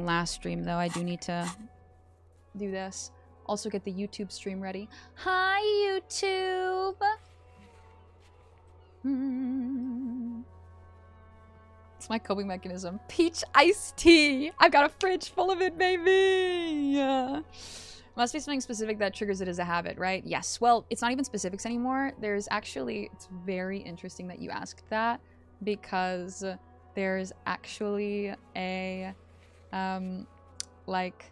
last stream, though. I do need to do this. Also get the YouTube stream ready. Hi, YouTube! It's my coping mechanism. Peach iced tea! I've got a fridge full of it, baby! Must be something specific that triggers it as a habit, right? Yes. Well, it's not even specifics anymore. There's actually... It's very interesting that you asked that, because there's actually a... like...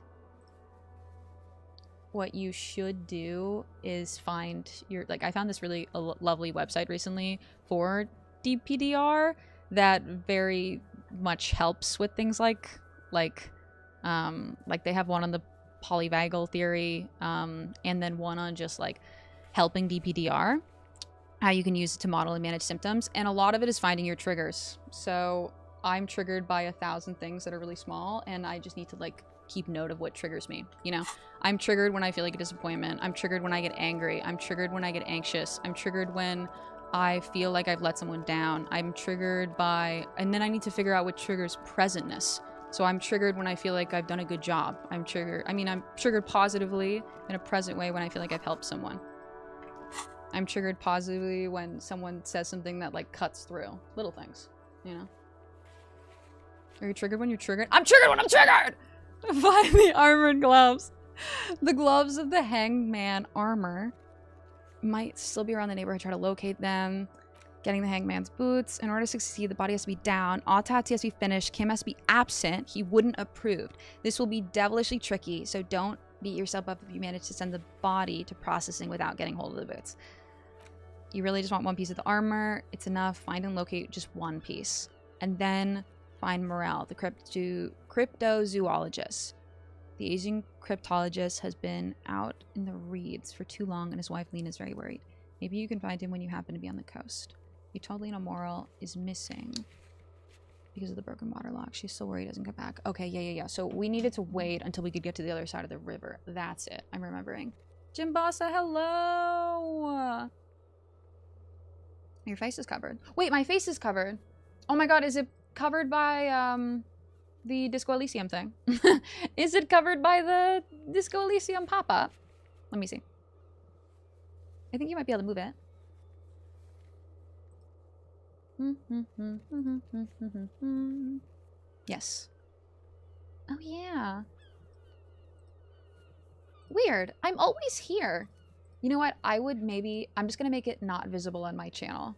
What you should do is find your... Like, I found this really lovely website recently for DPDR that very much helps with things like they have one on the polyvagal theory, and then one on just like helping DPDR, how you can use it to model and manage symptoms. And a lot of it is finding your triggers. So I'm triggered by 1,000 things that are really small, and I just need to like keep note of what triggers me. You know, I'm triggered when I feel like a disappointment. I'm triggered when I get angry. I'm triggered when I get anxious. I'm triggered when I feel like I've let someone down. I'm triggered by, and then I need to figure out what triggers presentness. So I'm triggered when I feel like I've done a good job. I'm triggered positively in a present way when I feel like I've helped someone. I'm triggered positively when someone says something that like cuts through. Little things, you know? Are you triggered when you're triggered? I'm triggered when I'm triggered! Find the armored gloves. The gloves of the hanged man armor might still be around the neighborhood. Try to locate them. Getting the hanged man's boots. In order to succeed, the body has to be down. Autopsy has to be finished. Kim has to be absent. He wouldn't approve. This will be devilishly tricky, so don't beat yourself up if you manage to send the body to processing without getting hold of the boots. You really just want one piece of the armor. It's enough. Find and locate just one piece. And then find Morel, the cryptozoologist. The Asian cryptologist has been out in the reeds for too long, and his wife Lena is very worried. Maybe you can find him when you happen to be on the coast. You told Lena Morel is missing because of the broken water lock. She's so worried he doesn't come back. Okay, yeah. So we needed to wait until we could get to the other side of the river. That's it. I'm remembering. Jimbasa, hello! Your face is covered. Wait, my face is covered. Oh my god, is it covered by, the Disco Elysium thing? Is it covered by the Disco Elysium pop-up? Let me see. I think you might be able to move it. Yes. Oh yeah. Weird. I'm always here. You know what? I'm just gonna make it not visible on my channel.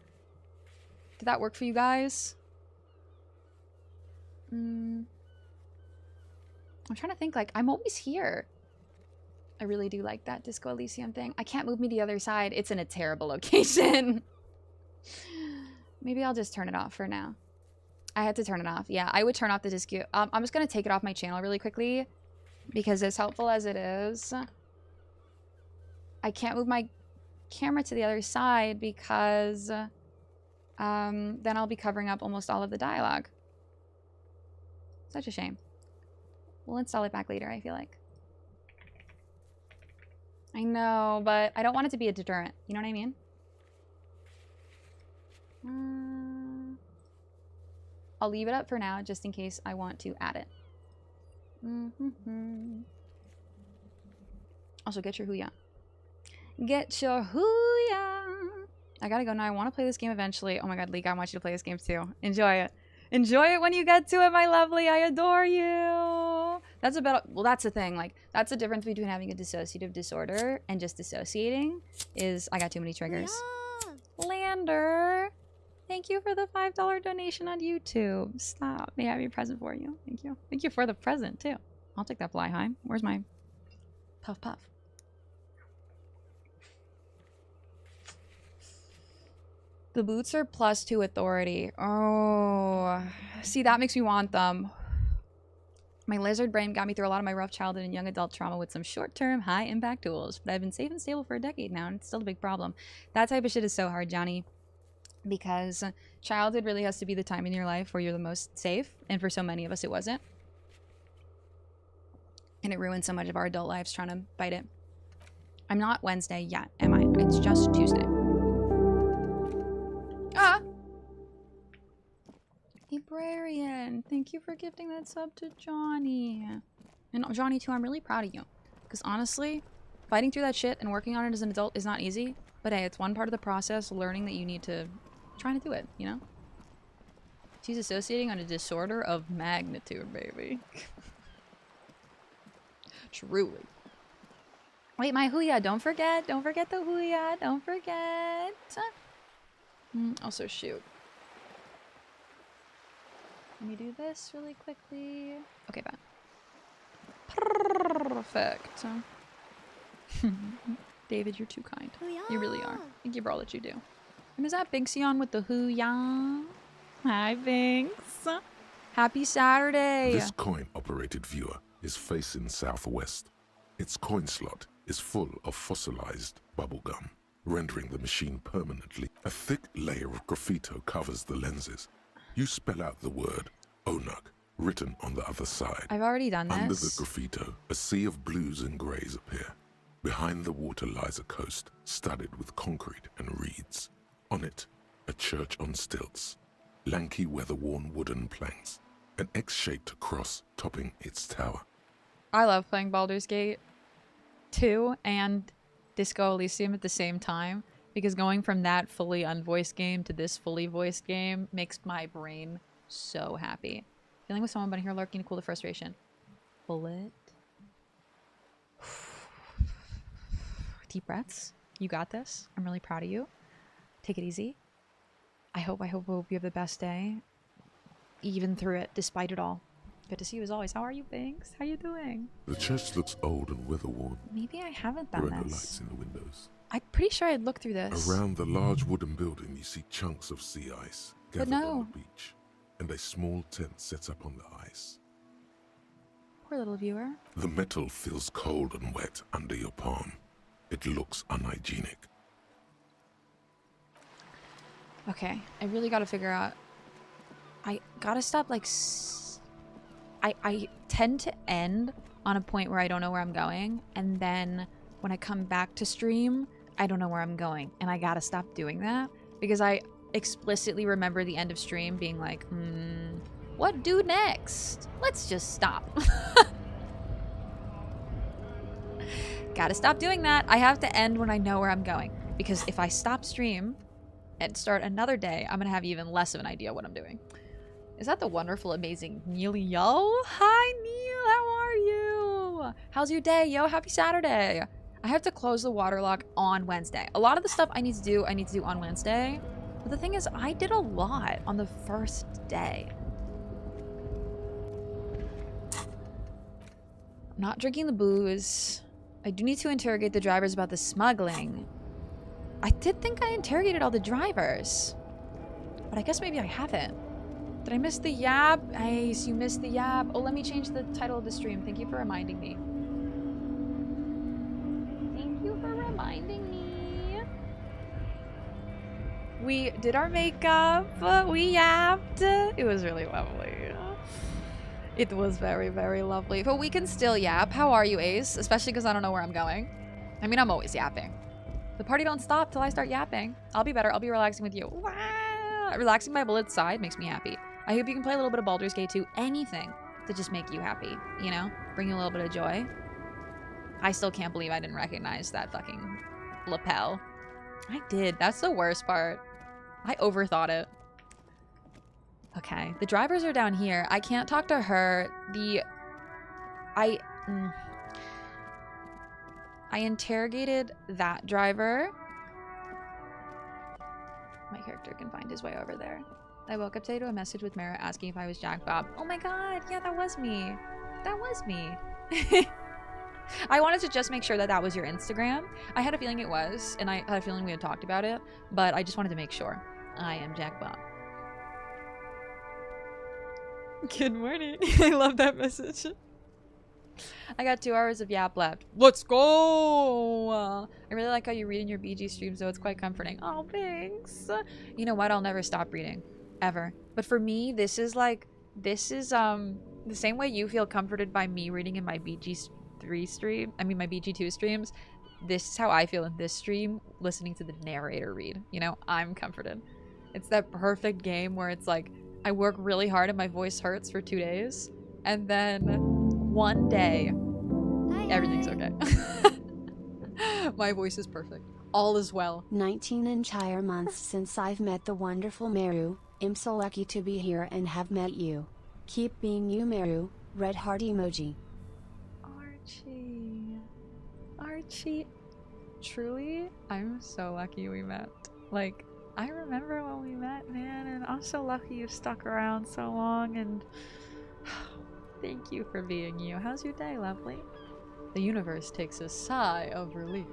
Did that work for you guys? I'm trying to think, like, I'm always here. I really do like that Disco Elysium thing. I can't move me to the other side. It's in a terrible location. Maybe I'll just turn it off for now. I had to turn it off. Yeah, I would turn off the disco. I'm just going to take it off my channel really quickly, because as helpful as it is, I can't move my camera to the other side because then I'll be covering up almost all of the dialogue. Such a shame. We'll install it back later, I feel like. I know, but I don't want it to be a deterrent. You know what I mean? I'll leave it up for now, just in case I want to add it. Also, get your Hooyah. Get your Hooyah! I gotta go now. I want to play this game eventually. Oh my god, Leek, I want you to play this game too. Enjoy it. Enjoy it when you get to it, my lovely. I adore you. That's about... Well, that's the thing. Like, that's the difference between having a dissociative disorder and just dissociating is I got too many triggers. Yeah. Lander, thank you for the $5 donation on YouTube. Stop. May I have a present for you? Thank you. Thank you for the present, too. I'll take that Flyheim. Where's my puff puff? The boots are +2 authority. Oh, see, that makes me want them. My lizard brain got me through a lot of my rough childhood and young adult trauma with some short-term, high-impact tools. But I've been safe and stable for a decade now, and it's still a big problem. That type of shit is so hard, Johnny. Because childhood really has to be the time in your life where you're the most safe. And for so many of us, it wasn't. And it ruined so much of our adult lives trying to fight it. I'm not Wednesday yet, am I? It's just Tuesday. Ah! Librarian, thank Thank you for gifting that sub to Johnny. And Johnny too, I'm really proud of you. Because honestly, fighting through that shit and working on it as an adult is not easy. But hey, it's one part of the process, learning that you need to try to do it, you know? She's associating on a disorder of magnitude, baby. Truly. Wait, my Huya, don't forget. Don't forget the Huya. Don't forget. Also, shoot. Let me do this really quickly. Okay, bye. Perfect. David, you're too kind. You really are. Thank you for all that you do. And is that Binksy on with the Huya? Hi, Binks. Happy Saturday. This coin-operated viewer is facing southwest. Its coin slot is full of fossilized bubblegum, rendering the machine permanently. A thick layer of graffito covers the lenses. You spell out the word Onuk, written on the other side. I've already done this. Under the graffito, a sea of blues and greys appear. Behind the water lies a coast, studded with concrete and reeds. On it, a church on stilts, lanky weather-worn wooden planks, an X-shaped cross topping its tower. I love playing Baldur's Gate 2 and Disco Elysium at the same time, because going from that fully unvoiced game to this fully voiced game makes my brain so happy. Dealing with someone but here lurking to cool the frustration. Bullet. Deep breaths. You got this. I'm really proud of you. Take it easy. I hope you have the best day. Even through it, despite it all. Good to see you as always. How are you, Binks? How you doing? The church looks old and weather-worn. Maybe I haven't There done are no this. lights in the windows. I'm pretty sure I'd look through this. Around the large wooden building, you see chunks of sea ice gathered on the beach, and a small tent sets up on the ice. Poor little viewer. The metal feels cold and wet under your palm. It looks unhygienic. Okay, I really gotta figure out. I gotta stop, like, I tend to end on a point where I don't know where I'm going, and then when I come back to stream, I don't know where I'm going, and I gotta stop doing that, because I explicitly remember the end of stream being like, what do next? Let's just stop. Gotta stop doing that. I have to end when I know where I'm going, because if I stop stream and start another day, I'm gonna have even less of an idea what I'm doing. Is that the wonderful, amazing Neil Yo? Hi, Neil. How are you? How's your day, yo? Happy Saturday. I have to close the water lock on Wednesday. A lot of the stuff I need to do on Wednesday. But the thing is, I did a lot on the first day. I'm not drinking the booze. I do need to interrogate the drivers about the smuggling. I did think I interrogated all the drivers. But I guess maybe I haven't. Did I miss the yab? Nice, you missed the yab. Oh, let me change the title of the stream. Thank you for reminding me. Thank you for reminding me. We did our makeup. We yapped. It was really lovely. It was very, very lovely. But we can still yap. How are you, Ace? Especially because I don't know where I'm going. I mean, I'm always yapping. The party don't stop till I start yapping. I'll be better. I'll be relaxing with you. Wow. Relaxing by Bullet's side makes me happy. I hope you can play a little bit of Baldur's Gate 2. Anything to just make you happy, you know? Bring you a little bit of joy. I still can't believe I didn't recognize that fucking lapel. I did. That's the worst part. I overthought it. Okay. The drivers are down here. I can't talk to her. I interrogated that driver. My character can find his way over there. I woke up today to a message with Meru asking if I was Jack Bob. Oh my god, yeah, that was me. That was me. I wanted to just make sure that that was your Instagram. I had a feeling it was, and I had a feeling we had talked about it, but I just wanted to make sure. I am Jack Bob. Good morning. I love that message. I got 2 hours of yap left. Let's go! I really like how you read in your BG streams, though. It's quite comforting. Oh, thanks. You know what? I'll never stop reading. Ever. But for me, this is the same way you feel comforted by me reading in my BG2 streams. This is how I feel in this stream, listening to the narrator read. You know, I'm comforted. It's that perfect game where it's like, I work really hard and my voice hurts for 2 days. And then one day, everything's okay. My voice is perfect. All is well. 19 entire months since I've met the wonderful Meru. I'm so lucky to be here and have met you. Keep being you, Meru. Red heart emoji. Archie. Truly, I'm so lucky we met. Like, I remember when we met, man, and I'm so lucky you stuck around so long, and thank you for being you. How's your day, lovely? The universe takes a sigh of relief.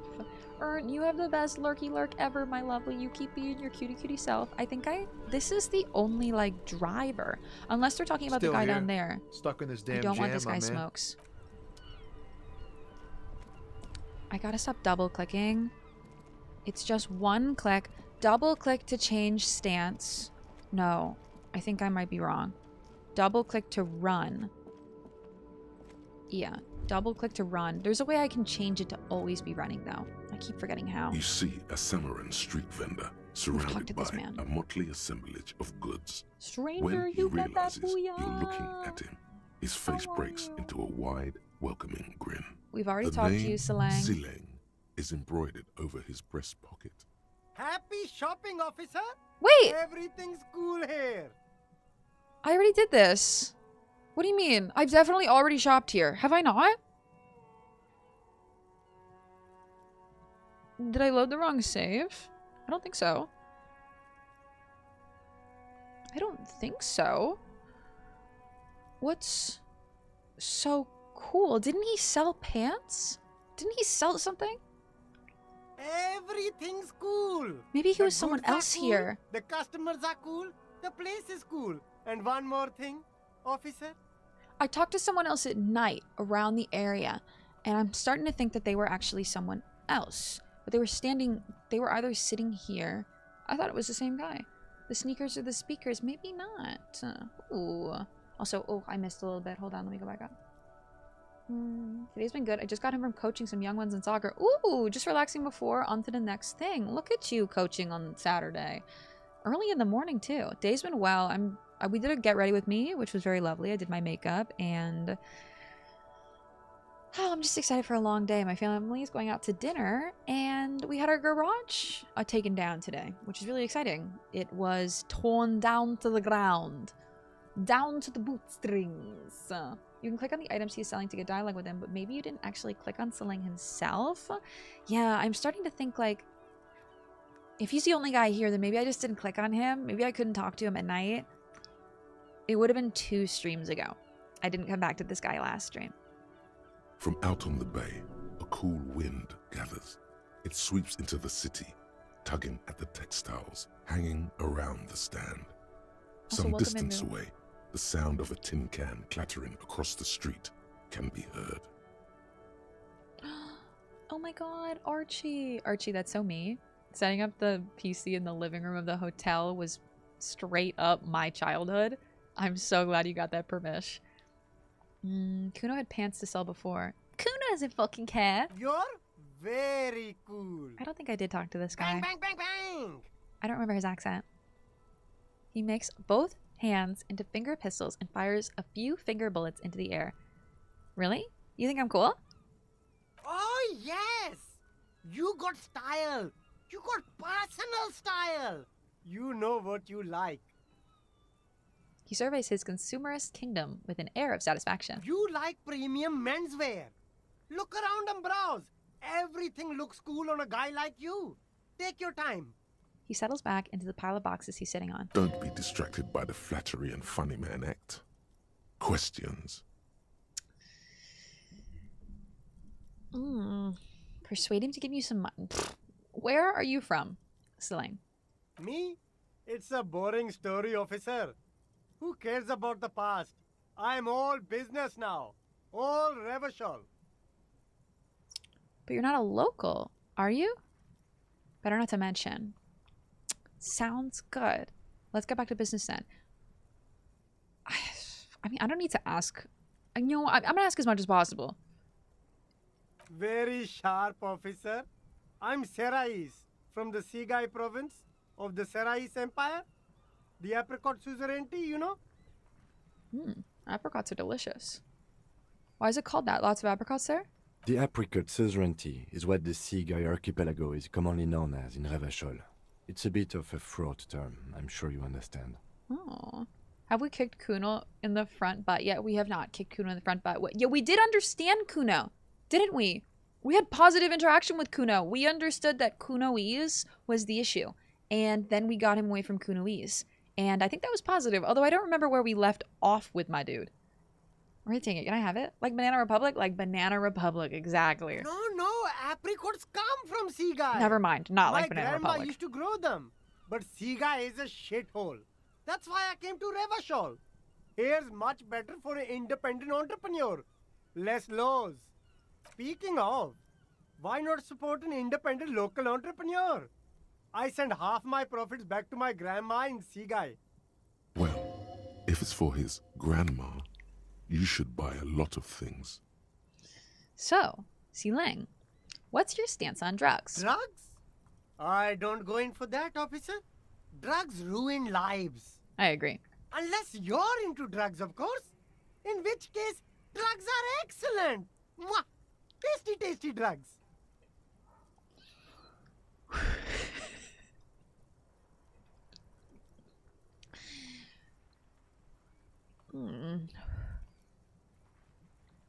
Ern, you have the best lurky lurk ever, my lovely. You keep being your cutie self. I think this is the only, like, driver. Unless they're talking about the guy down there. Stuck in this damn I don't jam, want this guy man. smokes. I gotta stop double clicking. It's just one click. Double click to change stance. No, I think I might be wrong. Double click to run. Yeah, double click to run. There's a way I can change it to always be running though. I keep forgetting how. You see a Samaran street vendor surrounded by man. a motley assemblage of goods. Stranger, When he you get that realizes you're booyah. looking at him, his face breaks into a wide, welcoming grin. We've already The talked to name you, Silang. Sileng is embroidered over his breast pocket. Happy shopping, officer! Wait! Everything's cool here. I already did this. What do you mean? I've definitely already shopped here. Have I not? Did I load the wrong save? I don't think so. I don't think so. What's so cool? Didn't he sell pants? Didn't he sell something? Everything's cool. Maybe he The was someone goods are else cool, here. The customers are cool. The place is cool. And one more thing, officer. I talked to someone else at night around the area, and I'm starting to think that they were actually someone else. But they were either sitting here. I thought it was the same guy. The sneakers or the speakers, maybe not. Ooh. Also, oh, I missed a little bit. Hold on, let me go back up. Today's been good. I just got him from coaching some young ones in soccer. Ooh, just relaxing before on to the next thing. Look at you coaching on Saturday. Early in the morning, too. Day's been well. We did a get ready with me, which was very lovely. I did my makeup, and I'm just excited for a long day. My family is going out to dinner, and we had our garage taken down today, which is really exciting. It was torn down to the ground, down to the bootstrings. You can click on the items he's selling to get dialogue with him, but maybe you didn't actually click on selling himself. Yeah, I'm starting to think, like, if he's the only guy here, then maybe I just didn't click on him. Maybe I couldn't talk to him at night. It would have been 2 streams ago. I didn't come back to this guy last stream. From out on the bay, a cool wind gathers. It sweeps into the city, tugging at the textiles hanging around the stand. Also, Some welcome distance in, away, the sound of a tin can clattering across the street can be heard. Oh my god, Archie. Archie, that's so me. Setting up the PC in the living room of the hotel was straight up my childhood. I'm so glad you got that permish. Kuno had pants to sell before. Kuno doesn't fucking care. You're very cool. I don't think I did talk to this guy. Bang, bang, bang, bang. I don't remember his accent. He makes both hands into finger pistols and fires a few finger bullets into the air. Really? You think I'm cool? Oh, yes. You got style. You got personal style. You know what you like. He surveys his consumerist kingdom with an air of satisfaction. You like premium menswear. Look around and browse. Everything looks cool on a guy like you. Take your time. He settles back into the pile of boxes he's sitting on. Don't be distracted by the flattery and funny man act. Questions. Persuade him to give you some money. Where are you from, Silang? Me? It's a boring story, officer. Who cares about the past? I'm all business now. All Revachol. But you're not a local, are you? Better not to mention. Sounds good. Let's get back to business then. I mean, I don't need to ask. You know, I'm gonna ask as much as possible. Very sharp, officer. I'm Serais from the Sigai province of the Serais Empire. The apricot suzerainty, you know? Apricots are delicious. Why is it called that? Lots of apricots there? The apricot suzerainty is what the Seaguy archipelago is commonly known as in Revachol. It's a bit of a fraught term, I'm sure you understand. Oh. Have we kicked Kuno in the front butt yet? We have not kicked Kuno in the front butt. Yeah, we did understand Kuno, didn't we? We had positive interaction with Kuno. We understood that Kunoese was the issue. And then we got him away from Kunoese. And I think that was positive, although I don't remember where we left off with my dude. Take it. Can I have it? Like Banana Republic? Like Banana Republic, exactly. No, apricots come from Seaguy. Never mind, not like Banana My grandma Republic. used to grow them. But Seaguy is a shithole. That's why I came to Revachol. Here's much better for an independent entrepreneur. Less laws. Speaking of, why not support an independent local entrepreneur? I send half my profits back to my grandma in Seaguy. Well, if it's for his grandma, you should buy a lot of things. So, Silang, what's your stance on drugs? Drugs? I don't go in for that, officer. Drugs ruin lives. I agree. Unless you're into drugs, of course. In which case, drugs are excellent. Mwah! Tasty, tasty drugs.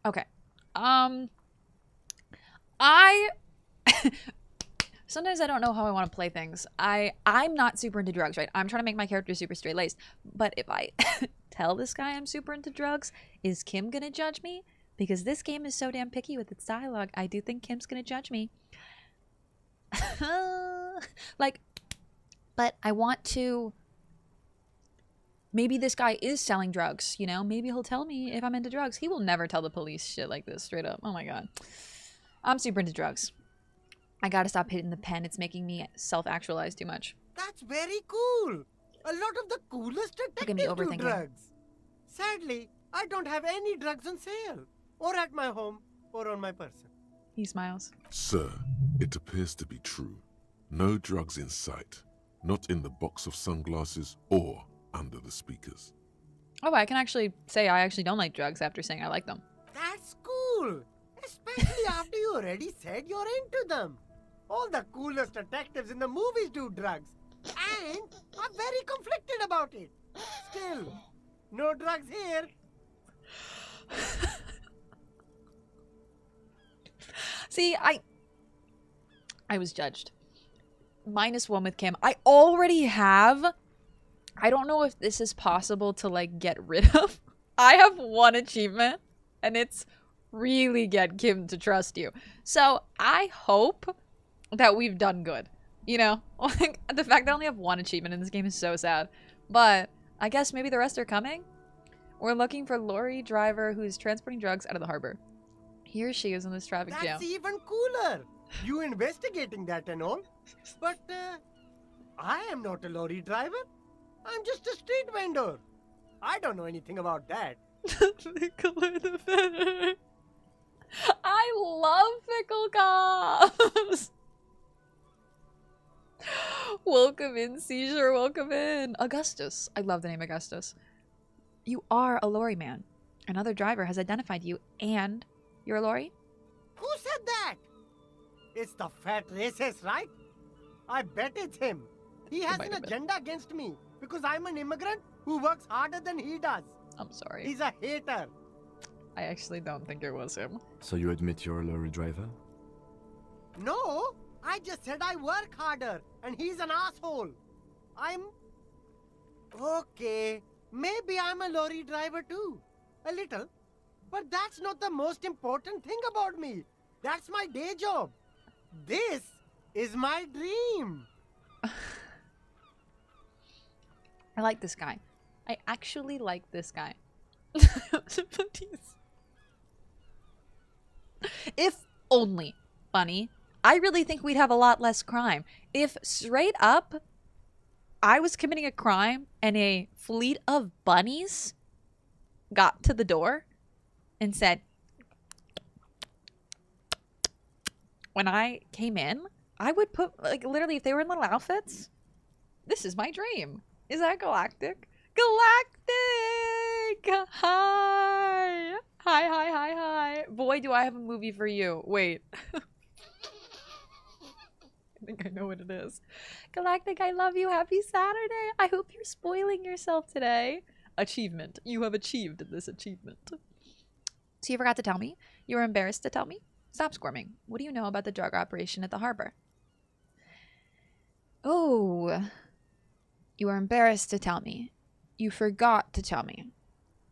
Okay. I sometimes I don't know how I want to play things. I'm not super into drugs, right? I'm trying to make my character super straight-laced. But if I tell this guy I'm super into drugs, is Kim gonna judge me? Because this game is so damn picky with its dialogue. I do think Kim's gonna judge me. But I want to... Maybe this guy is selling drugs, you know? Maybe he'll tell me if I'm into drugs. He will never tell the police shit like this, straight up. Oh my god. I'm super into drugs. I gotta stop hitting the pen. It's making me self-actualize too much. That's very cool. A lot of the coolest Look at me detectives do overthinking. drugs. Sadly, I don't have any drugs on sale. Or at my home, or on my person. He smiles. Sir, it appears to be true. No drugs in sight. Not in the box of sunglasses or under the speakers. Oh, I can actually say I actually don't like drugs after saying I like them. That's cool. Especially after you already said you're into them. All the coolest detectives in the movies do drugs. And I'm very conflicted about it. Still, no drugs here. See, I was judged. -1 with Kim. I already have... I don't know if this is possible to, like, get rid of. I have one achievement, and it's really get Kim to trust you. So, I hope that we've done good. You know? Like, the fact that I only have one achievement in this game is so sad. But, I guess maybe the rest are coming? We're looking for lorry driver who's transporting drugs out of the harbor. Here she is in this traffic jam. That's even cooler. You investigating that and all. But, I am not a lorry driver. I'm just a street vendor. I don't know anything about that. The cooler the better. I love pickle cops. Welcome in, Seizure. Welcome in. Augustus. I love the name Augustus. You are a lorry man. Another driver has identified you, and you're a lorry? Who said that? It's the fat racist, right? I bet it's him. He has might an have been. agenda against me because I'm an immigrant who works harder than he does. I'm sorry. He's a hater. I actually don't think it was him. So you admit you're a lorry driver? No, I just said I work harder and he's an asshole. Okay, maybe I'm a lorry driver too. A little. But that's not the most important thing about me. That's my day job. This is my dream. I like this guy. I actually like this guy. If only, Bunny, I really think we'd have a lot less crime. If straight up I was committing a crime and a fleet of bunnies got to the door and said, when I came in, I would put, like, literally, if they were in little outfits, this is my dream. Is that Galactic? Galactic! Hi! Hi. Boy, do I have a movie for you. Wait. I think I know what it is. Galactic, I love you. Happy Saturday. I hope you're spoiling yourself today. Achievement. You have achieved this achievement. So you forgot to tell me? You were embarrassed to tell me? Stop squirming. What do you know about the drug operation at the harbor? Oh. You were embarrassed to tell me. You forgot to tell me.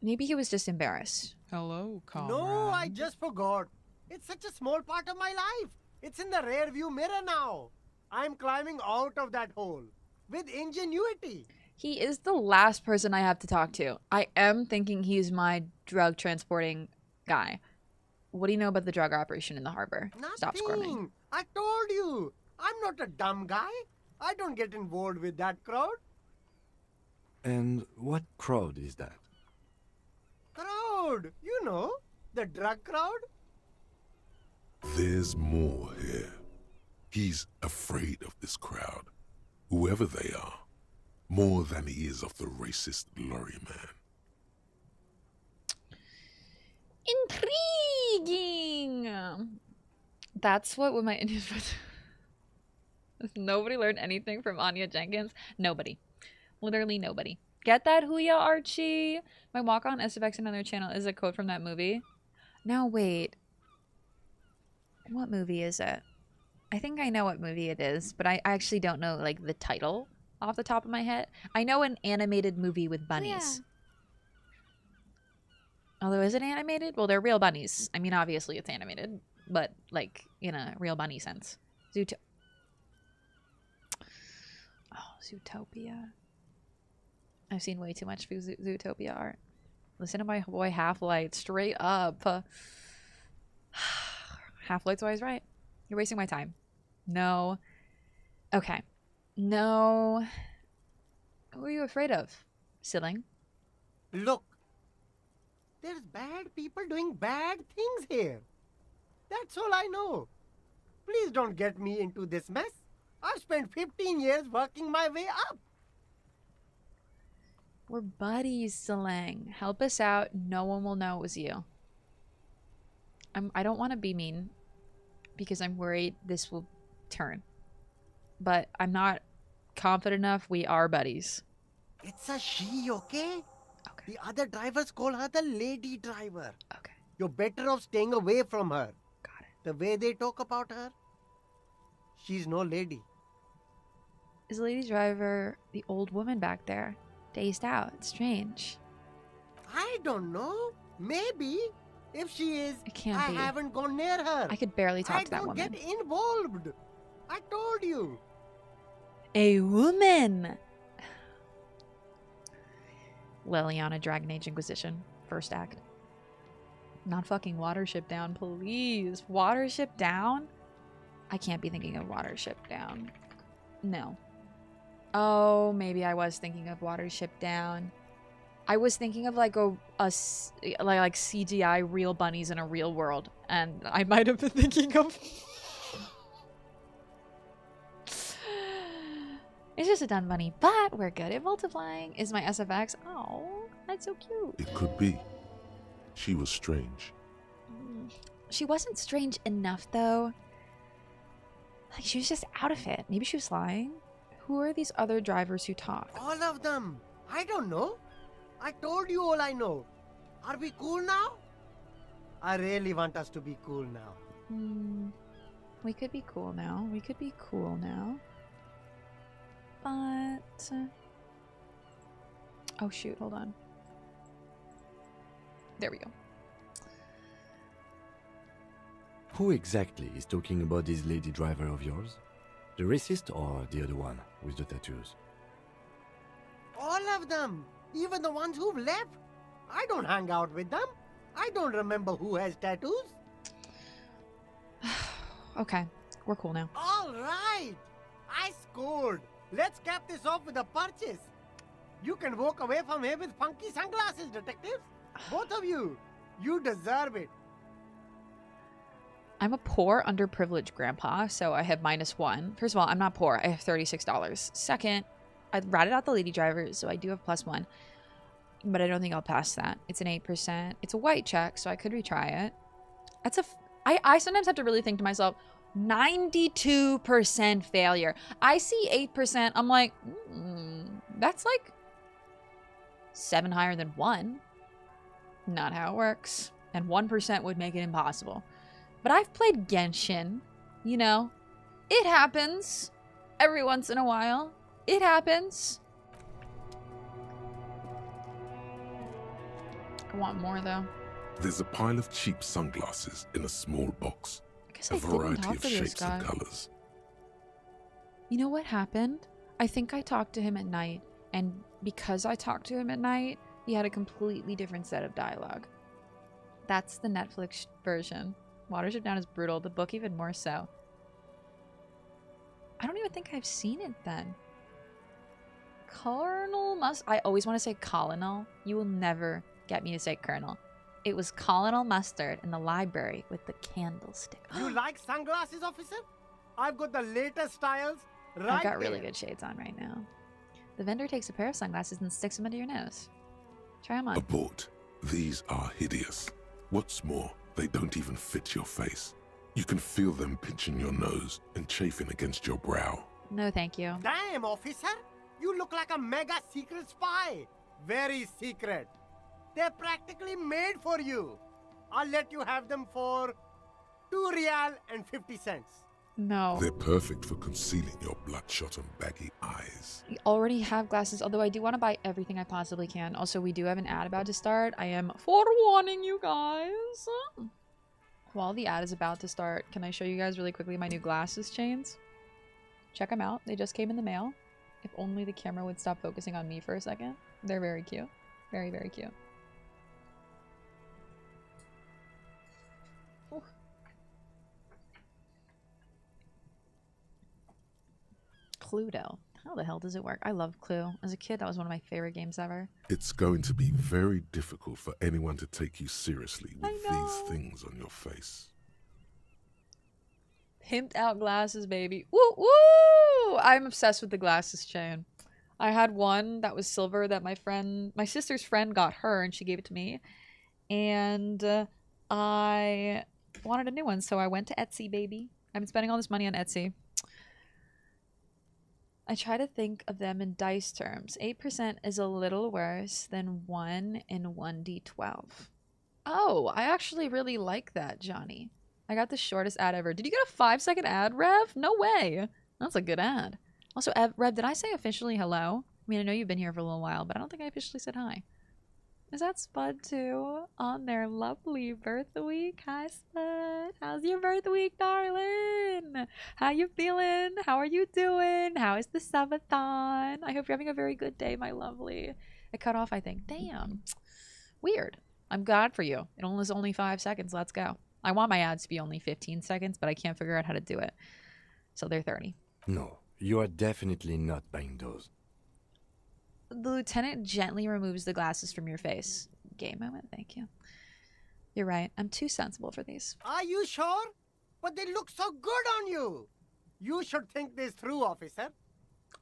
Maybe he was just embarrassed. Hello, comrade. No, I just forgot. It's such a small part of my life. It's in the rear view mirror now. I'm climbing out of that hole with ingenuity. He is the last person I have to talk to. I am thinking he's my drug transporting guy. What do you know about the drug operation in the harbor? Nothing. Stop squirming. I told you. I'm not a dumb guy. I don't get involved with that crowd. And what crowd is that? Crowd. You know, the drug crowd. There's more here. He's afraid of this crowd, whoever they are, more than he is of the racist lorry man. Intriguing! That's what with my Indian Nobody learned anything from Anya Jenkins? Nobody. Literally nobody. Get that, Huya Archie? My walk on SFX and another channel is a quote from that movie. Now wait. What movie is it? I think I know what movie it is, but I actually don't know like the title off the top of my head. I know an animated movie with bunnies. Yeah. Although, is it animated? Well, they're real bunnies. I mean, obviously it's animated, but like in a real bunny sense. Zootopia. I've seen way too much Zootopia art. Listen to my boy Half-Light. Straight up. Half-Light's always right. You're wasting my time. No. Okay. No. Who are you afraid of? Silling? Look. There's bad people doing bad things here. That's all I know. Please don't get me into this mess. I've spent 15 years working my way up. We're buddies, Silling. Help us out. No one will know it was you. I don't want to be mean because I'm worried this will turn. But I'm not confident enough. We are buddies. It's a she, okay? Okay. The other drivers call her the lady driver. Okay. You're better off staying away from her. Got it. The way they talk about her, she's no lady. Is the lady driver the old woman back there? Dazed out. It's strange. I don't know. Maybe. If she is, It can't I be. haven't gone near her. I could barely talk to that woman. I don't get involved. I told you. A woman! Liliana, Dragon Age Inquisition. First act. Not fucking Watership Down, please. Watership Down? I can't be thinking of Watership Down. No. Oh, maybe I was thinking of Watership Down. I was thinking of like like CGI real bunnies in a real world, and I might have been thinking of. It's just a done bunny, but we're good at multiplying. Is my SFX? Oh, that's so cute. It could be. She was strange. She wasn't strange enough though. Like she was just out of it. Maybe she was lying. Who are these other drivers who talk? All of them. I don't know. I told you all I know. Are we cool now? I really want us to be cool now. We could be cool now. We could be cool now. But... oh shoot, hold on. There we go. Who exactly is talking about this lady driver of yours? The racist or the other one with the tattoos? All of them. Even the ones who've left. I don't hang out with them. I don't remember who has tattoos. Okay, we're cool now. All right. I scored. Let's cap this off with a purchase. You can walk away from here with funky sunglasses, detectives. Both of you. You deserve it. I'm a poor, underprivileged grandpa, so I have -1. First of all, I'm not poor. I have $36. Second, I ratted out the lady driver, so I do have +1. But I don't think I'll pass that. It's an 8%. It's a white check, so I could retry it. That's I sometimes have to really think to myself, 92% failure. I see 8%, I'm like, that's like 7 higher than 1. Not how it works. And 1% would make it impossible. But I've played Genshin, you know. It happens every once in a while. It happens. I want more though. There's a pile of cheap sunglasses in a small box. I guess A I didn't variety talk of to this shapes guy. and colors. You know what happened? I think I talked to him at night, and because I talked to him at night, he had a completely different set of dialogue. That's the Netflix version. Watership Down is brutal, the book even more so. I don't even think I've seen it then. Colonel I always want to say Colonel. You will never get me to say Colonel. It was Colonel Mustard in the library with the candlestick. You like sunglasses, officer? I've got the latest styles right I've got really here. good shades on right now. The vendor takes a pair of sunglasses and sticks them under your nose. Try them on. Abort. These are hideous. What's more, they don't even fit your face. You can feel them pinching your nose and chafing against your brow. No, thank you. Damn, officer! You look like a mega secret spy. Very secret. They're practically made for you. I'll let you have them for 2 real and 50 cents. No. They're perfect for concealing your bloodshot and baggy eyes. We already have glasses, although I do want to buy everything I possibly can. Also, we do have an ad about to start. I am forewarning you guys. While the ad is about to start, can I show you guys really quickly my new glasses chains? Check them out. They just came in the mail. If only the camera would stop focusing on me for a second. They're very cute. Very, very cute. Ooh. Cluedo. How the hell does it work? I love Clue. As a kid, that was one of my favorite games ever. It's going to be very difficult for anyone to take you seriously with I know. these things on your face. Pimped out glasses, baby. Woo woo! I'm obsessed with the glasses chain. I had one that was silver that my sister's friend got her and she gave it to me. And I wanted a new one, so I went to Etsy, baby. I've been spending all this money on Etsy. I try to think of them in dice terms. 8% is a little worse than 1 in 1d12. Oh, I actually really like that, Johnny. I got the shortest ad ever. Did you get a 5-second ad, Rev? No way. That's a good ad. Also, Rev, did I say officially hello? I mean, I know you've been here for a little while, but I don't think I officially said hi. Is that Spud too? On their lovely birth week. Hi, Spud. How's your birth week, darling? How you feeling? How are you doing? How is the subathon? I hope you're having a very good day, my lovely. It cut off, I think. Damn. Weird. I'm glad for you. It was only 5 seconds. Let's go. I want my ads to be only 15 seconds, but I can't figure out how to do it. So they're 30. No, you are definitely not buying those. The lieutenant gently removes the glasses from your face. Gay moment, thank you. You're right. I'm too sensible for these. Are you sure? But they look so good on you. You should think this through, officer.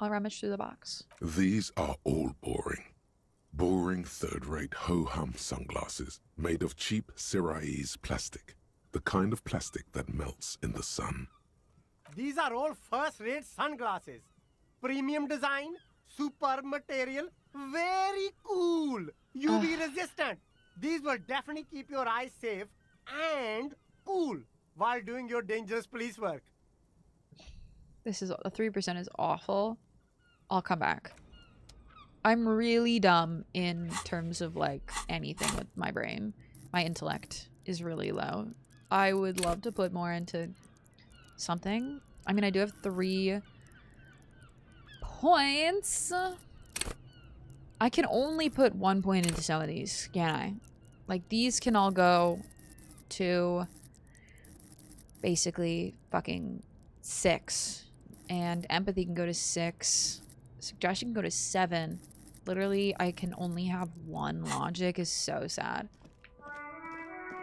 I'll rummage through the box. These are all boring. Boring third-rate ho-hum sunglasses made of cheap Syrahese plastic. The kind of plastic that melts in the sun. These are all first-rate sunglasses. Premium design, super material, very cool. UV resistant. These will definitely keep your eyes safe and cool while doing your dangerous police work. This is, the 3% is awful. I'll come back. I'm really dumb in terms of like anything with my brain. My intellect is really low. I would love to put more into something. I mean, I do have 3 points. I can only put 1 point into some of these, can't I? Like, these can all go to basically fucking 6. And empathy can go to 6. Suggestion can go to 7. Literally, I can only have 1. Logic is so sad.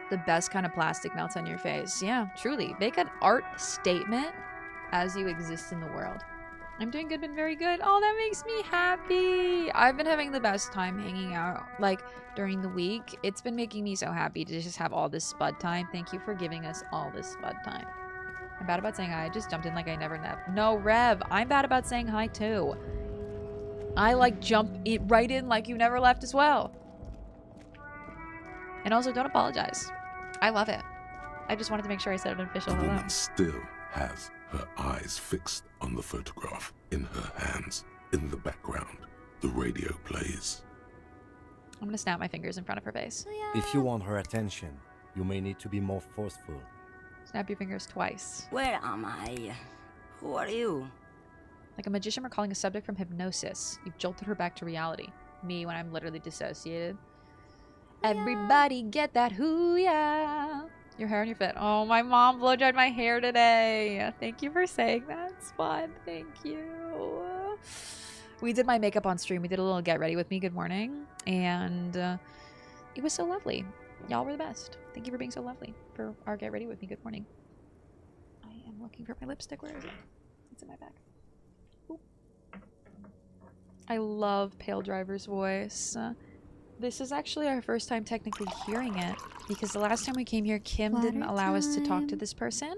The best kind of plastic melts on your face. Yeah, truly. Make an art statement as you exist in the world. I'm doing good, been very good. Oh, that makes me happy. I've been having the best time hanging out, like, during the week. It's been making me so happy to just have all this spud time. Thank you for giving us all this spud time. I'm bad about saying hi. I just jumped in like I never. No, Rev, I'm bad about saying hi, too. I, like, jump right in like you never left as well. And also, don't apologize. I love it. I just wanted to make sure I said an official The hello. woman still has her eyes fixed on the photograph in her hands. In the background, the radio plays. I'm gonna snap my fingers in front of her face. If you want her attention, you may need to be more forceful. Snap your fingers twice. Where am I? Who are you? Like a magician recalling a subject from hypnosis. You've jolted her back to reality. Me when I'm literally dissociated. Everybody get that hoo-yeah. Your hair and your fit. Oh, my mom blow-dried my hair today. Thank you for saying that, Spud. Thank you. We did my makeup on stream. We did a little get ready with me. Good morning. And it was so lovely. Y'all were the best. Thank you for being so lovely for our get ready with me. Good morning. I am looking for my lipstick. Where is it? It's in my bag. Oop. I love Pale Driver's voice. This is actually our first time technically hearing it, because the last time we came here, Kim didn't allow us to talk to this person.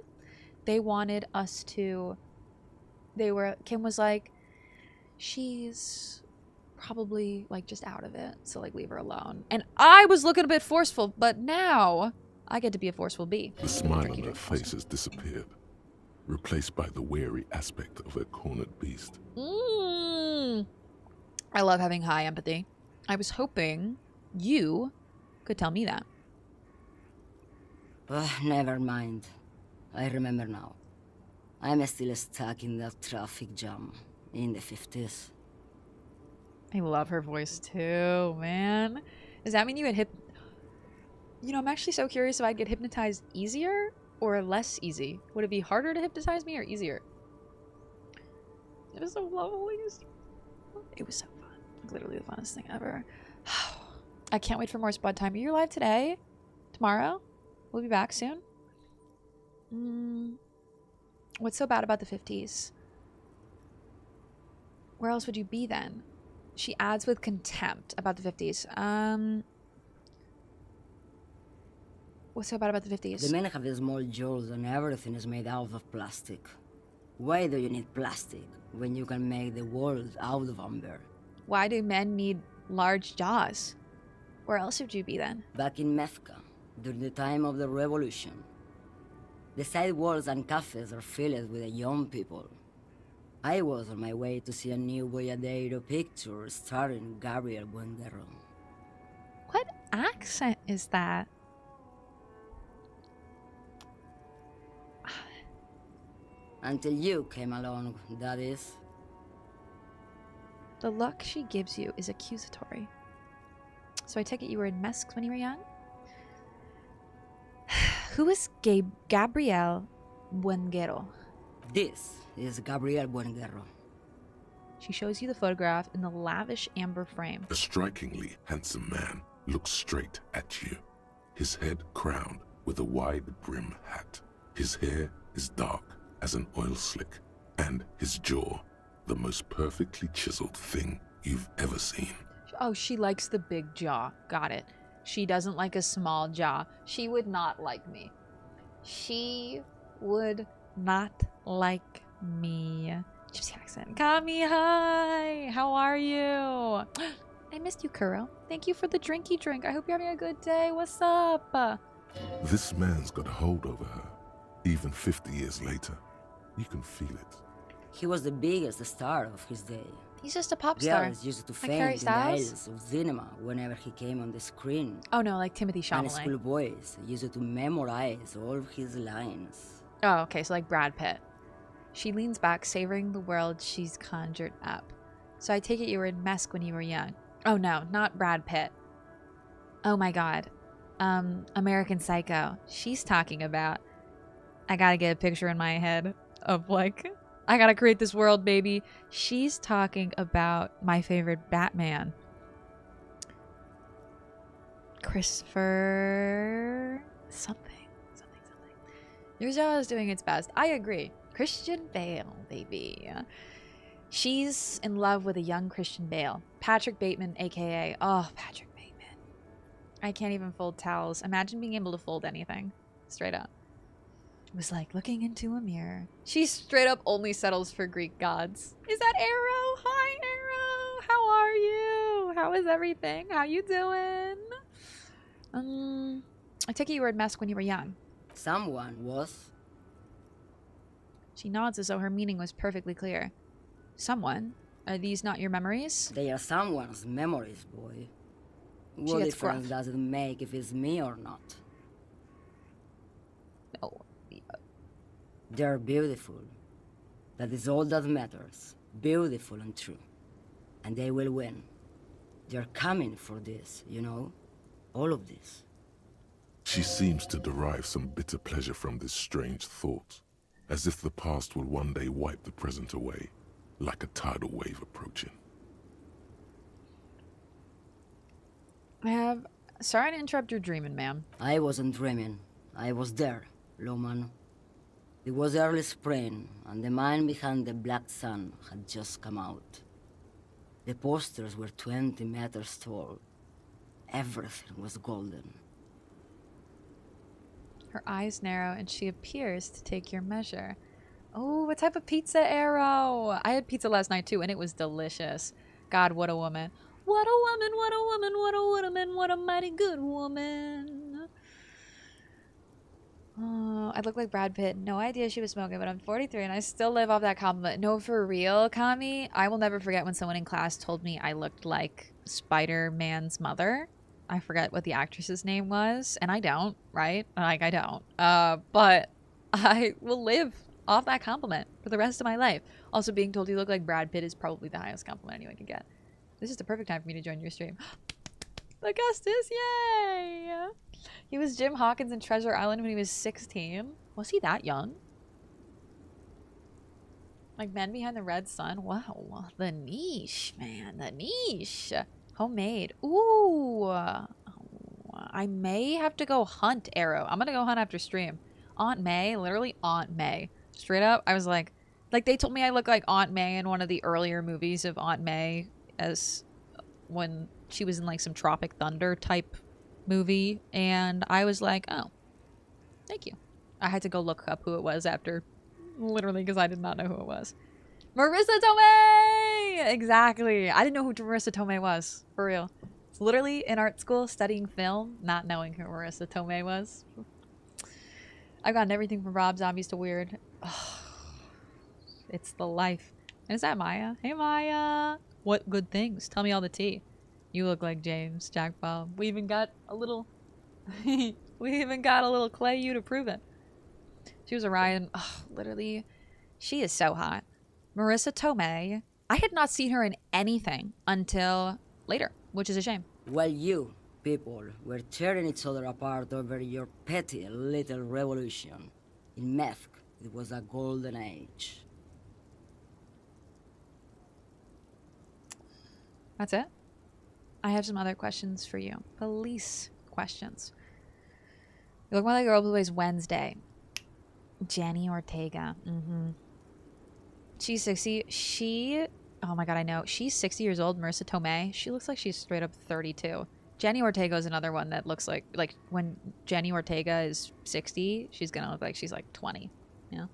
They wanted us to... Kim was like, she's probably, like, just out of it, so, like, leave her alone. And I was looking a bit forceful, but now I get to be a forceful bee. The smile on her face has disappeared, replaced by the wary aspect of a cornered beast. I love having high empathy. I was hoping you could tell me that. Never mind. I remember now. I'm still stuck in that traffic jam in the 50s. I love her voice too, man. Does that mean you get You know, I'm actually so curious if I'd get hypnotized easier or less easy. Would it be harder to hypnotize me or easier? It was so lovely. It was so fun. Literally the funnest thing ever. I can't wait for more spud time. Are you live today? Tomorrow? We'll be back soon? What's so bad about the 50s? Where else would you be then? She adds with contempt about the 50s. What's so bad about the 50s? The men have small jaws and everything is made out of plastic. Why do you need plastic when you can make the world out of amber? Why do men need large jaws? Where else would you be then? Back in Mecca, during the time of the revolution. The sidewalks and cafes are filled with young people. I was on my way to see a new Boyadero picture starring Gabriel Buendero. What accent is that? Until you came along, that is. The look she gives you is accusatory. So I take it you were in Mesques when you were young? Who is Gabriel Buendero? This is Gabriel Buendero. She shows you the photograph in the lavish amber frame. A strikingly handsome man looks straight at you, his head crowned with a wide brim hat. His hair is dark as an oil slick, and his jaw the most perfectly chiseled thing you've ever seen. Oh, she likes the big jaw. Got it. She doesn't like a small jaw. She would not like me. She would not like me. Gypsy accent. Kami, hi. How are you? I missed you, Kuro. Thank you for the drinky drink. I hope you're having a good day. What's up? This man's got a hold over her. Even 50 years later, you can feel it. He was the biggest star of his day. He's just a pop star. Girls used to Like faint Harry in the Styles? aisles of cinema whenever he came on the screen. Oh no, like Timothy And Chalamet. schoolboys used to memorize all of his lines. Oh, okay, so like Brad Pitt. She leans back, savoring the world she's conjured up. So I take it you were in Mesque when you were young. Oh no, not Brad Pitt. Oh my god. American Psycho. She's talking about... I gotta get a picture in my head of like... I gotta create this world, baby. She's talking about my favorite Batman. Christopher... Something. Your jaw is doing its best. I agree. Christian Bale, baby. She's in love with a young Christian Bale. Patrick Bateman, aka... Oh, Patrick Bateman. I can't even fold towels. Imagine being able to fold anything. Straight up. It was like looking into a mirror. She straight up only settles for Greek gods. Is that Arrow? Hi, Arrow. How are you? How is everything? How you doing? I take it you were a mess when you were young. Someone was. She nods as though her meaning was perfectly clear. Someone? Are these not your memories? They are someone's memories, boy. She What gets difference gruff. does it make if it's me or not? No. They're beautiful. That is all that matters. Beautiful and true. And they will win. They're coming for this, you know? All of this. She seems to derive some bitter pleasure from this strange thought, as if the past will one day wipe the present away, like a tidal wave approaching. Sorry to interrupt your dreaming, ma'am. I wasn't dreaming. I was there, Loman. It was early spring, and the mine behind the black sun had just come out. The posters were 20 meters tall. Everything was golden. Her eyes narrow and she appears to take your measure. Oh, what type of pizza, Arrow? I had pizza last night too, and it was delicious. God, what a woman. What a woman, what a woman, what a woman, what a mighty good woman. Oh, I look like Brad Pitt. No idea she was smoking, but I'm 43 and I still live off that compliment. No, for real, Kami. I will never forget when someone in class told me I looked like Spider-Man's mother. I forget what the actress's name was, and I don't, right? Like, I don't. But I will live off that compliment for the rest of my life. Also, being told you look like Brad Pitt is probably the highest compliment anyone can get. This is the perfect time for me to join your stream. Augustus, yay! He was Jim Hawkins in Treasure Island when he was 16. Was he that young? Like Men Behind the Red Sun? Wow, the niche, man, the niche. Homemade. Ooh. I may have to go hunt, Arrow. I'm gonna go hunt after stream. Aunt May, literally Aunt May. Straight up, I was like they told me I look like Aunt May in one of the earlier movies of Aunt May, as when she was in like some Tropic Thunder type movie, and I was like, oh, thank you. I had to go look up who it was after, literally, because I did not know who it was. Marissa Tomei! Exactly. I didn't know who Marissa Tomei was, for real. It's literally in art school studying film, not knowing who Marissa Tomei was. I've gotten everything from Rob Zombies to Weird. Oh, it's the life. And is that Maya? Hey, Maya. What good things? Tell me all the tea. You look like James, Jack Bob. We even got a little... we even got a little Clay you to prove it. She was Orion. Oh, literally. She is so hot. Marissa Tomei. I had not seen her in anything until later, which is a shame. While you, people, were tearing each other apart over your petty little revolution, in Meth, it was a golden age. That's it? I have some other questions for you. Police questions. You look more like a girl who plays Wednesday. Jenny Ortega. She's 60. Oh my god, I know. She's 60 years old, Marissa Tomei. She looks like she's straight up 32. Jenny Ortega is another one that looks like when Jenny Ortega is 60, she's gonna look like she's like 20. Yeah.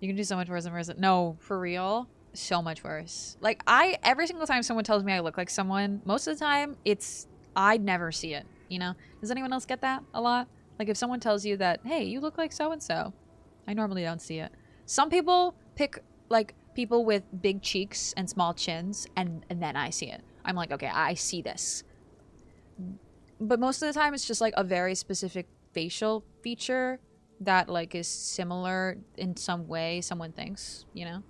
You can do so much worse than Marissa. No, for real. So much worse. Like, every single time someone tells me I look like someone, most of the time I'd never see it, you know? Does anyone else get that a lot? Like, if someone tells you that, hey, you look like so-and-so, I normally don't see it. Some people pick, like, people with big cheeks and small chins, and then I see it. I'm like, okay, I see this. But most of the time, it's just, like, a very specific facial feature that, like, is similar in some way someone thinks, you know?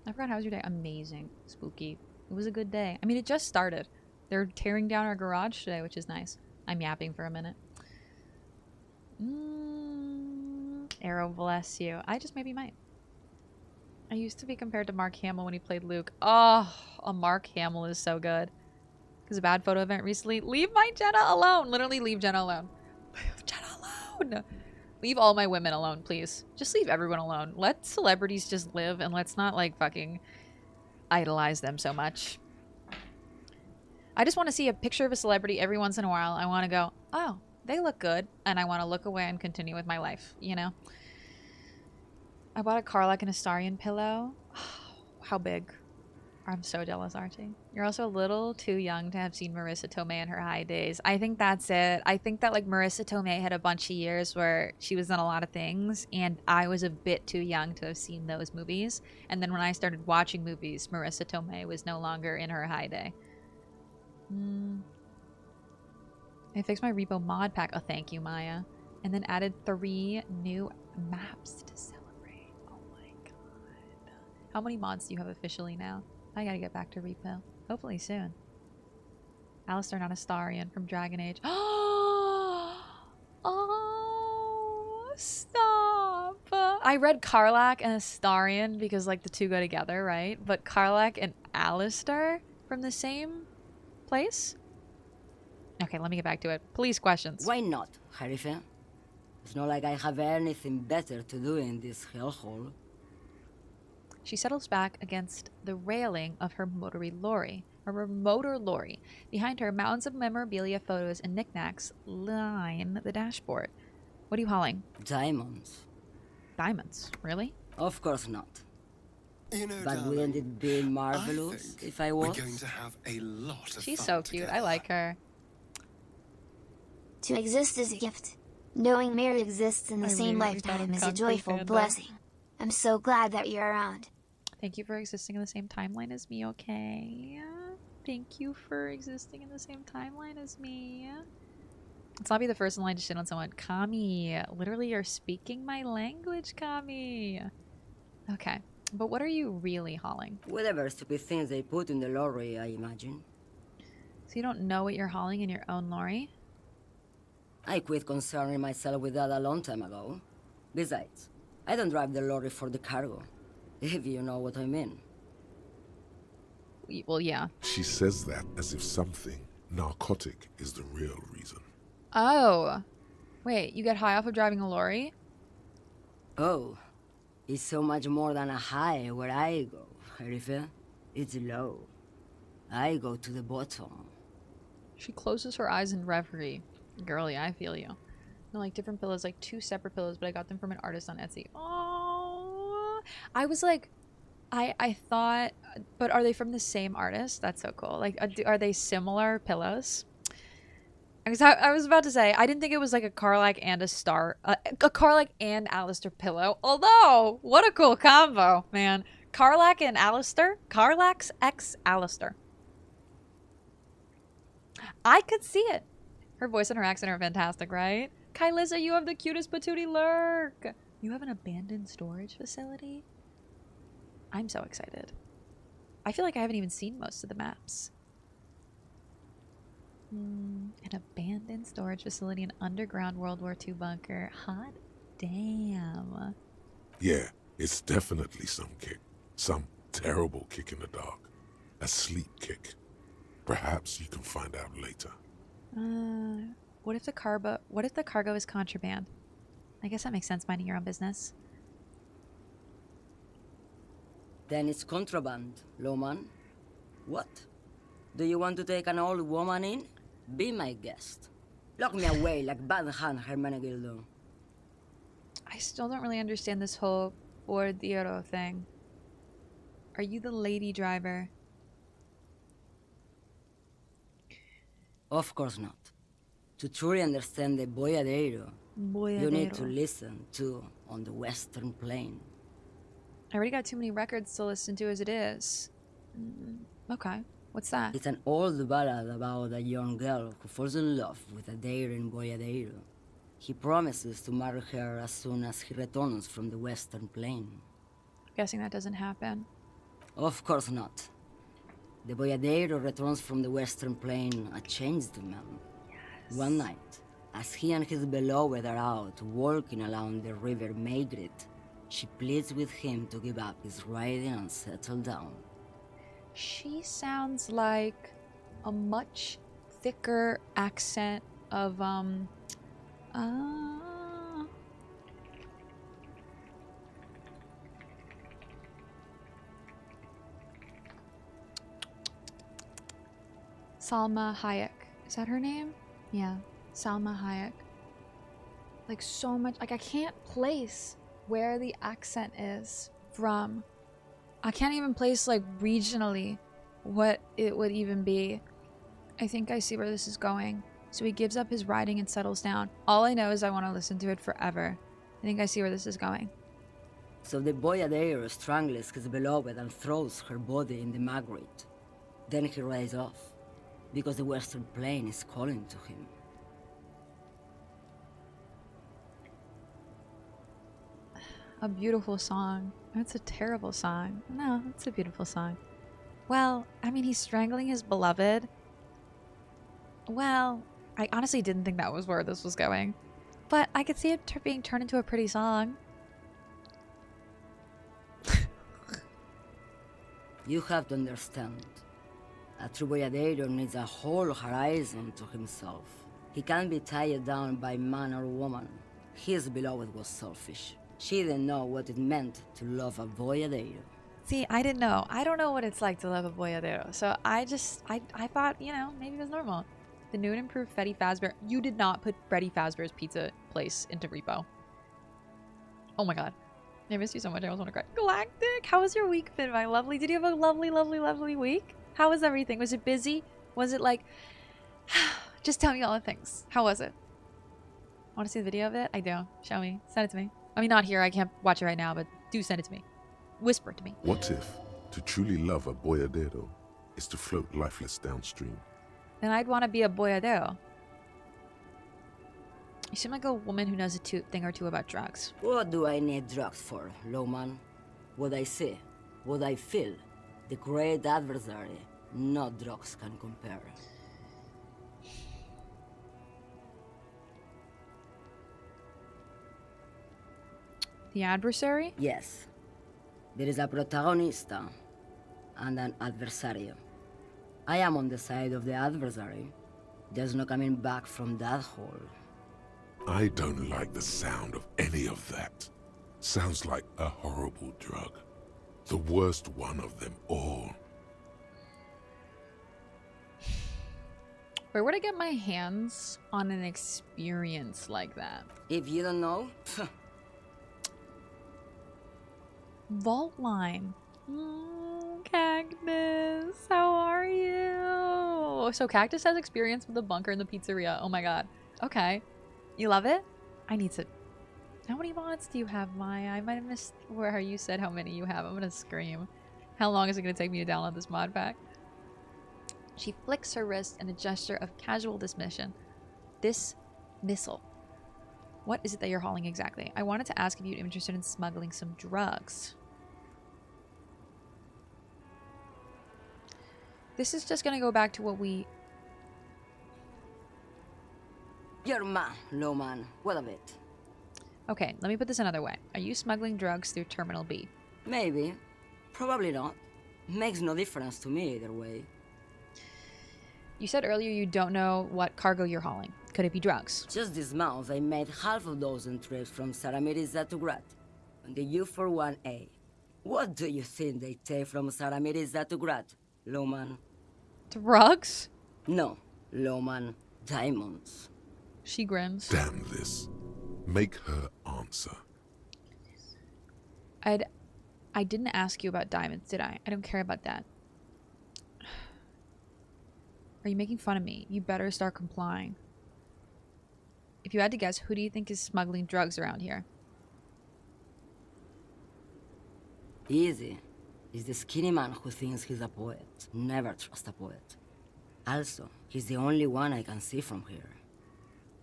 I forgot, how was your day? Amazing. Spooky. It was a good day. I mean, it just started. They're tearing down our garage today, which is nice. I'm yapping for a minute. Arrow, bless you. I just maybe might. I used to be compared to Mark Hamill when he played Luke. Oh, Mark Hamill is so good. Because a bad photo event recently. Leave my Jenna alone. Literally leave Jenna alone. Leave Jenna alone. Leave all my women alone, please. Just leave everyone alone. Let celebrities just live, and let's not, like, fucking idolize them so much. I just want to see a picture of a celebrity every once in a while. I want to go, oh, they look good, and I want to look away and continue with my life, you know? I bought a Karlak and Astarion pillow. How big? I'm so jealous, Archie. You're also a little too young to have seen Marissa Tomei in her high days. I think that's it. I think that, like, Marissa Tomei had a bunch of years where she was in a lot of things, and I was a bit too young to have seen those movies. And then when I started watching movies, Marissa Tomei was no longer in her high day. I fixed my repo mod pack. Oh, thank you, Maya. And then added 3 new maps to celebrate. Oh my god. How many mods do you have officially now? I gotta get back to repo. Hopefully soon. Alistair, not Astarion from Dragon Age. Oh, stop. I read Karlak and Astarion because, like, the two go together, right? But Karlak and Alistair from the same place? Okay, let me get back to it. Police questions. Why not, Harife? It's not like I have anything better to do in this hellhole. She settles back against the railing of her motor lorry. Behind her, mounds of memorabilia, photos, and knickknacks line the dashboard. What are you hauling? Diamonds. Diamonds? Really? Of course not. You know, But darling, wouldn't it be marvelous if I was? we're going to have a lot of She's fun so cute. together. I like her. To exist is a gift. Knowing Meru exists in the I same really lifetime found is a Kung Fu joyful Panda. blessing. I'm so glad that you're around. Thank you for existing in the same timeline as me, okay? Thank you for existing in the same timeline as me. Let's not be the first in line to shit on someone. Kami, literally you're speaking my language, Kami. Okay, but what are you really hauling? Whatever stupid things they put in the lorry, I imagine. So you don't know what you're hauling in your own lorry? I quit concerning myself with that a long time ago. Besides, I don't drive the lorry for the cargo, if you know what I mean. Well, yeah. She says that as if something narcotic is the real reason. Oh. Wait, you get high off of driving a lorry? Oh, it's so much more than a high where I go, Harife. It's low. I go to the bottom. She closes her eyes in reverie. Girly, I feel you. No, like different pillows, like 2 separate pillows, but I got them from an artist on Etsy. Oh, I was like, I thought, but are they from the same artist? That's so cool. Like, are they similar pillows? I was about to say, I didn't think it was like a Karlak and a Karlak and Alistair pillow. Although, what a cool combo, man. Karlak and Alistair? Karlak's ex Alistair. I could see it. Her voice and her accent are fantastic, right? Kylissa, you have the cutest patootie lurk. You have an abandoned storage facility? I'm so excited. I feel like I haven't even seen most of the maps. An abandoned storage facility, an underground World War II bunker. Hot damn. Yeah, it's definitely some kick. Some terrible kick in the dark. A sleep kick. Perhaps you can find out later. What if the cargo is contraband? I guess that makes sense, minding your own business. Then it's contraband, lawman. What? Do you want to take an old woman in? Be my guest. Lock me away like Bad Hand Hermenegildo. I still don't really understand this whole Bordiero thing. Are you the lady driver? Of course not. To truly understand the boyadero, you need to listen to On the Western Plain. I already got too many records to listen to as it is. Okay, what's that? It's an old ballad about a young girl who falls in love with a daring boyadero. He promises to marry her as soon as he returns from the Western Plain. I'm guessing that doesn't happen. Of course not. The boyadero returns from the Western Plain a changed man. Yes. One night, as he and his beloved are out walking along the river Maigret, she pleads with him to give up his riding and settle down. She sounds like a much thicker accent of Salma Hayek. Is that her name? Yeah, Salma Hayek. Like so much, like I can't place where the accent is from. I can't even place like regionally what it would even be. I think I see where this is going. So he gives up his writing and settles down. All I know is I want to listen to it forever. I think I see where this is going. So the boyadero strangles his beloved and throws her body in the magret. Then he rides off, because the western plain is calling to him. A beautiful song. It's a terrible song. No, it's a beautiful song. Well, I mean, he's strangling his beloved. Well, I honestly didn't think that was where this was going. But I could see it being turned into a pretty song. You have to understand. A true boyadero needs a whole horizon to himself. He can't be tied down by man or woman. His beloved was selfish. She didn't know what it meant to love a boyadero. See, I didn't know. I don't know what it's like to love a boyadero. So I thought, you know, maybe it was normal. The new and improved Freddy Fazbear. You did not put Freddy Fazbear's pizza place into repo. Oh my god. I miss you so much. I almost want to cry. Galactic, how was your week been, my lovely? Did you have a lovely, lovely, lovely week? How was everything? Was it busy? Was it like... Just tell me all the things. How was it? Want to see the video of it? I do. Show me. Send it to me. I mean, not here. I can't watch it right now, but do send it to me. Whisper it to me. What if to truly love a boyadero is to float lifeless downstream? Then I'd want to be a boyadero. You seem like a woman who knows a thing or two about drugs. What do I need drugs for, Lowman? What I see, what I feel, the great adversary, no drugs can compare. The adversary? Yes. There is a protagonista and an adversario. I am on the side of the adversary. There's no coming back from that hole. I don't like the sound of any of that. Sounds like a horrible drug. The worst one of them all. Where would I get my hands on an experience like that? If you don't know, Vault line. Cactus, how are you? So Cactus has experience with the bunker and the pizzeria. Oh my god. Okay. You love it? I need to... How many mods do you have, Maya? I might have missed where you said how many you have. I'm gonna scream. How long is it gonna take me to download this mod pack? She flicks her wrist in a gesture of casual dismission. Dismissal. What is it that you're hauling exactly? I wanted to ask if you're interested in smuggling some drugs. This is just gonna go back to what we... you're man, Lowman. What of it? Okay, let me put this another way. Are you smuggling drugs through Terminal B? Maybe. Probably not. Makes no difference to me either way. You said earlier you don't know what cargo you're hauling. Could it be drugs? Just this month, I made half a dozen trips from Saramiriza to Grat, on the U41A. What do you think they take from Saramiriza to Grat, Lowman? Drugs? No, Lowman. Diamonds. She grins. Damn this. Make her answer. I didn't ask you about diamonds, did I? I don't care about that. Are you making fun of me? You better start complying. If you had to guess, who do you think is smuggling drugs around here? Easy. He's the skinny man who thinks he's a poet. Never trust a poet. Also, he's the only one I can see from here.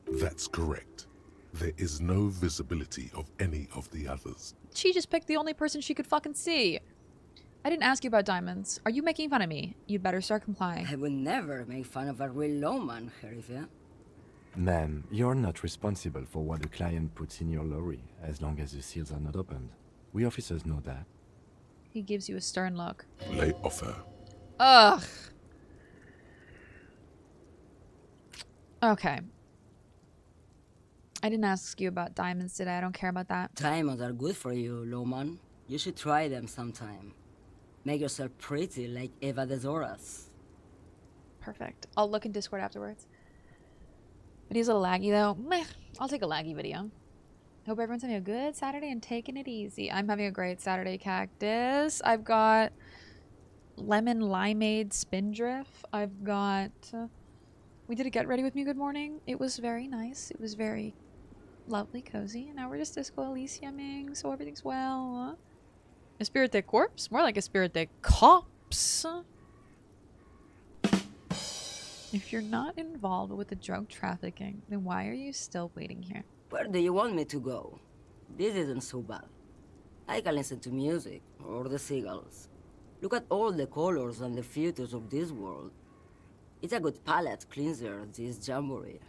That's correct. There is no visibility of any of the others. She just picked the only person she could fucking see. I didn't ask you about diamonds. Are you making fun of me? You'd better start complying. I would never make fun of a real lowman, Sheriff. Ma'am, you're not responsible for what a client puts in your lorry, as long as the seals are not opened. We officers know that. He gives you a stern look. Lay off her. Ugh. Okay. I didn't ask you about diamonds, did I? I don't care about that. Diamonds are good for you, lowman. You should try them sometime. Make yourself pretty like Eva de Zoras. Perfect. I'll look in Discord afterwards. Video's a little laggy though. Meh. I'll take a laggy video. Hope everyone's having a good Saturday and taking it easy. I'm having a great Saturday, Cactus. I've got lemon limeade spindrift. I've got... we did a get ready with me good morning. It was very nice. It was very lovely, cozy. And now we're just disco Elysiuming, so everything's well. A spirit day corpse? More like a spirit day cops. If you're not involved with the drug trafficking, then why are you still waiting here? Where do you want me to go? This isn't so bad. I can listen to music, or the seagulls. Look at all the colors and the futures of this world. It's a good palate cleanser, this jamboree.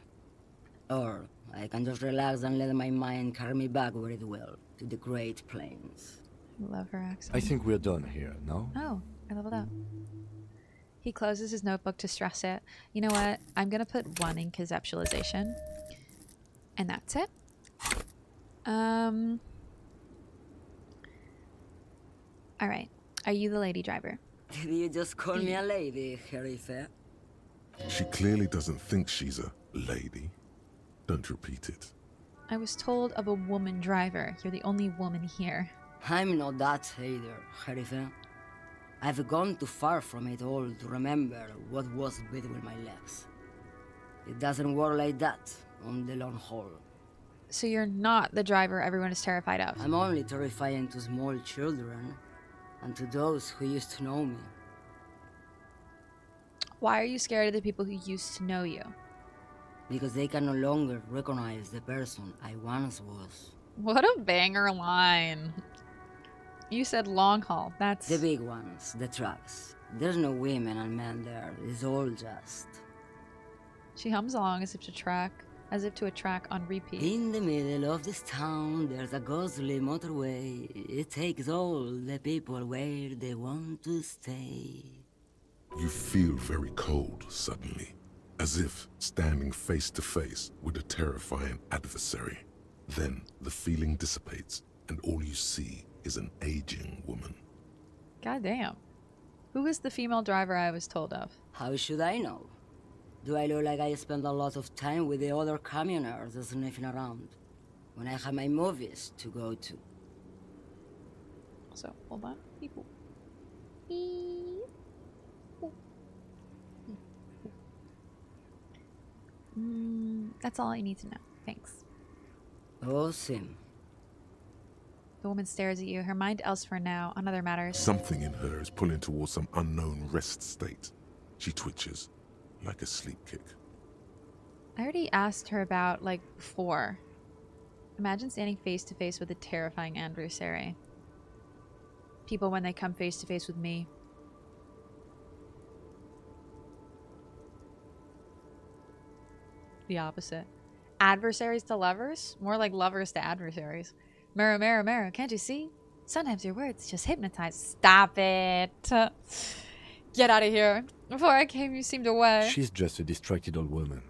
Or I can just relax and let my mind carry me back where it will, to the Great Plains. Love her accent. I think we're done here, no? Oh, I leveled up. He closes his notebook to stress it. You know what? I'm gonna put 1 in conceptualization. And that's it. Alright. Are you the lady driver? Did you just call me a lady, Herife? She clearly doesn't think she's a lady. Don't repeat it. I was told of a woman driver. You're the only woman here. I'm not that either, Herife. I've gone too far from it all to remember what was between my legs. It doesn't work like that on the long haul. So you're not the driver everyone is terrified of? I'm only terrifying to small children and to those who used to know me. Why are you scared of the people who used to know you? Because they can no longer recognize the person I once was. What a banger line. You said long haul. That's... The big ones, the trucks. There's no women and men there. It's all just... She hums along as if to a track on repeat. In the middle of this town, there's a ghostly motorway. It takes all the people where they want to stay. You feel very cold suddenly, as if standing face to face with a terrifying adversary. Then the feeling dissipates, and all you see is an aging woman. Goddamn. Who is the female driver I was told of? How should I know? Do I look like I spend a lot of time with the other communers sniffing around when I have my movies to go to? So, hold on. People. That's all I need to know. Thanks. Oh, Sim. The woman stares at you, her mind elsewhere now, on other matters. Something in her is pulling towards some unknown rest state. She twitches, like a sleep kick. I already asked her about, like, before. Imagine standing face to face with a terrifying adversary. People when they come face to face with me. The opposite. Adversaries to lovers? More like lovers to adversaries. Meru, Meru, Meru, can't you see? Sometimes your words just hypnotize. Stop it. Get out of here. Before I came, you seemed away. She's just a distracted old woman.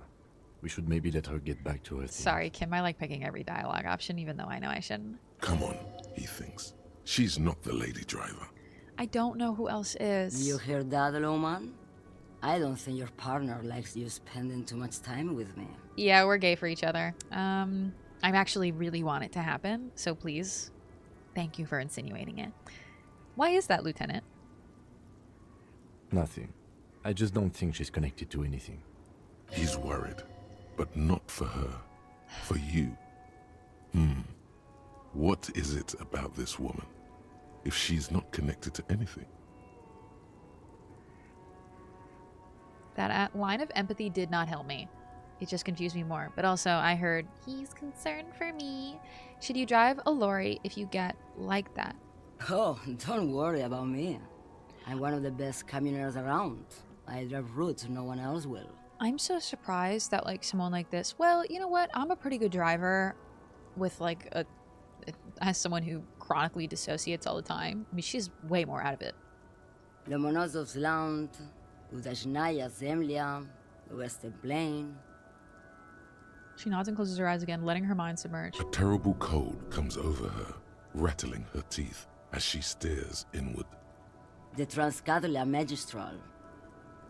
We should maybe let her get back to her things. Sorry, Kim. I like picking every dialogue option, even though I know I shouldn't. Come on, he thinks. She's not the lady driver. I don't know who else is. You hear that, Loman? I don't think your partner likes you spending too much time with me. Yeah, we're gay for each other. I actually really want it to happen, so please, thank you for insinuating it. Why is that, Lieutenant? Nothing. I just don't think she's connected to anything. He's worried, but not for her. For you. What is it about this woman, if she's not connected to anything? That line of empathy did not help me. It just confused me more. But also, I heard, he's concerned for me. Should you drive a lorry if you get like that? Oh, don't worry about me. I'm one of the best camioners around. I drive routes no one else will. I'm so surprised that, like, someone like this... Well, you know what? I'm a pretty good driver with, like, as someone who chronically dissociates all the time. I mean, she's way more out of it. Lomonosov's Land, Udajnaya Zemlya, the Western Plain. She nods and closes her eyes again, letting her mind submerge. A terrible cold comes over her, rattling her teeth as she stares inward. The Transcatalia Magistral.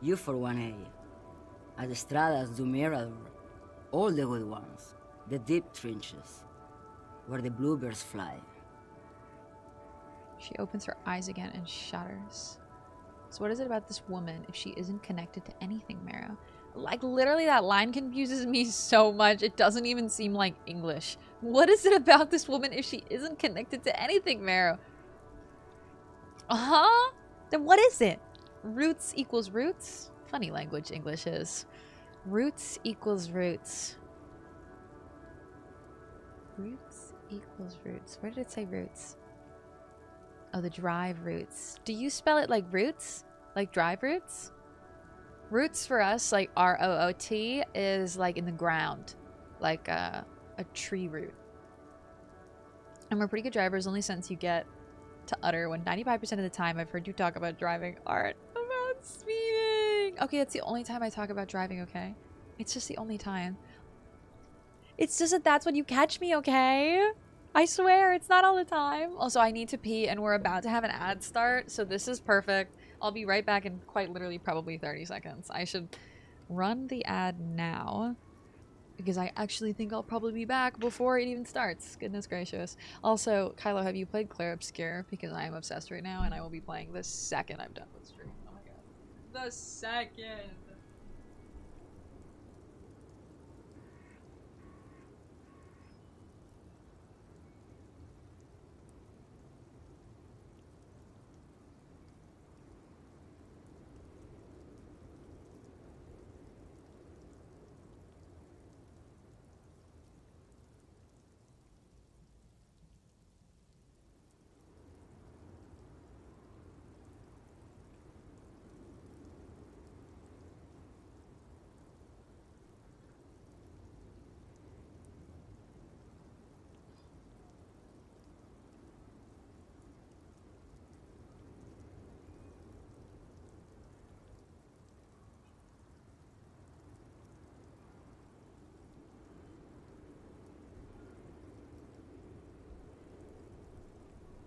You for 1A. At Estradas do Mirador, all the good ones, the deep trenches, where the bluebirds fly. She opens her eyes again and shudders. So what is it about this woman if she isn't connected to anything, Meru? Like, literally that line confuses me so much. It doesn't even seem like English. What is it about this woman if she isn't connected to anything, Meru? Uh-huh? Then what is it? Roots equals roots? Funny language English is. Roots equals roots. Roots equals roots. Where did it say roots? Oh, the drive roots. Do you spell it like roots? Like drive roots? Roots for us, like R-O-O-T, is like in the ground. Like a tree root. And we're pretty good drivers, only since you get to utter when 95% of the time I've heard you talk about driving art about speeding. Okay, it's the only time I talk about driving, okay? It's just the only time. It's just that that's when you catch me, okay? I swear, it's not all the time. Also, I need to pee and we're about to have an ad start, so this is perfect. I'll be right back in quite literally probably 30 seconds. I should run the ad now because I actually think I'll probably be back before it even starts. Goodness gracious. Also, Kylo, have you played Claire Obscure? Because I am obsessed right now and I will be playing the second I'm done with stream. Oh my god. The second!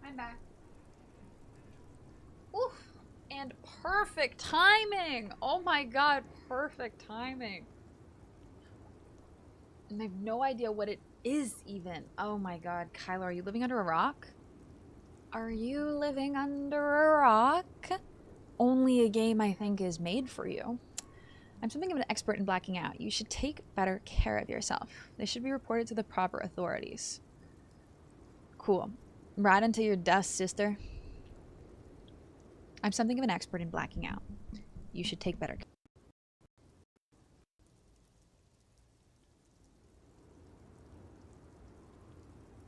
I'm back. Oof. And perfect timing. Oh my god, perfect timing. And I have no idea what it is even. Oh my god, Kylo, are you living under a rock? Are you living under a rock? Only a game I think is made for you. I'm something of an expert in blacking out. You should take better care of yourself. They should be reported to the proper authorities. Cool. Right into your dust, sister. I'm something of an expert in blacking out. You should take better care.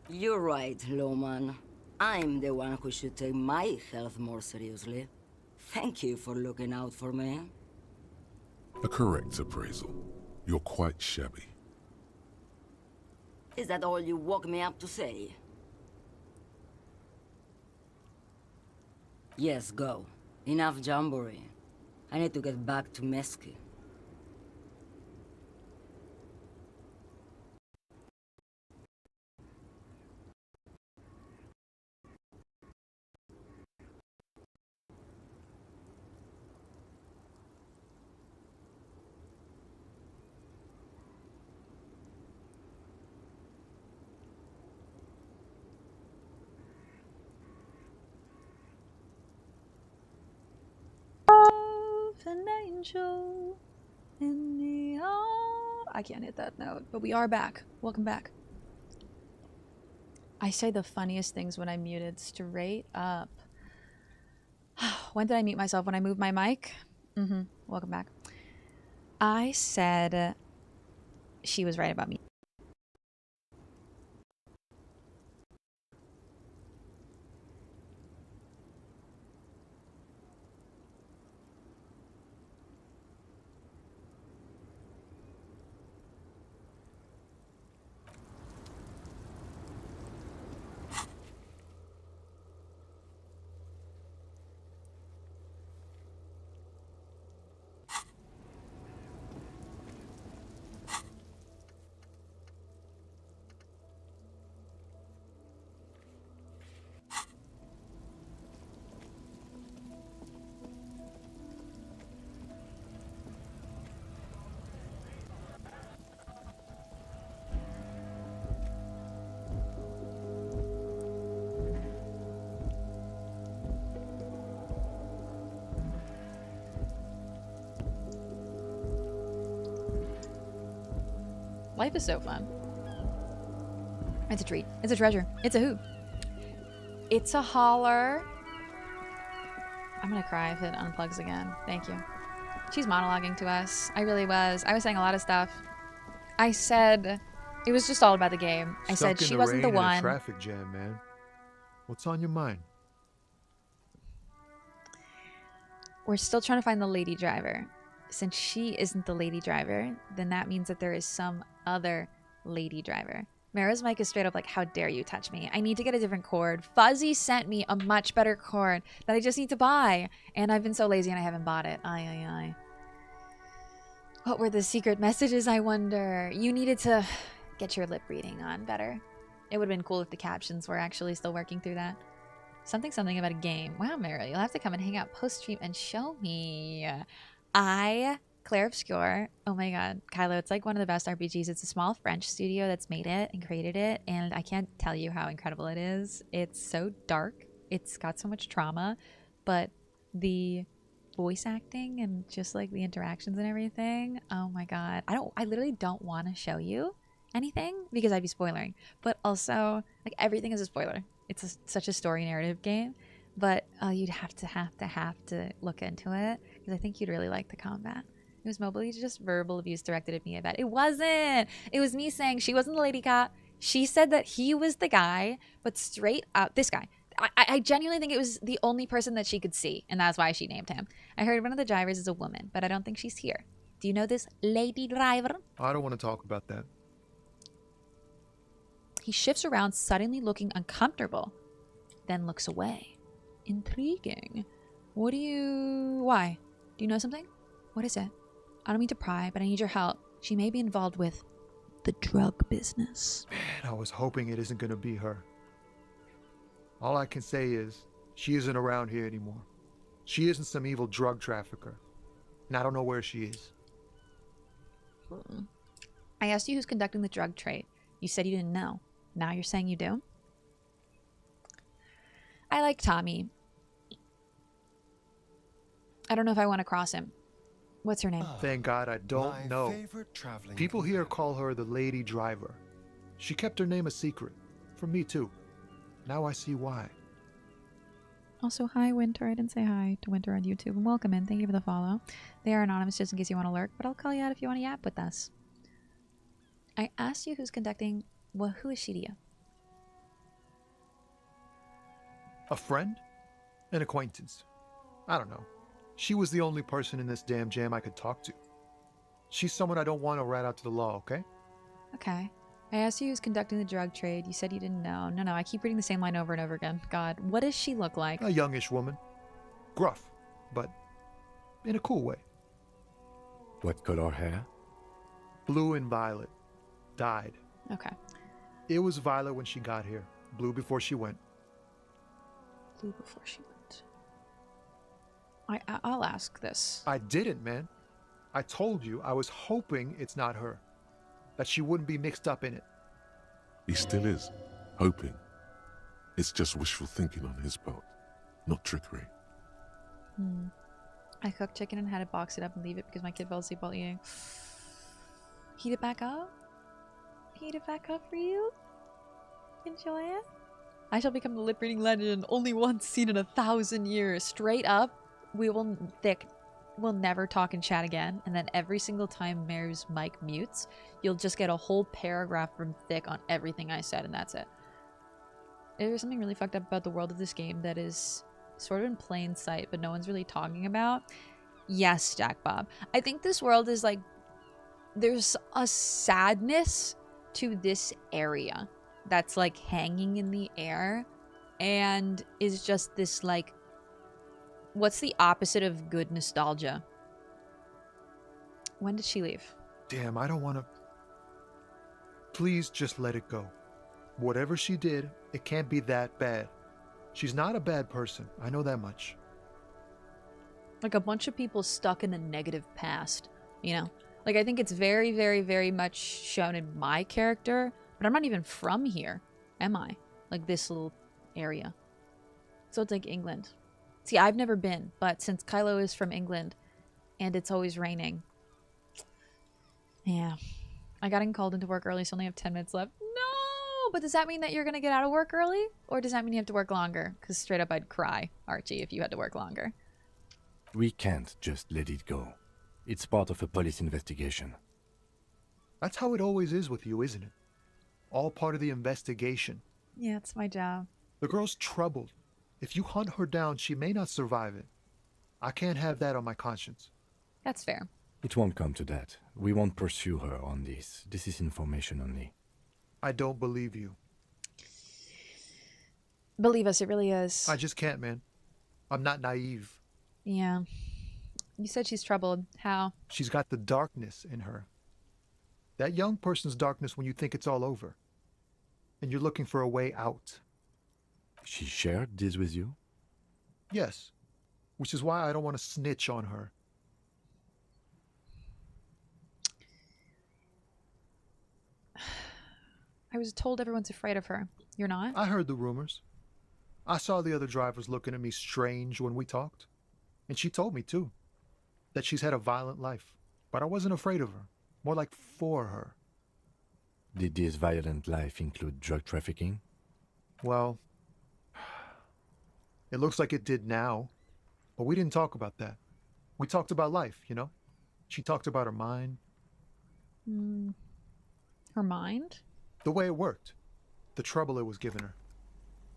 You're right, Lowman. I'm the one who should take my health more seriously. Thank you for looking out for me. A correct appraisal. You're quite shabby. Is that all you woke me up to say? Yes, go. Enough jamboree. I need to get back to Mesky. An angel in the arm. I can't hit that note, but we are back. Welcome back. I say the funniest things when I'm muted, straight up. When did I mute myself? When I moved my mic? Welcome back. I said she was right about me. Life is so fun. It's a treat. It's a treasure. It's a hoot. It's a holler. I'm gonna cry if it unplugs again. Thank you. She's monologuing to us. I really was. I was saying a lot of stuff. I said it was just all about the game. I said she wasn't the one. In a traffic jam, man. What's on your mind? We're still trying to find the lady driver. Since she isn't the lady driver, then that means that there is some other lady driver. Meru's mic is straight up like, how dare you touch me? I need to get a different cord. Fuzzy sent me a much better cord that I just need to buy. And I've been so lazy and I haven't bought it. Aye. What were the secret messages, I wonder? You needed to get your lip reading on better. It would have been cool if the captions were actually still working through that. Something about a game. Wow, Meru, you'll have to come and hang out post-stream and show me. Claire Obscure. Oh my god, Kylo, it's like one of the best RPGs. It's a small French studio that's made it and created it, and I can't tell you how incredible it is. It's so dark. It's got so much trauma, but the voice acting and just like the interactions and everything. Oh my god. I literally don't want to show you anything because I'd be spoiling. But also, like, everything is a spoiler. It's such a story narrative game, but you'd have to look into it because I think you'd really like the combat. It was mostly just verbal abuse directed at me, I bet. It wasn't. It was me saying she wasn't the lady cop. She said that he was the guy, but straight up, this guy. I genuinely think it was the only person that she could see, and that's why she named him. I heard one of the drivers is a woman, but I don't think she's here. Do you know this lady driver? I don't want to talk about that. He shifts around, suddenly looking uncomfortable, then looks away. Intriguing. Why? Do you know something? What is it? I don't mean to pry, but I need your help. She may be involved with the drug business. Man, I was hoping it isn't going to be her. All I can say is, she isn't around here anymore. She isn't some evil drug trafficker. And I don't know where she is. I asked you who's conducting the drug trade. You said you didn't know. Now you're saying you do? I like Tommy. I don't know if I want to cross him. What's her name? Thank God I don't know. People here call her the lady driver. She kept her name a secret. From me too. Now I see why. Also, hi Winter. I didn't say hi to Winter on YouTube. And welcome in. Thank you for the follow. They are anonymous just in case you want to lurk, but I'll call you out if you want to yap with us. I asked you who's conducting... Well, who is she to you? A friend? An acquaintance. I don't know. She was the only person in this damn jam I could talk to. She's someone I don't want to rat out to the law, okay? Okay. I asked you who's conducting the drug trade. You said you didn't know. No, I keep reading the same line over and over again. God, what does she look like? A youngish woman. Gruff, but in a cool way. What color hair? Blue and violet. Dyed. Okay. It was violet when she got here. Blue before she went. Blue before she went. I'll ask this. I didn't, man. I told you I was hoping it's not her. That she wouldn't be mixed up in it. He still is, hoping. It's just wishful thinking on his part, not trickery. I cooked chicken and had to box it up and leave it because my kid fell asleep while eating. Heat it back up? Heat it back up for you? Enjoy it? I shall become the lip-reading legend, only once seen in 1,000 years. Straight up, we'll never talk and chat again, and then every single time Meru's mic mutes, you'll just get a whole paragraph from Thick on everything I said, and that's it. There's something really fucked up about the world of this game that is sort of in plain sight, but no one's really talking about. Yes, Jack Bob. I think this world is like, there's a sadness to this area that's like hanging in the air and is just this like, what's the opposite of good nostalgia? When did she leave? Damn, I don't want to... Please just let it go. Whatever she did, it can't be that bad. She's not a bad person. I know that much. Like a bunch of people stuck in a negative past, you know? Like, I think it's very, very, very much shown in my character, but I'm not even from here, am I? Like this little area. So it's like England. See, I've never been, but since Kylo is from England and it's always raining. Yeah. I got called into work early, so I only have 10 minutes left. No! But does that mean that you're going to get out of work early? Or does that mean you have to work longer? Because straight up, I'd cry, Archie, if you had to work longer. We can't just let it go. It's part of a police investigation. That's how it always is with you, isn't it? All part of the investigation. Yeah, it's my job. The girl's troubled. If you hunt her down, she may not survive it. I can't have that on my conscience. That's fair. It won't come to that. We won't pursue her on this. This is information only. I don't believe you. Believe us, it really is. I just can't, man. I'm not naive. Yeah. You said she's troubled. How? She's got the darkness in her. That young person's darkness when you think it's all over. And you're looking for a way out. She shared this with you? Yes. Which is why I don't want to snitch on her. I was told everyone's afraid of her. You're not? I heard the rumors. I saw the other drivers looking at me strange when we talked. And she told me, too, that she's had a violent life. But I wasn't afraid of her. More like for her. Did this violent life include drug trafficking? Well, it looks like it did now. But we didn't talk about that. We talked about life, you know? She talked about her mind. Her mind? The way it worked. The trouble it was giving her.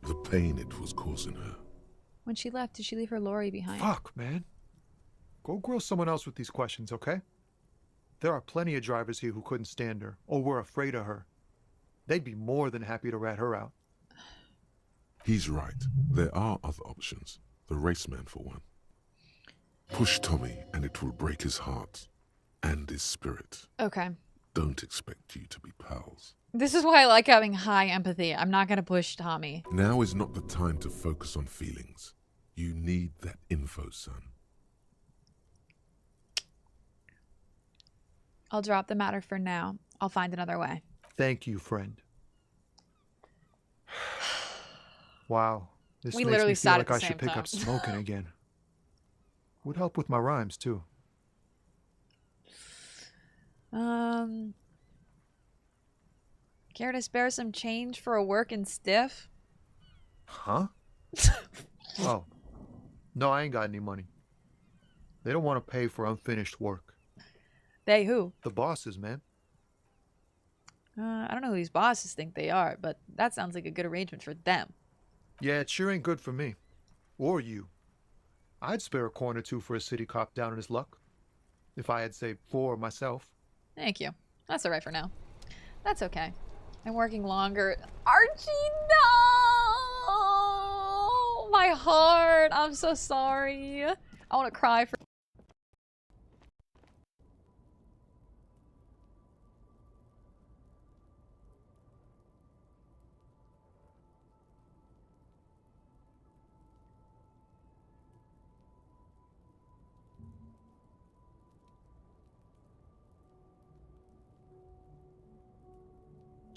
The pain it was causing her. When she left, did she leave her lorry behind? Fuck, man. Go grill someone else with these questions, okay? There are plenty of drivers here who couldn't stand her, or were afraid of her. They'd be more than happy to rat her out. He's right. There are other options. The raceman, for one. Push Tommy, and it will break his heart. And his spirit. Okay. Don't expect you to be pals. This is why I like having high empathy. I'm not going to push Tommy. Now is not the time to focus on feelings. You need that info, son. I'll drop the matter for now. I'll find another way. Thank you, friend. Wow. This We makes literally me feel sat like at I the should same pick time. up smoking again. Would help with my rhymes, too. Care to spare some change for a working stiff? Huh? Oh. No, I ain't got any money. They don't want to pay for unfinished work. They who? The bosses, man. I don't know who these bosses think they are, but that sounds like a good arrangement for them. Yeah, it sure ain't good for me. Or you. I'd spare a coin or two for a city cop down in his luck. If I had, say, 4 myself. Thank you. That's alright for now. That's okay. I'm working longer. Archie, no! My heart. I'm so sorry. I want to cry for...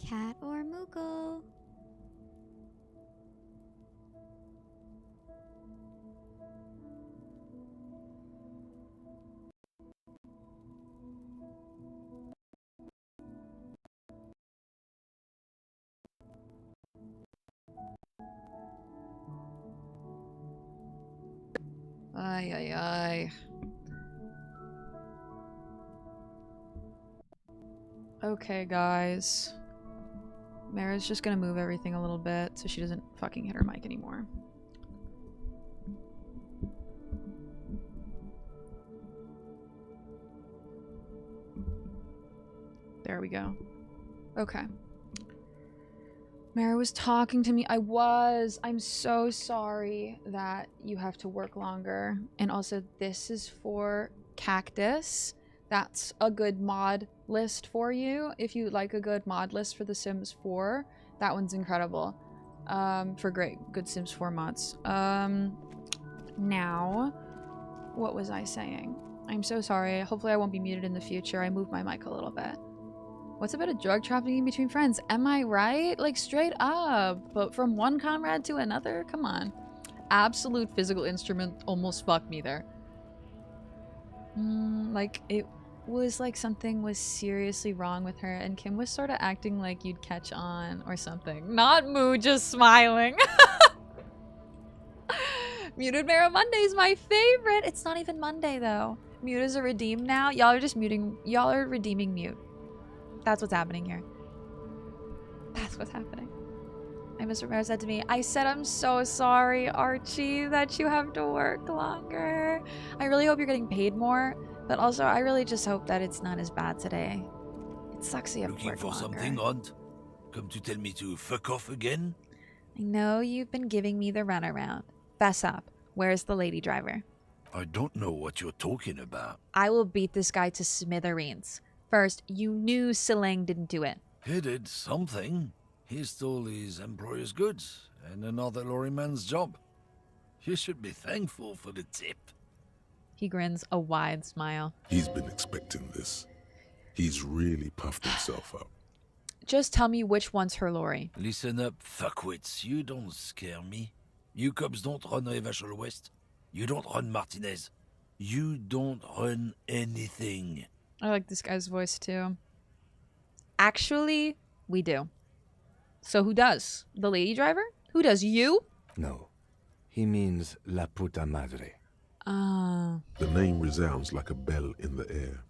Cat or Moogle? Ay, ay, ay. Okay, guys. Meru's just gonna move everything a little bit so she doesn't fucking hit her mic anymore. There we go. Okay. Meru was talking to me. I'm so sorry that you have to work longer. And also, this is for Cactus. That's a good mod list for you. If you like a good mod list for The Sims 4, that one's incredible. For good Sims 4 mods. Now, what was I saying? I'm so sorry. Hopefully I won't be muted in the future. I moved my mic a little bit. What's a bit of drug trafficking between friends? Am I right? Like, straight up. But from one comrade to another? Come on. Absolute physical instrument almost fucked me there. was like something was seriously wrong with her and Kim was sort of acting like you'd catch on or something. Not Moo just smiling. Muted Meru Monday's my favorite. It's not even Monday though. Mute is a redeem now. Y'all are just muting. Y'all are redeeming mute. That's what's happening here. That's what's happening. And Mr. Romero said to me, I said I'm so sorry, Archie, that you have to work longer. I really hope you're getting paid more, but also I really just hope that it's not as bad today. It sucks you have to work Looking for longer. something, Aunt? Come to tell me to fuck off again? I know you've been giving me the runaround. Fess up. Where's the lady driver? I don't know what you're talking about. I will beat this guy to smithereens. First, you knew Silang didn't do it. He did something. He stole his employer's goods and another lorryman's job. You should be thankful for the tip. He grins a wide smile. He's been expecting this. He's really puffed himself up. Just tell me which one's her lorry. Listen up, fuckwits. You don't scare me. You cops don't run Revachol West. You don't run Martinez. You don't run anything. I like this guy's voice too. Actually, we do. So who does? The lady driver? Who does? You? No. He means la puta madre. The name resounds like a bell in the air.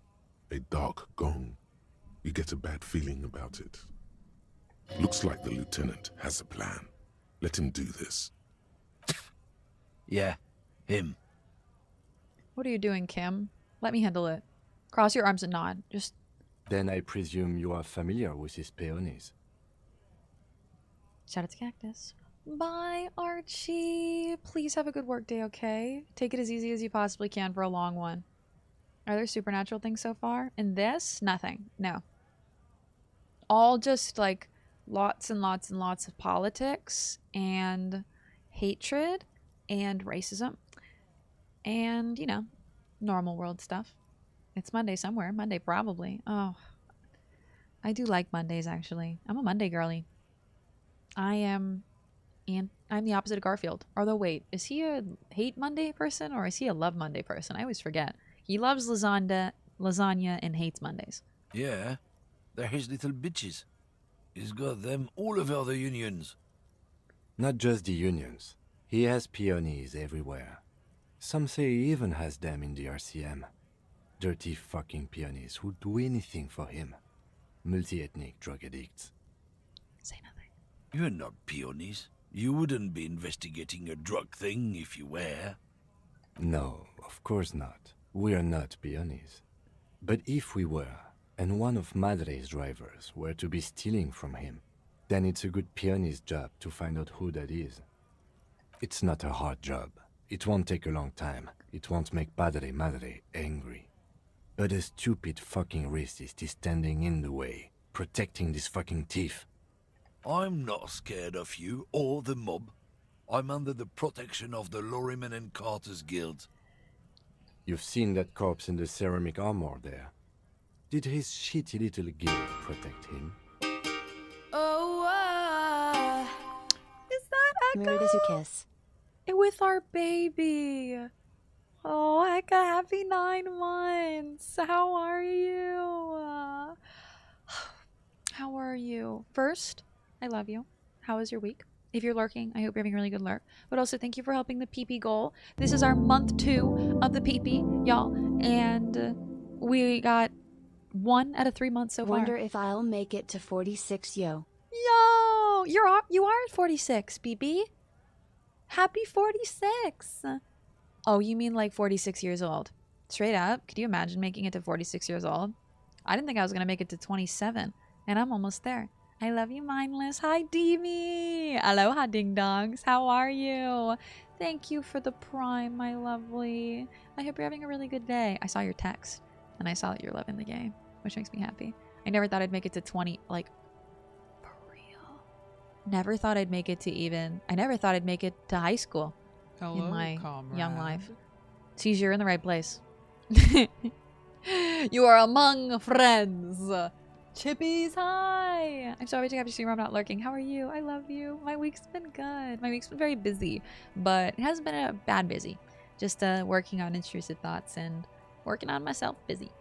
A dark gong. You get a bad feeling about it. Looks like the lieutenant has a plan. Let him do this. Yeah, him. What are you doing, Kim? Let me handle it. Cross your arms and nod. Just... Then I presume you are familiar with his peonies. Shout out to Cactus. Bye, Archie. Please have a good work day, okay? Take it as easy as you possibly can for a long one. Are there supernatural things so far? In this? Nothing. No. All just, like, lots and lots and lots of politics and hatred and racism and, you know, normal world stuff. It's Monday somewhere. Monday probably. Oh, I do like Mondays, actually. I'm a Monday girly. I'm the opposite of Garfield. Although, wait, is he a hate Monday person or is he a love Monday person? I always forget. He loves lasagna and hates Mondays. Yeah, they're his little bitches. He's got them all over the unions. Not just the unions. He has peonies everywhere. Some say he even has them in the RCM. Dirty fucking peonies who'd do anything for him. Multi-ethnic drug addicts. Say nothing. You're not peonies. You wouldn't be investigating a drug thing if you were. No, of course not. We are not peonies. But if we were, and one of Madre's drivers were to be stealing from him, then it's a good peony's job to find out who that is. It's not a hard job. It won't take a long time. It won't make Padre Madre angry. But a stupid fucking racist is standing in the way, protecting this fucking thief. I'm not scared of you or the mob. I'm under the protection of the Lorrymen and Carters Guild. You've seen that corpse in the ceramic armor there. Did his shitty little guild protect him? Oh, is that Eka? Murderzukiss. With our baby. Oh, Eka, happy 9 months. How are you? How are you? First, I love you. How was your week? If you're lurking, I hope you're having a really good lurk. But also, thank you for helping the PP goal. This is our month 2 of the PP, y'all. And we got 1 out of 3 months so far. Wonder if I'll make it to 46, yo. Yo! You are at 46, BB. Happy 46. Oh, you mean like 46 years old? Straight up, could you imagine making it to 46 years old? I didn't think I was going to make it to 27, and I'm almost there. I love you, Mindless. Hi, Deemy. Aloha, Ding Dongs. How are you? Thank you for the prime, my lovely. I hope you're having a really good day. I saw your text, and I saw that you're loving the game, which makes me happy. I never thought I'd make it to 20, like, for real. Never thought I'd make it to I never thought I'd make it to high school. Hello, in my comrade. young life. Sees you're in the right place. You are among friends. Chippies, hi! I'm so happy to see you. I'm not lurking. How are you? I love you. My week's been good. My week's been very busy, but it hasn't been a bad busy. Just working on intrusive thoughts and working on myself busy.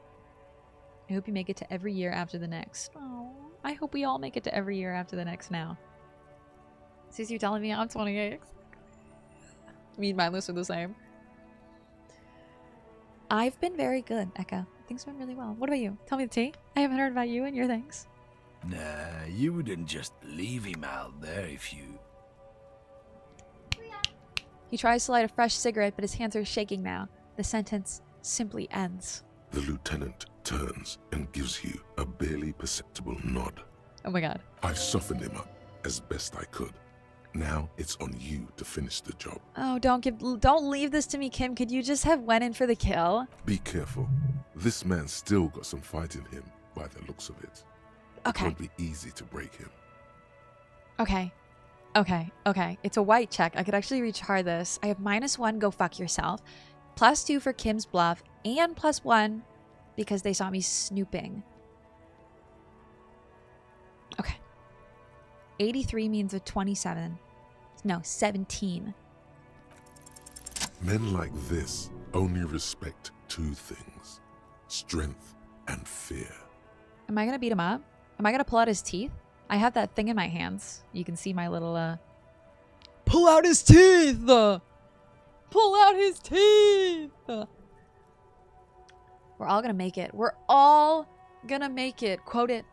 I hope you make it to every year after the next. Oh, I hope we all make it to every year after the next now. Sis, you telling me I'm 28? Me and mindless are the same. I've been very good, Eka. Things went really well. What about you? Tell me the tea. I haven't heard about you and your things. Nah, you wouldn't just leave him out there if you... He tries to light a fresh cigarette, but his hands are shaking now. The sentence simply ends. The lieutenant turns and gives you a barely perceptible nod. Oh my god. I've softened him up as best I could. Now it's on you to finish the job. Oh, don't leave this to me, Kim. Could you just have went in for the kill? Be careful. This man's still got some fight in him by the looks of it. Okay. It won't be easy to break him. Okay. It's a white check. I could actually retard this. I have -1, go fuck yourself. +2 for Kim's bluff. And +1 because they saw me snooping. Okay. 83 means a 27. No, 17. Men like this only respect two things: strength and fear. Am I going to beat him up? Am I going to pull out his teeth? I have that thing in my hands. You can see my little, pull out his teeth! Pull out his teeth! We're all going to make it. We're all going to make it. Quote it.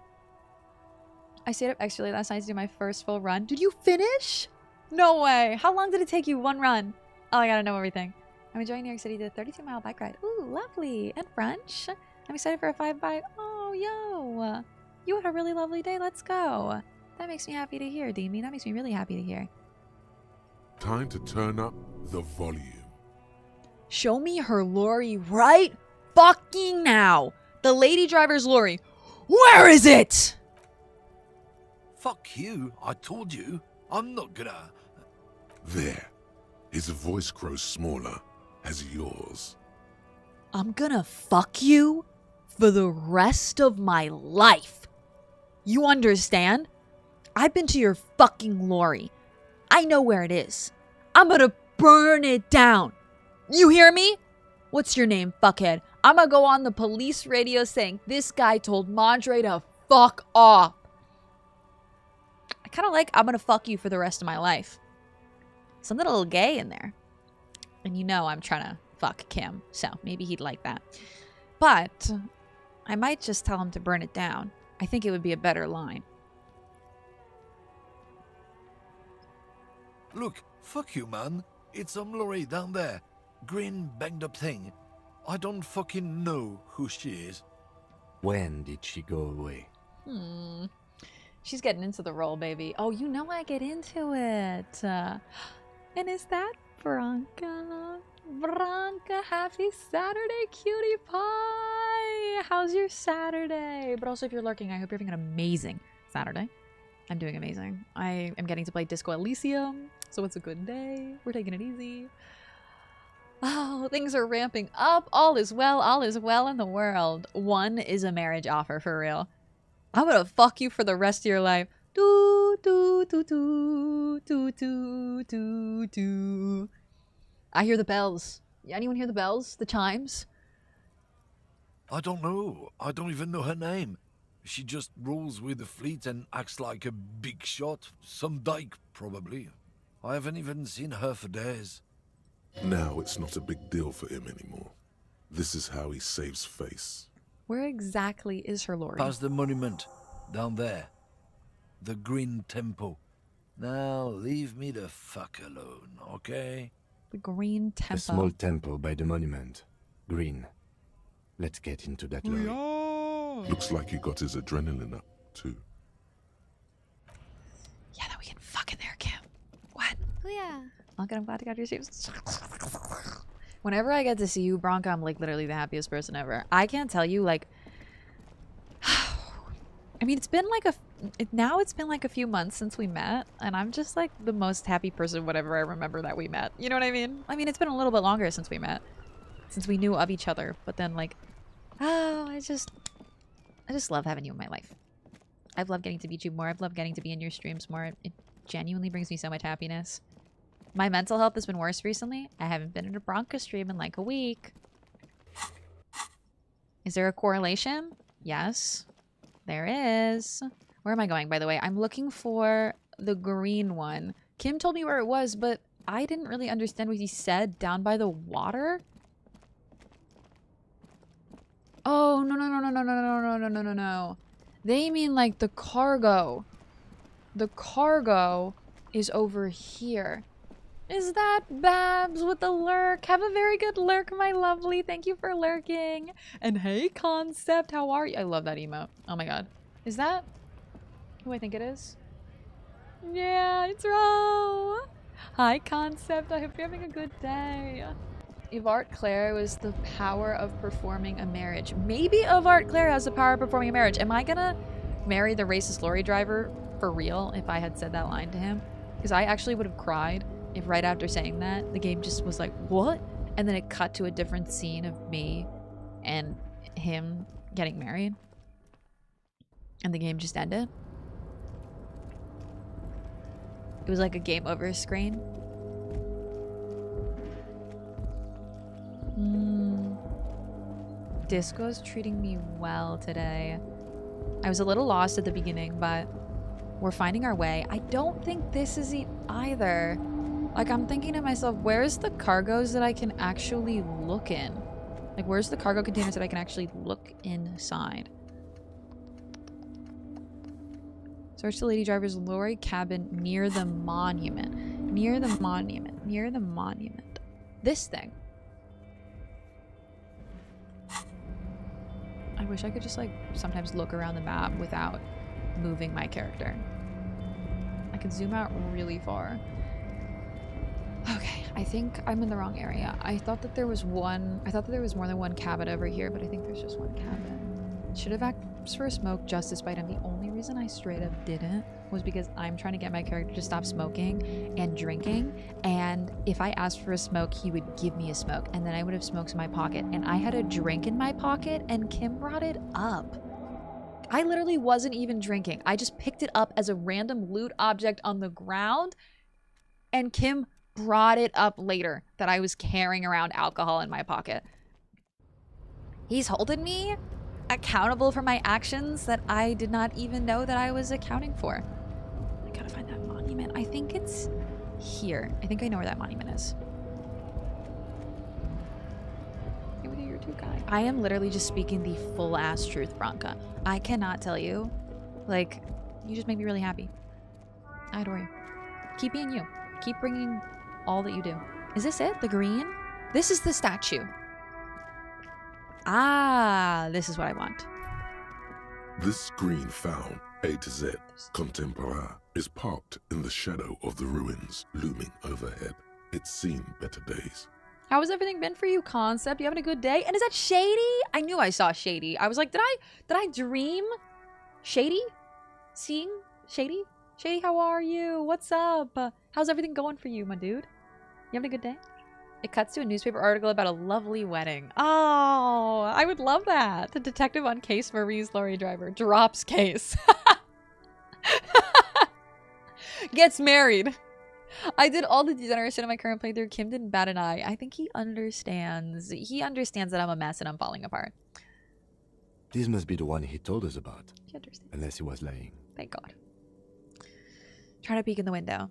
I stayed up extra late last night to do my first full run. Did you finish? No way. How long did it take you? One run. Oh, I gotta know everything. I'm enjoying New York City. Did a 32-mile bike ride. Ooh, lovely. And brunch. I'm excited for a 5-bite. Oh, yo. You had a really lovely day. Let's go. That makes me happy to hear, Demi. That makes me really happy to hear. Time to turn up the volume. Show me her lorry right fucking now. The lady driver's lorry. Where is it? Fuck you, I told you. I'm not gonna... There. His voice grows smaller as yours. I'm gonna fuck you for the rest of my life. You understand? I've been to your fucking lorry. I know where it is. I'm gonna burn it down. You hear me? What's your name, fuckhead? I'm gonna go on the police radio saying this guy told Madre to fuck off. I kind of like I'm gonna fuck you for the rest of my life. Something a little gay in there. And you know I'm trying to fuck Kim, so maybe he'd like that. But I might just tell him to burn it down. I think it would be a better line. Look, fuck you, man. It's some lorry down there. Green banged up thing. I don't fucking know who she is. When did she go away? She's getting into the role, baby. Oh, you know I get into it. And is that Branca? Branca, happy Saturday, cutie pie! How's your Saturday? But also, if you're lurking, I hope you're having an amazing Saturday. I'm doing amazing. I am getting to play Disco Elysium, so it's a good day. We're taking it easy. Oh, things are ramping up. All is well in the world. One is a marriage offer, for real. I'm gonna fuck you for the rest of your life. Do, do, do, do, do, do, do, do. I hear the bells. Anyone hear the bells? The chimes? I don't know. I don't even know her name. She just rolls with the fleet and acts like a big shot. Some dyke, probably. I haven't even seen her for days. Now it's not a big deal for him anymore. This is how he saves face. Where exactly is her lorry? Past the monument. Down there. The Green Temple. Now leave me the fuck alone, okay? The Green Temple. A small temple by the monument. Green. Let's get into that lorry. Looks like he got his adrenaline up, too. Yeah, then we can fuck in there, Kim. What? Oh yeah. Bronca, I'm glad I got your shoes. Whenever I get to see you, Bronca, I'm like literally the happiest person ever. I can't tell you, like... I mean, it's been like a few months since we met, and I'm just like the most happy person whenever I remember that we met. You know what I mean? I mean, it's been a little bit longer since we met. Since we knew of each other, but then like... Oh, I just love having you in my life. I've loved getting to meet you more. I've loved getting to be in your streams more. It genuinely brings me so much happiness. My mental health has been worse recently. I haven't been in a Bronca stream in like a week. Is there a correlation? Yes. There is. Where am I going, by the way? I'm looking for the green one. Kim told me where it was, but I didn't really understand what he said. Down by the water? Oh, no, no, no, no, no, no, no, no, no, no, no, no. They mean like the cargo. The cargo is over here. Is that Babs with the lurk? Have a very good lurk, my lovely. Thank you for lurking. And hey, Concept, how are you? I love that emote. Oh my god. Is that who I think it is? Yeah, it's Ro. Hi, Concept. I hope you're having a good day. If Art Claire was the power of performing a marriage. Maybe if Art Claire has the power of performing a marriage. Am I gonna marry the racist lorry driver for real if I had said that line to him? Because I actually would have cried if right after saying that, the game just was like, what? And then it cut to a different scene of me and him getting married. And the game just ended. It was like a game over screen. Disco's treating me well today. I was a little lost at the beginning, but we're finding our way. I don't think this is it either. Like, I'm thinking to myself, where's the cargoes that I can actually look in? Like, where's the cargo containers that I can actually look inside? Search the lady driver's lorry cabin near the monument. Near the monument. Near the monument. This thing. I wish I could just, like, sometimes look around the map without moving my character. I could zoom out really far. Okay, I think I'm in the wrong area. I thought that there was more than one cabin over here, but I think there's just one cabin. Should have asked for a smoke just despite him. The only reason I straight up didn't was because I'm trying to get my character to stop smoking and drinking, and if I asked for a smoke, he would give me a smoke, and then I would have smokes in my pocket, and I had a drink in my pocket, and Kim brought it up. I literally wasn't even drinking. I just picked it up as a random loot object on the ground, and Kim brought it up later that I was carrying around alcohol in my pocket. He's holding me accountable for my actions that I did not even know that I was accounting for. I gotta find that monument. I think it's here. I think I know where that monument is. Hey, with your two guy. I am literally just speaking the full ass truth, Bronca. I cannot tell you. Like, you just make me really happy. I adore you. Keep being you. Keep bringing all that you do. Is this it? The green? This is the statue. Ah, this is what I want. This green found, A to Z, contemporaire, is parked in the shadow of the ruins looming overhead. It's seen better days. How has everything been for you, Concept? You having a good day? And is that Shady? I knew I saw Shady. I was like, did I dream? Shady? Seeing Shady? Shady, how are you? What's up? How's everything going for you, my dude? You having a good day? It cuts to a newspaper article about a lovely wedding. Oh, I would love that. The detective on case Marie's lorry driver drops case. Gets married. I did all the degenerate shit in my current playthrough. Kim didn't bat an eye. I think he understands. He understands that I'm a mess and I'm falling apart. This must be the one he told us about. He understands. Unless he was lying. Thank God. Try to peek in the window.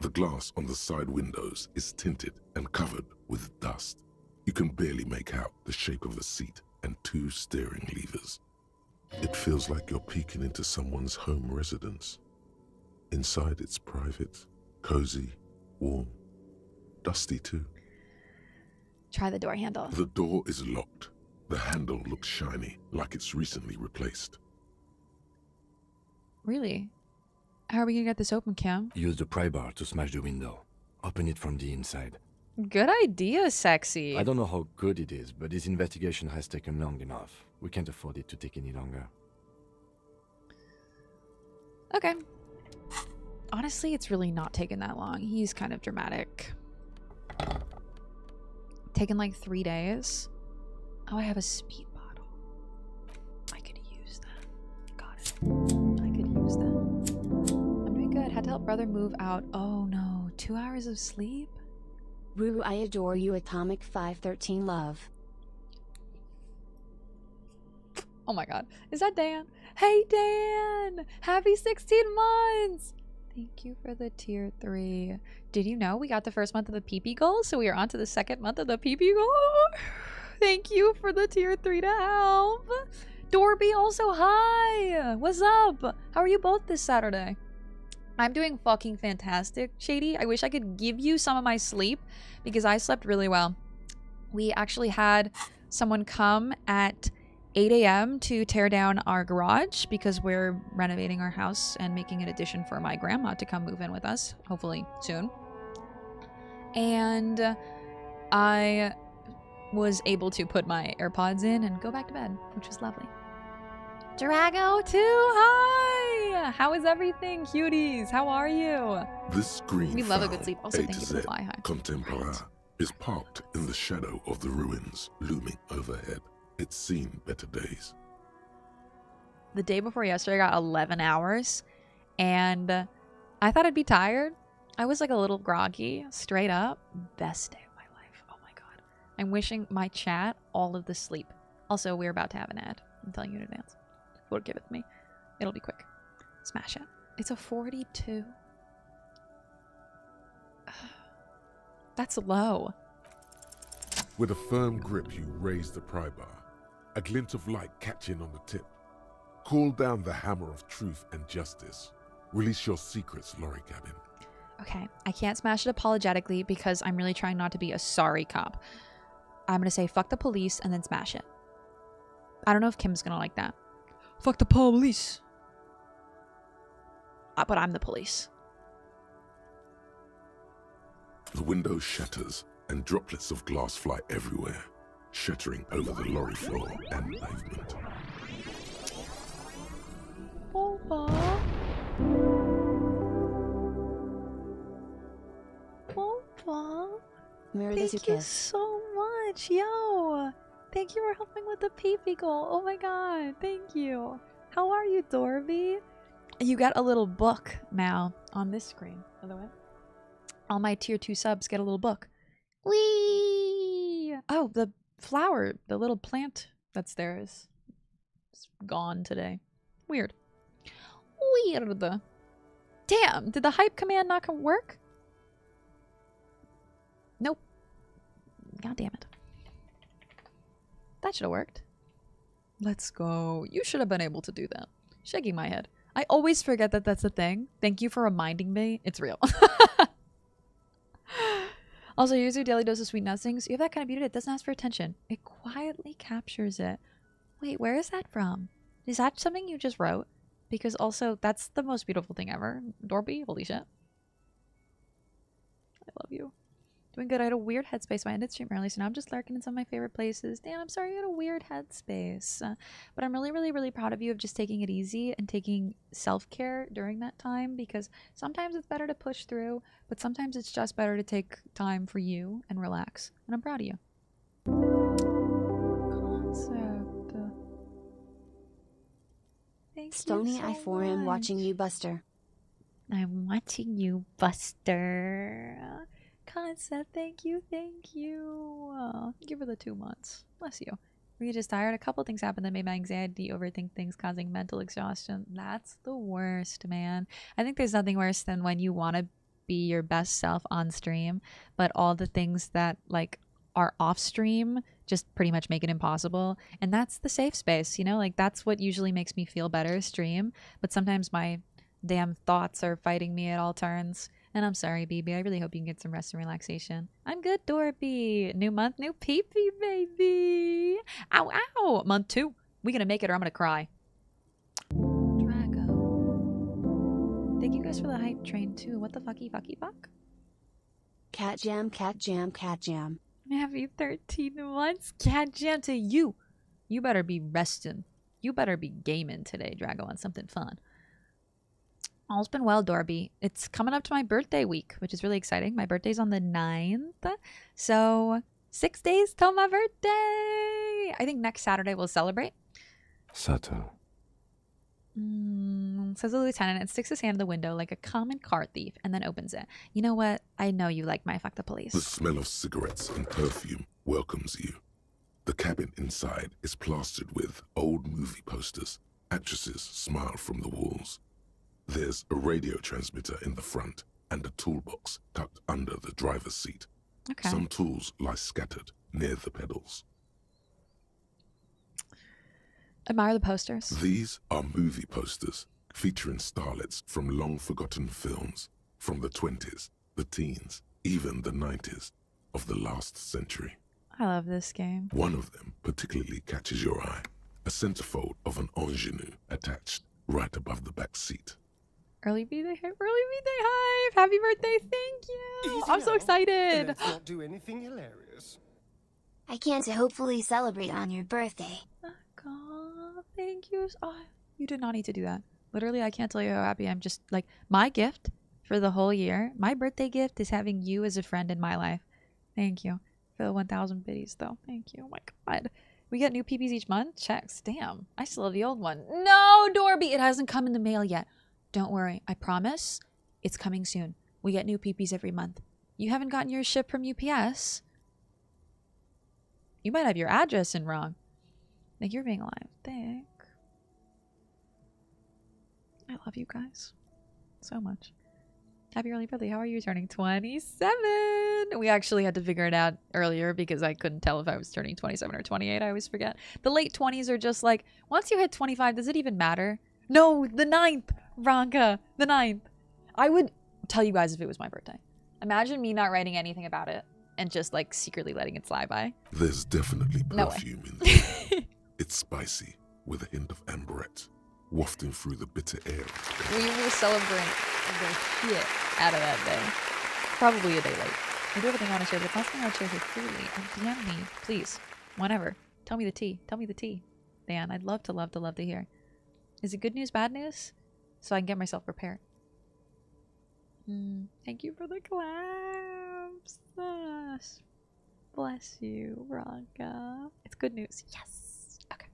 The glass on the side windows is tinted and covered with dust. You can barely make out the shape of a seat and two steering levers. It feels like you're peeking into someone's home residence. Inside it's private, cozy, warm, dusty too. Try the door handle. The door is locked. The handle looks shiny, like it's recently replaced. Really? How are we gonna get this open, Kim? Use the pry bar to smash the window. Open it from the inside. Good idea, sexy. I don't know how good it is, but this investigation has taken long enough. We can't afford it to take any longer. Okay. Honestly, it's really not taken that long. He's kind of dramatic. Taken like 3 days. Oh, I have a speed bottle. I could use that. Got it. I could use that. I'm doing good. Had to help brother move out. Oh no. 2 hours of sleep? Ruru, I adore you, Atomic 513 love. Oh my god. Is that Dan? Hey Dan! Happy 16 months! Thank you for the tier 3. Did you know we got the first month of the PP goal? So we are on to the second month of the PP goal? Thank you for the tier 3 to help. Dorby also, hi! What's up? How are you both this Saturday? I'm doing fucking fantastic, Shady. I wish I could give you some of my sleep because I slept really well. We actually had someone come at 8 a.m. to tear down our garage because we're renovating our house and making an addition for my grandma to come move in with us, hopefully soon. And I was able to put my AirPods in and go back to bed, which was lovely. Drago too, hi! How is everything, cuties? How are you? This green We love a good sleep. Also, A thank to you for Z the fly high. Contemporary is parked in the shadow of the ruins looming overhead. It's seen better days. The day before yesterday, I got 11 hours, and I thought I'd be tired. I was like a little groggy, straight up. Best day of my life. Oh my god. I'm wishing my chat all of the sleep. Also, we're about to have an ad. I'm telling you in advance. Forgive it me. It'll be quick. Smash it. It's a 42. That's low. With a firm grip, you raise the pry bar. A glint of light catching on the tip. Call down the hammer of truth and justice. Release your secrets, Lorry Cabin. Okay, I can't smash it apologetically because I'm really trying not to be a sorry cop. I'm gonna say fuck the police and then smash it. I don't know if Kim's gonna like that. Fuck the police. But I'm the police. The window shatters and droplets of glass fly everywhere, shattering over the lorry floor and pavement. Boba. Boba. Thank you so much, yo. Thank you for helping with the PP goal. Oh my god, thank you. How are you, Dorby? You got a little book now on this screen, by the way. All my tier 2 subs get a little book. Whee! Oh, the flower, the little plant that's there is gone today. Weird. Weird. Damn, did the hype command not work? Nope. God damn it. That should have worked. Let's go. You should have been able to do that. Shaking my head. I always forget that that's a thing. Thank you for reminding me. It's real. Also, here's your daily dose of sweet nothings. You have that kind of beauty that doesn't ask for attention. It quietly captures it. Wait, where is that from? Is that something you just wrote? Because also, that's the most beautiful thing ever. Dorby, holy shit. I love you. Doing good. I had a weird headspace. I ended stream early, so now I'm just lurking in some of my favorite places. Dan, I'm sorry you had a weird headspace. But I'm really, really, really proud of you of just taking it easy and taking self-care during that time, because sometimes it's better to push through, but sometimes it's just better to take time for you and relax. And I'm proud of you. Concept. Thank Stony you so I for him much. watching you, Buster. I'm watching you, Buster. Concept, thank you, thank you. Give her the 2 months. Bless you. Were you just tired? A couple things happened that made my anxiety overthink things, causing mental exhaustion. That's the worst, man. I think there's nothing worse than when you want to be your best self on stream, but all the things that like are off stream just pretty much make it impossible. And that's the safe space, you know? Like that's what usually makes me feel better stream, but sometimes my damn thoughts are fighting me at all turns. And I'm sorry, BB. I really hope you can get some rest and relaxation. I'm good, Dorby. New month, new peepee, baby. Ow, ow. Month 2. We gonna make it or I'm gonna cry. Drago. Thank you guys for the hype train, too. What the fucky fuck? Cat jam, cat jam, cat jam. Happy 13 months. Cat jam to you. You better be resting. You better be gaming today, Drago, on something fun. All's been well, Dorby. It's coming up to my birthday week, which is really exciting. My birthday's on the 9th. So 6 days till my birthday. I think next Saturday we'll celebrate. Sato. Says the lieutenant and sticks his hand in the window like a common car thief and then opens it. You know what? I know you like my fuck the police. The smell of cigarettes and perfume welcomes you. The cabin inside is plastered with old movie posters. Actresses smile from the walls. There's a radio transmitter in the front and a toolbox tucked under the driver's seat. Okay. Some tools lie scattered near the pedals. Admire the posters. These are movie posters featuring starlets from long-forgotten films from the 20s, the teens, even the 90s of the last century. I love this game. One of them particularly catches your eye. A centerfold of an ingenue attached right above the back seat. Early birthday hive! Happy birthday! Thank you. Easy I'm so now. excited. Let's not do anything hilarious. I can't hopefully celebrate on your birthday. God, thank you. Oh, you did not need to do that. Literally, I can't tell you how happy I'm. Just like my gift for the whole year. My birthday gift is having you as a friend in my life. Thank you for the 1,000 biddies, though. Thank you. Oh my God. We get new PPs each month? Checks. Damn. I still have the old one. No, Dorby. It hasn't come in the mail yet. Don't worry. I promise. It's coming soon. We get new PPs every month. You haven't gotten yours shipped from UPS. You might have your address in wrong. Like you're being alive. Thank. I love you guys so much. Happy early birthday. How are you turning 27? We actually had to figure it out earlier because I couldn't tell if I was turning 27 or 28. I always forget. The late 20s are just like, once you hit 25, does it even matter? No, the 9th, Ranka, the 9th. I would tell you guys if it was my birthday. Imagine me not writing anything about it and just like secretly letting it slide by. There's definitely No way. perfume in there. It's spicy with a hint of amberette, wafting through the bitter air. We will celebrate the shit out of that day. Probably a day late. I do everything I want to share, but the last thing I want to share here freely. And DM me, please. Whenever. Tell me the tea. Tell me the tea. Dan, I'd love to hear. Is it good news, bad news? So I can get myself prepared. Thank you for the claps. Bless you, Ranka. It's good news. Yes. Okay.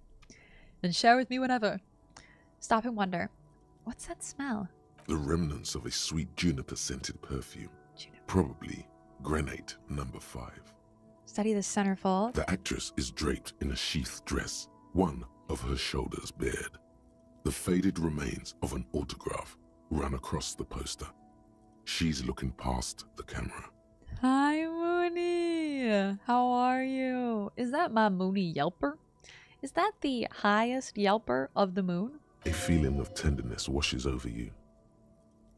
Then share with me whenever. Stop and wonder. What's that smell? The remnants of a sweet juniper-scented perfume. Probably grenade number 5. Study the centerfold. The actress is draped in a sheath dress, one of her shoulders bared. The faded remains of an autograph run across the poster. She's looking past the camera. Hi, Mooney. How are you? Is that my Mooney Yelper? Is that the highest Yelper of the moon? A feeling of tenderness washes over you.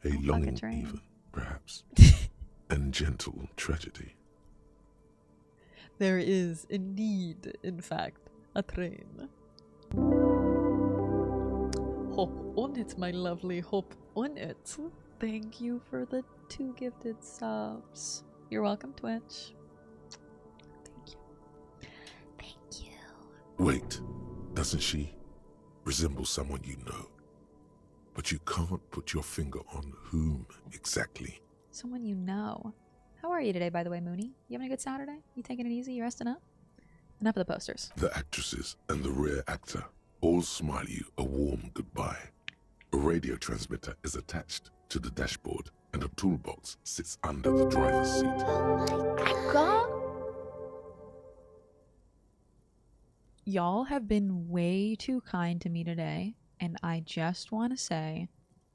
A longing even, perhaps. And gentle tragedy. There is indeed, in fact, a train. Hop on it, my lovely, hop on it. Thank you for the 2 gifted subs. You're welcome, Twitch. Thank you. Thank you. Wait, doesn't she resemble someone you know? But you can't put your finger on whom exactly. Someone you know. How are you today, by the way, Mooney? You having a good Saturday? You taking it easy? You resting up? Enough of the posters. The actresses and the rare actor all smile you a warm goodbye. A radio transmitter is attached to the dashboard and a toolbox sits under the driver's seat. Oh my god. Y'all have been way too kind to me today, and I just want to say,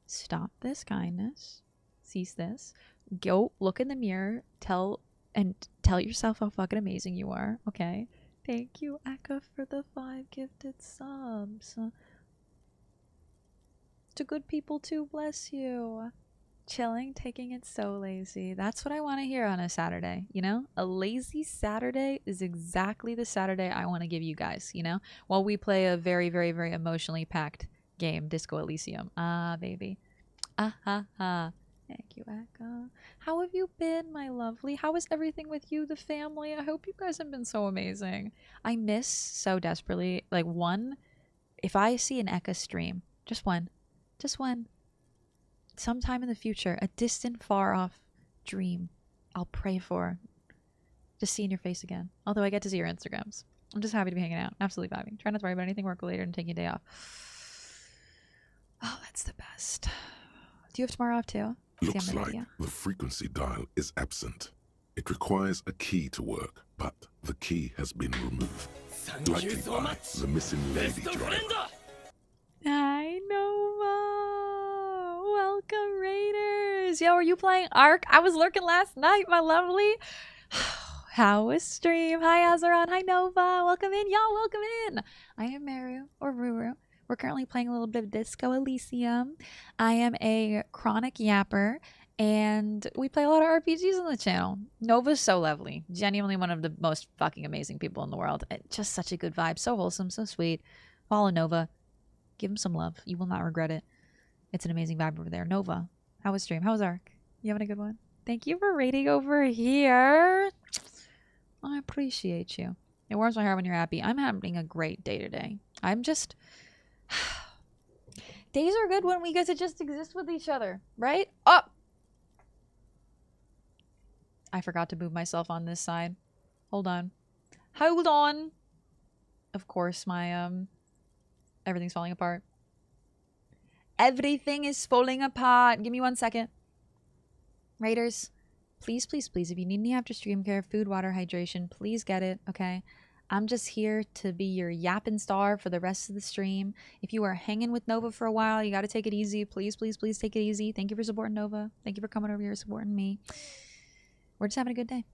stop this kindness. Cease this. Go look in the mirror, tell yourself how fucking amazing you are, okay? Thank you, Eka, for the 5 gifted subs. To good people too, bless you. Chilling, taking it so lazy. That's what I want to hear on a Saturday, you know? A lazy Saturday is exactly the Saturday I want to give you guys, you know? While we play a very, very, very emotionally packed game, Disco Elysium. Ah, baby. Ah, ha, ha. Thank you, Eka. How have you been, my lovely? How is everything with you, the family? I hope you guys have been so amazing. I miss so desperately, like, if I see an Eka stream, just one, sometime in the future, a distant, far-off dream, I'll pray for. Just seeing your face again. Although I get to see your Instagrams. I'm just happy to be hanging out. Absolutely vibing. Try not to worry about anything work-related and taking a day off. Oh, that's the best. Do you have tomorrow off too? Looks like the frequency dial is absent. It requires a key to work, but the key has been removed. Likely by the missing lady driver. Hi, Nova. Welcome, Raiders. Yo, are you playing Ark? I was lurking last night, my lovely. How was stream? Hi, Azeron. Hi, Nova. Welcome in, y'all. Welcome in. I am Meru, or Ruru. We're currently playing a little bit of Disco Elysium. I am a chronic yapper, and we play a lot of RPGs on the channel. Nova's so lovely. Genuinely one of the most fucking amazing people in the world. Just such a good vibe. So wholesome, so sweet. Follow Nova. Give him some love. You will not regret it. It's an amazing vibe over there. Nova, how was stream? How was Ark? You having a good one? Thank you for raiding over here. I appreciate you. It warms my heart when you're happy. I'm having a great day today. I'm just... Days are good when we get to just exist with each other, right? Oh! I forgot to move myself on this side. Hold on. Hold on! Of course, my, everything's falling apart. Everything is falling apart. Give me 1 second. Raiders, please, please, please, if you need any after stream care, food, water, hydration, please get it, okay? I'm just here to be your yapping star for the rest of the stream. If you are hanging with Nova for a while, you got to take it easy. Please, please, please take it easy. Thank you for supporting Nova. Thank you for coming over here supporting me. We're just having a good day.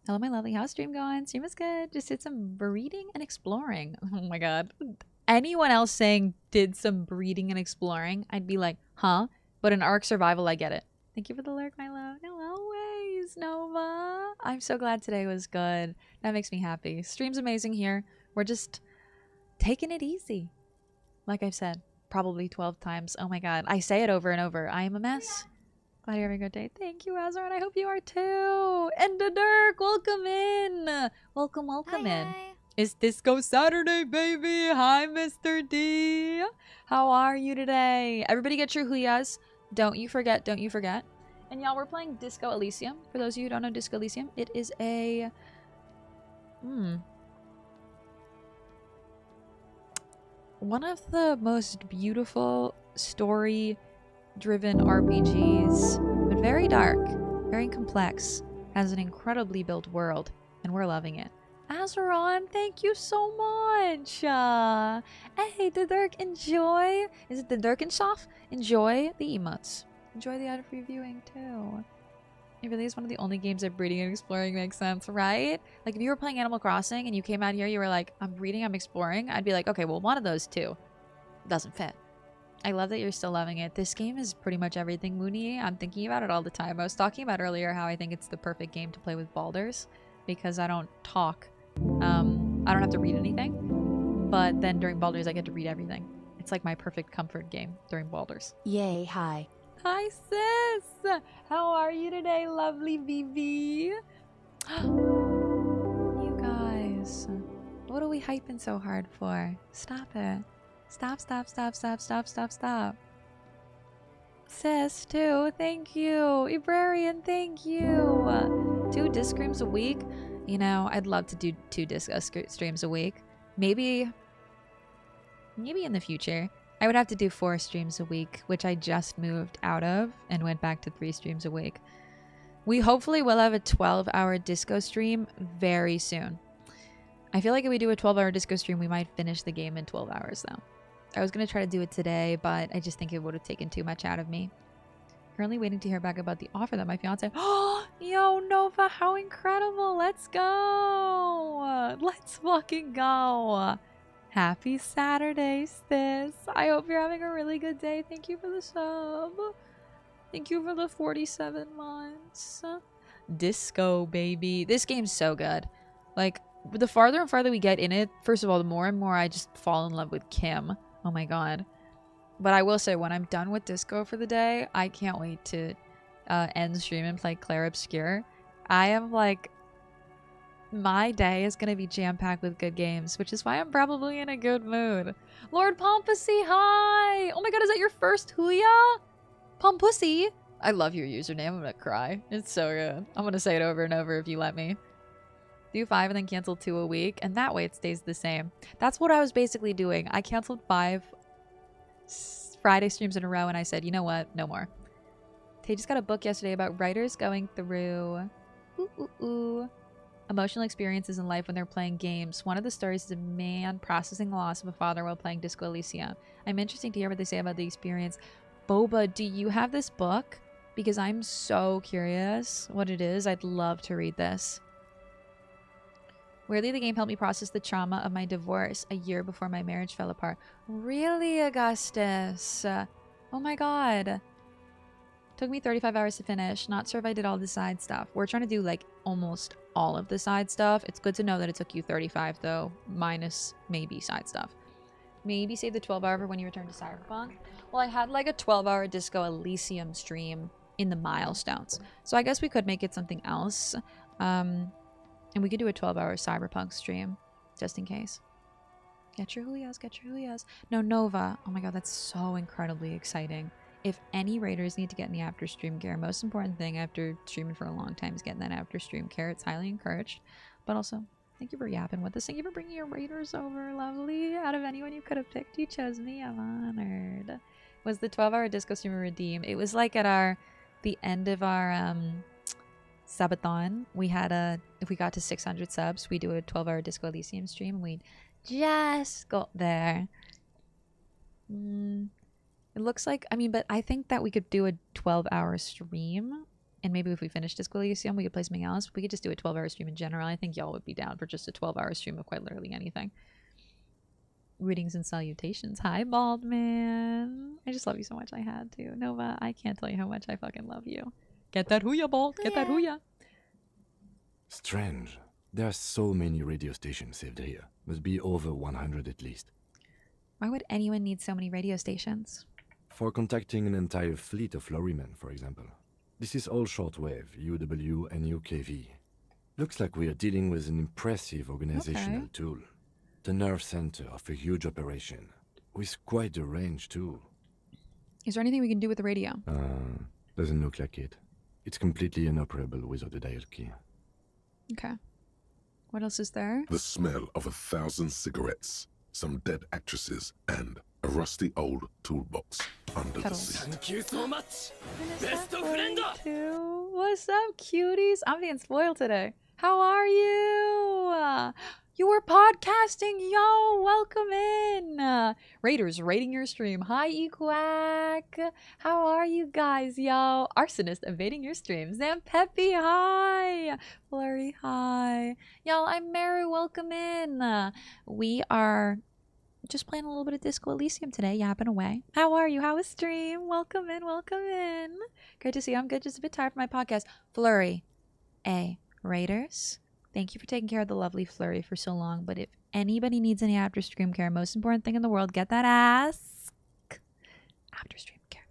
Hello, my lovely. How's stream going? Stream is good. Just did some breeding and exploring. Oh my god. Anyone else saying did some breeding and exploring, I'd be like, huh? But in Ark Survival, I get it. Thank you for the lurk, my love. No, always, Nova. I'm so glad today was good. That makes me happy. Stream's amazing here. We're just taking it easy. Like I've said, probably 12 times. Oh my god. I say it over and over. I am a mess. Glad you're having a good day. Thank you, Azar, and I hope you are too. And Dirk, welcome in. Welcome, welcome in. Hi. It's Disco Saturday, baby. Hi, Mr. D. How are you today? Everybody get your huyas. Don't you forget, don't you forget. And y'all, we're playing Disco Elysium. For those of you who don't know Disco Elysium, it is a... one of the most beautiful story-driven RPGs, but very dark, very complex, has an incredibly built world, and we're loving it. Azeron, thank you so much. Hey, the Dirk, enjoy. Is it the Dirkenshoff? Enjoy the emotes. Enjoy the ad-free viewing too. It really is one of the only games that breeding and exploring makes sense, right? Like if you were playing Animal Crossing and you came out here, you were like, I'm breeding, I'm exploring. I'd be like, okay, well, one of those two doesn't fit. I love that you're still loving it. This game is pretty much everything Mooney. I'm thinking about it all the time. I was talking about earlier how I think it's the perfect game to play with Baldur's because I don't talk. I don't have to read anything, but then during Baldur's I get to read everything. It's like my perfect comfort game during Baldur's. Yay, hi. Hi, sis! How are you today, lovely VV? You guys, what are we hyping so hard for? Stop it. Stop, stop, stop, stop, stop, stop, stop. Sis, too, thank you. Librarian, thank you. 2 disc streams a week? You know, I'd love to do 2 disc streams a week. Maybe in the future. I would have to do 4 streams a week, which I just moved out of and went back to 3 streams a week. We hopefully will have a 12-hour disco stream very soon. I feel like if we do a 12-hour disco stream, we might finish the game in 12 hours, though. I was going to try to do it today, but I just think it would have taken too much out of me. Currently waiting to hear back about the offer that my fiance... Oh, yo, Nova, how incredible. Let's go. Let's fucking go. Happy Saturday, sis. I hope you're having a really good day. Thank you for the sub. Thank you for the 47 months. Disco, baby. This game's so good. Like, the farther and farther we get in it, first of all, the more and more I just fall in love with Kim. Oh my god. But I will say, when I'm done with Disco for the day, I can't wait to end stream and play Claire Obscure. I am like... My day is going to be jam-packed with good games, which is why I'm probably in a good mood. Lord Pompoussy, hi! Oh my god, is that your first Huya? Pompoussy? I love your username. I'm going to cry. It's so good. I'm going to say it over and over if you let me. Do 5 and then cancel 2 a week, and that way it stays the same. That's what I was basically doing. I canceled 5 Friday streams in a row, and I said, you know what? No more. Tay just got a book yesterday about writers going through... emotional experiences in life when they're playing games. One of the stories is a man processing the loss of a father while playing Disco Elysium. I'm interested to hear what they say about the experience. Boba, do you have this book? Because I'm so curious what it is. I'd love to read this. Weirdly, the game helped me process the trauma of my divorce a year before my marriage fell apart. Really, Augustus? Oh my god. Took me 35 hours to finish. Not sure if I did all the side stuff. We're trying to do like almost all of the side stuff. It's good to know that it took you 35 though, minus maybe side stuff. Maybe save the 12-hour for when you return to Cyberpunk. Well, I had like a 12-hour Disco Elysium stream in the milestones. So I guess we could make it something else. And we could do a 12-hour Cyberpunk stream, just in case. Get your Juliyas, get your Juliyas. No, Nova. Oh my god, that's so incredibly exciting. If any raiders need to get in the after stream care, most important thing after streaming for a long time is getting that after stream care. It's highly encouraged. But also, thank you for yapping with us. Thank you for bringing your raiders over. Lovely. Out of anyone you could have picked, you chose me. I'm honored. Was the 12-hour Disco stream redeemed? It was like at the end of our subathon. We had if we got to 600 subs, we do a 12-hour Disco Elysium stream. We'd just got there. It looks like, I mean, but I think that we could do a 12-hour stream. And maybe if we finish Disco Elysium, we could play something else. We could just do a 12-hour stream in general. I think y'all would be down for just a 12-hour stream of quite literally anything. Greetings and salutations. Hi, Baldman. I just love you so much. I had to. Nova, I can't tell you how much I fucking love you. Get that hooyah, Bald. Get that hooyah. Strange. There are so many radio stations saved here. Must be over 100 at least. Why would anyone need so many radio stations? For contacting an entire fleet of lorrymen, for example. This is all shortwave, UW and UKV. Looks like we are dealing with an impressive organizational tool. The nerve center of a huge operation. With quite a range, too. Is there anything we can do with the radio? Doesn't look like it. It's completely inoperable without a dial key. Okay. What else is there? The smell of 1,000 cigarettes, some dead actresses, and a rusty old toolbox under the seat. Thank you so much, best friend. What's up, cuties? I'm being spoiled today. How are you? You were podcasting, yo! Welcome in! Raiders raiding your stream. Hi, Equack! How are you guys, yo? Arsonist evading your stream. Zampeppy, hi! Flurry, hi! Y'all, I'm Meru, welcome in! We are just playing a little bit of Disco Elysium today, yapping away. How are you? How was stream? Welcome in, welcome in! Great to see you. I'm good, just a bit tired for my podcast. Flurry. Raiders? Thank you for taking care of the lovely Flurry for so long, but if anybody needs any after stream care, most important thing in the world, get that ass. After stream care.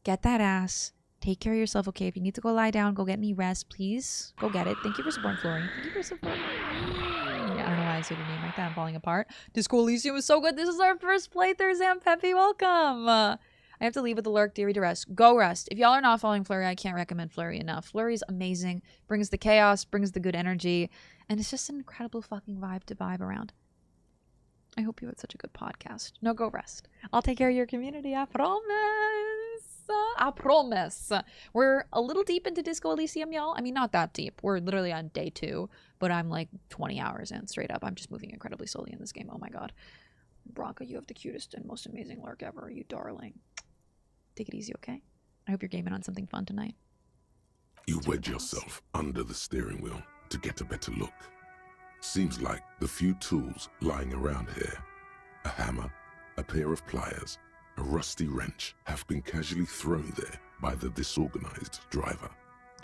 Get that ass. Take care of yourself, okay? If you need to go lie down, go get any rest, please. Go get it. Thank you for supporting Flurry. Thank you for supporting me. I don't know why I said your name like that. I'm falling apart. Disco Elysium was so good. This is our first playthrough, Zampeppy. Welcome. I have to leave with the lurk, dearie, to rest. Go rest. If y'all are not following Flurry, I can't recommend Flurry enough. Flurry's amazing. Brings the chaos, brings the good energy, and it's just an incredible fucking vibe to vibe around. I hope you had such a good podcast. No, go rest. I'll take care of your community. I promise. I promise. We're a little deep into Disco Elysium, y'all. I mean, not that deep. We're literally on day 2, but I'm like 20 hours in straight up. I'm just moving incredibly slowly in this game. Oh my god. Bronca, you have the cutest and most amazing lurk ever, you darling. Take it easy, okay? I hope you're gaming on something fun tonight. You wedge yourself under the steering wheel to get a better look. Seems like the few tools lying around here, a hammer, a pair of pliers, a rusty wrench, have been casually thrown there by the disorganized driver.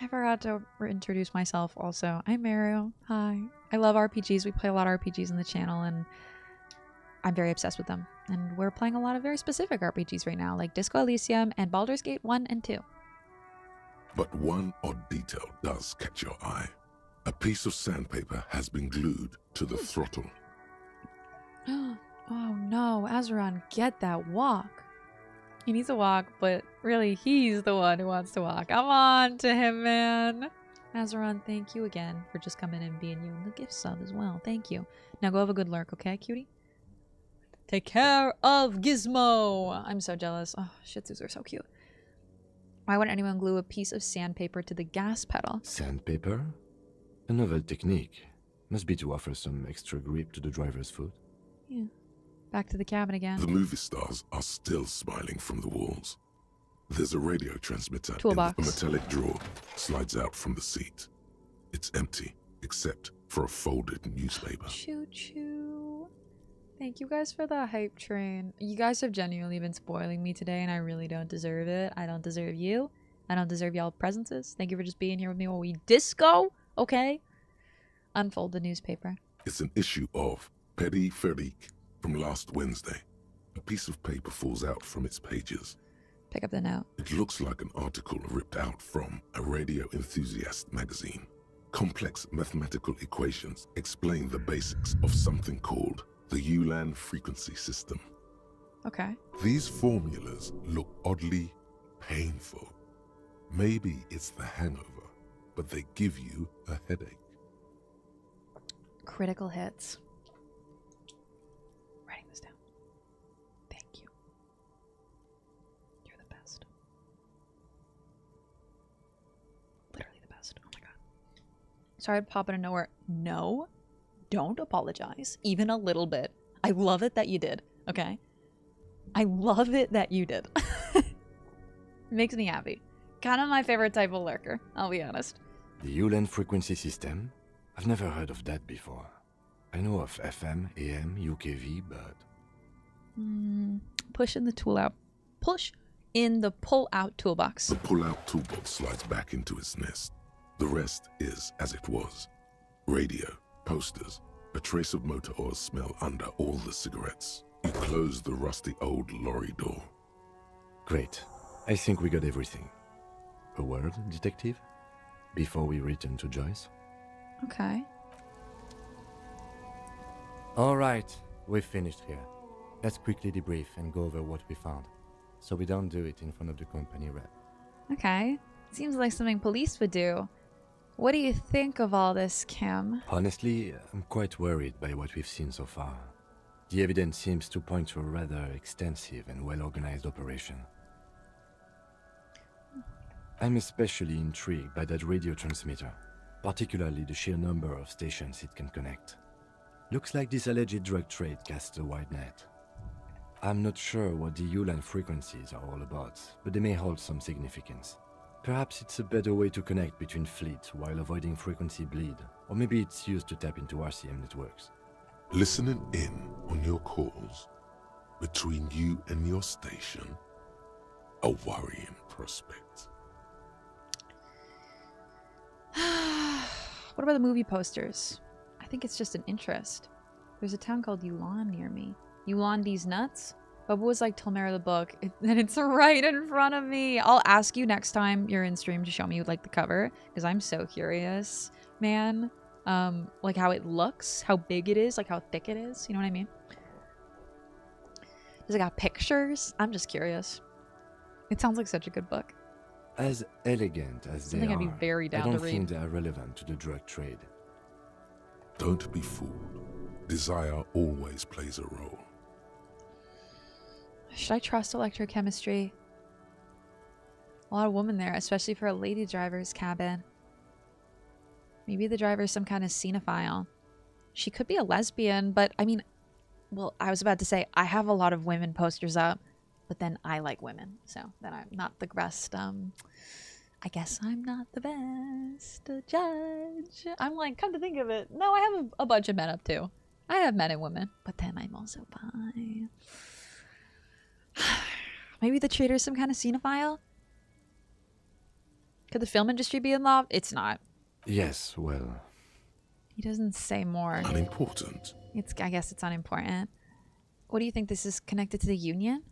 I forgot to introduce myself also. I'm Meru. Hi. I love RPGs. We play a lot of RPGs on the channel, and I'm very obsessed with them. And we're playing a lot of very specific RPGs right now, like Disco Elysium and Baldur's Gate 1 and 2. But one odd detail does catch your eye. A piece of sandpaper has been glued to the throttle. Oh no, Azeron, get that walk. He needs a walk, but really he's the one who wants to walk. I'm on to him, man. Azeron, thank you again for just coming and being you and the gift sub as well. Thank you. Now go have a good lurk, okay, cutie? Take care of Gizmo. I'm so jealous. Oh, Shih Tzus are so cute. Why would anyone glue a piece of sandpaper to the gas pedal? Sandpaper? A novel technique. Must be to offer some extra grip to the driver's foot. Yeah. Back to the cabin again. The movie stars are still smiling from the walls. There's a radio transmitter Toolbox. in a metallic drawer slides out from the seat. It's empty, except for a folded newspaper. Choo choo. Thank you guys for the hype train. You guys have genuinely been spoiling me today, and I really don't deserve it. I don't deserve you. I don't deserve y'all presences. Thank you for just being here with me while we disco. Okay? Unfold the newspaper. It's an issue of Petit Ferique from last Wednesday. A piece of paper falls out from its pages. Pick up the note. It looks like an article ripped out from a radio enthusiast magazine. Complex mathematical equations explain the basics of something called the Ulan frequency system. Okay. These formulas look oddly painful. Maybe it's the hangover, but they give you a headache. Critical hits. Writing this down. Thank you. You're the best. Literally the best. Oh my god. Sorry to pop out of nowhere. No, don't apologize. Even a little bit. I love it that you did. Okay? I love it that you did. Makes me happy. Kind of my favorite type of lurker, I'll be honest. The Ulan frequency system? I've never heard of that before. I know of FM, AM, UKV, but... Push in the tool out. Push in the pull-out toolbox. The pull-out toolbox slides back into its nest. The rest is as it was. Radio, posters, a trace of motor oil smell under all the cigarettes. You close the rusty old lorry door. Great. I think we got everything. A word, detective? Before we return to Joyce? Okay. All right, we've finished here. Let's quickly debrief and go over what we found, so we don't do it in front of the company rep. Okay. Seems like something police would do. What do you think of all this, Kim? Honestly, I'm quite worried by what we've seen so far. The evidence seems to point to a rather extensive and well-organized operation. I'm especially intrigued by that radio transmitter, particularly the sheer number of stations it can connect. Looks like this alleged drug trade casts a wide net. I'm not sure what the Ulan frequencies are all about, but they may hold some significance. Perhaps it's a better way to connect between fleets while avoiding frequency bleed, or maybe it's used to tap into RCM networks. Listening in on your calls between you and your station, a worrying prospect. What about the movie posters? I think it's just an interest. There's a town called Ulan near me. Ulan these nuts? Bubba was like, Tilmera the book, and it's right in front of me. I'll ask you next time you're in stream to show me like the cover, because I'm so curious, man. Like how it looks, how big it is, like how thick it is. You know what I mean? Does it got pictures? I'm just curious. It sounds like such a good book. As elegant as they Something are, I'd be very down I to don't read. think they are relevant to the drug trade. Don't be fooled. Desire always plays a role. Should I trust electrochemistry? A lot of women there, especially for a lady driver's cabin. Maybe the driver's some kind of cinephile. She could be a lesbian, but I mean, well, I was about to say, I have a lot of women posters up, but then I like women, so then I'm not the best, I guess I'm not the best judge. I'm like, come to think of it, no, I have a bunch of men up too. I have men and women, but then I'm also bi. Maybe the trader's some kind of cinephile? Could the film industry be involved? It's not. Yes, well... He doesn't say more. Unimportant. I guess it's unimportant. What do you think this is connected to the Union?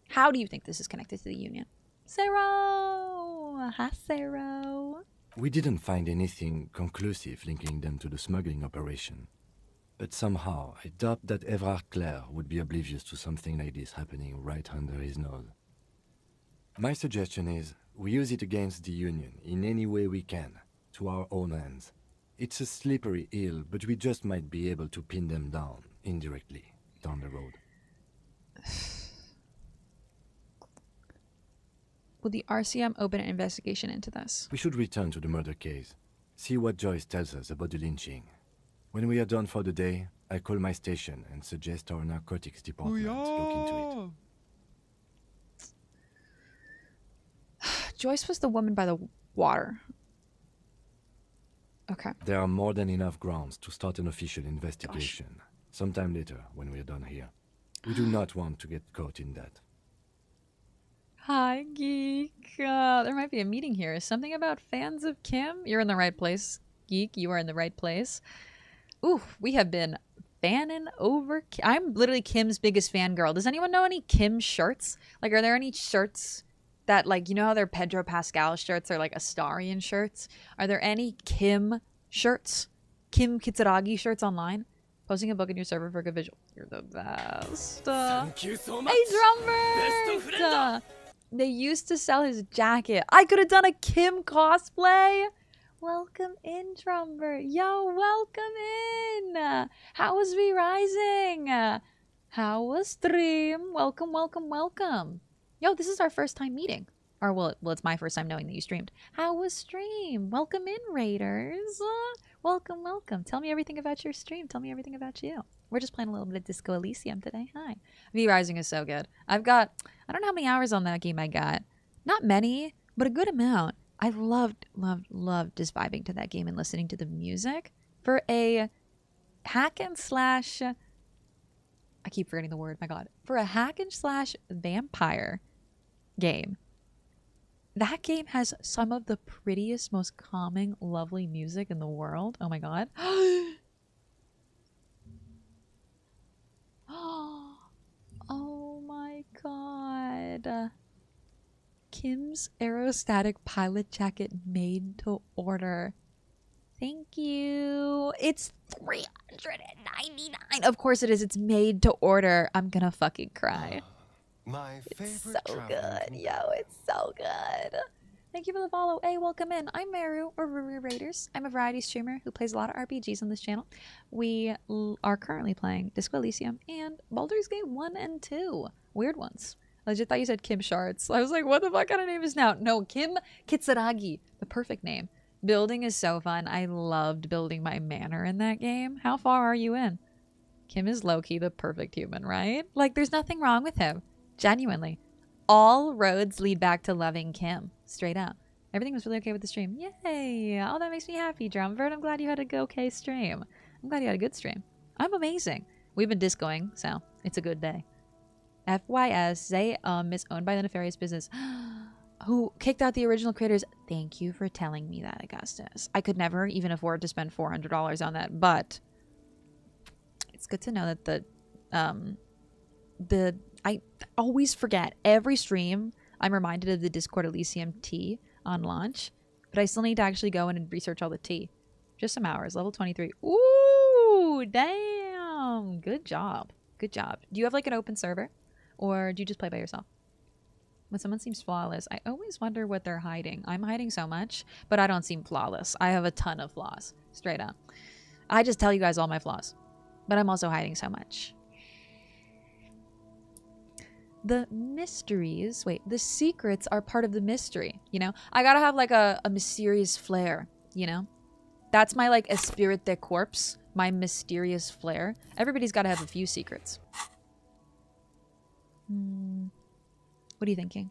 How do you think this is connected to the Union? Zero! Hi, Zero. We didn't find anything conclusive linking them to the smuggling operation. But somehow, I doubt that Everard Clare would be oblivious to something like this happening right under his nose. My suggestion is, we use it against the Union in any way we can, to our own ends. It's a slippery hill, but we just might be able to pin them down, indirectly, down the road. Will the RCM open an investigation into this? We should return to the murder case. See what Joyce tells us about the lynching. When we are done for the day, I call my station and suggest our narcotics department look into it. Joyce was the woman by the water. Okay. There are more than enough grounds to start an official investigation. Sometime later, when we are done here. We do not want to get caught in that. Hi, Geek. There might be a meeting here. Something about fans of Kim? You're in the right place, Geek. You are in the right place. Ooh, we have been fanning over. I'm literally Kim's biggest fangirl. Does anyone know any Kim shirts? Like, are there any shirts that, like, you know how they're Pedro Pascal shirts or like Astarian shirts? Are there any Kim shirts? Kim Kitsuragi shirts online? Posting a book in your server for a good visual. You're the best. Thank you so much. Hey, Drumbert! They used to sell his jacket. I could have done a Kim cosplay. Welcome in, Drumbert. Yo, welcome in. How was V Rising? How was stream? Welcome, welcome, welcome. Yo, this is our first time meeting. Or, well, it's my first time knowing that you streamed. How was stream? Welcome in, Raiders. Welcome, welcome. Tell me everything about your stream. Tell me everything about you. We're just playing a little bit of Disco Elysium today. Hi. V Rising is so good. I don't know how many hours on that game I got. Not many, but a good amount. I loved just vibing to that game and listening to the music. For a hack and slash... I keep forgetting the word, my god. For a hack and slash vampire game, that game has some of the prettiest, most calming, lovely music in the world. Oh my god. Oh my god. Kim's aerostatic pilot jacket made to order. Thank you. It's $399. Of course it is. It's made to order. I'm gonna fucking cry. My It's favorite so travel good. Yo, it's so good. Thank you for the follow. Hey, welcome in. I'm Meru, or Ruru Raiders. I'm a variety streamer who plays a lot of RPGs on this channel. We are currently playing Disco Elysium and Baldur's Gate 1 and 2. Weird ones. I legit thought you said Kim Shards. I was like, what the fuck kind of name is now? No, Kim Kitsuragi. The perfect name. Building is so fun. I loved building my manor in that game. How far are you in? Kim is low-key the perfect human, right? Like, there's nothing wrong with him. Genuinely. All roads lead back to loving Kim. Straight up. Everything was really okay with the stream. Yay! Oh, that makes me happy, Drumbert. I'm glad you had a okay stream. I'm glad you had a good stream. I'm amazing. We've been discoing, so it's a good day. FYS, they is owned by the nefarious business who kicked out the original creators. Thank you for telling me that, Augustus. I could never even afford to spend $400 on that, but it's good to know that I always forget. Every stream, I'm reminded of the Discord Elysium tea on launch, but I still need to actually go in and research all the tea. Just some hours. Level 23. Ooh, damn. Good job. Good job. Do you have like an open server, or do you just play by yourself? When someone seems flawless, I always wonder what they're hiding. I'm hiding so much, but I don't seem flawless. I have a ton of flaws. Straight up. I just tell you guys all my flaws, but I'm also hiding so much. The mysteries, wait, the secrets are part of the mystery, you know? I gotta have like a mysterious flair, you know? That's my like esprit de corpse, my mysterious flair. Everybody's gotta have a few secrets. What are you thinking?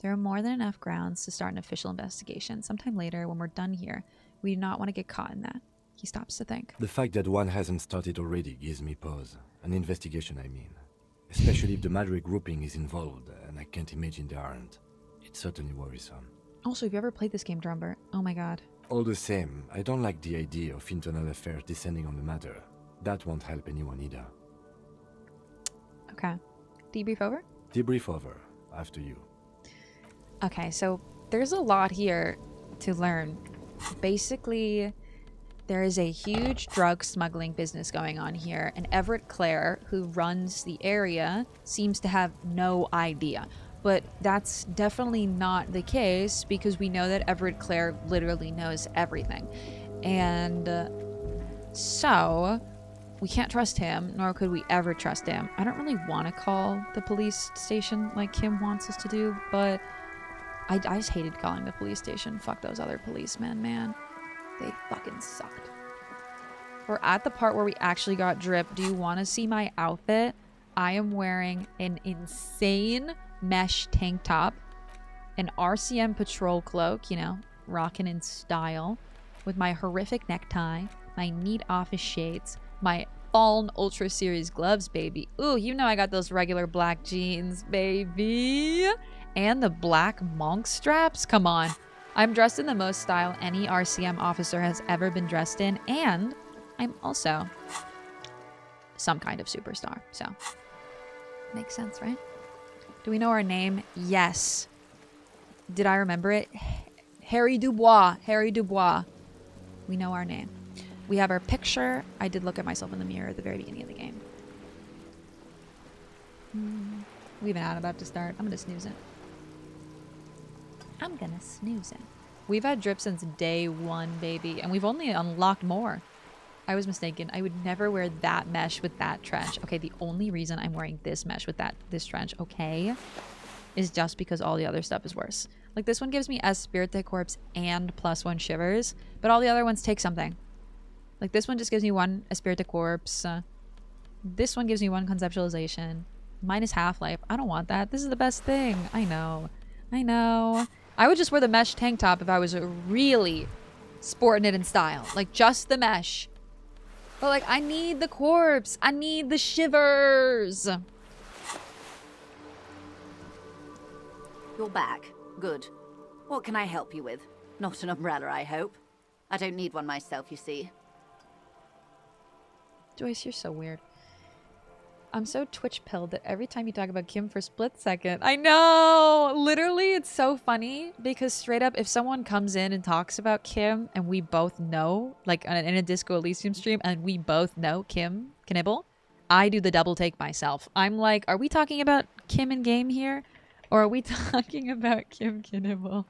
There are more than enough grounds to start an official investigation. Sometime later, when we're done here, we do not want to get caught in that. He stops to think. The fact that one hasn't started already gives me pause. An investigation, I mean. Especially if the Madrid grouping is involved, and I can't imagine they aren't. It's certainly worrisome. Also, have you ever played this game, Drumbert? Oh my god. All the same, I don't like the idea of internal affairs descending on the matter. That won't help anyone either. Okay. Debrief over? Debrief over. After you. Okay, so there's a lot here to learn. Basically, there is a huge drug smuggling business going on here, and Everett Clare, who runs the area, seems to have no idea. But that's definitely not the case, because we know that Everett Clare literally knows everything. And so we can't trust him, nor could we ever trust him. I don't really want to call the police station like Kim wants us to do, but I just hated calling the police station. Fuck those other policemen, man. They fucking sucked. We're at the part where we actually got drip. Do you want to see my outfit? I am wearing an insane mesh tank top, an RCM patrol cloak, you know, rocking in style, with my horrific necktie, my neat office shades, my Fallen Ultra Series gloves, baby. Ooh, you know I got those regular black jeans, baby. And the black monk straps. Come on. I'm dressed in the most style any RCM officer has ever been dressed in, and I'm also some kind of superstar, so makes sense, right? Do we know our name? Yes. Did I remember it? Harry Dubois. Harry Dubois. We know our name. We have our picture. I did look at myself in the mirror at the very beginning of the game. We have an ad about to start. I'm gonna snooze it. I'm gonna snooze it. We've had drip since day one, baby, and we've only unlocked more. I was mistaken. I would never wear that mesh with that trench. Okay, the only reason I'm wearing this mesh with this trench, okay, is just because all the other stuff is worse. Like, this one gives me Spirit de Corpse and +1 shivers, but all the other ones take something. Like, this one just gives me 1 Spirit de Corpse. This one gives me 1 conceptualization. Mine is half-life. I don't want that. This is the best thing. I know. I know. I would just wear the mesh tank top if I was really sporting it in style. Like, just the mesh. But, like, I need the corpse. I need the shivers. You're back. Good. What can I help you with? Not an umbrella, I hope. I don't need one myself, you see. Joyce, you're so weird. I'm so Twitch-pilled that every time you talk about Kim for a split second... I know! Literally, it's so funny because straight up, if someone comes in and talks about Kim and we both know, like in a Disco Elysium stream, and we both know Kim Knibble, I do the double take myself. I'm like, are we talking about Kim in game here? Or are we talking about Kim Knibble?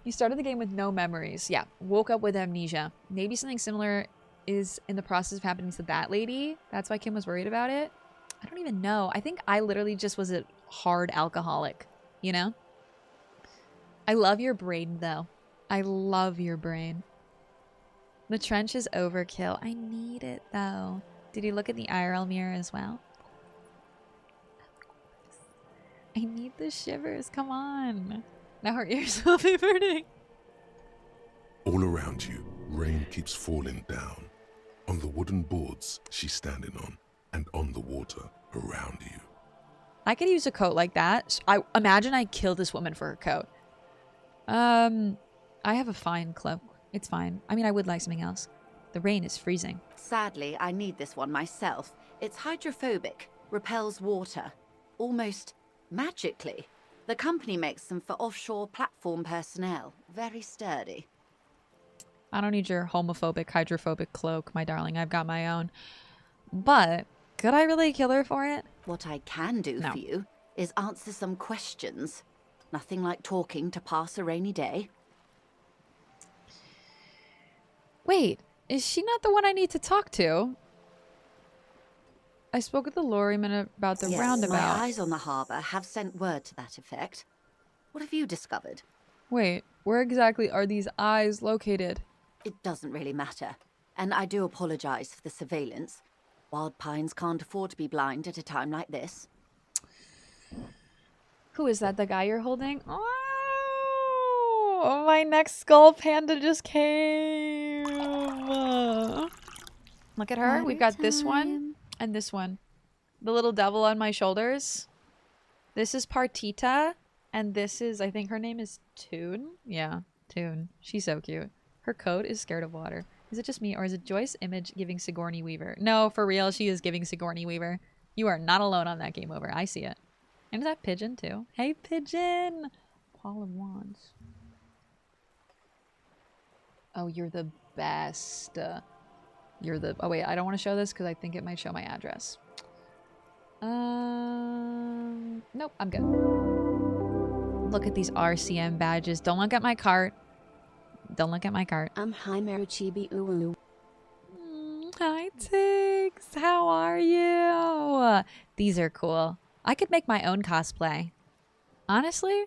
You started the game with no memories. Yeah, woke up with amnesia. Maybe something similar is in the process of happening to that lady. That's why Kim was worried about it. I don't even know. I think I literally just was a hard alcoholic, you know? I love your brain, though. I love your brain. The trench is overkill. I need it, though. Did you look at the IRL mirror as well? I need the shivers. Come on. Now her ears will be burning. All around you, rain keeps falling down. On the wooden boards she's standing on, and on the water around you. I could use a coat like that. I imagine I killed this woman for her coat. I have a fine cloak. It's fine. I mean, I would like something else. The rain is freezing. Sadly, I need this one myself. It's hydrophobic, repels water, almost magically. The company makes them for offshore platform personnel. Very sturdy. I don't need your homophobic, hydrophobic cloak, my darling. I've got my own. But could I really kill her for it? What I can do for you is answer some questions. Nothing like talking to pass a rainy day. Wait, is she not the one I need to talk to? I spoke with the lorryman about the roundabout. My eyes on the harbour have sent word to that effect. What have you discovered? Wait, where exactly are these eyes located? It doesn't really matter. And I do apologise for the surveillance. Wild Pines can't afford to be blind at a time like this. Who is that? The guy you're holding? Oh, my next skull panda just came. Look at her. We've got this one and this one. The little devil on my shoulders. This is Partita. And this is, I think her name is Toon. Yeah, Toon. She's so cute. Her coat is scared of water. Is it just me, or is it Joyce Image giving Sigourney Weaver? No, for real, she is giving Sigourney Weaver. You are not alone on that game over. I see it. And is that Pigeon, too? Hey, Pigeon! Paul of Wands. Oh, you're the best. You're the... Oh, wait, I don't want to show this because I think it might show my address. Nope, I'm good. Look at these RCM badges. Don't look at my cart. Don't look at my cart. Hi, Meru Chibi Uwu. Hi, Tiggs. How are you? These are cool. I could make my own cosplay. Honestly,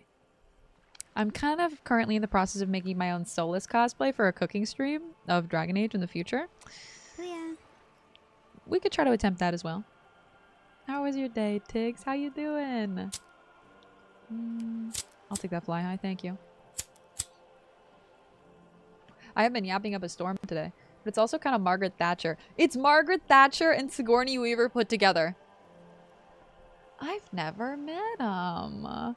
I'm kind of currently in the process of making my own soulless cosplay for a cooking stream of Dragon Age in the future. Oh yeah. We could try to attempt that as well. How was your day, Tiggs? How you doing? I'll take that fly high, thank you. I have been yapping up a storm today, but it's also kind of Margaret Thatcher. It's Margaret Thatcher and Sigourney Weaver put together. I've never met them.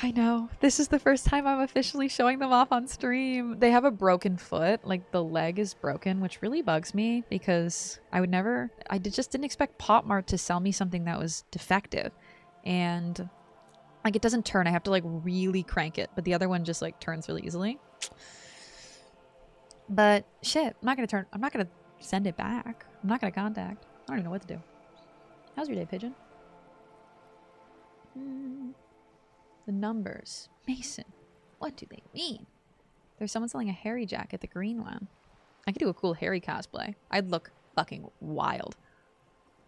I know. This is the first time I'm officially showing them off on stream. They have a broken foot. Like, the leg is broken, which really bugs me because I just didn't expect Pop Mart to sell me something that was defective. And, like, it doesn't turn. I have to, like, really crank it. But the other one just, like, turns really easily. But, shit, I'm not gonna send it back. I'm not gonna contact. I don't even know what to do. How's your day, Pigeon? The numbers. Mason. What do they mean? There's someone selling a Harry jacket, the green one. I could do a cool Harry cosplay. I'd look fucking wild.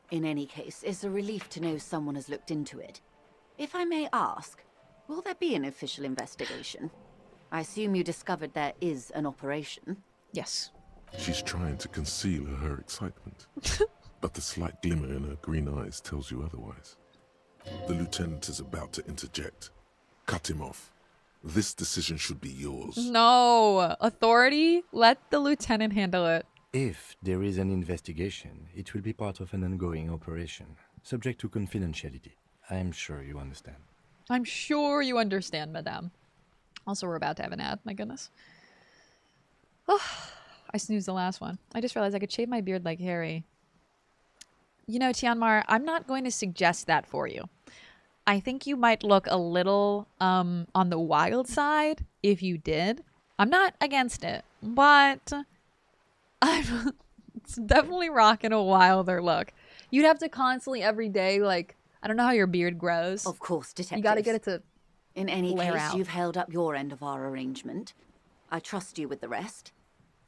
In any case, it's a relief to know someone has looked into it. If I may ask, will there be an official investigation? I assume you discovered there is an operation. Yes. She's trying to conceal her excitement, but the slight glimmer in her green eyes tells you otherwise. The lieutenant is about to interject. Cut him off. This decision should be yours. No! Authority? Let the lieutenant handle it. If there is an investigation, it will be part of an ongoing operation, subject to confidentiality. I'm sure you understand. I'm sure you understand, madame. Also, we're about to have an ad. My goodness. Oh, I snoozed the last one. I just realized I could shave my beard like Harry. You know, Tianmar, I'm not going to suggest that for you. I think you might look a little on the wild side if you did. I'm not against it, but I'm it's definitely rocking a wilder look. You'd have to constantly every day, like, I don't know how your beard grows. Of course, detective. You got to get it to In any flare case, out. you've held up your end of our arrangement. I trust you with the rest.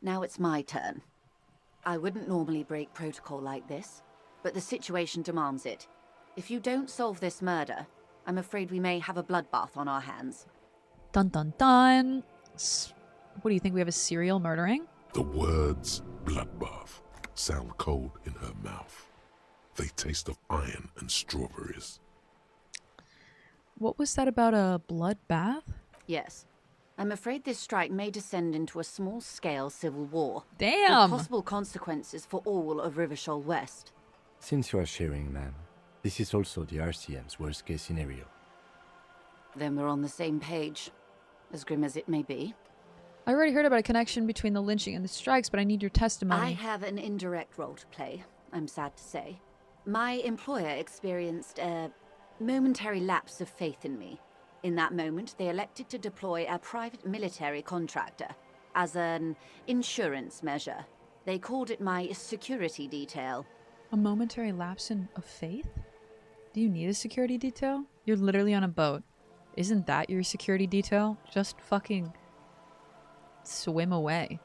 Now it's my turn. I wouldn't normally break protocol like this, but the situation demands it. If you don't solve this murder, I'm afraid we may have a bloodbath on our hands. Dun dun dun. What do you think? We have a serial murdering? The words bloodbath sound cold in her mouth. They taste of iron and strawberries. What was that about a bloodbath? Yes. I'm afraid this strike may descend into a small-scale civil war. Damn! With possible consequences for all of Rivershoal West. Since you are sharing, ma'am, this is also the RCM's worst-case scenario. Then we're on the same page, as grim as it may be. I already heard about a connection between the lynching and the strikes, but I need your testimony. I have an indirect role to play, I'm sad to say. My employer experienced a momentary lapse of faith in me. In that moment, they elected to deploy a private military contractor as an insurance measure. They called it my security detail. A momentary lapse of faith? Do you need a security detail? You're literally on a boat. Isn't that your security detail? Just fucking swim away.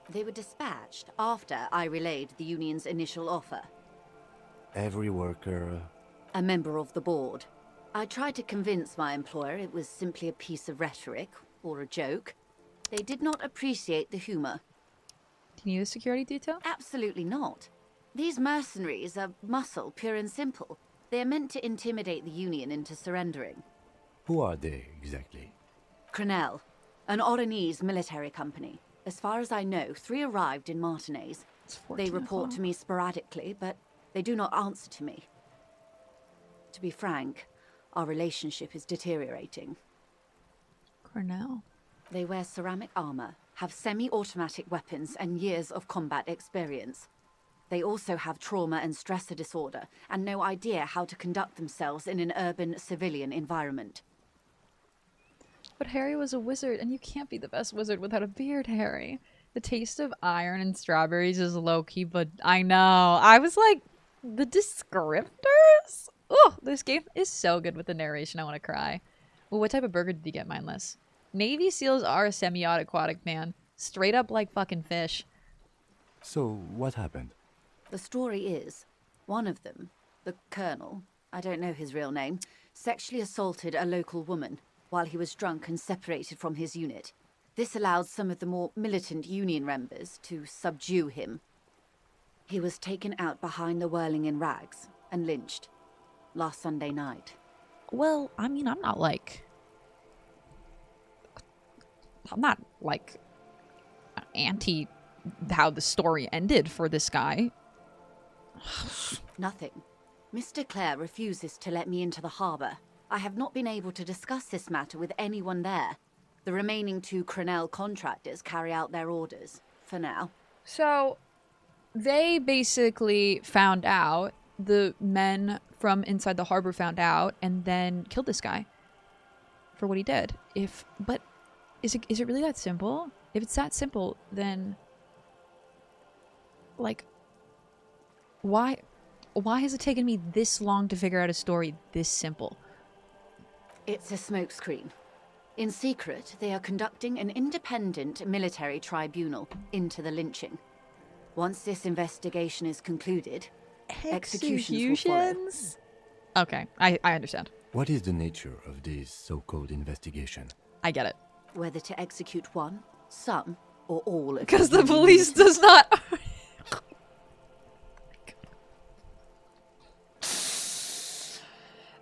They were dispatched after I relayed the union's initial offer. Every worker... A member of the board. I tried to convince my employer it was simply a piece of rhetoric, or a joke. They did not appreciate the humor. Do you need a security detail? Absolutely not. These mercenaries are muscle, pure and simple. They are meant to intimidate the Union into surrendering. Who are they, exactly? Crenell, an Oranese military company. As far as I know, 3 arrived in Martinez. They report to me sporadically, but they do not answer to me. To be frank, our relationship is deteriorating. Cornell. They wear ceramic armor, have semi-automatic weapons, and years of combat experience. They also have trauma and stressor disorder, and no idea how to conduct themselves in an urban civilian environment. But Harry was a wizard, and you can't be the best wizard without a beard, Harry. The taste of iron and strawberries is low-key, but I know. I was like, the descriptors? Oh, this game is so good with the narration, I want to cry. Well, what type of burger did you get, mindless? Navy SEALs are a semi-aquatic, man. Straight up like fucking fish. So, what happened? The story is, one of them, the colonel, I don't know his real name, sexually assaulted a local woman. while he was drunk and separated from his unit. This allowed some of the more militant Union members to subdue him. He was taken out behind the whirling in rags and lynched last Sunday night. Well, I mean, I'm not like anti how the story ended for this guy. Nothing. Mr. Clare refuses to let me into the harbour. I have not been able to discuss this matter with anyone there. The remaining 2 Crenell contractors carry out their orders, for now. So, they basically found out, the men from inside the harbor found out, and then killed this guy for what he did. But is it really that simple? If it's that simple, then like, why has it taken me this long to figure out a story this simple? It's a smokescreen. In secret, they are conducting an independent military tribunal into the lynching. Once this investigation is concluded, executions will follow. Okay, I understand. What is the nature of this so-called investigation? I get it. Whether to execute one, some, or all of because the police does not.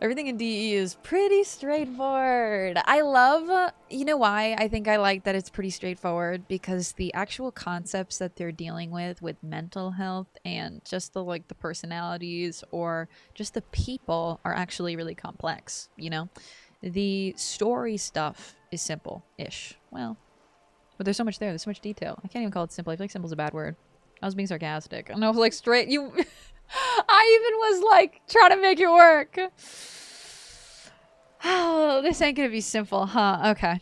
Everything in DE is pretty straightforward. I love, you know why I think I like that it's pretty straightforward? Because the actual concepts that they're dealing with mental health and just the the personalities or just the people are actually really complex, you know? The story stuff is simple-ish. Well, but there's so much there. There's so much detail. I can't even call it simple. I feel like simple is a bad word. I was being sarcastic. I don't know if straight you... I even was trying to make it work. Oh, this ain't gonna be simple, huh? Okay.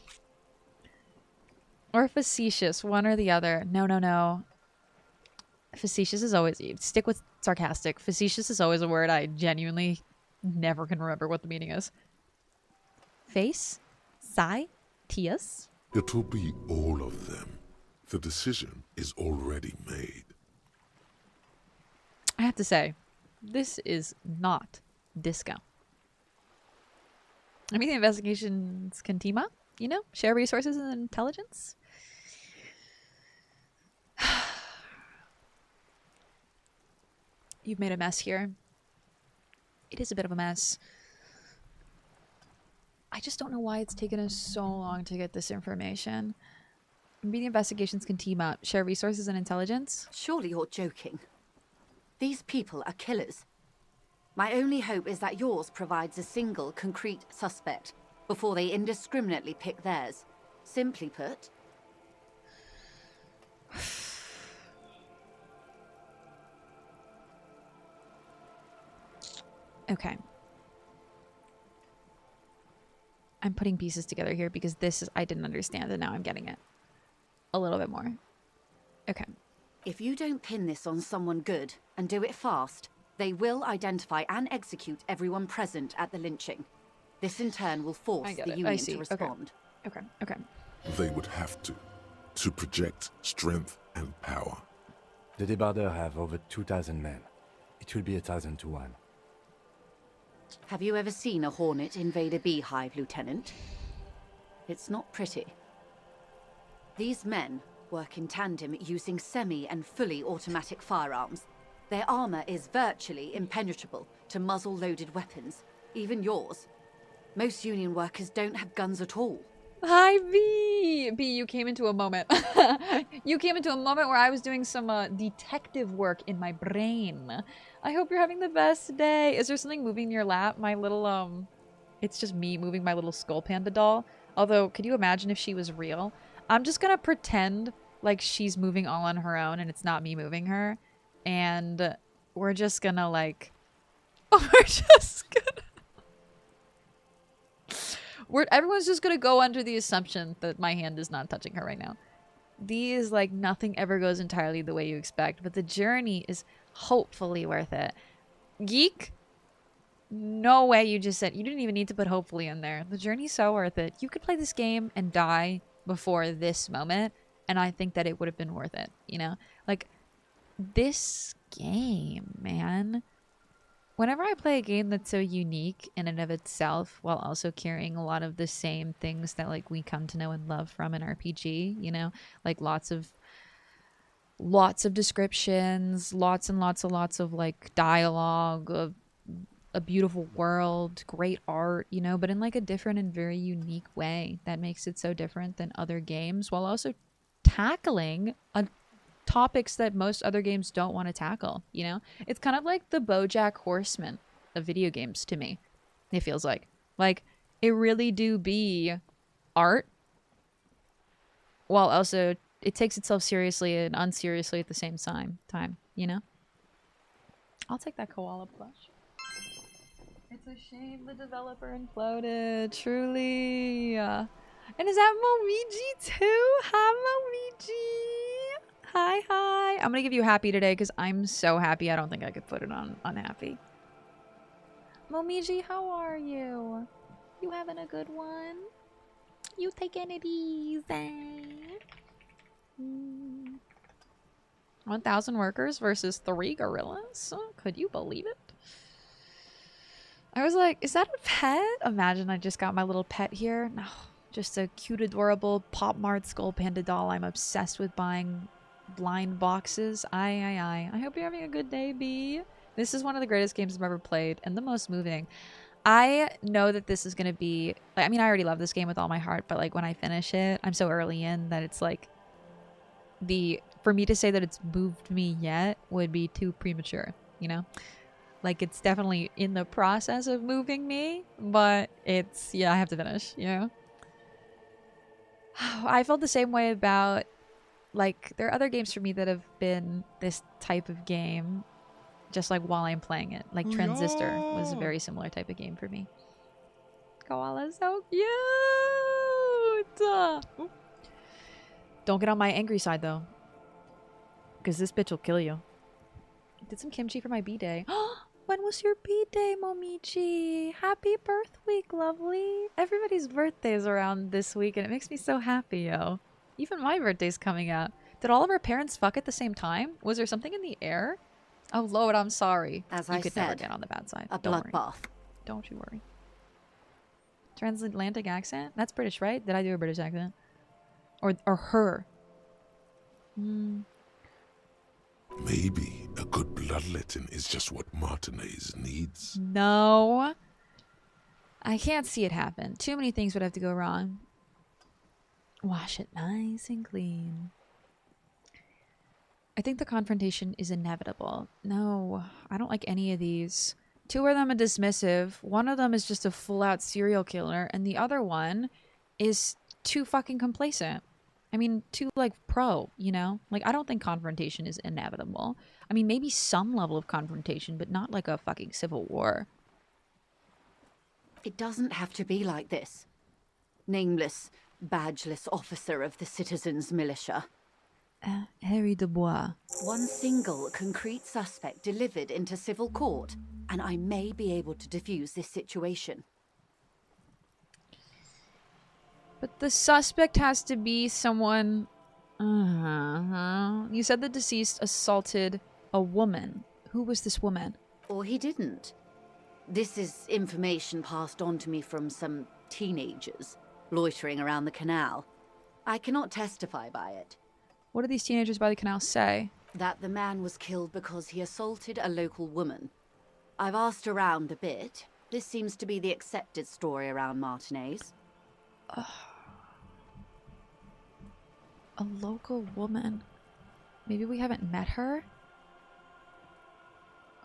Or facetious, one or the other. No. Facetious is always... Stick with sarcastic. Facetious is always a word I genuinely never can remember what the meaning is. Face? Sigh? Tias? It will be all of them. The decision is already made. I have to say, this is not disco. I mean, the investigations can team up, you know? Share resources and intelligence. You've made a mess here. It is a bit of a mess. I just don't know why it's taken us so long to get this information. Maybe the investigations can team up, share resources and intelligence. Surely you're joking. These people are killers. My only hope is that yours provides a single, concrete suspect before they indiscriminately pick theirs. Simply put... Okay. I'm putting pieces together here because this is... I didn't understand and now I'm getting it. A little bit more. Okay. If you don't pin this on someone good and do it fast, they will identify and execute everyone present at the lynching. This in turn will force the Union to respond. Okay. They would have to project strength and power. The Debarders have over 2,000 men. It will be 1,000 to 1. Have you ever seen a Hornet invade a beehive, Lieutenant? It's not pretty. These men work in tandem using semi- and fully automatic firearms. Their armor is virtually impenetrable to muzzle-loaded weapons, even yours. Most Union workers don't have guns at all. Hi, B! B, you came into a moment. You came into a moment where I was doing some detective work in my brain. I hope you're having the best day. Is there something moving in your lap? My little, it's just me moving my little skull panda doll. Although, could you imagine if she was real? I'm just gonna pretend like she's moving all on her own and it's not me moving her. And we're just gonna everyone's just gonna go under the assumption that my hand is not touching her right now. These, nothing ever goes entirely the way you expect, but the journey is hopefully worth it. Geek? No way you just said, you didn't even need to put hopefully in there. The journey's so worth it. You could play this game and die before this moment, and I think that it would have been worth it, you know? This game, man. whenever I play a game that's so unique in and of itself, while also carrying a lot of the same things that like we come to know and love from an RPG, you know, like lots of descriptions, lots and lots of like dialogue, a beautiful world, great art, you know, but in like a different and very unique way that makes it so different than other games, while also tackling topics that most other games don't want to tackle, you know? It's kind of like the BoJack Horseman of video games to me. It feels like it really do be art, while also it takes itself seriously and unseriously at the same time, you know? I'll take that koala plush. It's a shame the developer imploded, truly. And is that Momiji too? Hi, Momiji. Hi. I'm gonna give you happy today because I'm so happy I don't think I could put it on unhappy. Momiji, how are you? You having a good one? You taking it easy? 1,000 workers versus 3 gorillas? Oh, could you believe it? I was like, is that a pet? Imagine I just got my little pet here. No, just a cute, adorable Pop Mart Skull Panda doll. I'm obsessed with buying blind boxes. I hope you're having a good day, B. This is one of the greatest games I've ever played and the most moving. I know that this is going to be... I mean, I already love this game with all my heart, but like when I finish it, I'm so early in that it's like... For me to say that it's moved me yet would be too premature, you know? Like, it's definitely in the process of moving me, but it's, yeah, I have to finish, you know? I felt the same way about, like, there are other games for me that have been this type of game, just like while I'm playing it. Like, Transistor was a very similar type of game for me. Koala's so cute! Don't get on my angry side, though. Because this bitch will kill you. Did some kimchi for my B-day. When was your B-day, Momiji? Happy birth week, lovely. Everybody's birthday's around this week, and it makes me so happy, yo. Even my birthday's coming up. Did all of our parents fuck at the same time? Was there something in the air? Oh, Lord, I'm sorry. As you I could said, never get on the bad side. a Don't worry. bloodbath. Don't you worry. Transatlantic accent? That's British, right? Did I do a British accent? Or her? Maybe a good bloodletting is just what Martinez needs. No. I can't see it happen. Too many things would have to go wrong. Wash it nice and clean. I think the confrontation is inevitable. No, I don't like any of these. 2 of them are dismissive. 1 of them is just a full-out serial killer. And the other one is too fucking complacent. I mean, too, like, pro, you know? Like, I don't think confrontation is inevitable. I mean, maybe some level of confrontation, but not like a fucking civil war. It doesn't have to be like this. Nameless, badgeless officer of the citizens' militia. Harry Dubois. One single concrete suspect delivered into civil court, and I may be able to defuse this situation. But the suspect has to be someone... You said the deceased assaulted a woman. Who was this woman? Or he didn't. This is information passed on to me from some teenagers loitering around the canal. I cannot testify by it. What do these teenagers by the canal say? That the man was killed because he assaulted a local woman. I've asked around a bit. This seems to be the accepted story around Martinez. A local woman. Maybe we haven't met her?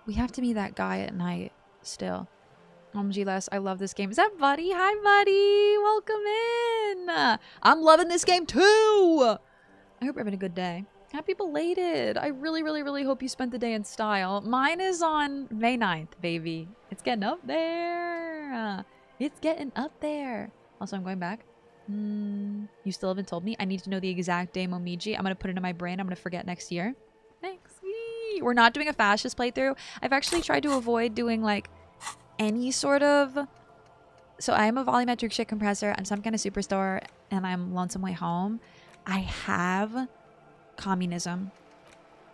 We have to meet that guy at night still. OMG Les, I love this game. Is that Buddy? Hi Buddy! Welcome in! I'm loving this game too! I hope you're having a good day. Happy belated! I really, really, really hope you spent the day in style. Mine is on May 9th, baby. It's getting up there. It's getting up there. Also, I'm going back. You still haven't told me? I need to know the exact day, Momiji. I'm going to put it in my brain. I'm going to forget next year. Thanks. Yee. We're not doing a fascist playthrough. I've actually tried to avoid doing, like, any sort of... So I am a volumetric shit compressor. I'm some kind of superstore, and I'm Lonesome Way Home. I have communism.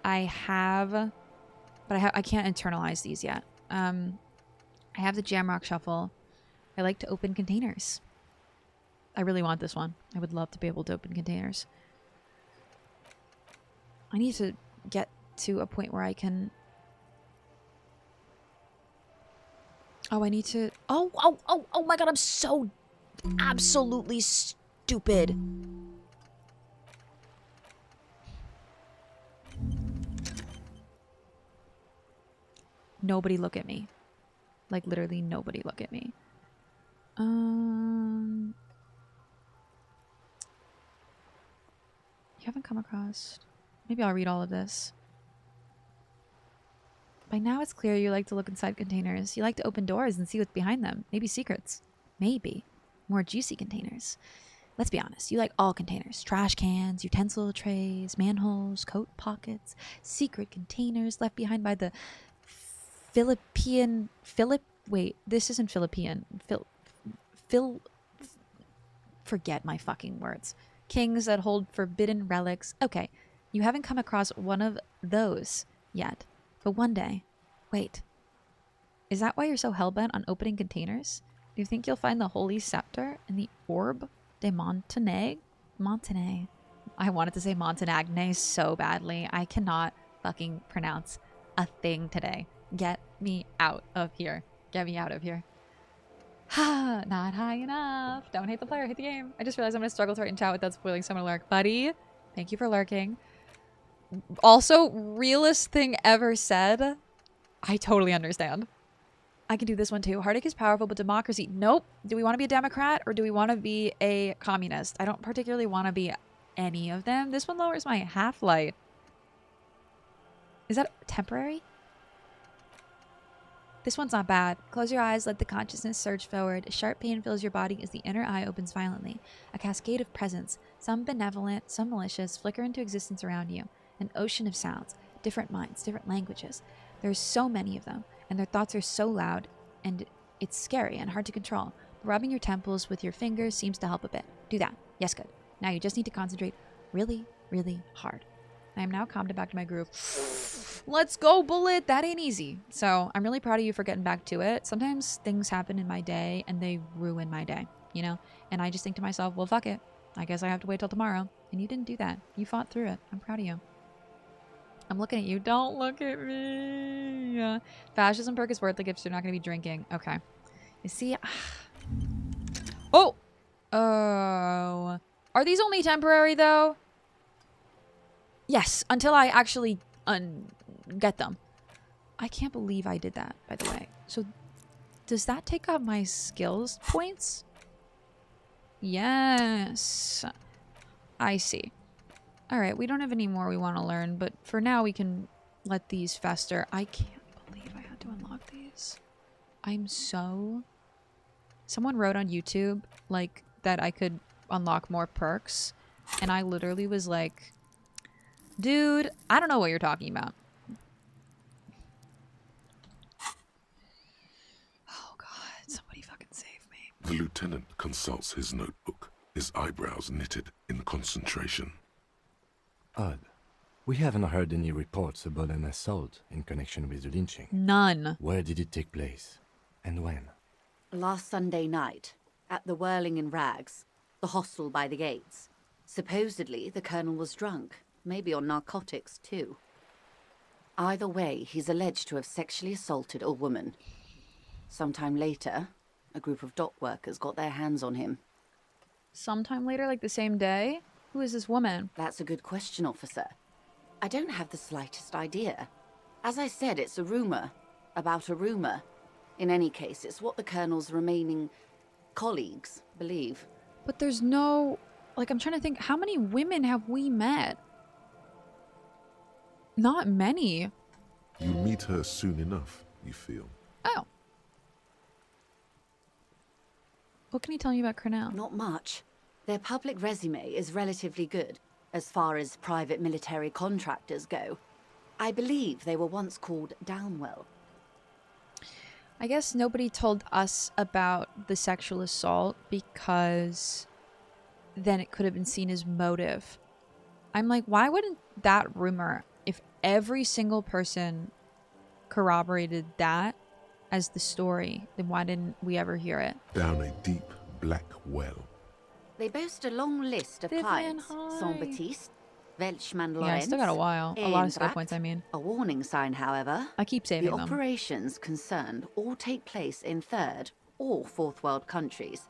I have... But I can't internalize these yet. I have the Jamrock Shuffle. I like to open containers. I really want this one. I would love to be able to open containers. I need to get to a point where I can... Oh, I need to... Oh my god, I'm so absolutely stupid. Nobody look at me. Like, literally nobody look at me. You haven't come across... Maybe I'll read all of this. By now it's clear you like to look inside containers. You like to open doors and see what's behind them. Maybe secrets. Maybe. More juicy containers. Let's be honest. You like all containers. Trash cans, utensil trays, manholes, coat pockets, secret containers left behind by the wait, this isn't Philippine. Forget my fucking words. Kings that hold forbidden relics. Okay, you haven't come across one of those yet. But one day. Wait. Is that why you're so hellbent on opening containers? Do you think you'll find the Holy Scepter in the Orb de Montenegro? I wanted to say Montenagne so badly. I cannot fucking pronounce a thing today. Get me out of here. Get me out of here. Not high enough. Don't hate the player, hate the game. I just realized I'm going to struggle to write in chat without spoiling someone to lurk. Buddy, thank you for lurking. Also, realest thing ever said. I totally understand. I can do this one too. Heartache is powerful, but democracy. Nope. Do we want to be a Democrat or do we want to be a communist? I don't particularly want to be any of them. This one lowers my half-life. Is that temporary? This one's not bad. Close your eyes, let the consciousness surge forward. A sharp pain fills your body as the inner eye opens violently. A cascade of presence, some benevolent, some malicious, flicker into existence around you. An ocean of sounds, different minds, different languages. There's so many of them, and their thoughts are so loud, and it's scary and hard to control. Rubbing your temples with your fingers seems to help a bit. Do that. Yes, good. Now you just need to concentrate really, really hard. I am now calmed and back to my groove. Let's go, Bullet! That ain't easy. So, I'm really proud of you for getting back to it. Sometimes things happen in my day, and they ruin my day, you know? And I just think to myself, well, fuck it. I guess I have to wait till tomorrow. And you didn't do that. You fought through it. I'm proud of you. I'm looking at you. Don't look at me. Fascism perk is worth the gifts. You're not going to be drinking. Okay. You see? Oh! Oh. Are these only temporary, though? Yes, until I actually get them. I can't believe I did that, by the way. So, does that take up my skills points? Yes. I see. Alright, we don't have any more we want to learn, but for now we can let these fester. I can't believe I had to unlock these. I'm so... Someone wrote on YouTube, like, that I could unlock more perks, and I literally was like... Dude, I don't know what you're talking about. Oh god, somebody fucking save me. The lieutenant consults his notebook, his eyebrows knitted in concentration. Odd. We haven't heard any reports about an assault in connection with the lynching. None. Where did it take place? And when? Last Sunday night, at the Whirling in Rags, the hostel by the gates. Supposedly, the colonel was drunk. Maybe on narcotics, too. Either way, he's alleged to have sexually assaulted a woman. Sometime later, a group of dock workers got their hands on him. Sometime later, like the same day? Who is this woman? That's a good question, officer. I don't have the slightest idea. As I said, it's a rumor. About a rumor. In any case, it's what the colonel's remaining colleagues believe. But there's no... Like, I'm trying to think, how many women have we met? Not many. You meet her soon enough, you feel. Oh. What can you tell me about Cornell? Not much. Their public resume is relatively good, as far as private military contractors go. I believe they were once called Downwell. I guess nobody told us about the sexual assault because then it could have been seen as motive. I'm like, why wouldn't that rumor, if every single person corroborated that, as the story, then why didn't we ever hear it? Down a deep black well. They boast a long list of Vivian, clients. hi. Saint-Baptiste, Welchman Yeah, I Lawrence, still got a while. A lot of skill Eendracht. points, I mean. A warning sign, however. I keep saving The them. operations concerned all take place in third or fourth world countries.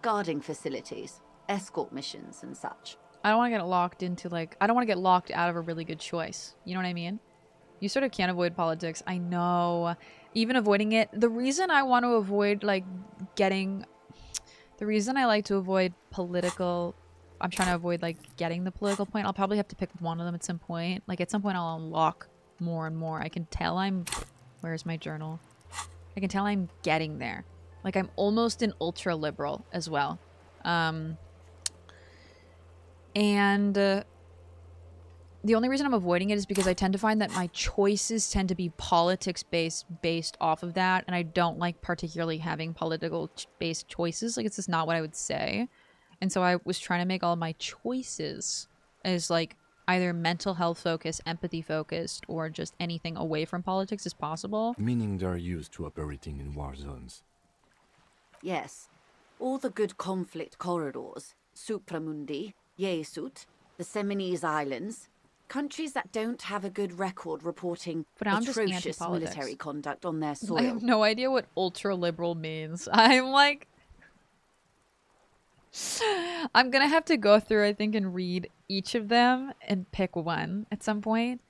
Guarding facilities, escort missions, and such. I don't want to get locked into, like, I don't want to get locked out of a really good choice. You know what I mean? You sort of can't avoid politics. I know. Even avoiding it. The reason I want to avoid, like, getting... The reason I like to avoid political... I'm trying to avoid, like, getting the political point. I'll probably have to pick one of them at some point. Like, at some point I'll unlock more and more. I can tell I'm... Where's my journal? I can tell I'm getting there. Like, I'm almost an ultra-liberal as well. The only reason I'm avoiding it is because I tend to find that my choices tend to be politics-based off of that, and I don't like particularly having political-based choices. Like, it's just not what I would say. And so I was trying to make all my choices as, like, either mental health focused, empathy focused, or just anything away from politics as possible. Meaning they're used to operating in war zones. Yes. All the good conflict corridors, Supramundi, Yesut, the Seminese Islands, countries that don't have a good record reporting But I'm just atrocious anti-politics. military conduct on their soil. I have no idea what ultra-liberal means. I'm like... I'm gonna have to go through, I think, and read each of them and pick one at some point.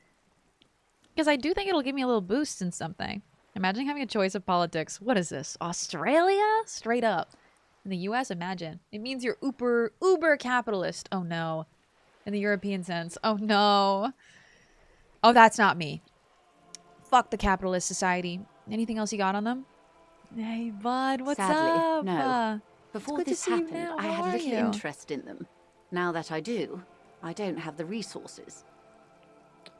Because I do think it'll give me a little boost in something. Imagine having a choice of politics. What is this? Australia? Straight up. In the US, imagine. It means you're uber capitalist. Oh no. In the European sense. Oh no. Oh, that's not me. Fuck the capitalist society. Anything else you got on them? Hey, bud, what's Sadly, up? no. Before good to this see you happened, now. I How had are little you? interest in them. Now that I do, I don't have the resources.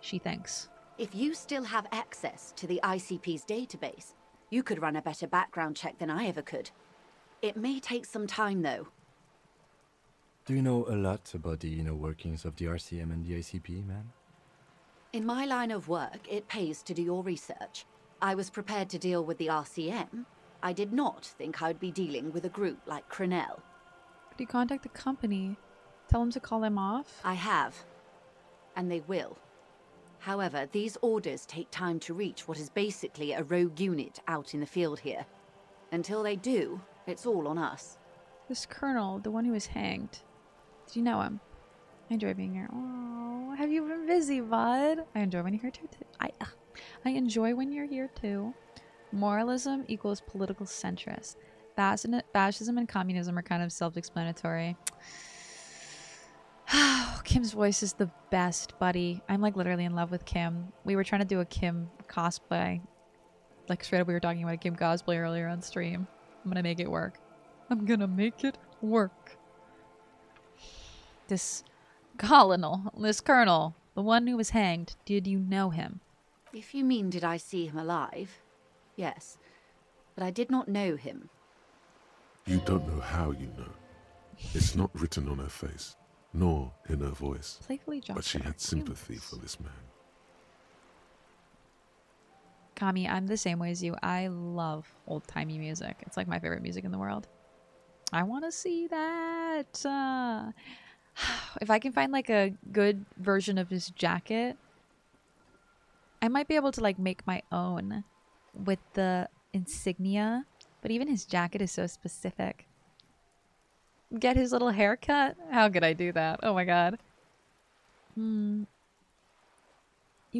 She thinks. If you still have access to the ICP's database, you could run a better background check than I ever could. It may take some time, though. Do you know a lot about the inner workings of the RCM and the ICP, man? In my line of work, it pays to do your research. I was prepared to deal with the RCM. I did not think I would be dealing with a group like Crenell. Could you contact the company? Tell them to call them off? I have. And they will. However, these orders take time to reach what is basically a rogue unit out in the field here. Until they do, it's all on us. This colonel, the one who was hanged. Did you know him? I enjoy being here. Oh, have you been busy, bud? I enjoy when you're here too. I enjoy when you're here too. Moralism equals political centrist. Fascism and communism are kind of self-explanatory. Kim's voice is the best, buddy. I'm like literally in love with Kim. We were trying to do a Kim cosplay. Like straight up we were talking about a Kim cosplay earlier on stream. I'm gonna make it work. I'm gonna make it work. This colonel, this colonel, the one who was hanged, did you know him? If you mean did I see him alive? Yes. But I did not know him. You don't know how you know. It's not written on her face, nor in her voice. Playfully But she Johnson. had sympathy for this man. Kami, I'm the same way as you. I love old-timey music. It's like my favorite music in the world. I want to see that. If I can find like a good version of his jacket, I might be able to like make my own with the insignia. But even his jacket is so specific. Get his little haircut? How could I do that? Oh my god. You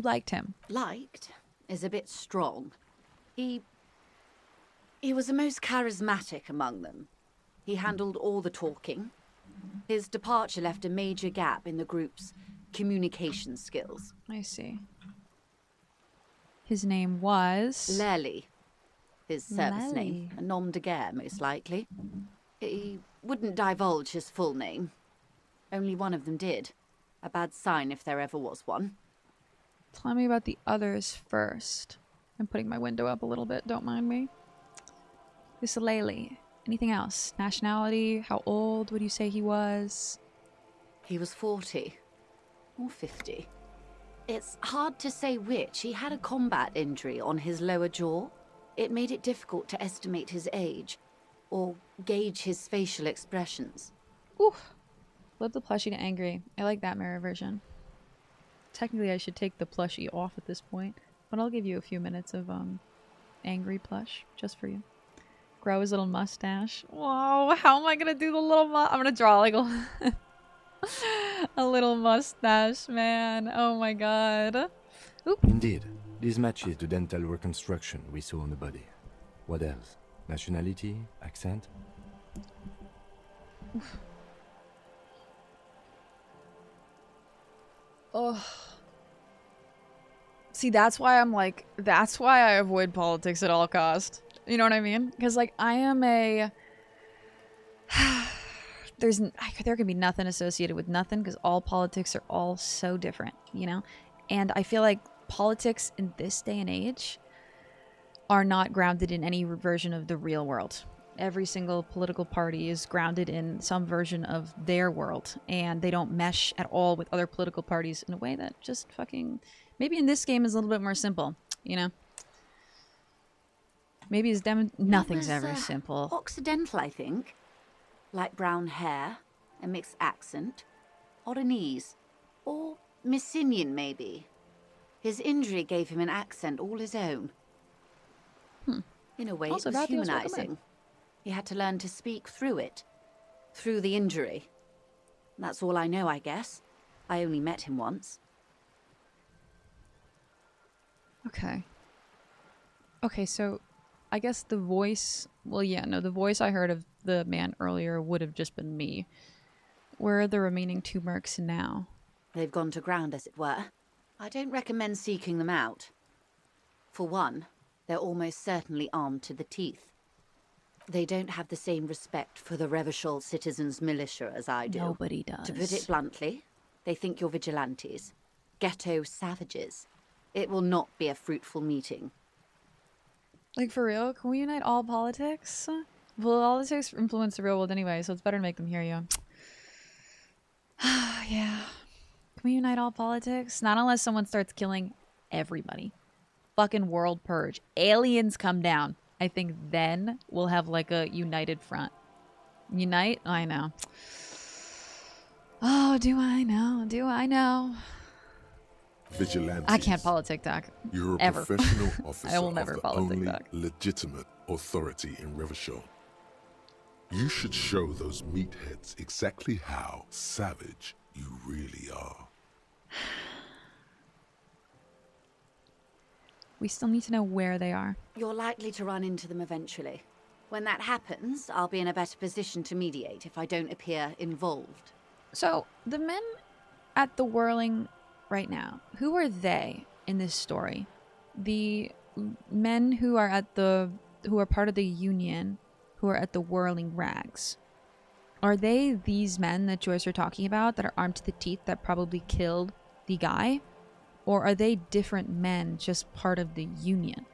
liked him. Liked is a bit strong. He was the most charismatic among them. He handled all the talking. His departure left a major gap in the group's communication skills. I see. His name was... Lely. His service Lely. name. A nom de guerre, most likely. He wouldn't divulge his full name. Only one of them did. A bad sign if there ever was one. Tell me about the others first. I'm putting my window up a little bit, don't mind me. This Lely. Anything else? Nationality? How old would you say he was? He was 40. Or 50. It's hard to say which. He had a combat injury on his lower jaw. It made it difficult to estimate his age or gauge his facial expressions. Ooh. Flip the plushie to angry. I like that Meru version. Technically, I should take the plushie off at this point, but I'll give you a few minutes of angry plush just for you. Grow his little mustache. Whoa, how am I gonna do the little I'm gonna draw like a little mustache, man. Oh my god. Oop. Indeed, this matches the dental reconstruction we saw on the body. What else? Nationality? Accent? Oh. See, that's why I'm like, that's why I avoid politics at all costs. You know what I mean? Because, like, I am a... there can be nothing associated with nothing because all politics are all so different, you know? And I feel like politics in this day and age are not grounded in any version of the real world. Every single political party is grounded in some version of their world, and they don't mesh at all with other political parties in a way that just fucking... Maybe in this game is a little bit more simple, you know? Maybe it's nothing's ever simple. Occidental, I think. Light brown hair, a mixed accent, Oranese, or Messinian maybe. His injury gave him an accent all his own. In a way, Also, it was humanizing. He had to learn to speak through it, through the injury. That's all I know, I guess. I only met him once. Okay. Okay, so I guess the voice... Well, yeah, no, the voice I heard of the man earlier would have just been me. Where are the remaining 2 mercs now? They've gone to ground, as it were. I don't recommend seeking them out. For one, they're almost certainly armed to the teeth. They don't have the same respect for the Revachol citizens' militia as I do. Nobody does. To put it bluntly, they think you're vigilantes. Ghetto savages. It will not be a fruitful meeting. Like, for real? Can we unite all politics? Well, politics influence the real world anyway, so it's better to make them hear you. Yeah. Can we unite all politics? Not unless someone starts killing everybody. Fucking world purge. Aliens come down. I think then we'll have, like, a united front. Unite? I know. Oh, do I know? Do I know? Vigilantes. I can't politic talk. You're a ever. professional officer I will never of the politic only talk. legitimate authority in Revachol. You should show those meatheads exactly how savage you really are. We still need to know where they are. You're likely to run into them eventually. When that happens, I'll be in a better position to mediate if I don't appear involved. So, the men at the Whirling right now, who are they in this story? The men who are part of the Union, who are at the Whirling Rags. Are they these men that Joyce are talking about that are armed to the teeth that probably killed the guy? Or are they different men, just part of the Union?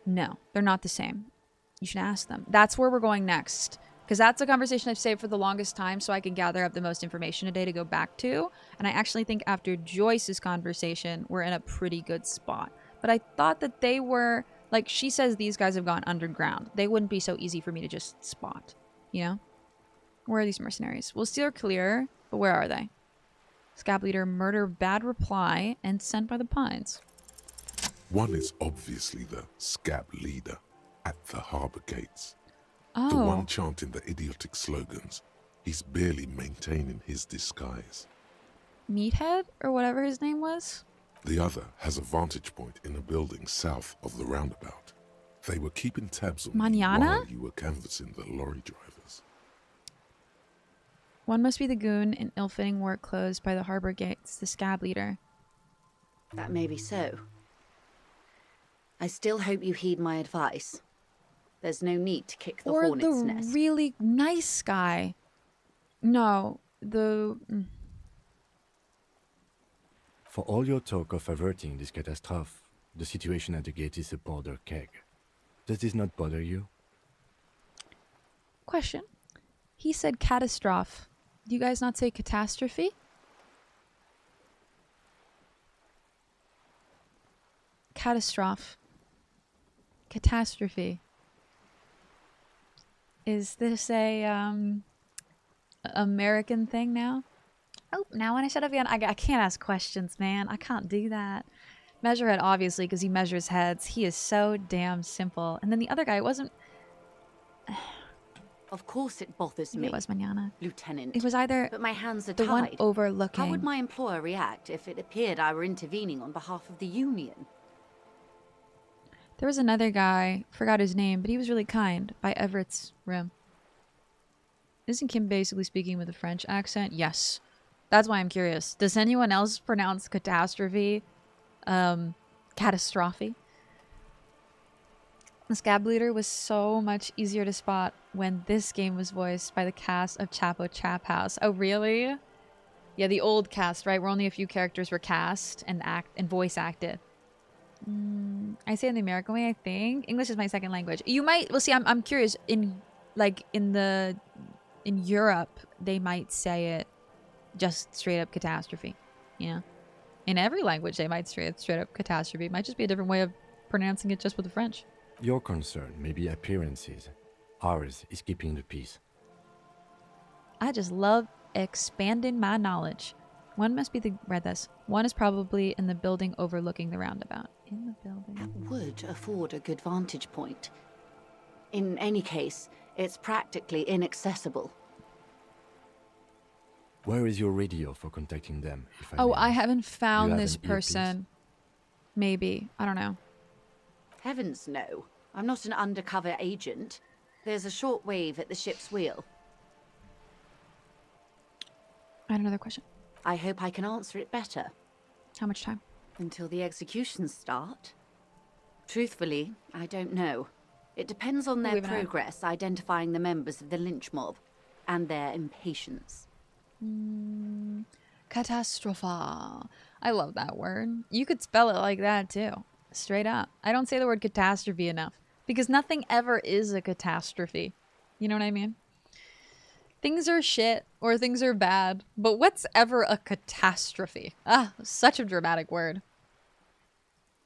No, they're not the same. You should ask them. That's where we're going next. Because that's a conversation I've saved for the longest time so I can gather up the most information today to go back to. And I actually think after Joyce's conversation, we're in a pretty good spot. But I thought that they were... Like, she says these guys have gone underground. They wouldn't be so easy for me to just spot. You know? Where are these mercenaries? We'll steer clear, but where are they? Scab leader, murder, bad reply, and sent by the Pines. One is obviously the scab leader at the harbor gates. Oh. The one chanting the idiotic slogans. He's barely maintaining his disguise. Meathead? Or whatever his name was? The other has a vantage point in a building south of the roundabout. They were keeping tabs on you Mañana? while you were canvassing the lorry drivers. One must be the goon in ill-fitting work clothes by the harbor gates, the scab leader. That may be so. I still hope you heed my advice. There's no need to kick the hornet's nest. Or the really nice guy. No, the... For all your talk of averting this catastrophe, the situation at the gate is a powder keg. Does this not bother you? Question. He said catastrophe. Do you guys not say catastrophe? Catastrophe. Catastrophe. Is this a American thing now? Oh, now when I shut up again, I can't ask questions, man. I can't do that. Measurehead, obviously, because he measures heads. He is so damn simple. And then the other guy wasn't... Of course it bothers me. It was mañana. Lieutenant. It was either but my hands are the tied. one overlooking... How would my employer react if it appeared I were intervening on behalf of the Union? There was another guy, forgot his name, but he was really kind, by Everett's room. Isn't Kim basically speaking with a French accent? Yes. That's why I'm curious. Does anyone else pronounce catastrophe? Catastrophe? The Scab Leader was so much easier to spot when this game was voiced by the cast of Chapo Trap House. Oh, really? Yeah, the old cast, right? Where only a few characters were cast and voice acted. I say it in the American way, I think. English is my second language. You might... Well, see, I'm curious. In Europe, they might say it just straight up catastrophe. Yeah. In every language, they might straight up catastrophe. It might just be a different way of pronouncing it just with the French. Your concern may be appearances. Ours is keeping the peace. I just love expanding my knowledge. One must be read this. One is probably in the building overlooking the roundabout. In the building. That would afford a good vantage point. In any case, it's practically inaccessible. Where is your radio for contacting them? If I haven't found this an earpiece? person. Maybe. I don't know. Heavens no. I'm not an undercover agent. There's a short wave at the ship's wheel. I had another question. I hope I can answer it better. How much time? Until the executions start. Truthfully, I don't know. It depends on their progress identifying the members of the lynch mob and their impatience. Catastrophe. I love that word. You could spell it like that too. Straight up. I don't say the word catastrophe enough because nothing ever is a catastrophe. You know what I mean? Things are shit or things are bad, but what's ever a catastrophe? Ah, such a dramatic word.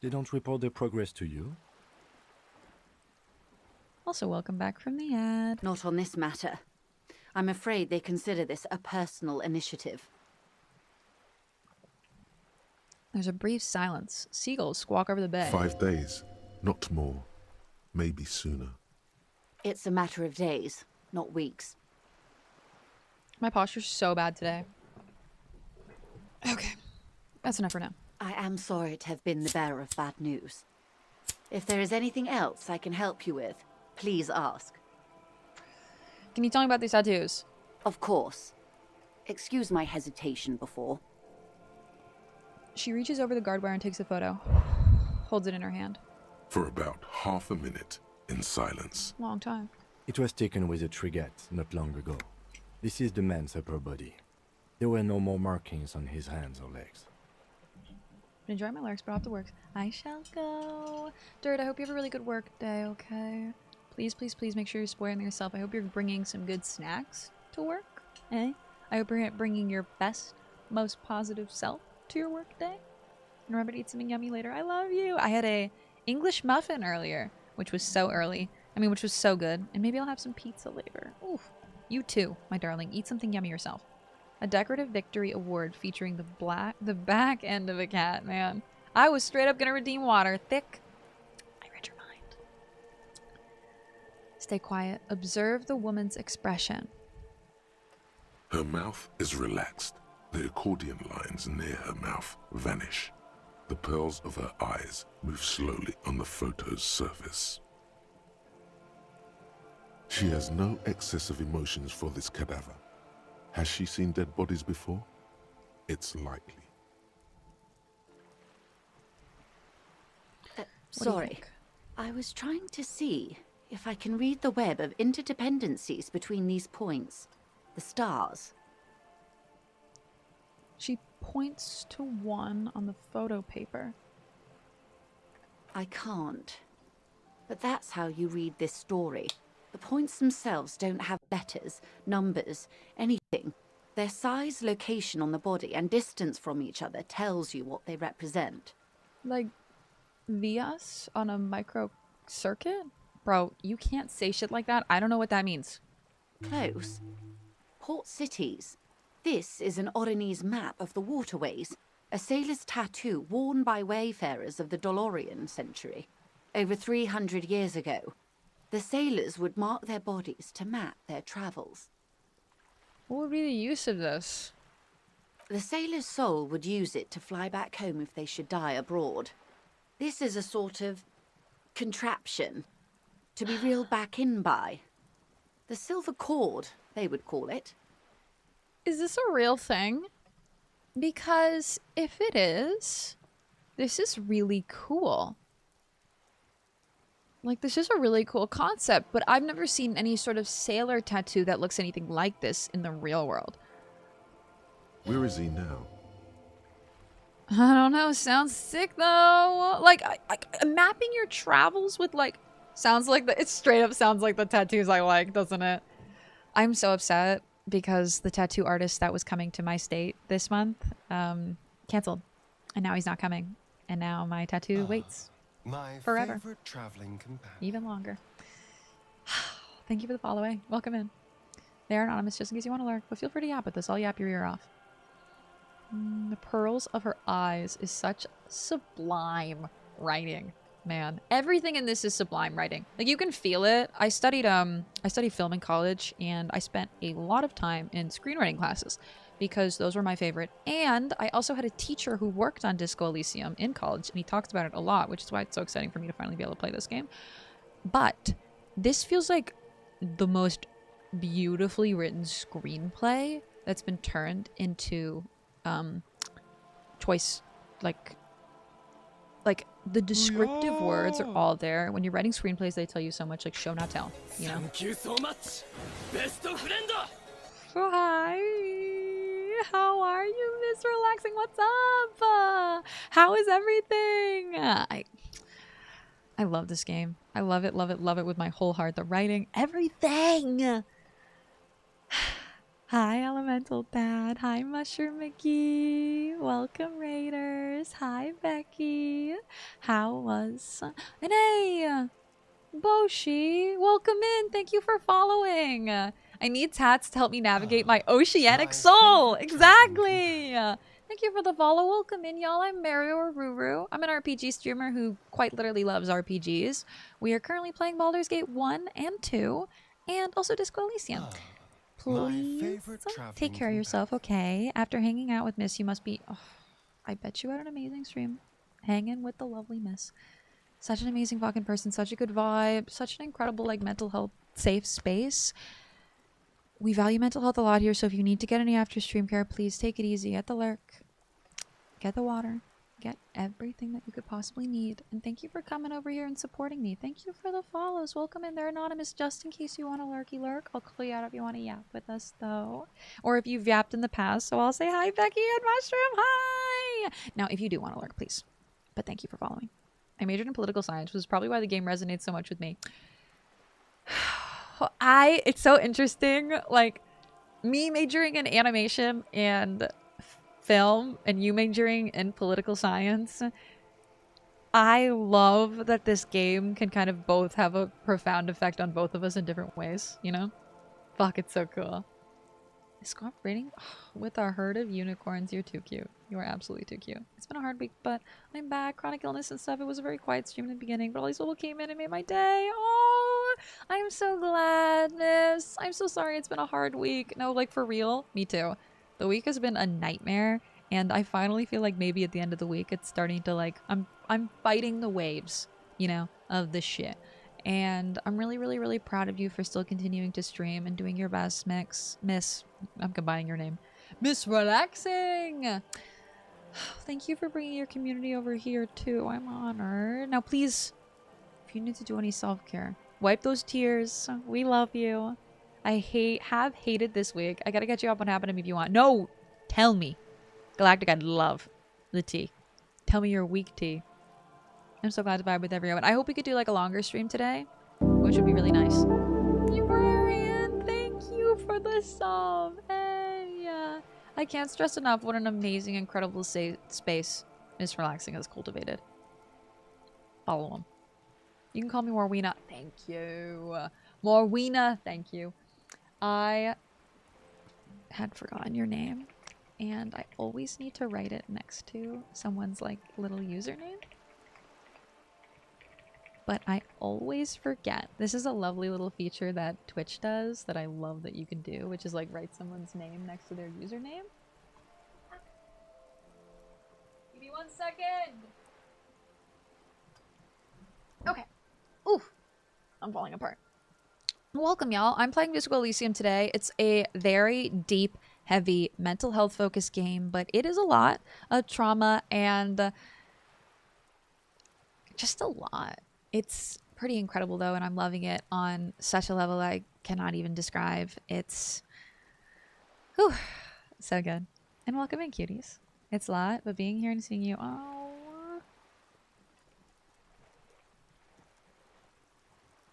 They don't report their progress to you? Also, welcome back from the ad. Not on this matter. I'm afraid they consider this a personal initiative. There's a brief silence. Seagulls squawk over the bay. 5 days, not more. Maybe sooner. It's a matter of days, not weeks. My posture's so bad today. Okay. That's enough for now. I am sorry to have been the bearer of bad news. If there is anything else I can help you with, please ask. Can you tell me about these tattoos? Of course. Excuse my hesitation before. She reaches over the guard wire and takes a photo. Holds it in her hand. For about half a minute, in silence. Long time. It was taken with a trigette not long ago. This is the man's upper body. There were no more markings on his hands or legs. Enjoy my lurks, but off the works. I shall go. Dirt, I hope you have a really good work day, okay? Please, please, please make sure you're spoiling yourself. I hope you're bringing some good snacks to work, eh? I hope you're bringing your best, most positive self to your work day. And remember to eat something yummy later. I love you. I had a English muffin earlier, which was so early. Which was so good. And maybe I'll have some pizza later. Oof. You too, my darling. Eat something yummy yourself. A decorative victory award featuring the back end of a cat, man. I was straight up gonna redeem water. Thick. I read your mind. Stay quiet. Observe the woman's expression. Her mouth is relaxed. The accordion lines near her mouth vanish. The pearls of her eyes move slowly on the photo's surface. She has no excess of emotions for this cadaver. Has she seen dead bodies before? It's likely. Sorry. I was trying to see if I can read the web of interdependencies between these points. The stars. She points to one on the photo paper. I can't. But that's how you read this story. The points themselves don't have letters, numbers, anything. Their size, location on the body, and distance from each other tells you what they represent. Like, Vias on a micro circuit? Bro, you can't say shit like that. I don't know what that means. Close. Port cities. This is an Oronese map of the waterways, a sailor's tattoo worn by wayfarers of the Dolorian century. Over 300 years ago, the sailors would mark their bodies to map their travels. What would be the use of this? The sailor's soul would use it to fly back home if they should die abroad. This is a sort of contraption to be reeled back in by. The silver cord, they would call it. Is this a real thing? Because if it is, this is really cool. Like, this is a really cool concept, but I've never seen any sort of sailor tattoo that looks anything like this in the real world. Where is he now? I don't know. Sounds sick, though. Like, mapping your travels with, like, sounds like it straight up sounds like the tattoos I like, doesn't it? I'm so upset because the tattoo artist that was coming to my state this month canceled. And now he's not coming. And now my tattoo waits. My forever. favorite traveling companion. Even longer. Thank you for the follow, eh? Welcome in. They're anonymous just in case you want to lurk, but feel free to yap with us. I'll yap your ear off. The pearls of her eyes is such sublime writing, man. Everything in this is sublime writing. Like, you can feel it. I studied film in college, and I spent a lot of time in screenwriting classes because those were my favorite. And I also had a teacher who worked on Disco Elysium in college, and he talked about it a lot, which is why it's so exciting for me to finally be able to play this game. But this feels like the most beautifully written screenplay that's been turned into choice. Like the descriptive words are all there. When you're writing screenplays, they tell you so much, like show not tell, you know? Thank you so much, best of friend. Oh, hi. How are you, Miss Relaxing? What's up? How is everything? I love this game. I love it, love it, love it with my whole heart. The writing, everything. Hi, Elemental Dad. Hi, Mushroom McGee. Welcome, Raiders. Hi, Becky. How was... And hey, Boshi. Welcome in. Thank you for following. I need tats to help me navigate my oceanic soul. Exactly. Thank you for the follow. Welcome in, y'all. I'm Meru or Ruru. I'm an RPG streamer who quite literally loves RPGs. We are currently playing Baldur's Gate 1 and 2, and also Disco Elysium. Please take care of yourself, okay? After hanging out with Miss, you must be... Oh, I bet you had an amazing stream. Hanging with the lovely Miss. Such an amazing fucking person. Such a good vibe. Such an incredible, like, mental health safe space. We value mental health a lot here, so if you need to get any after stream care, please take it easy. Get the lurk. Get the water. Get everything that you could possibly need. And thank you for coming over here and supporting me. Thank you for the follows. Welcome in. They're anonymous just in case you want a lurky lurk. I'll call you out if you want to yap with us, though. Or if you've yapped in the past, so I'll say hi, Becky and Mushroom. Hi! Now, if you do want to lurk, please. But thank you for following. I majored in political science, which is probably why the game resonates so much with me. It's so interesting, like, me majoring in animation and film and you majoring in political science. I love that this game can kind of both have a profound effect on both of us in different ways, you know? Fuck, it's so cool. Is cooperating with our herd of unicorns? You're too cute. You are absolutely too cute. It's been a hard week, but I'm back. Chronic illness and stuff. It was a very quiet stream in the beginning, but all these people came in and made my day. Oh, I'm so glad, Miss. I'm so sorry it's been a hard week. No, like, for real. Me too. The week has been a nightmare, and I finally feel like maybe at the end of the week it's starting to, like, I'm fighting the waves, you know, of this shit. And I'm really, really, really proud of you for still continuing to stream and doing your best, Miss. I'm combining your name. Miss Relaxing! Thank you for bringing your community over here, too. I'm honored. Now, please, if you need to do any self-care, wipe those tears. We love you. I have hated this week. I gotta get you up on happened to me if you want. No! Tell me. Galactic, I'd love the tea. Tell me your weak tea. I'm so glad to vibe with everyone. I hope we could do like a longer stream today, which would be really nice. Librarian, thank you for the sub. Hey, I can't stress enough what an amazing, incredible space Miss Relaxing has cultivated. Follow him. You can call me Morwina. Thank you. Morwina, thank you. I had forgotten your name, and I always need to write it next to someone's like little username. But I always forget. This is a lovely little feature that Twitch does that I love that you can do, which is like write someone's name next to their username. Give me 1 second. Okay. Oof. I'm falling apart. Welcome, y'all. I'm playing Elysium today. It's a very deep, heavy, mental health focused game, but it is a lot of trauma and just a lot. It's pretty incredible though, and I'm loving it on such a level I cannot even describe. It's whew, so good. And welcome in, cuties. It's a lot, but being here and seeing you, oh,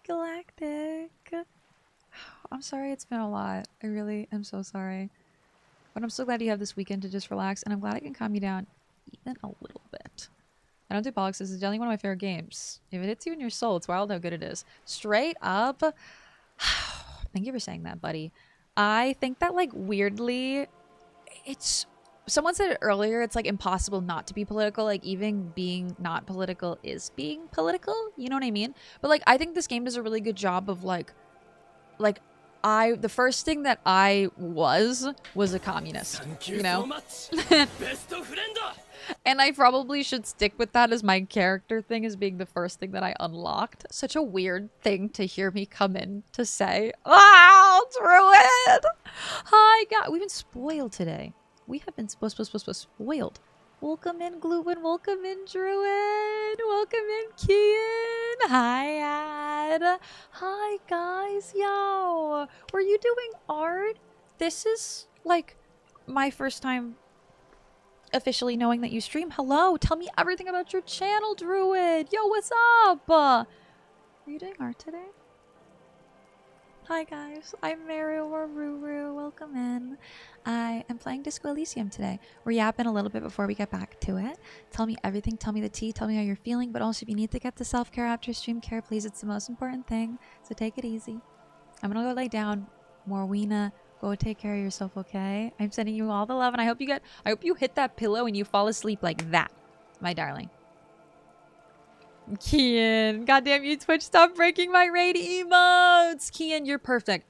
Galactic. I'm sorry it's been a lot. I really am so sorry. But I'm so glad you have this weekend to just relax, and I'm glad I can calm you down even a little bit. I don't do politics. This is generally one of my favorite games. If it hits you in your soul, it's wild how good it is. Straight up. Thank you for saying that, buddy. I think that, like, weirdly, it's... Someone said it earlier, it's, like, impossible not to be political. Like, even being not political is being political. You know what I mean? But, like, I think this game does a really good job of, like, the first thing that I was a communist, you know? And I probably should stick with that as my character thing, as being the first thing that I unlocked. Such a weird thing to hear me come in to say. Wow, Druid! Hi, God. We've been spoiled today. We have been spoiled. Welcome in, Gluin. Welcome in, Druid. Welcome in, Kian. Hi, Ad. Hi, guys. Yo. Were you doing art? This is, like, my first time officially knowing that you stream. Hello. Tell me everything about your channel, Druid. Yo, what's up? Are you doing art today? Hi guys, I'm Meru or Ruru. Welcome in. I am playing Elysium today. We're yapping a little bit before we get back to it. Tell me everything, tell me the tea, tell me how you're feeling, but also if you need to get to self-care after stream care, please, it's the most important thing. So take it easy. I'm gonna go lay down. Morwina, go take care of yourself, okay? I'm sending you all the love, and I hope you hit that pillow and you fall asleep like that, my darling. Kian, goddamn you, Twitch, stop breaking my raid emotes. Kian, you're perfect.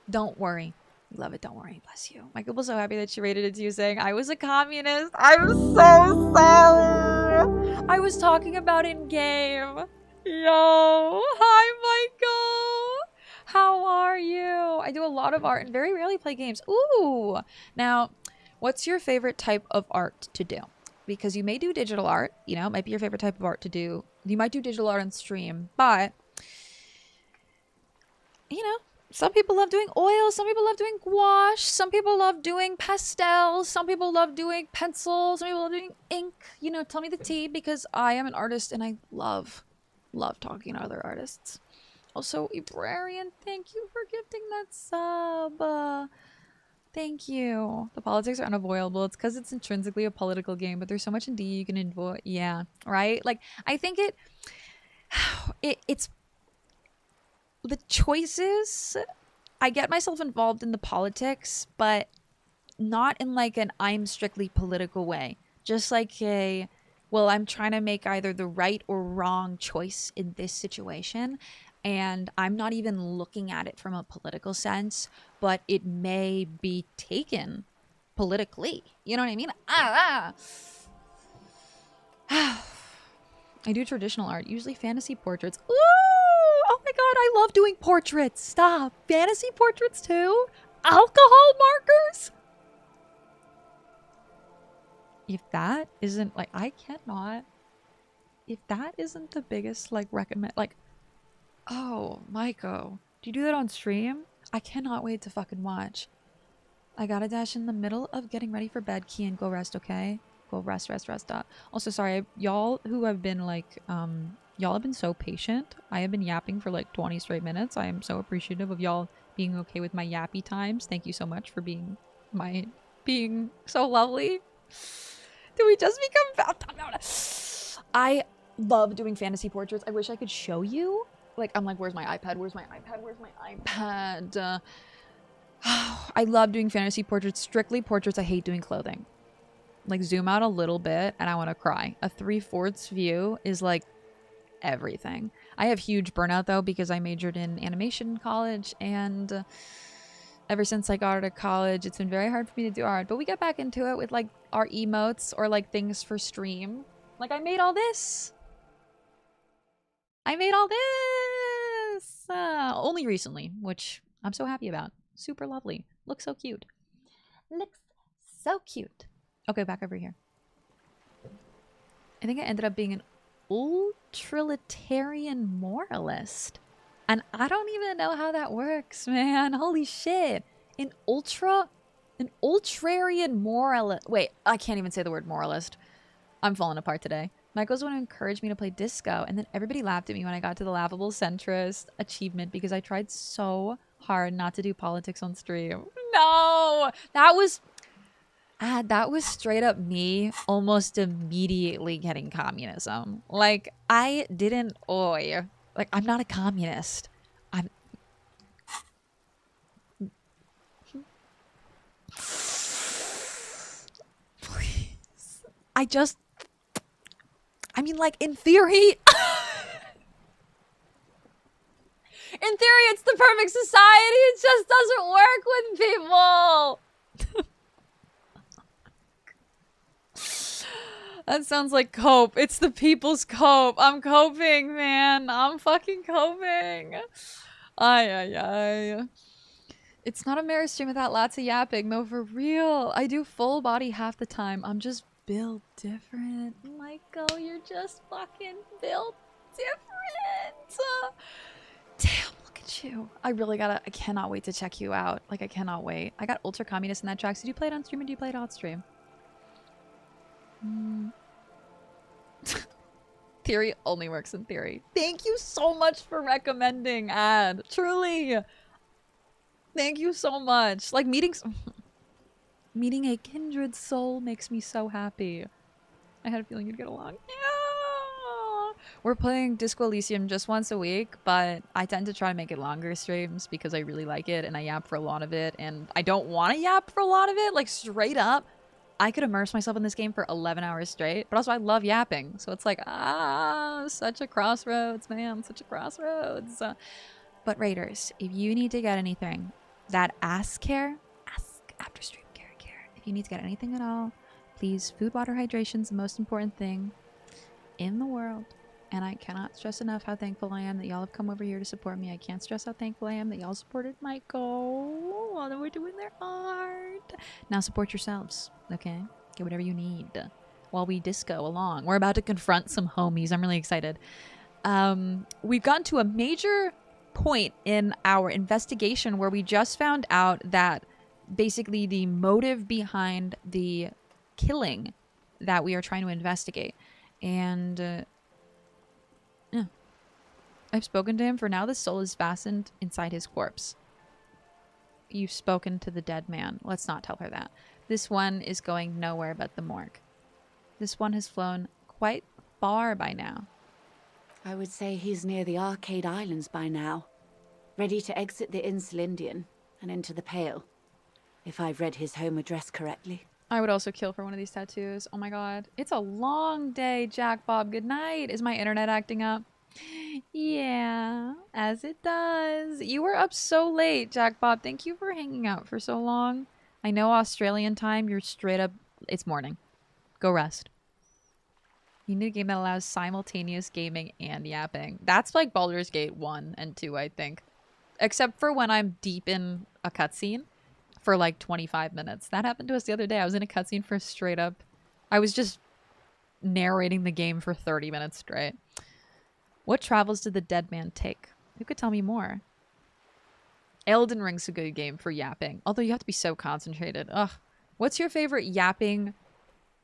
Don't worry. Love it, don't worry. Bless you. Michael was so happy that she rated it to you, saying, I was a communist. I'm so sorry. I was talking about in-game. Yo, hi, Michael. How are you? I do a lot of art and very rarely play games. Ooh. Now, what's your favorite type of art to do? Because you may do digital art, you know, it might be your favorite type of art to do. You might do digital art on stream, but, you know, some people love doing oil, some people love doing gouache, some people love doing pastels, some people love doing pencils, some people love doing ink. You know, tell me the tea, because I am an artist and I love talking to other artists. Also, Ibrarian, thank you for gifting that sub. Thank you. The politics are unavoidable. It's because it's intrinsically a political game, but there's so much in D you can avoid. Yeah, right? Like, I think it's the choices. I get myself involved in the politics, but not in like an I'm strictly political way. Just like well, I'm trying to make either the right or wrong choice in this situation. And I'm not even looking at it from a political sense, but it may be taken politically. You know what I mean? I do traditional art, usually fantasy portraits. Ooh! Oh my god, I love doing portraits. Stop. Fantasy portraits too? Alcohol markers? If that isn't, like, I cannot. If that isn't the biggest, like, recommend, like, oh, Maiko, do you do that on stream? I cannot wait to fucking watch. I gotta dash in the middle of getting ready for bed. Kian, go rest, okay? Go rest. Also, sorry, y'all who have been like, y'all have been so patient. I have been yapping for like 20 straight minutes. I am so appreciative of y'all being okay with my yappy times. Thank you so much for being my being so lovely. Did we just become... I love doing fantasy portraits. I wish I could show you. Like, I'm like, where's my iPad? Where's my iPad? Where's my iPad? I love doing fantasy portraits. Strictly portraits. I hate doing clothing. Like, zoom out a little bit and I want to cry. A 3/4 view is like everything. I have huge burnout though because I majored in animation in college, and ever since I got out of college, it's been very hard for me to do art. But we get back into it with like our emotes or like things for stream. Like, I made all this. I made all this only recently, which I'm so happy about. Super lovely. Looks so cute. Looks so cute. Okay, back over here. I think I ended up being an ultralitarian moralist. And I don't even know how that works, man. Holy shit. An ultrarian moralist. Wait, I can't even say the word moralist. I'm falling apart today. Michael's the one who encouraged me to play disco, and then everybody laughed at me when I got to the laughable centrist achievement because I tried so hard not to do politics on stream. No! That was straight up me almost immediately getting communism. Like, I didn't... Like, I'm not a communist. I'm... Please. I mean, like, in theory... in theory, it's the perfect society. It just doesn't work with people. That sounds like cope. It's the people's cope. I'm coping, man. I'm fucking coping. Ay. It's not a Meru stream without lots of yapping. No, for real. I do full body half the time. I'm just built different. Michael, you're just fucking built different. Damn, look at you. I cannot wait to check you out. Like, I cannot wait. I got ultra communist in that track. So do you play it on stream or do you play it off stream? Theory only works in theory. Thank you so much for recommending, Ad. Truly. Thank you so much. Like, meeting a kindred soul makes me so happy. I had a feeling you'd get along. Yeah. We're playing Disco Elysium just once a week, but I tend to try to make it longer streams because I really like it and I yap for a lot of it, and I don't want to yap for a lot of it. Like, straight up, I could immerse myself in this game for 11 hours straight, but also I love yapping. So it's like, such a crossroads, man. Such a crossroads. But Raiders, if you need to get anything, that ask after stream care. If you need to get anything at all, please, food, water, hydration is the most important thing in the world. And I cannot stress enough how thankful I am that y'all have come over here to support me. I can't stress how thankful I am that y'all supported Michael while they were doing their art. Now support yourselves, okay? Get whatever you need while we disco along. We're about to confront some homies. I'm really excited. We've gotten to a major point in our investigation where we just found out that basically the motive behind the killing that we are trying to investigate. And I've spoken to him. For now, the soul is fastened inside his corpse. You've spoken to the dead man. Let's not tell her that. This one is going nowhere but the morgue. This one has flown quite far by now. I would say he's near the Arcade Islands by now, ready to exit the Insel Indian and into the Pale, if I've read his home address correctly. I would also kill for one of these tattoos. Oh my god. It's a long day, Jack Bob. Good night. Is my internet acting up? Yeah, as it does. You were up so late, Jack Bob. Thank you for hanging out for so long. I know Australian time, you're straight up... It's morning. Go rest. You need a game that allows simultaneous gaming and yapping. That's like Baldur's Gate 1 and 2, I think. Except for when I'm deep in a cutscene for like 25 minutes. That happened to us the other day. I was in a cutscene for straight up... I was just narrating the game for 30 minutes straight. What travels did the dead man take? Who could tell me more? Elden Ring's a good game for yapping. Although you have to be so concentrated. Ugh. What's your favorite yapping...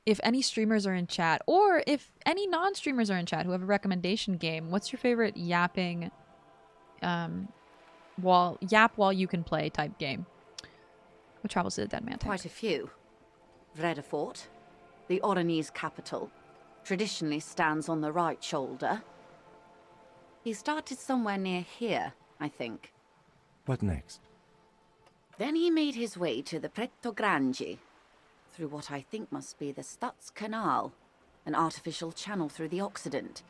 If any streamers are in chat, or if any non-streamers are in chat who have a recommendation game, what's your favorite yapping, yap while you can play type game? What travels to the dead man take? Quite a few. Vredefort, the Oronese capital, traditionally stands on the right shoulder. He started somewhere near here, I think. What next? Then he made his way to the Pretto Grande, through what I think must be the Stutz Canal, an artificial channel through the Occident.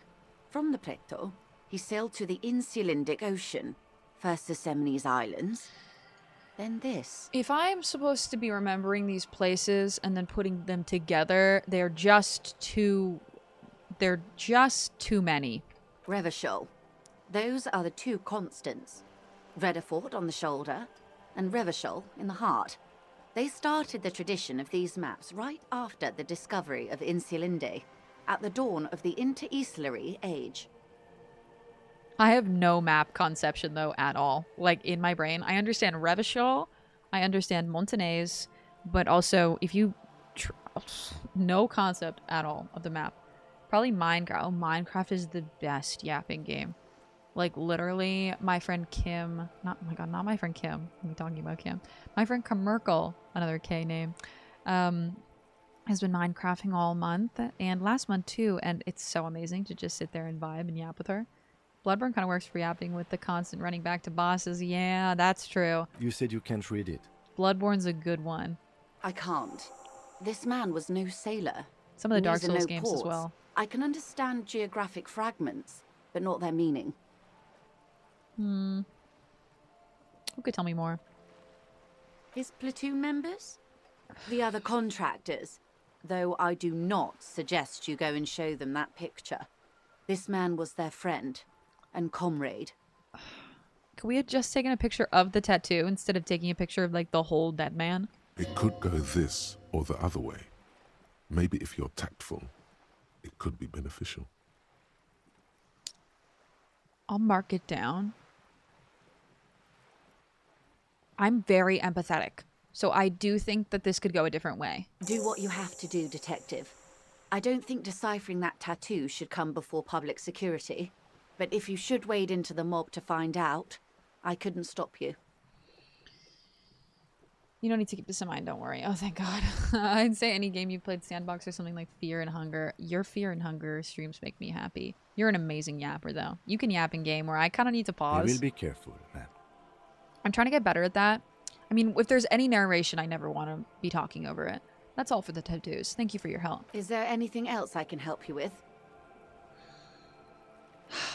From the Pretto, he sailed to the Insulindic Ocean, first the Semines Islands, then this. If I'm supposed to be remembering these places and then putting them together, they're just too many. Revachol. Those are the two constants. Vredefort on the shoulder, and Revachol in the heart. They started the tradition of these maps right after the discovery of Insulinde, at the dawn of the Inter-Islary Age. I have no map conception, though, at all. Like, in my brain. I understand Revachol, I understand Montanez, but also, if you... no concept at all of the map. Probably Minecraft. Oh, Minecraft is the best yapping game. Like, literally, my friend Kim... oh my god, not my friend Kim. I'm talking about Kim. My friend Gamergirl, another K name, has been Minecrafting all month, and last month, too, and it's so amazing to just sit there and vibe and yap with her. Bloodborne kind of works for yapping with the constant running back to bosses. Yeah, that's true. You said you can't read it. Bloodborne's a good one. I can't. This man was no sailor. Some of the Dark These are Souls no games ports. as well. I can understand geographic fragments, but not their meaning. Who could tell me more? His platoon members? The other contractors. Though I do not suggest you go and show them that picture. This man was their friend and comrade. Could we have just taken a picture of the tattoo instead of taking a picture of, like, the whole dead man? It could go this or the other way. Maybe if you're tactful, it could be beneficial. I'll mark it down. I'm very empathetic, so I do think that this could go a different way. Do what you have to do, detective. I don't think deciphering that tattoo should come before public security, but if you should wade into the mob to find out, I couldn't stop you. You don't need to keep this in mind, don't worry. Oh, thank God. I'd say any game you played sandbox or something like Fear and Hunger. Your Fear and Hunger streams make me happy. You're an amazing yapper, though. You can yap in game where I kind of need to pause. You will be careful, man. I'm trying to get better at that. I mean, if there's any narration, I never want to be talking over it. That's all for the tattoos. Thank you for your help. Is there anything else I can help you with?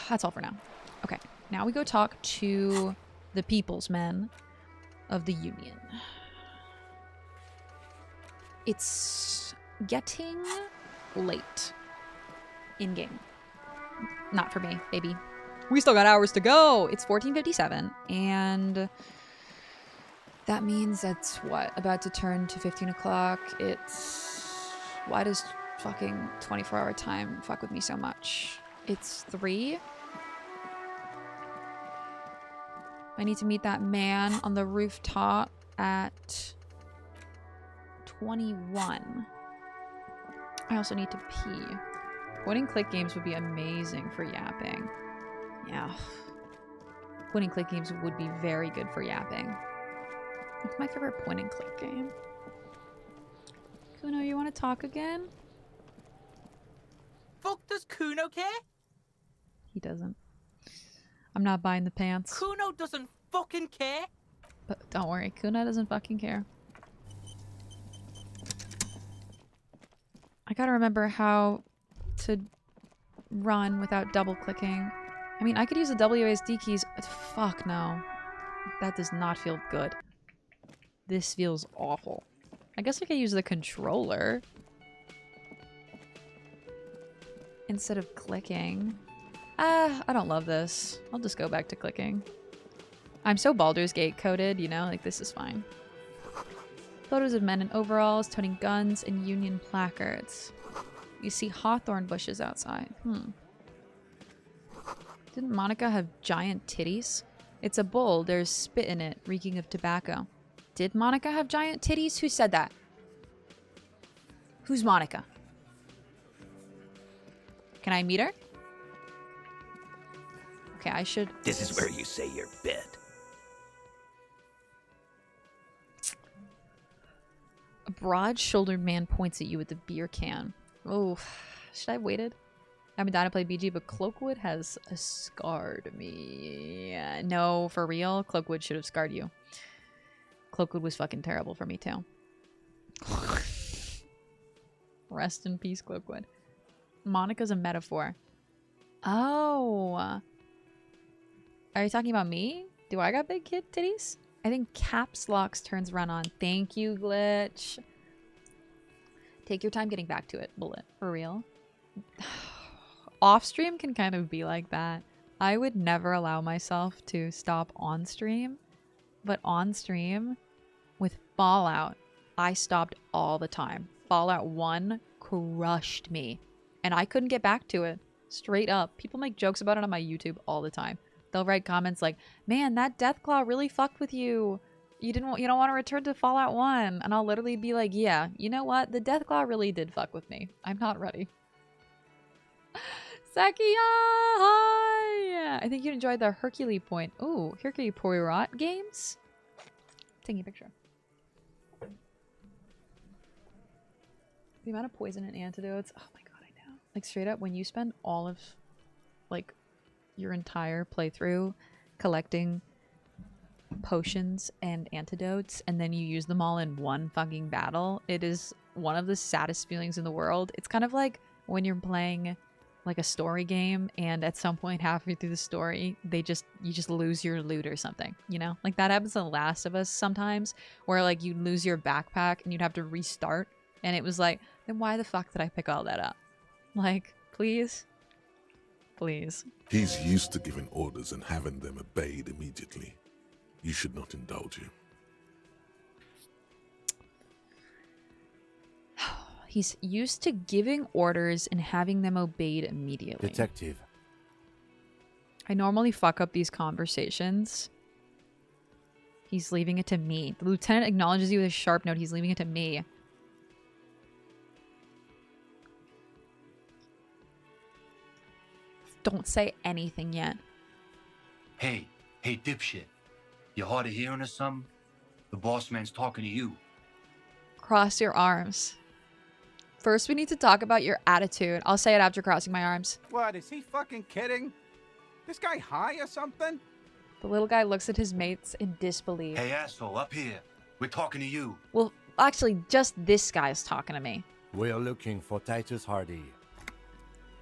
That's all for now. Okay, now we go talk to the People's Men of the Union. It's getting late in-game. Not for me, baby. We still got hours to go! It's 14:57, and that means it's, what, about to turn to 15 o'clock. It's... Why does fucking 24-hour time fuck with me so much? It's 3. I need to meet that man on the rooftop at 21. I also need to pee. Point and click games would be amazing for yapping. Yeah. Point and click games would be very good for yapping. What's my favorite point and click game? Kuno, you want to talk again? Fuck does Kuno care? He doesn't. I'm not buying the pants. Kuno doesn't fucking care. But don't worry, Kuno doesn't fucking care. I gotta remember how to run without double clicking. I mean, I could use the WASD keys. Fuck no. That does not feel good. This feels awful. I guess I could use the controller instead of clicking. I don't love this. I'll just go back to clicking. I'm so Baldur's Gate coded, you know? Like, this is fine. Photos of men in overalls, toting guns, and Union placards. You see hawthorn bushes outside. Didn't Monica have giant titties? It's a bowl. There's spit in it, reeking of tobacco. Did Monica have giant titties? Who said that? Who's Monica? Can I meet her? Okay, I should... This is where you say your bit. broad-shouldered man points at you with the beer can. Oh, should I have waited? I haven't died to play BG, but Cloakwood has scarred me. No, for real, Cloakwood should have scarred you. Cloakwood was fucking terrible for me too. Rest in peace, Cloakwood. Monica's a metaphor. Oh. Are you talking about me? Do I got big kid titties? I think caps locks turns run on. Thank you, Glitch. Take your time getting back to it, Bullet. For real. Off stream can kind of be like that. I would never allow myself to stop on stream, but on stream with Fallout, I stopped all the time. Fallout 1 crushed me, and I couldn't get back to it. Straight up. People make jokes about it on my YouTube all the time. They'll write comments like, "Man, that Deathclaw really fucked with you. You don't want to return to Fallout 1." And I'll literally be like, "Yeah, you know what? The Deathclaw really did fuck with me. I'm not ready." Sakia! Hi! I think you enjoyed the Hercule Point. Ooh, Hercule Poirot games? Taking a picture. The amount of poison and antidotes. Oh my god, I know. Like, straight up, when you spend all of, like, your entire playthrough collecting potions and antidotes, and then you use them all in one fucking battle, it is one of the saddest feelings in the world. It's kind of like when you're playing like a story game and at some point halfway through the story you just lose your loot or something, you know? Like that happens in The Last of Us sometimes, where like you lose your backpack and you'd have to restart, and it was like, then why the fuck did I pick all that up? Like, please? Please. He's used to giving orders and having them obeyed immediately. You should not indulge him. He's used to giving orders and having them obeyed immediately. Detective. I normally fuck up these conversations. He's leaving it to me. The lieutenant acknowledges you with a sharp note. He's leaving it to me. Don't say anything yet. Hey, dipshit. You hard of hearing or something? The boss man's talking to you. Cross your arms. First, we need to talk about your attitude. I'll say it after crossing my arms. What, is he fucking kidding? This guy high or something? The little guy looks at his mates in disbelief. Hey, asshole, up here. We're talking to you. Well, actually, just this guy's talking to me. We're looking for Titus Hardy.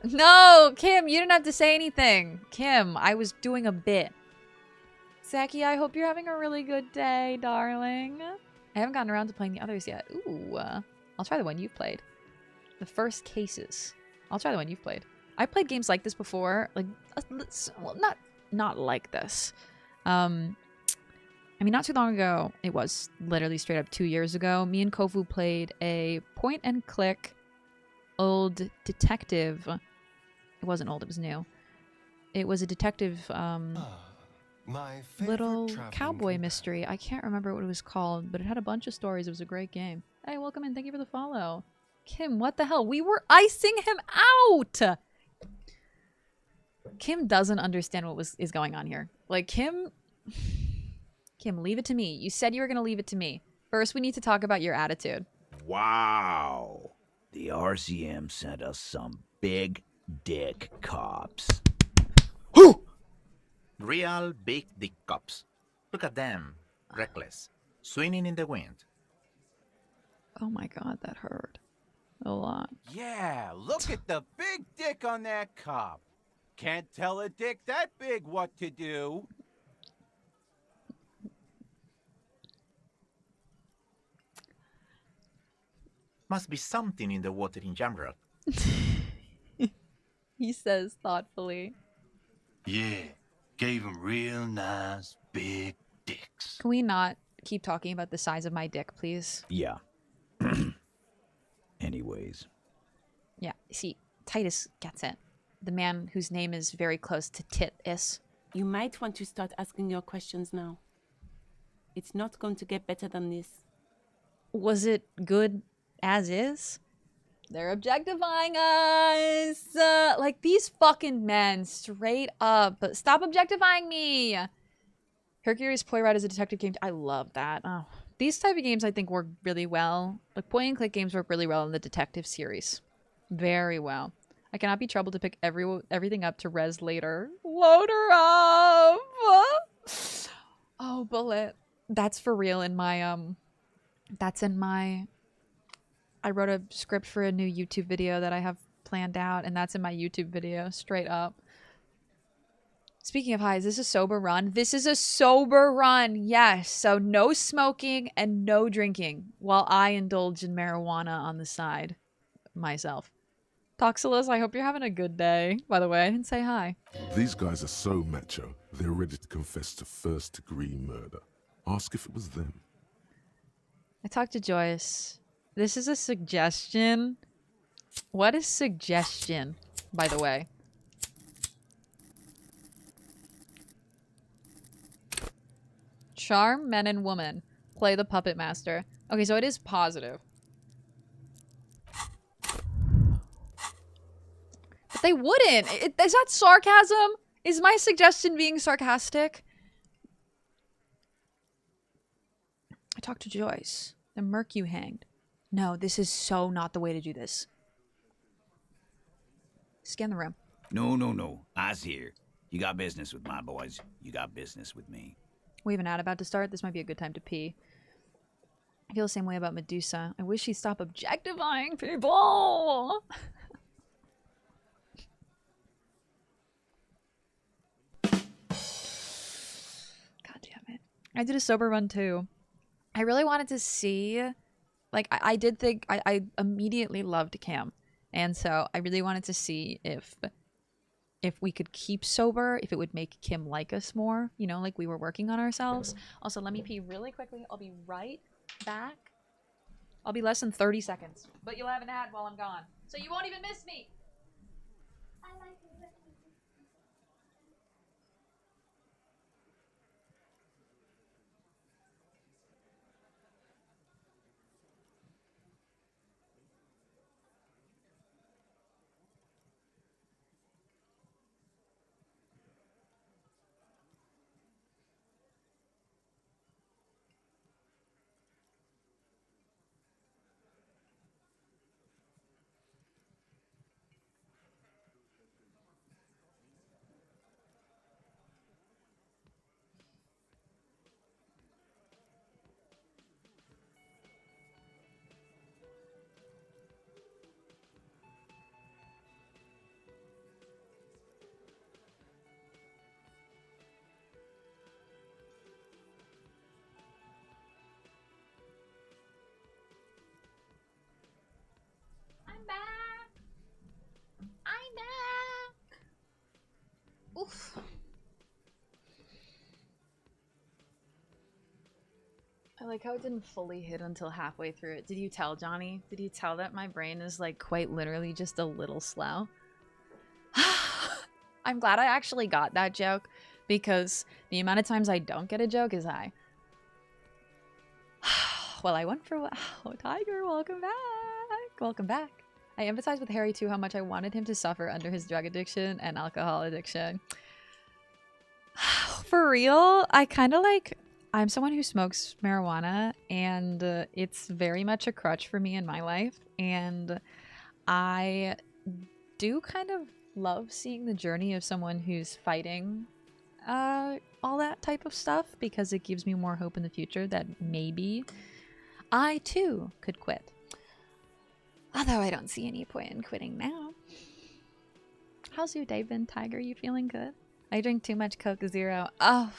No, Kim, you didn't have to say anything. Kim, I was doing a bit. Zaki, I hope you're having a really good day, darling. I haven't gotten around to playing the others yet. Ooh, I'll try the one you've played. The First Cases. I'll try the one you've played. I played games like this before. Like, well, not like this. I mean, not too long ago. It was literally straight up 2 years ago. Me and Kofu played a point-and-click old detective. It wasn't old, it was new. It was a detective, little cowboy mystery. I can't remember what it was called, but it had a bunch of stories. It was a great game. Hey, welcome in. Thank you for the follow. Kim, what the hell? We were icing him out! Kim doesn't understand what is going on here. Like, Kim, leave it to me. You said you were going to leave it to me. First, we need to talk about your attitude. Wow. The RCM sent us some big dick cops. Who? Real big dick cops. Look at them. Reckless. Swinging in the wind. Oh my god, that hurt. A lot. Yeah, look at the big dick on that cop. Can't tell a dick that big what to do. Must be something in the water in Jamrock. He says thoughtfully. Yeah, gave him real nice big dicks. Can we not keep talking about the size of my dick, please? Yeah. Anyways. Yeah, see, Titus gets it. The man whose name is very close to Tit-is. You might want to start asking your questions now. It's not going to get better than this. Was it good as is? They're objectifying us! Like, these fucking men, straight up. Stop objectifying me! Hercules Poirot is a detective game. I love that. Oh, these type of games I think work really well. Like point and click games work really well in the detective series. Very well. I cannot be troubled to pick everything up to res later. Load her up. Oh, Bullet. That's for real in my that's in my I wrote a script for a new YouTube video that I have planned out, and that's in my YouTube video, straight up. Speaking of high, is this a sober run? This is a sober run, yes. So no smoking and no drinking while I indulge in marijuana on the side myself. Toxilis, I hope you're having a good day. By the way, I didn't say hi. These guys are so macho, they're ready to confess to first-degree murder. Ask if it was them. I talked to Joyce. This is a suggestion. What is suggestion, by the way? Charm men and woman. Play the puppet master. Okay, so it is positive. But they wouldn't. Is that sarcasm? Is my suggestion being sarcastic? I talked to Joyce. The Merc you hanged. No, this is so not the way to do this. Scan the room. No. I's here. You got business with my boys. You got business with me. We have an ad about to start. This might be a good time to pee. I feel the same way about Medusa. I wish she'd stop objectifying people. God damn it. I did a sober run too. I really wanted to see, like, I did think, I immediately loved Cam. And so I really wanted to see if we could keep sober, if it would make Kim like us more, you know, like we were working on ourselves. Also, let me pee really quickly. I'll be right back. I'll be less than 30 seconds. But you'll have an ad while I'm gone. So you won't even miss me. I'm back. Oof. I like how it didn't fully hit until halfway through it. Did you tell, Johnny? Did you tell that my brain is like quite literally just a little slow? I'm glad I actually got that joke because the amount of times I don't get a joke is high. Well, I went for wow, Tiger, welcome back. Welcome back. I empathize with Harry too, how much I wanted him to suffer under his drug addiction and alcohol addiction. For real, I kind of like, I'm someone who smokes marijuana and it's very much a crutch for me in my life. And I do kind of love seeing the journey of someone who's fighting all that type of stuff because it gives me more hope in the future that maybe I too could quit. Although I don't see any point in quitting now. How's your day been, Tiger? You feeling good? I drink too much Coke Zero. Oh,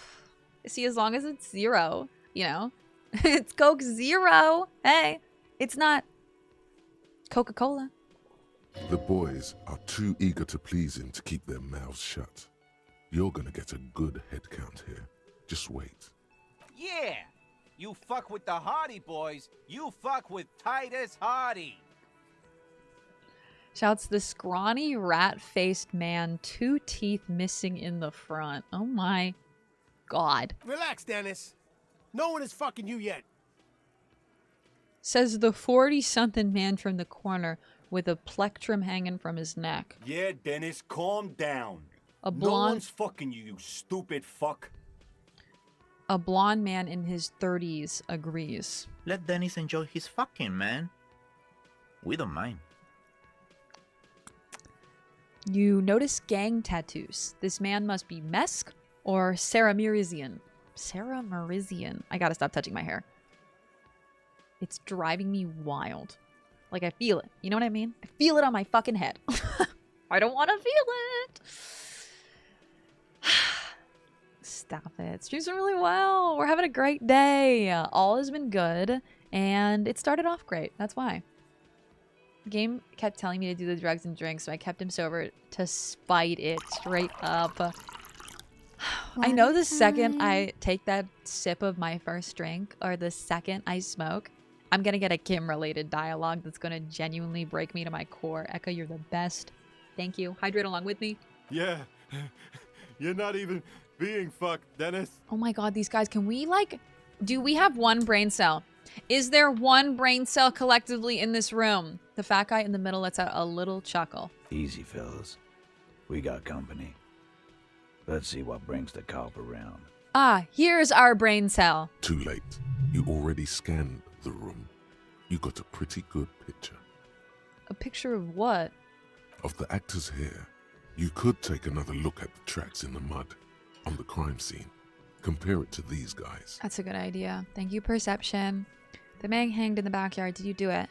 see, as long as it's zero, you know, it's Coke Zero. Hey, it's not Coca-Cola. The boys are too eager to please him to keep their mouths shut. You're gonna get a good head count here. Just wait. Yeah! You fuck with the Hardy boys, you fuck with Titus Hardy. Shouts the scrawny rat-faced man, 2 teeth missing in the front. Oh my god. Relax, Dennis. No one is fucking you yet. Says the 40-something man from the corner with a plectrum hanging from his neck. Yeah, Dennis, calm down. A No blonde... one's fucking you, you stupid fuck. A blonde man in his 30s agrees. Let Dennis enjoy his fucking, man. We don't mind. You notice gang tattoos. This man must be Mesk or Sarah Merizian. Sarah Merizian. I gotta stop touching my hair. It's driving me wild. Like, I feel it. You know what I mean? I feel it on my fucking head. I don't want to feel it. Stop it. It's doing really well. We're having a great day. All has been good. And it started off great. That's why. The game kept telling me to do the drugs and drinks, so I kept him sober to spite it straight up. I know the second I take that sip of my first drink, or the second I smoke, I'm gonna get a Kim-related dialogue that's gonna genuinely break me to my core. Eka, you're the best. Thank you. Hydrate along with me. Yeah. You're not even being fucked, Dennis. Oh my god, these guys, can we, like... Do we have one brain cell? Is there one brain cell collectively in this room? The fat guy in the middle lets out a little chuckle. Easy, fellas. We got company. Let's see what brings the cop around. Ah, here's our brain cell. Too late. You already scanned the room. You got a pretty good picture. A picture of what? Of the actor's hair. You could take another look at the tracks in the mud on the crime scene. Compare it to these guys. That's a good idea. Thank you, Perception. The man hanged in the backyard. Did you do it?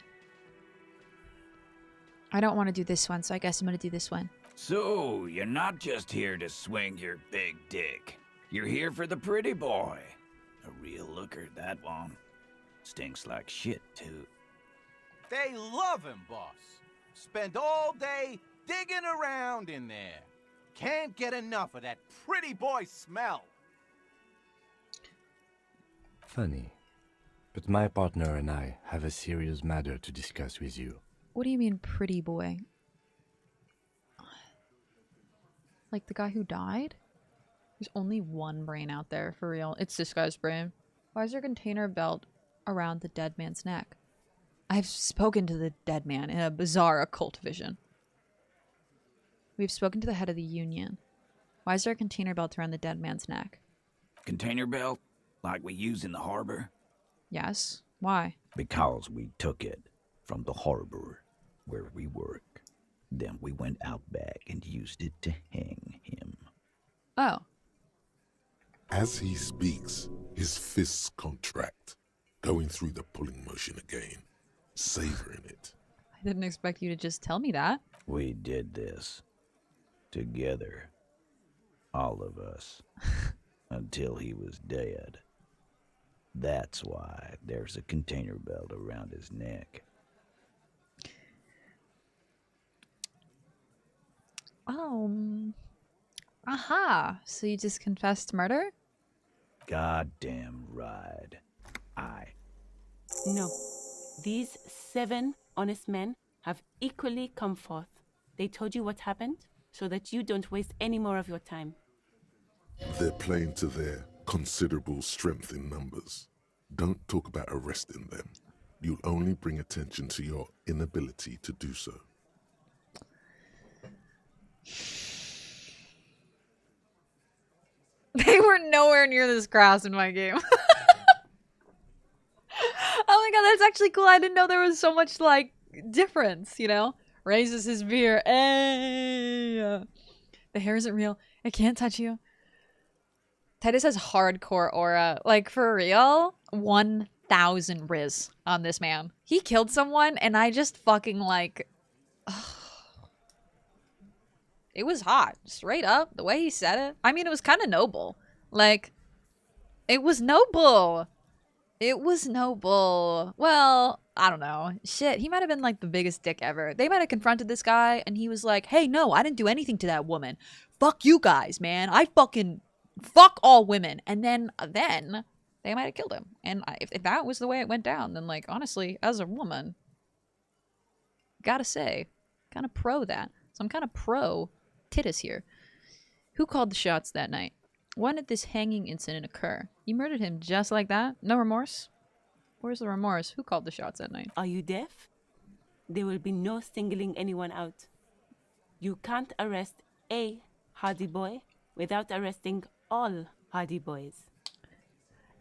I don't want to do this one, so I guess I'm going to do this one. So, you're not just here to swing your big dick. You're here for the pretty boy. A real looker, that one. Stinks like shit, too. They love him, boss. Spend all day digging around in there. Can't get enough of that pretty boy smell. Funny, but my partner and I have a serious matter to discuss with you. What do you mean, pretty boy? Like the guy who died? There's only one brain out there, for real. It's this guy's brain. Why is there a container belt around the dead man's neck? I've spoken to the dead man in a bizarre occult vision. We've spoken to the head of the union. Why is there a container belt around the dead man's neck? Container belt? Like we use in the harbor? Yes. Why? Because we took it from the harbor where we work. Then we went out back and used it to hang him. Oh. As he speaks, his fists contract, going through the pulling motion again, savoring it. I didn't expect you to just tell me that. We did this. Together. All of us. Until he was dead. That's why there's a container belt around his neck. Aha. So you just confessed murder? Goddamn right. No. These 7 honest men have equally come forth. They told you what happened so that you don't waste any more of your time. They're playing to their considerable strength in numbers. Don't talk about arresting them. You'll only bring attention to your inability to do so. They were nowhere near this crass in my game. Oh my god, that's actually cool. I didn't know there was so much, like, difference, you know? Raises his beer. Hey! The hair isn't real. It can't touch you. Titus has hardcore aura. Like, for real? 1,000 Riz on this man. He killed someone, and I just fucking, like... It was hot. Straight up. The way he said it. I mean, it was kind of noble. Like, it was noble. It was noble. Well, I don't know. Shit, he might have been, like, the biggest dick ever. They might have confronted this guy, and he was like, hey, no, I didn't do anything to that woman. Fuck you guys, man. I fucking... Fuck all women. And then they might have killed him. And if that was the way it went down, then, like, honestly, as a woman, gotta say, kind of pro that. So I'm kind of pro Titus here. Who called the shots that night? When did this hanging incident occur? You murdered him just like that? No remorse? Where's the remorse? Who called the shots that night? Are you deaf? There will be no singling anyone out. You can't arrest a hardy boy without arresting all hardy boys.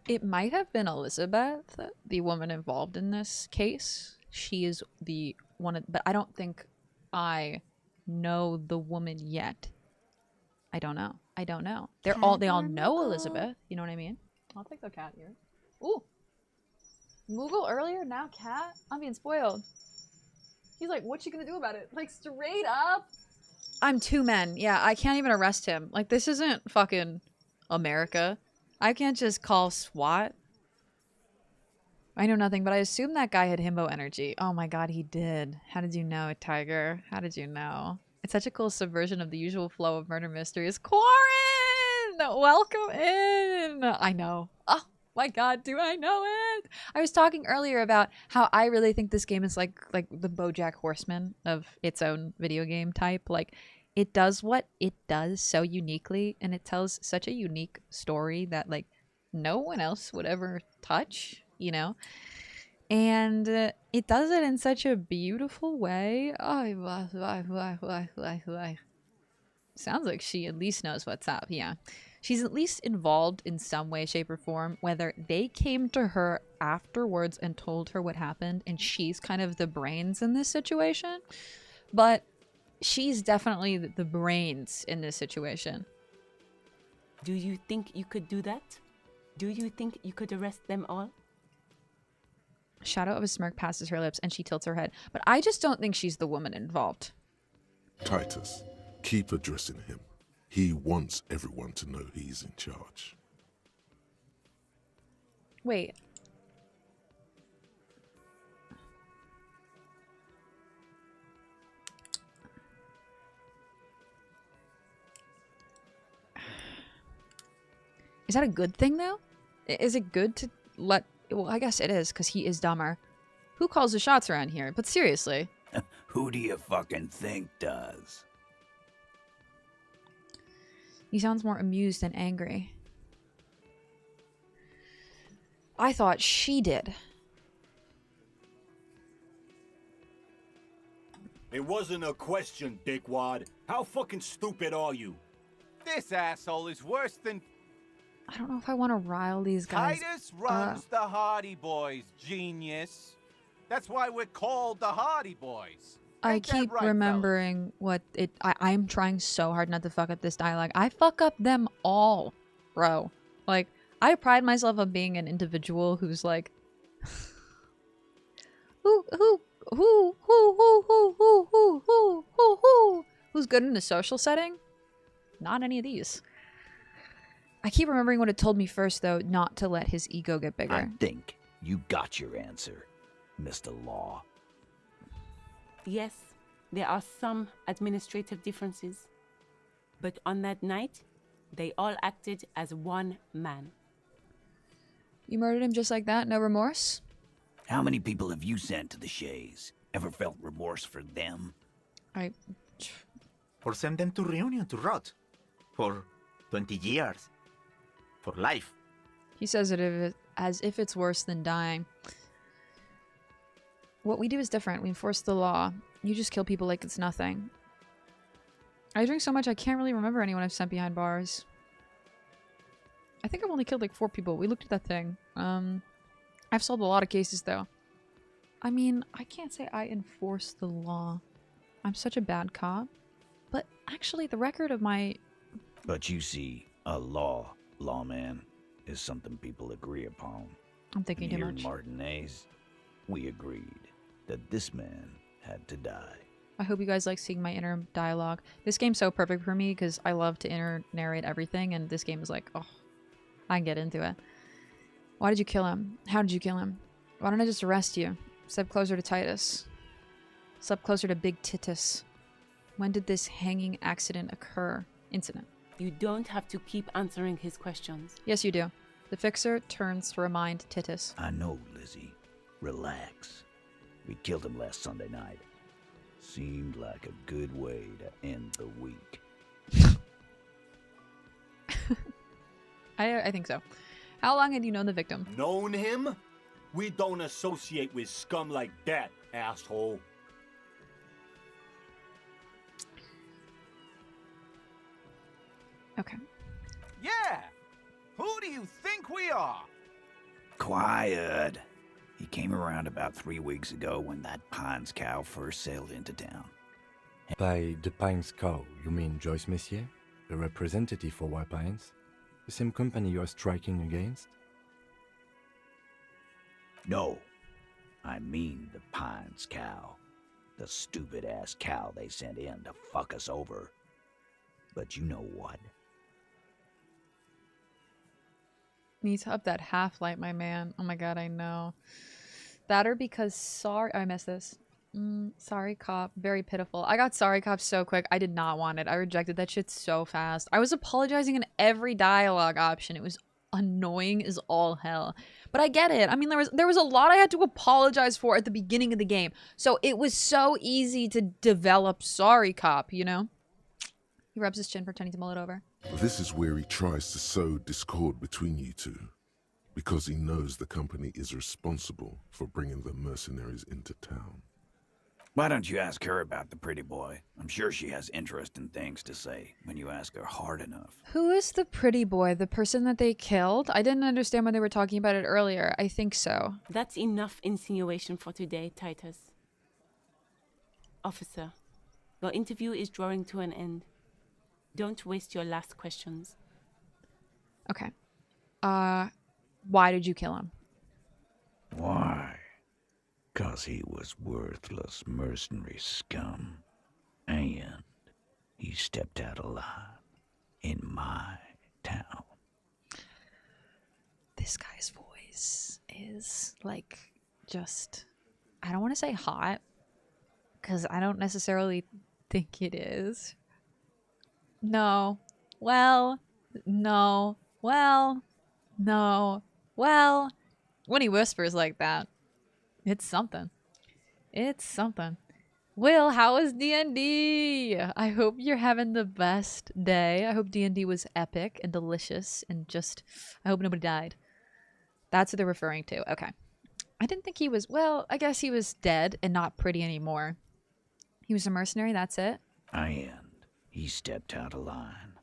It might have been Elizabeth, the woman involved in this case. She is the one, but I don't think I know the woman yet. I don't know. I don't know. They all know Elizabeth. You know what I mean? I'll take the cat here. Ooh. Moogle earlier, now cat? I'm being spoiled. He's like, what you gonna do about it? Like, straight up. I'm 2 men. Yeah, I can't even arrest him. Like, this isn't fucking America. I can't just call SWAT. I know nothing, but I assume that guy had himbo energy. Oh my god, he did. How did you know, Tiger? How did you know? It's such a cool subversion of the usual flow of murder mysteries. Quarren! Welcome in! I know. Oh my god, do I know it? I was talking earlier about how I really think this game is like the BoJack Horseman of its own video game type. Like, it does what it does so uniquely, and it tells such a unique story that, like, no one else would ever touch, you know? And it does it in such a beautiful way. Sounds like she at least knows what's up, yeah. She's at least involved in some way, shape, or form, whether they came to her afterwards and told her what happened, and she's kind of the brains in this situation. But she's definitely the brains in this situation. Do you think you could do that? Do you think you could arrest them all? Shadow of a smirk passes her lips and she tilts her head. But I just don't think she's the woman involved. Titus, keep addressing him. He wants everyone to know he's in charge. Wait. Is that a good thing, though? Is it good to let... Well, I guess it is, because he is dumber. Who calls the shots around here? But seriously. Who do you fucking think does? He sounds more amused than angry. I thought she did. It wasn't a question, dickwad. How fucking stupid are you? This asshole is worse than... I don't know if I want to rile these guys. Titus runs the Hardy Boys, genius. That's why we're called the Hardy Boys. I keep remembering what it... I'm trying so hard not to fuck up this dialogue. I fuck up them all, bro. Like, I pride myself on being an individual who's like... Who's good in a social setting? Not any of these. I keep remembering what it told me first, though, not to let his ego get bigger. I think you got your answer, Mr. Law. Yes, there are some administrative differences. But on that night, they all acted as one man. You murdered him just like that? No remorse? How many people have you sent to the Shays? Ever felt remorse for them? Or send them to Reunion to rot. For 20 years. For life. He says it as if it's worse than dying. What we do is different. We enforce the law. You just kill people like it's nothing. I drink so much I can't really remember anyone I've sent behind bars. I think I've only killed like 4 people. We looked at that thing. I've solved a lot of cases though. I mean, I can't say I enforce the law. I'm such a bad cop. But actually the record of my... But you see, a lawman, is something people agree upon. I'm thinking too Here much. in Martinez, we agreed that this man had to die. I hope you guys like seeing my inner dialogue. This game's so perfect for me because I love to inner narrate everything, and this game is like, oh, I can get into it. Why did you kill him? How did you kill him? Why don't I just arrest you? Step closer to Titus. Step closer to Big Titus. When did this hanging accident occur? Incident. You don't have to keep answering his questions. Yes, you do. The fixer turns to remind Titus. I know, Lizzie. Relax. We killed him last Sunday night. Seemed like a good way to end the week. I think so. How long had you known the victim? Known him? We don't associate with scum like that, asshole. Okay. Yeah! Who do you think we are? quiet. He came around about 3 weeks ago when that Pines cow first sailed into town. By the Pines cow, you mean Joyce Messier, the representative for White Pines? The same company you are striking against? No, I mean the Pines cow. The stupid-ass cow they sent in to fuck us over. But you know what? Need to up that half-light, my man. Oh my god, I know. That or because sorry... I missed this. Sorry Cop. Very pitiful. I got Sorry Cop so quick. I did not want it. I rejected that shit so fast. I was apologizing in every dialogue option. It was annoying as all hell. But I get it. I mean, there was a lot I had to apologize for at the beginning of the game. So it was so easy to develop Sorry Cop, you know? He rubs his chin pretending to mull it over. This is where he tries to sow discord between you two, because he knows the company is responsible for bringing the mercenaries into town. Why don't you ask her about the pretty boy? I'm sure she has interesting things to say when you ask her hard enough. Who is the pretty boy? The person that they killed? I didn't understand when they were talking about it earlier. I think so. That's enough insinuation for today, Titus. Officer, your interview is drawing to an end. Don't waste your last questions. Okay. Why did you kill him? Why? 'Cause he was worthless mercenary scum. And he stepped out alive in my town. This guy's voice is like just... I don't want to say hot, because I don't necessarily think it is. No. Well. No. Well. No. Well. When he whispers like that, it's something. It's something. Will, how was D&D? I hope you're having the best day. I hope D&D was epic and delicious and just... I hope nobody died. That's what they're referring to. Okay. I didn't think he was... Well, I guess he was dead and not pretty anymore. He was a mercenary, that's it? And he stepped out of line.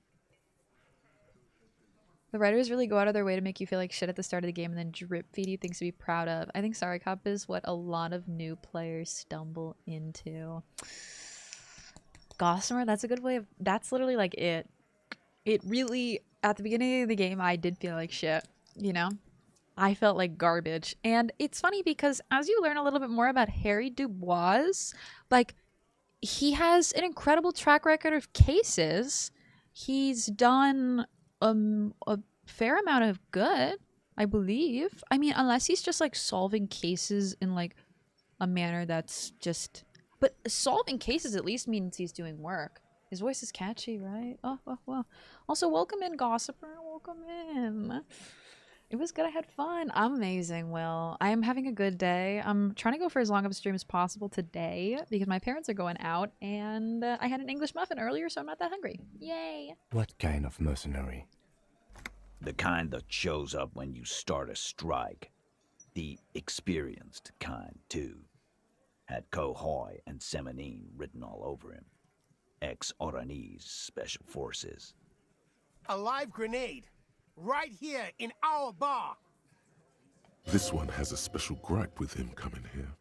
The writers really go out of their way to make you feel like shit at the start of the game and then drip feed you things to be proud of. I think Sorry Cop is what a lot of new players stumble into. Gossamer, that's a good way of... That's literally like it. It really... At the beginning of the game, I did feel like shit, you know? I felt like garbage. And it's funny because as you learn a little bit more about Harry Dubois, like, he has an incredible track record of cases. He's done... a fair amount of good, I believe. I mean, unless he's just like solving cases in like a manner that's just... But solving cases at least means he's doing work. His voice is catchy, right? Oh, well. Also, welcome in, Gossiper. Welcome in. It was good. I had fun. I'm amazing, Will. I am having a good day. I'm trying to go for as long of a stream as possible today because my parents are going out and I had an English muffin earlier, so I'm not that hungry. Yay. What kind of mercenary? The kind that shows up when you start a strike. The experienced kind, too. Had Cohoy and Semenine written all over him. Ex-Oranese Special Forces. A live grenade. Right here in our bar. This one has a special gripe with him coming here.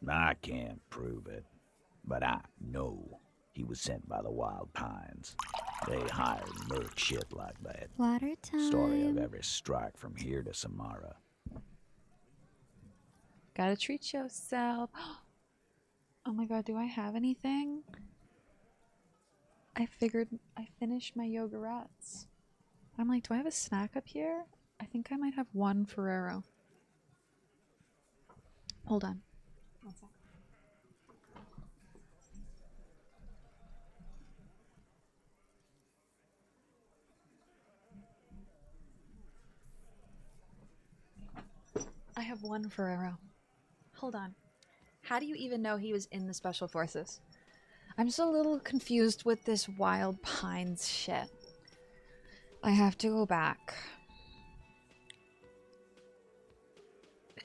I can't prove it, but I know he was sent by the Wild Pines. They hired merc shit like that. Water time. Story of every strike from here to Samara. Gotta treat yourself. Oh my god, do I have anything? I finished my yogurts. I'm like, do I have a snack up here? I think I might have one Ferrero. Hold on. One sec. I have one Ferrero. Hold on. How do you even know he was in the Special Forces? I'm just a little confused with this Wild Pines shit. I have to go back.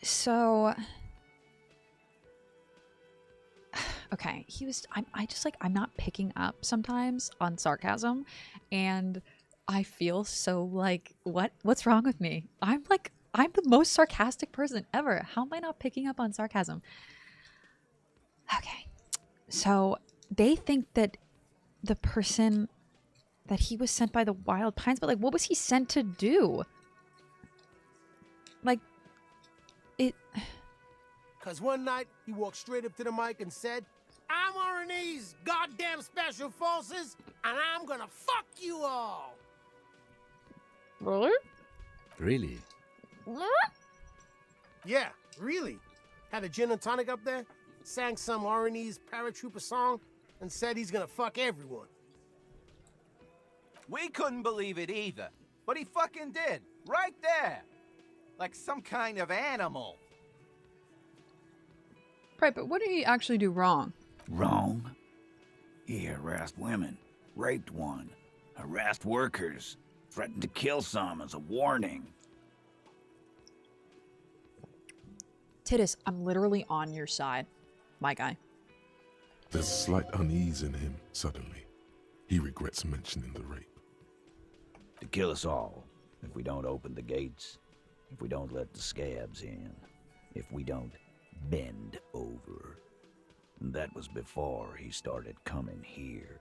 So... Okay, he was... I'm not picking up sometimes on sarcasm. And I feel so like, what's wrong with me? I'm the most sarcastic person ever. How am I not picking up on sarcasm? Okay. So they think that the person that he was sent by the Wild Pines, but like, what was he sent to do? Like, it... Cause one night, he walked straight up to the mic and said, I'm RNA's goddamn special forces, and I'm gonna fuck you all! Really? Really? Yeah, really. Had a gin and tonic up there, sang some RNA's paratrooper song, and said he's gonna fuck everyone. We couldn't believe it either, but he fucking did, right there. Like some kind of animal. Right, but what did he actually do wrong? Wrong? He harassed women, raped one, harassed workers, threatened to kill some as a warning. Titus, I'm literally on your side, my guy. There's a slight unease in him, suddenly. He regrets mentioning the rape. To kill us all, if we don't open the gates, if we don't let the scabs in, if we don't bend over. And that was before he started coming here.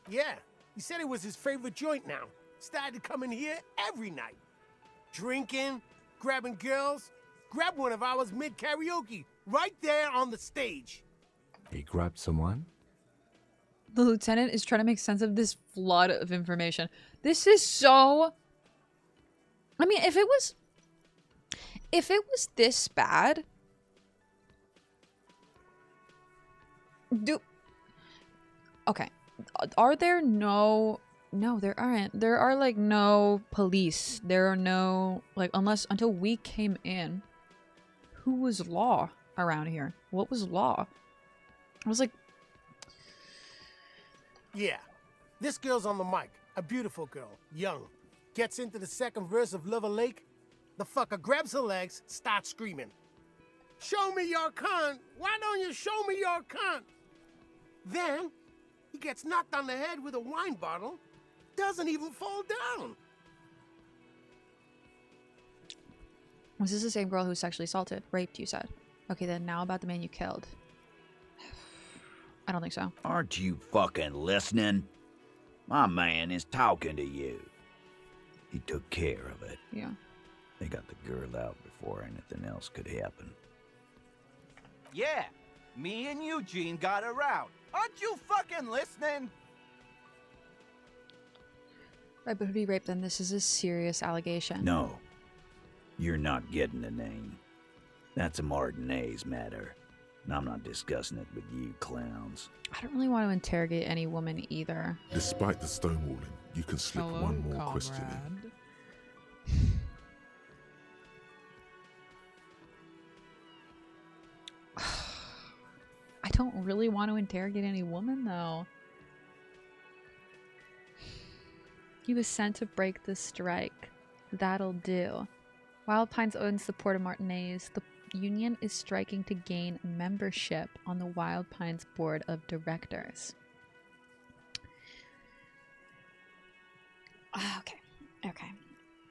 Yeah, he said it was his favorite joint now. Started coming here every night. Drinking, grabbing girls. Grabbed one of ours mid-karaoke, right there on the stage. He grabbed someone? The lieutenant is trying to make sense of this flood of information. This is so... I mean, if it was this bad... Okay. Are there no... No, there aren't. There are, like, no police. There are no... Like, until we came in, who was law around here? What was law? I was like... Yeah, this girl's on the mic. A beautiful girl, young. Gets into the second verse of Lover Lake. The fucker grabs her legs, starts screaming. Show me your cunt! Why don't you show me your cunt? Then, he gets knocked on the head with a wine bottle. Doesn't even fall down. Was this the same girl who was sexually assaulted? Raped, you said. Okay, then now about the man you killed. I don't think so. Aren't you fucking listening? My man is talking to you. He took care of it. Yeah. They got the girl out before anything else could happen. Yeah, me and Eugene got her out. Aren't you fucking listening? Right, but who did he rape then? This is a serious allegation. No. You're not getting the name. That's a Martinez matter. And I'm not discussing it with you clowns. I don't really want to interrogate any woman either. Despite the stonewalling, you can slip one more question in. I don't really want to interrogate any woman, though. He was sent to break the strike. That'll do. Wild Pines owns the Port of Martinez. The union is striking to gain membership on the Wild Pines Board of Directors. Okay.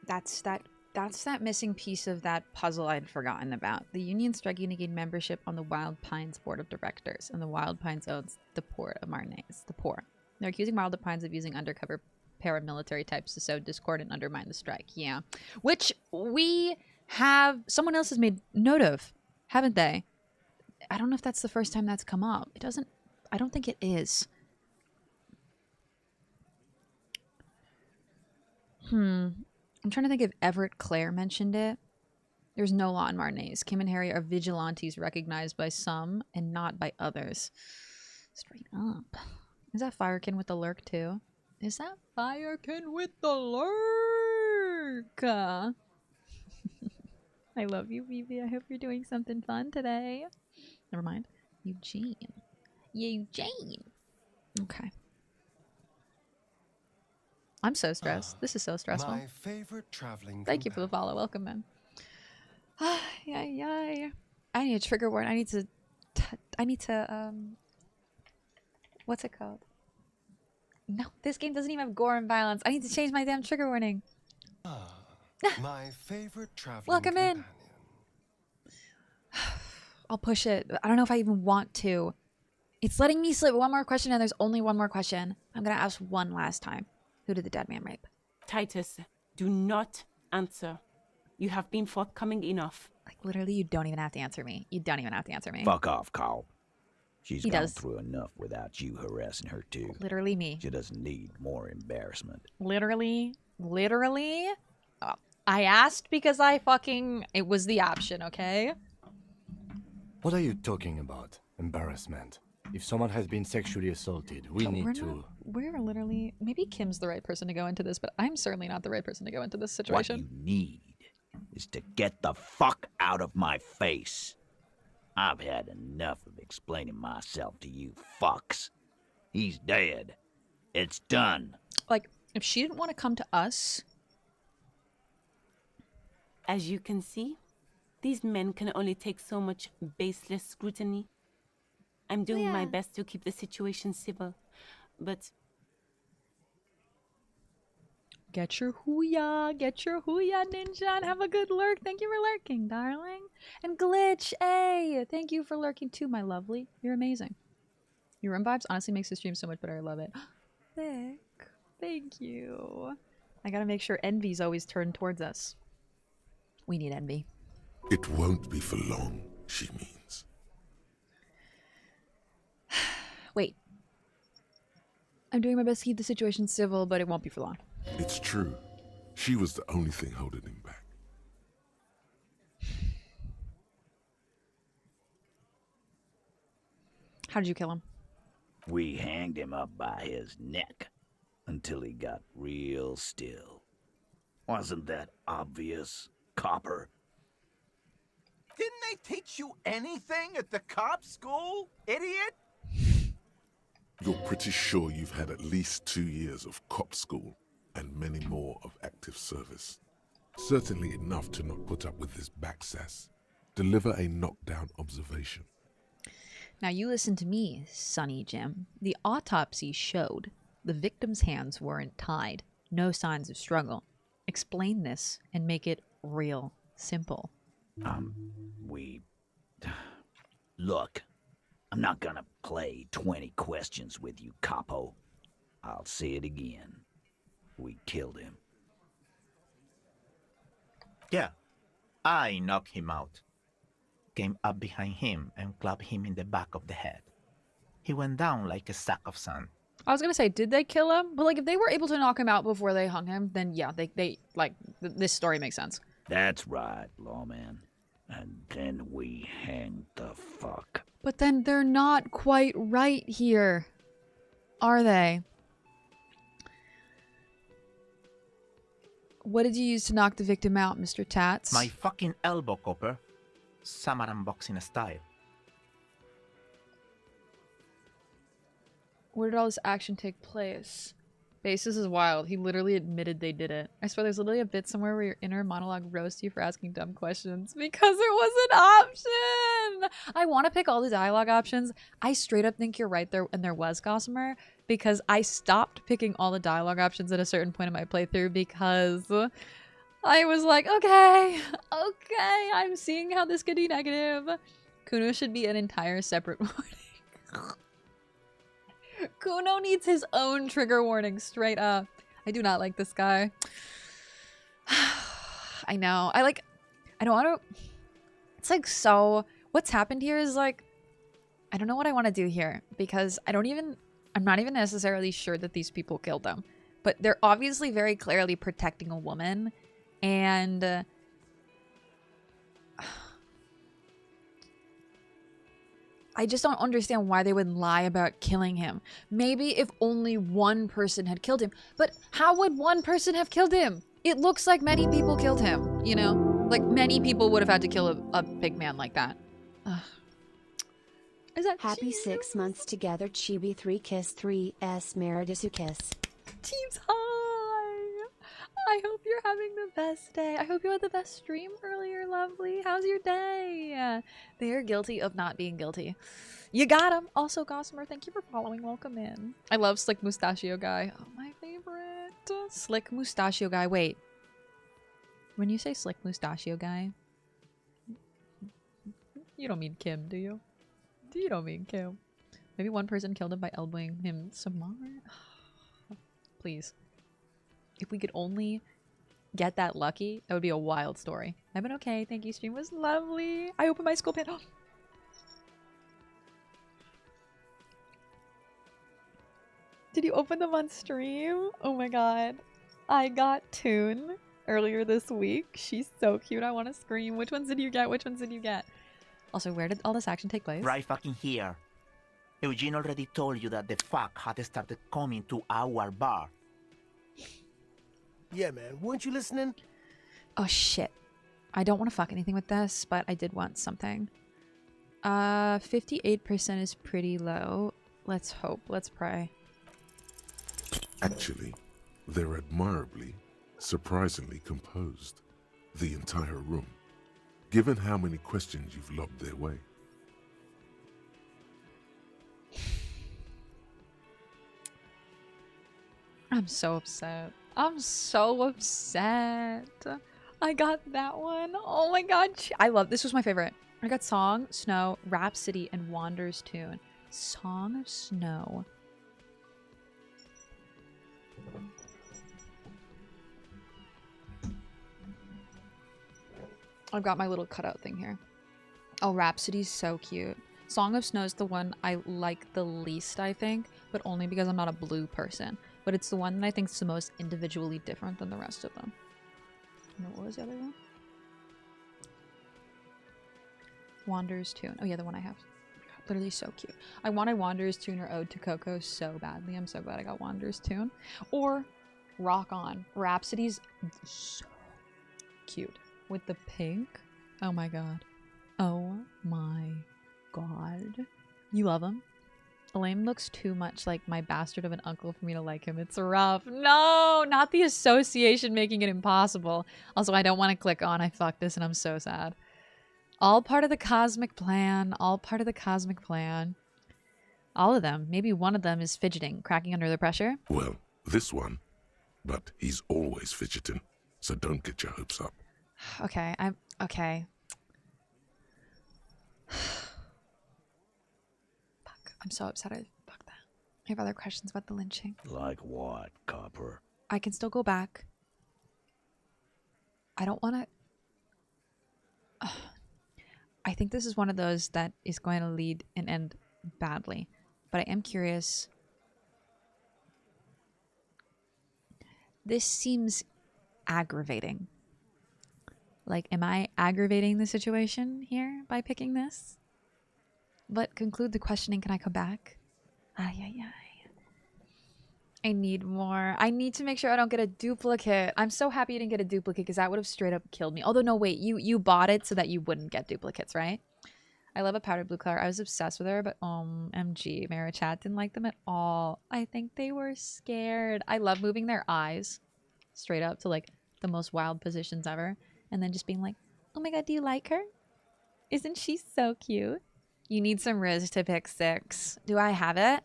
That's that missing piece of that puzzle I'd forgotten about. The union striking to gain membership on the Wild Pines Board of Directors, and the Wild Pines owns the Port of Martinez. The Port. They're accusing Wild Pines of using undercover paramilitary types to sow discord and undermine the strike. Yeah. Which we have... Someone else has made note of, haven't they? I don't know if that's the first time that's come up. It doesn't... I don't think it is. I'm trying to think if Everett Clare mentioned it. There's no law in Martinez. Kim and Harry are vigilantes recognized by some and not by others. Straight up. Is that Firekin with the lurk too? Is that Firekin with the lurk? I love you, Vivi. I hope you're doing something fun today. Never mind. Eugene. Eugene. Okay. I'm so stressed. This is so stressful. My favorite traveling. Thank you for the follow. Welcome, man. I need a trigger warning. I need to what's it called? No, this game doesn't even have gore and violence. I need to change my damn trigger warning. My favorite traveling Welcome in. I'll push it. I don't know if I even want to. It's letting me slip one more question, and there's only one more question. I'm gonna ask one last time. Who did the dead man rape? Titus, do not answer. You have been forthcoming enough. Like, literally, you don't even have to answer me. You don't even have to answer me. Fuck off, Carl. She's He gone does. through enough without you harassing her, too. Literally me. She doesn't need more embarrassment. Literally. I asked because it was the option, okay? What are you talking about? Embarrassment. If someone has been sexually assaulted, we need to... We're literally... Maybe Kim's the right person to go into this, but I'm certainly not the right person to go into this situation. What you need is to get the fuck out of my face. I've had enough of explaining myself to you fucks. He's dead. It's done. Like, if she didn't want to come to us... As you can see, these men can only take so much baseless scrutiny. I'm doing my best to keep the situation civil, but... Get your hooyah, ninja, and have a good lurk. Thank you for lurking, darling. And Glitch, hey, thank you for lurking too, my lovely. You're amazing. Your room vibes honestly makes the stream so much better. I love it. Thick, thank you. I gotta make sure envy's always turned towards us. We need envy. It won't be for long, she means. Wait. I'm doing my best to keep the situation civil, but it won't be for long. It's true. She was the only thing holding him back. How did you kill him? We hanged him up by his neck until he got real still. Wasn't that obvious, Copper? Didn't they teach you anything at the cop school, idiot? You're pretty sure you've had at least 2 years of cop school and many more of active service. Certainly enough to not put up with this backsass. Deliver a knockdown observation. Now you listen to me, Sonny Jim. The autopsy showed the victim's hands weren't tied. No signs of struggle. Explain this and make it real simple. Look, I'm not gonna play 20 questions with you, Capo. I'll say it again. We killed him. Yeah, I knocked him out. Came up behind him and clubbed him in the back of the head. He went down like a sack of sand. I was gonna say, did they kill him? But like, if they were able to knock him out before they hung him, then yeah, this story makes sense. That's right, lawman. And then we hanged the fuck. But then they're not quite right here, are they? What did you use to knock the victim out, Mr. Tats? My fucking elbow, Copper. Samaran boxing style. Where did all this action take place? Basis is wild. He literally admitted they did it. I swear there's literally a bit somewhere where your inner monologue roasts you for asking dumb questions because there was an option. I want to pick all the dialogue options. I straight up think you're right there, and there was Gossamer, because I stopped picking all the dialogue options at a certain point in my playthrough because I was like, okay, I'm seeing how this could be negative. Kuno should be an entire separate warning. Kuno needs his own trigger warning, straight up. I do not like this guy. I know. I don't want to... It's like, so... What's happened here is like... I don't know what I want to do here. Because I'm not even necessarily sure that these people killed them. But they're obviously very clearly protecting a woman. And... I just don't understand why they would lie about killing him. Maybe if only one person had killed him. But how would one person have killed him? It looks like many people killed him, you know? Like, many people would have had to kill a big man like that. Ugh. Is that Happy 6 months together, Chibi 3 kiss 3S Meredisu kiss. Team's high! I hope you're having the best day. I hope you had the best stream earlier, lovely. How's your day? They are guilty of not being guilty. You got him. Also, Gossamer, thank you for following. Welcome in. I love Slick Mustachio Guy. Oh, my favorite. Slick Mustachio Guy. Wait. When you say Slick Mustachio Guy, you don't mean Kim, do you? You don't mean Kim. Maybe one person killed him by elbowing him some more. Please. If we could only get that lucky, that would be a wild story. I've been okay. Thank you. Stream was lovely. I opened my school pen. Oh. Did you open them on stream? Oh my god. I got Toon earlier this week. She's so cute. I want to scream. Which ones did you get? Which ones did you get? Also, where did all this action take place? Right fucking here. Eugene already told you that the fuck had started coming to our bar. Yeah, man. Weren't you listening? Oh, shit. I don't want to fuck anything with this, but I did want something. 58% is pretty low. Let's hope. Let's pray. Actually, they're admirably, surprisingly composed. The entire room. Given how many questions you've lobbed their way. I'm so upset. I'm so upset. I got that one. Oh my god. I love this. Was my favorite. I got Song, Snow, Rhapsody, and Wander's Tune. Song of Snow. I've got my little cutout thing here. Oh, Rhapsody's so cute. Song of Snow is the one I like the least, I think, but only because I'm not a blue person. But it's the one that I think is the most individually different than the rest of them. No, what was the other one? Wander's Tune. Oh yeah, the one I have. Literally so cute. I wanted Wander's Tune or Ode to Coco so badly. I'm so glad I got Wander's Tune. Or Rock On. Rhapsody's so cute. With the pink. Oh my god. Oh my god. You love him? Elaine looks too much like my bastard of an uncle for me to like him. It's rough. No, not the association making it impossible. Also, I don't want to click on I fucked this and I'm so sad. All part of the cosmic plan. All part of the cosmic plan. All of them. Maybe one of them is fidgeting, cracking under the pressure. Well, this one. But he's always fidgeting. So don't get your hopes up. Okay, I'm... Okay. Fuck, I'm so upset I fucked that. I have other questions about the lynching. Like what, Copper? I can still go back. I don't want to... I think this is one of those that is going to lead and end badly. But I am curious. This seems aggravating. Like, am I aggravating the situation here by picking this? But conclude the questioning. Can I come back? Ay, ay, ay. I need more. I need to make sure I don't get a duplicate. I'm so happy you didn't get a duplicate because that would have straight up killed me. Although, no, wait. You bought it so that you wouldn't get duplicates, right? I love a powdered blue color. I was obsessed with her, but MG. Meru chat didn't like them at all. I think they were scared. I love moving their eyes straight up to, like, the most wild positions ever. And then just being like, oh my god, do you like her? Isn't she so cute? You need some Riz to pick 6. Do I have it?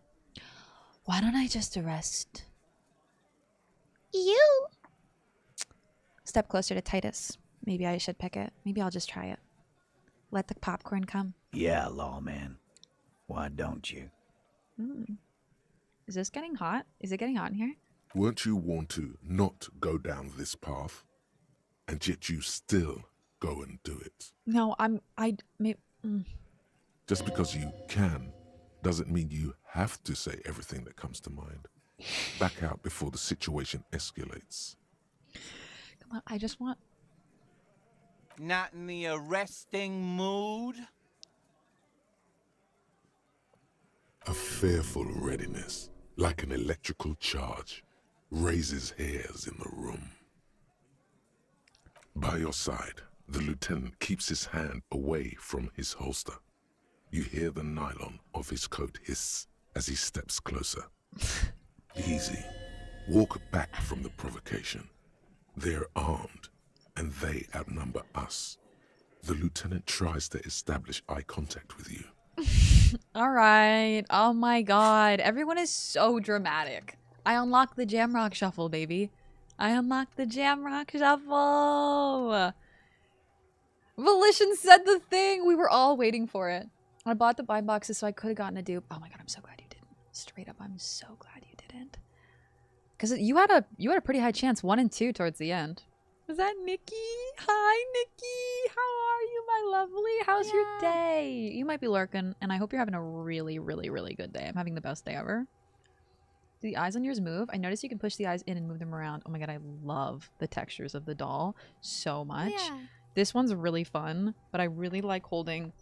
Why don't I just arrest you? Step closer to Titus. Maybe I should pick it. Maybe I'll just try it. Let the popcorn come. Yeah, lawman. Why don't you? Is this getting hot? Is it getting hot in here? Weren't you warned to not go down this path? And yet you still go and do it. No, Just because you can doesn't mean you have to say everything that comes to mind. Back out before the situation escalates. Come on, I just want... Not in the arresting mood? A fearful readiness, like an electrical charge, raises hairs in the room. By your side, the lieutenant keeps his hand away from his holster. You hear the nylon of his coat hiss as he steps closer. Easy. Walk back from the provocation. They're armed, and they outnumber us. The lieutenant tries to establish eye contact with you. All right. Oh my god. Everyone is so dramatic. I unlocked the Jamrock Shuffle, baby. I unlocked the Jamrock Shuffle. Volition said the thing. We were all waiting for it. I bought the blind boxes so I could have gotten a dupe. Oh my god, I'm so glad you didn't. Straight up, I'm so glad you didn't. Because you had a pretty high chance, 1 and 2 towards the end. Was that Nikki? Hi, Nikki. How are you, my lovely? How's your day? You might be lurking, and I hope you're having a really, really, really good day. I'm having the best day ever. Do the eyes on yours move? I noticed you can push the eyes in and move them around. Oh my god, I love the textures of the doll so much. Yeah. This one's really fun, but I really like holding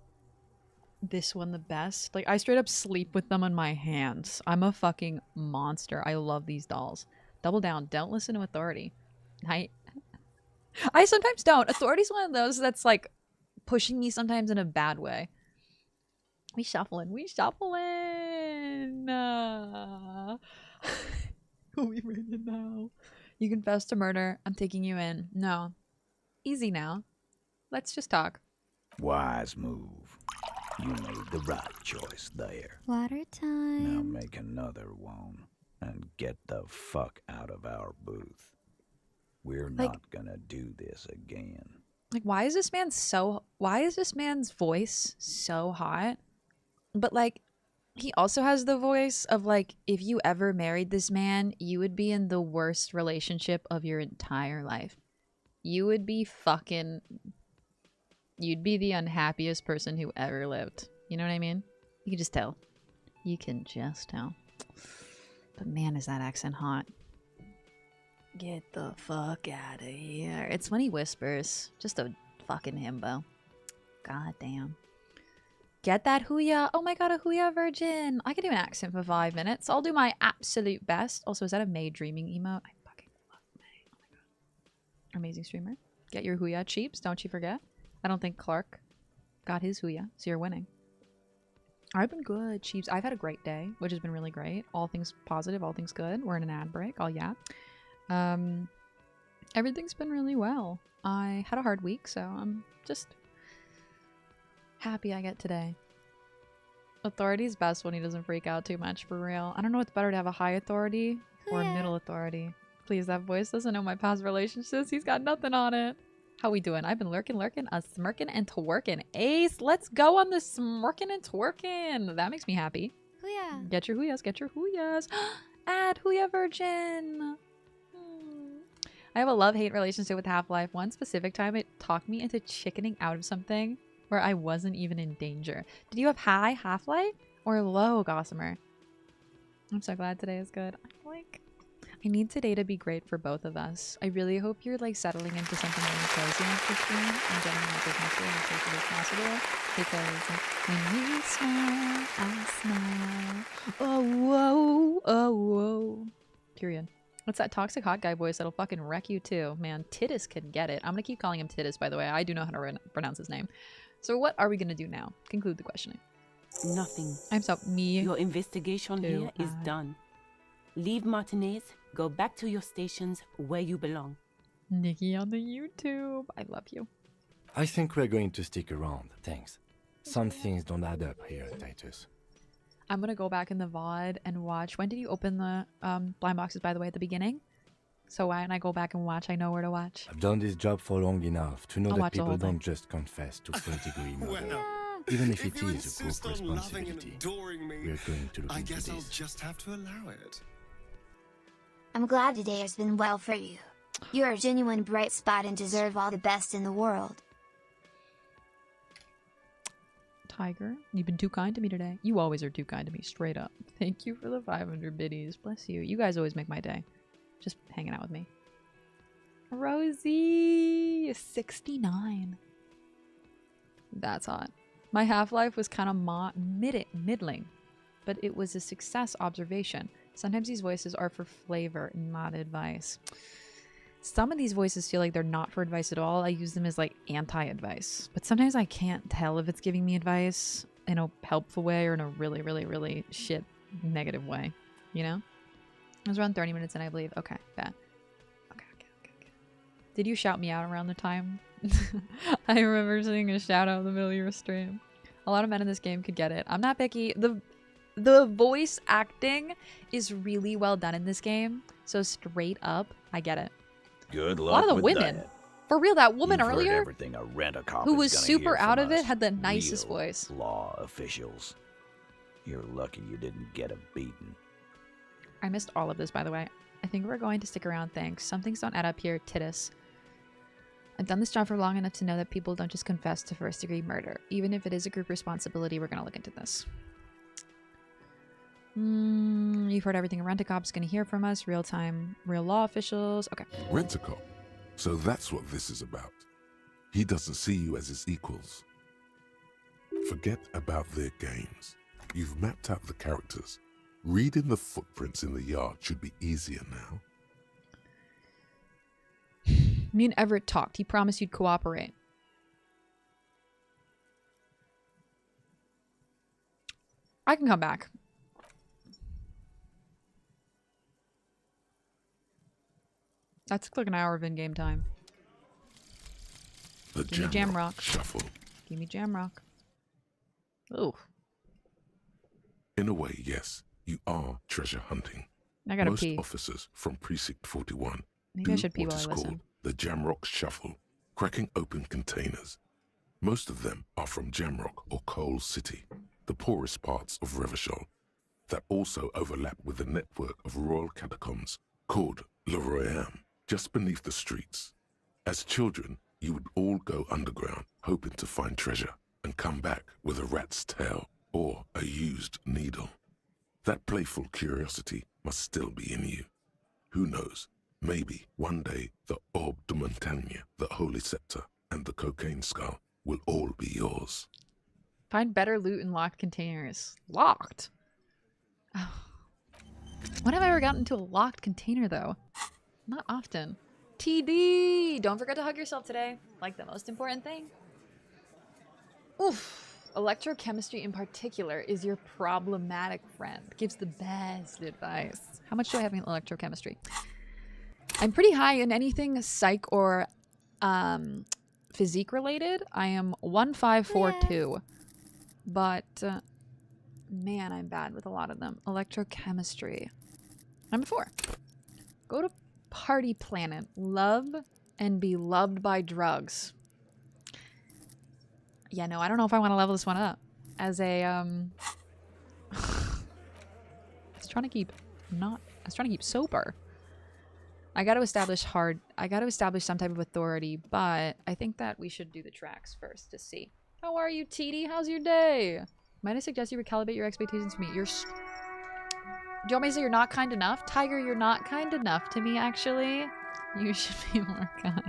this one the best. Like, I straight up sleep with them on my hands. I'm a fucking monster. I love these dolls. Double down. Don't listen to authority. I sometimes don't. Authority's one of those that's like pushing me sometimes in a bad way. We shuffling. We shuffling. Who we ready now? You confess to murder. I'm taking you in. No. Easy now. Let's just talk. Wise move. You made the right choice there. Water time. Now make another one and get the fuck out of our booth. We're not gonna do this again. Like, why is this man's voice so hot? But like, he also has the voice of like, if you ever married this man, you would be in the worst relationship of your entire life. You would be fucking... You'd be the unhappiest person who ever lived. You know what I mean? You can just tell. You can just tell. But man, is that accent hot. Get the fuck out of here. It's when he whispers. Just a fucking himbo. God damn. Get that Huya. Oh my god, a Huya virgin. I can do an accent for 5 minutes. I'll do my absolute best. Also, is that a May dreaming emote? I fucking love May. Oh my god. Amazing streamer. Get your Huya cheaps. Don't you forget. I don't think Clark got his Huya, so you're winning. I've been good, Chiefs. I've had a great day, which has been really great. All things positive, all things good. We're in an ad break. Oh, yeah. Everything's been really well. I had a hard week, so I'm just happy I get today. Authority's best when he doesn't freak out too much, for real. I don't know what's better to have a high authority or a middle authority. Please, that voice doesn't know my past relationships. He's got nothing on it. How we doing? I've been lurking, smirking, and twerking. Ace, let's go on the smirking and twerking. That makes me happy. Huya. Get your Huyas, get your Huyas. Add Huya virgin. I have a love-hate relationship with Half-Life. One specific time it talked me into chickening out of something where I wasn't even in danger. Did you have high Half-Life or low, Gossamer? I'm so glad today is good. I need today to be great for both of us. I really hope you're like settling into something really cozy after stream and getting like as much as safely as possible. Because when we smile, I smile. Oh, whoa, oh, whoa. Period. What's that toxic hot guy voice that'll fucking wreck you too? Man, Titus can get it. I'm gonna keep calling him Titus, by the way. I do know how to pronounce his name. So what are we gonna do now? Conclude the questioning. Nothing. I'm so me. Your investigation here is done. Leave Martinez. Go back to your stations where you belong. Nikki on the YouTube. I love you. I think we're going to stick around, thanks. Some things don't add up here, Titus. I'm gonna go back in the VOD and watch. When did you open the blind boxes, by the way, at the beginning? So when I go back and watch, I know where to watch. I've done this job for long enough to know I'll that watch the people whole don't thing. just confess to third-degree murder. Even if it is a group responsibility, we're going to look I into guess I'll this. just have to allow it. I'm glad today has been well for you. You're a genuine bright spot and deserve all the best in the world. Tiger, you've been too kind to me today. You always are too kind to me, straight up. Thank you for the 500 biddies. Bless you. You guys always make my day. Just hanging out with me. Rosie, 69. That's hot. My Half-Life was kind of middling, but it was a success observation. Sometimes these voices are for flavor, not advice. Some of these voices feel like they're not for advice at all. I use them as like anti-advice. But sometimes I can't tell if it's giving me advice in a helpful way or in a really, really, really shit negative way. You know? It was around 30 minutes in, I believe. Okay, bad. Okay. Did you shout me out around the time? I remember seeing a shout out in the middle of your stream. A lot of men in this game could get it. I'm not picky. The voice acting is really well done in this game. So straight up, I get it. Good A luck lot of the with women. that. For real, that woman You've heard earlier everything a rent-a-cop who is was gonna super hear out from of it us had the nicest real voice. Law officials. You're lucky you didn't get a beating. I missed all of this, by the way. I think we're going to stick around, thanks. Some things don't add up here, Titus. I've done this job for long enough to know that people don't just confess to first-degree murder. Even if it is a group responsibility, we're going to look into this. You've heard everything a rent-a-cop's going to hear from us. Real-time, real law officials. Okay. Rent-a-cop. So that's what this is about. He doesn't see you as his equals. Forget about their games. You've mapped out the characters. Reading the footprints in the yard should be easier now. Me and Everett talked. He promised you'd cooperate. I can come back. That's like an hour of in-game time. Give me Jamrock. Shuffle. Give me Jamrock. Ooh. In a way, yes, you are treasure hunting. I gotta Most pee. officers from Precinct 41 Maybe I do should pee what while is I listen. called the Jamrock Shuffle, cracking open containers. Most of them are from Jamrock or Coal City, the poorest parts of Revachol, that also overlap with the network of royal catacombs called Le Royaume, just beneath the streets. As children, you would all go underground, hoping to find treasure, and come back with a rat's tail or a used needle. That playful curiosity must still be in you. Who knows, maybe one day the Orbe de Montagne, the Holy Scepter, and the Cocaine Skull will all be yours. Find better loot in locked containers. Locked? Oh. When have I ever gotten into a locked container, though? Not often. TD! Don't forget to hug yourself today. Like the most important thing. Oof. Electrochemistry in particular is your problematic friend. Gives the best advice. How much do I have in electrochemistry? I'm pretty high in anything psych or physique related. I am 1542. But man, I'm bad with a lot of them. Electrochemistry. Number 4. Go to Party Planet. Love and be loved by drugs. Yeah, no, I don't know if I want to level this one up. As a I was trying to keep sober. I got to establish some type of authority, but I think that we should do the tracks first to see. How are you, TD? How's your day? Might I suggest you recalibrate your expectations to me? Do you want me to say you're not kind enough? Tiger, you're not kind enough to me, actually. You should be more kind.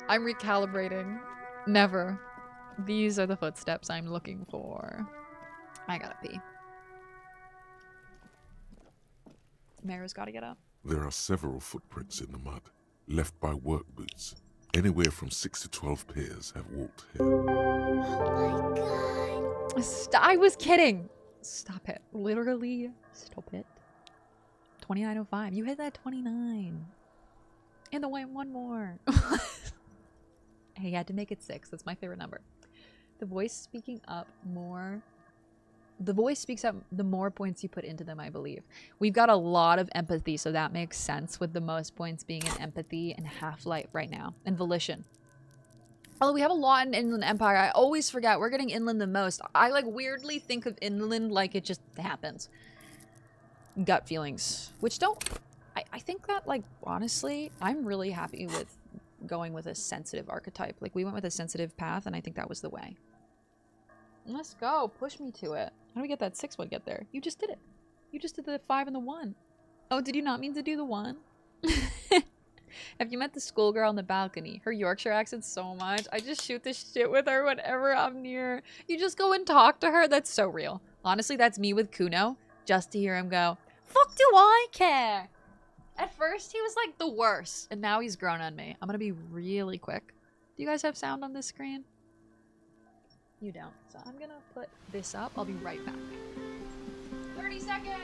I'm recalibrating. Never. These are the footsteps I'm looking for. I gotta pee. Meru's gotta get up. There are several footprints in the mud, left by work boots. Anywhere from 6 to 12 pairs have walked here. Oh my god. I was kidding. Stop it. Literally, stop it. 2905. You hit that 29. And the one more. Hey, you had to make it 6. That's my favorite number. The voice speaking up more. The voice speaks up the more points you put into them, I believe. We've got a lot of empathy, so that makes sense with the most points being in empathy and half-light right now. And volition. Although we have a lot in Inland Empire, I always forget we're getting inland the most. I like weirdly think of inland like it just happens. Gut feelings. Which don't... I think that, like, honestly, I'm really happy with going with a sensitive archetype. Like, we went with a sensitive path, and I think that was the way. Let's go. Push me to it. How do we get that 6 one get there? You just did it. You just did the 5 and the 1. Oh, did you not mean to do the 1? Have you met the schoolgirl on the balcony? Her Yorkshire accent's so much. I just shoot this shit with her whenever I'm near. You just go and talk to her? That's so real. Honestly, that's me with Kuno. Just to hear him go, fuck do I care? At first, he was like the worst. And now he's grown on me. I'm gonna be really quick. Do you guys have sound on this screen? You don't. So I'm gonna put this up. I'll be right back. 30 seconds!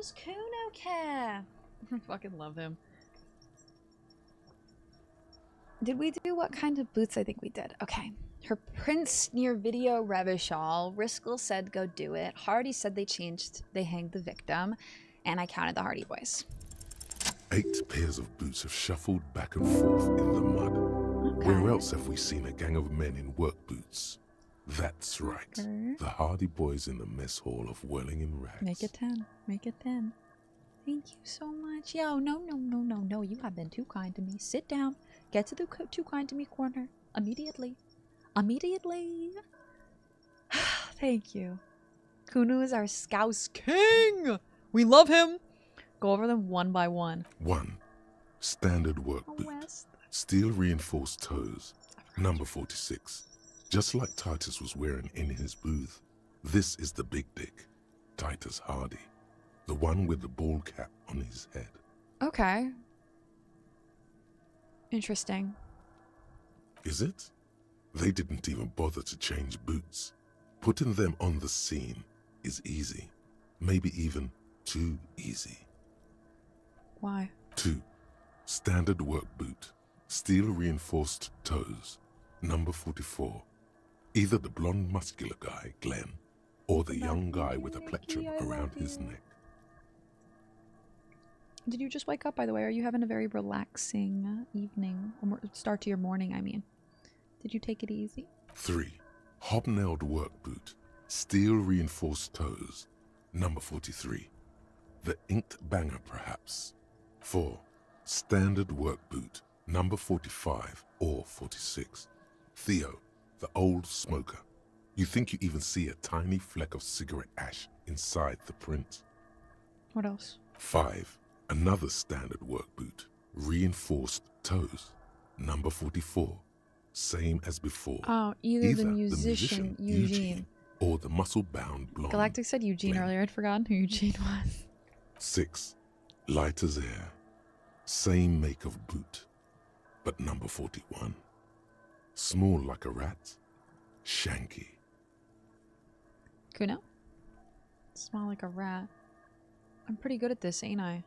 does Kuno care? I fucking love him. Did we do what kind of boots? I think we did. Okay. Her prints near video Revachol. Riskel said go do it. Hardy said they hanged the victim. And I counted the Hardy Boys. 8 pairs of boots have shuffled back and forth in the mud. Okay. Where else have we seen a gang of men in work boots? That's right. Okay. The Hardy Boys in the mess hall of whirling in rags. Make it 10. Make it 10. Thank you so much. Yo, no. You have been too kind to me. Sit down. Get to the too kind to me corner. Immediately. Thank you. Kuno is our Scouse King. We love him. Go over them one by one. 1. Standard work boot. Steel reinforced toes. Number 46. Just like Titus was wearing in his booth, this is the big dick, Titus Hardy. The one with the bald cap on his head. Okay. Interesting. Is it? They didn't even bother to change boots. Putting them on the scene is easy. Maybe even too easy. Why? 2. Standard work boot. Steel reinforced toes. Number 44. Either the blonde muscular guy, Glenn, or the young guy with a plectrum around his neck. Did you just wake up, by the way? Are you having a very relaxing evening? Or start to your morning, I mean. Did you take it easy? 3. Hobnailed work boot. Steel reinforced toes. Number 43. The inked banger, perhaps. 4. Standard work boot. Number 45 or 46. Theo, the old smoker. You think you even see a tiny fleck of cigarette ash inside the print. What else? 5. Another standard work boot. Reinforced toes. Number 44. Same as before. Oh, either the musician Eugene. Or the muscle-bound blonde. Galactic said Eugene earlier. I'd forgotten who Eugene was. 6. Light as air. Same make of boot. But number 41. Small like a rat. Shanky. Kuno? Smell like a rat. I'm pretty good at this, ain't I?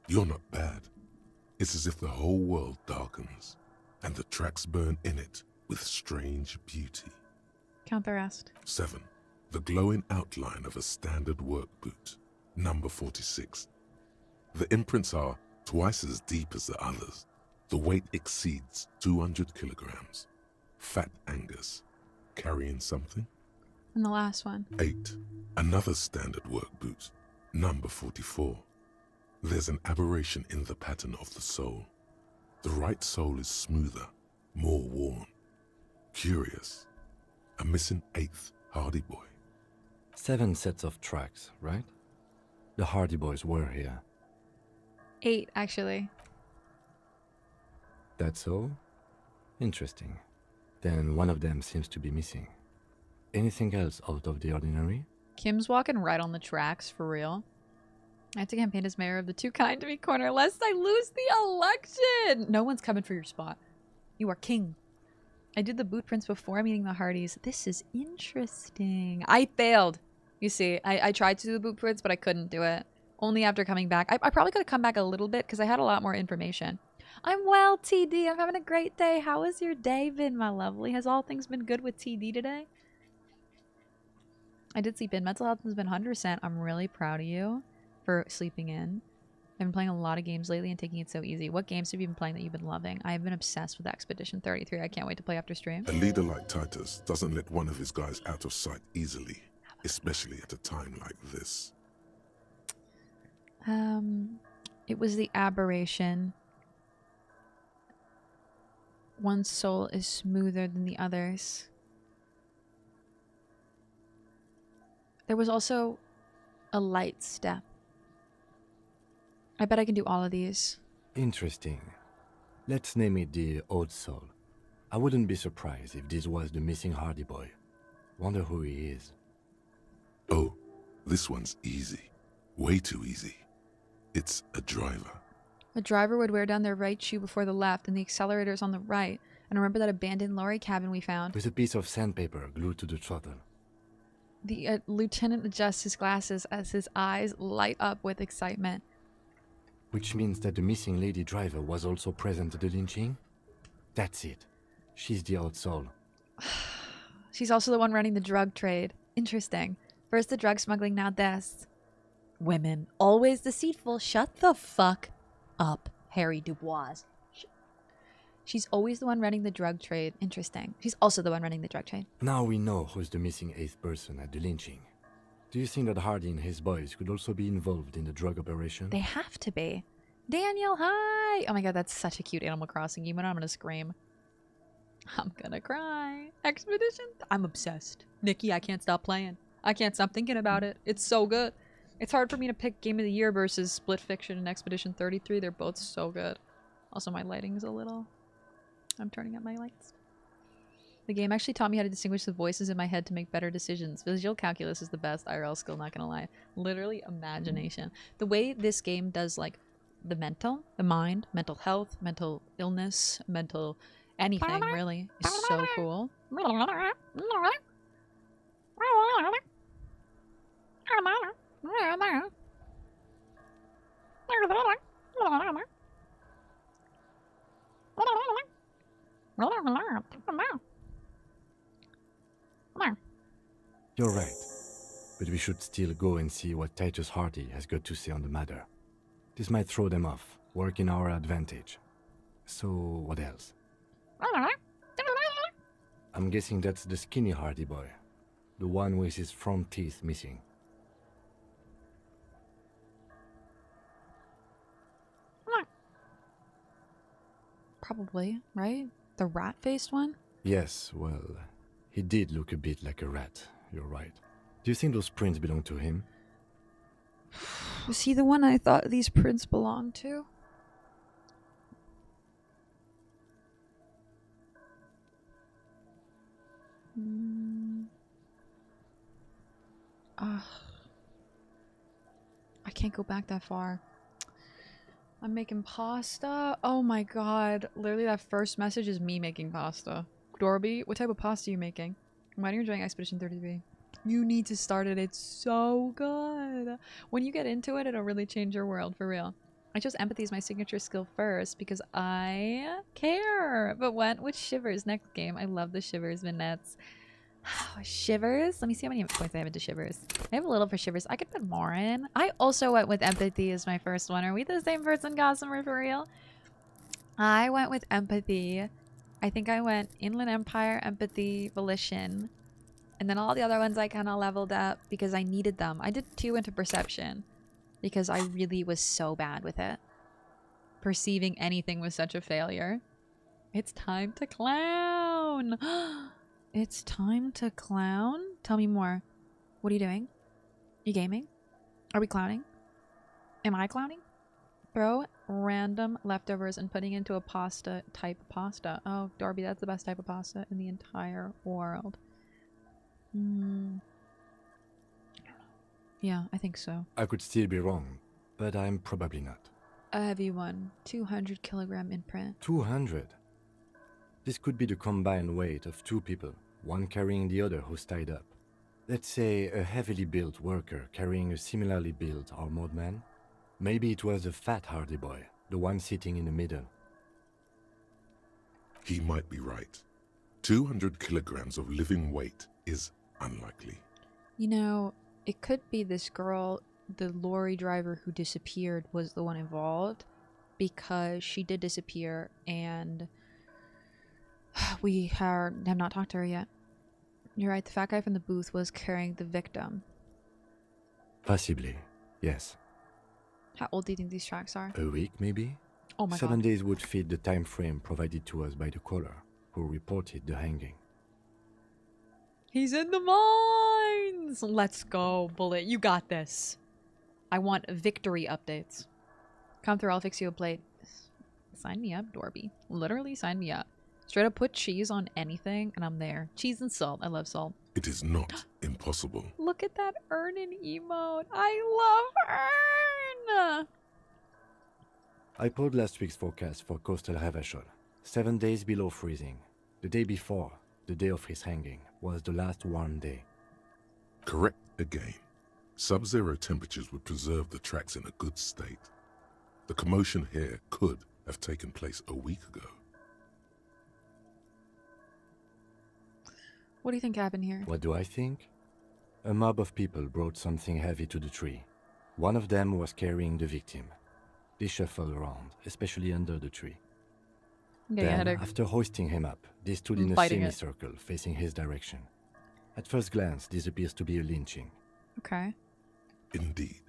You're not bad. It's as if the whole world darkens, and the tracks burn in it with strange beauty. Count the rest. 7. The glowing outline of a standard work boot. Number 46. The imprints are twice as deep as the others. The weight exceeds 200 kilograms. Fat Angus. Carrying something? And the last one. 8. Another standard work boot. Number 44. There's an aberration in the pattern of the sole. The right sole is smoother, more worn. Curious. A missing 8th Hardy Boy. 7 sets of tracks, right? The Hardy Boys were here. 8, actually. That's all? Interesting. Then one of them seems to be missing. Anything else out of the ordinary? Kim's walking right on the tracks, for real. I have to campaign as mayor of the too kind to me corner lest I lose the election. No one's coming for your spot. You are king. I did the boot prints before meeting the Hardys. This is interesting. I failed. You see, I tried to do the boot prints, but I couldn't do it. Only after coming back. I probably could have come back a little bit because I had a lot more information. I'm well, TD. I'm having a great day. How has your day been, my lovely? Has all things been good with TD today? I did sleep in. Mental health has been 100%. I'm really proud of you for sleeping in. I've been playing a lot of games lately and taking it so easy. What games have you been playing that you've been loving? I've been obsessed with Expedition 33. I can't wait to play after stream. A leader like Titus doesn't let one of his guys out of sight easily, especially at a time like this. It was the aberration. One soul is smoother than the others. There was also a light step. I bet I can do all of these. Interesting. Let's name it the Old Soul. I wouldn't be surprised if this was the missing Hardy Boy. Wonder who he is. Oh, this one's easy. Way too easy. It's a driver. A driver would wear down their right shoe before the left and the accelerator's on the right. And remember that abandoned lorry cabin we found? With a piece of sandpaper glued to the throttle. The lieutenant adjusts his glasses as his eyes light up with excitement. Which means that the missing lady driver was also present at the lynching? That's it. She's the old soul. She's also the one running the drug trade. Interesting. First the drug smuggling, now this. Women, always deceitful. Shut the fuck up, Harry Dubois. She's always the one running the drug trade. Interesting. She's also the one running the drug trade. Now we know who's the missing 8th person at the lynching. Do you think that Hardy and his boys could also be involved in the drug operation? They have to be. Daniel, hi! Oh my god, that's such a cute Animal Crossing emote. I'm gonna scream. I'm gonna cry. Expedition? I'm obsessed. Nikki, I can't stop playing. I can't stop thinking about it. It's so good. It's hard for me to pick Game of the Year versus Split Fiction and Expedition 33. They're both so good. Also, my lighting's a little... I'm turning up my lights. The game actually taught me how to distinguish the voices in my head to make better decisions. Visual calculus is the best IRL skill, not gonna lie. Literally imagination. The way this game does, like, the mental, the mind, mental health, mental illness, mental anything, really, is so cool. You're right. But we should still go and see what Titus Hardy has got to say on the matter. This might throw them off, work in our advantage. So, what else? I'm guessing that's the skinny Hardy boy. The one with his front teeth missing. Probably, right? The rat-faced one? Yes, well, he did look a bit like a rat. You're right. Do you think those prints belong to him? Was he the one I thought these prints belonged to? I can't go back that far. I'm making pasta. Oh my god. Literally that first message is me making pasta. Dorby, what type of pasta are you making? Why are you enjoying Expedition 33? You need to start it. It's so good. When you get into it, it'll really change your world, for real. I chose empathy as my signature skill first because I care, but went with Shivers next game. I love the Shivers vignettes. Shivers? Let me see how many points I have into Shivers. I have a little for Shivers. I could put more in. I also went with empathy as my first one. Are we the same person, Gossamer, for real? I went with empathy. I think I went Inland Empire, empathy, volition. And then all the other ones I kind of leveled up because I needed them. I did 2 into perception because I really was so bad with it. Perceiving anything was such a failure. It's time to clown. It's time to clown? Tell me more. What are you doing? You gaming? Are we clowning? Am I clowning? Throw random leftovers and putting into a pasta type of pasta. Oh, Darby, that's the best type of pasta in the entire world. Yeah, I think so. I could still be wrong, but I'm probably not. A heavy one. 200 kilogram imprint. 200? This could be the combined weight of 2 people, one carrying the other who's tied up. Let's say a heavily built worker carrying a similarly built armored man. Maybe it was a fat Hardy boy, the one sitting in the middle. He might be right. 200 kilograms of living weight is unlikely. You know, it could be this girl, the lorry driver who disappeared, was the one involved because she did disappear and we have not talked to her yet. You're right, the fat guy from the booth was carrying the victim. Possibly, yes. How old do you think these tracks are? A week, maybe? Oh my god. 7 days would fit the time frame provided to us by the caller, who reported the hanging. He's in the mines! Let's go, Bullet. You got this. I want victory updates. Come through, I'll fix you a plate. Sign me up, Dorby. Literally sign me up. Straight up put cheese on anything and I'm there. Cheese and salt. I love salt. It is not impossible. Look at that Earnin emote. I love Earn! I pulled last week's forecast for coastal Revachol. 7 days below freezing. The day before, the day of his hanging, was the last warm day. Correct again. Sub-zero temperatures would preserve the tracks in a good state. The commotion here could have taken place a week ago. What do you think happened here? What do I think? A mob of people brought something heavy to the tree. One of them was carrying the victim. They shuffled around, especially under the tree. Then, after hoisting him up, they stood in a semicircle facing his direction. At first glance, this appears to be a lynching. Okay. Indeed.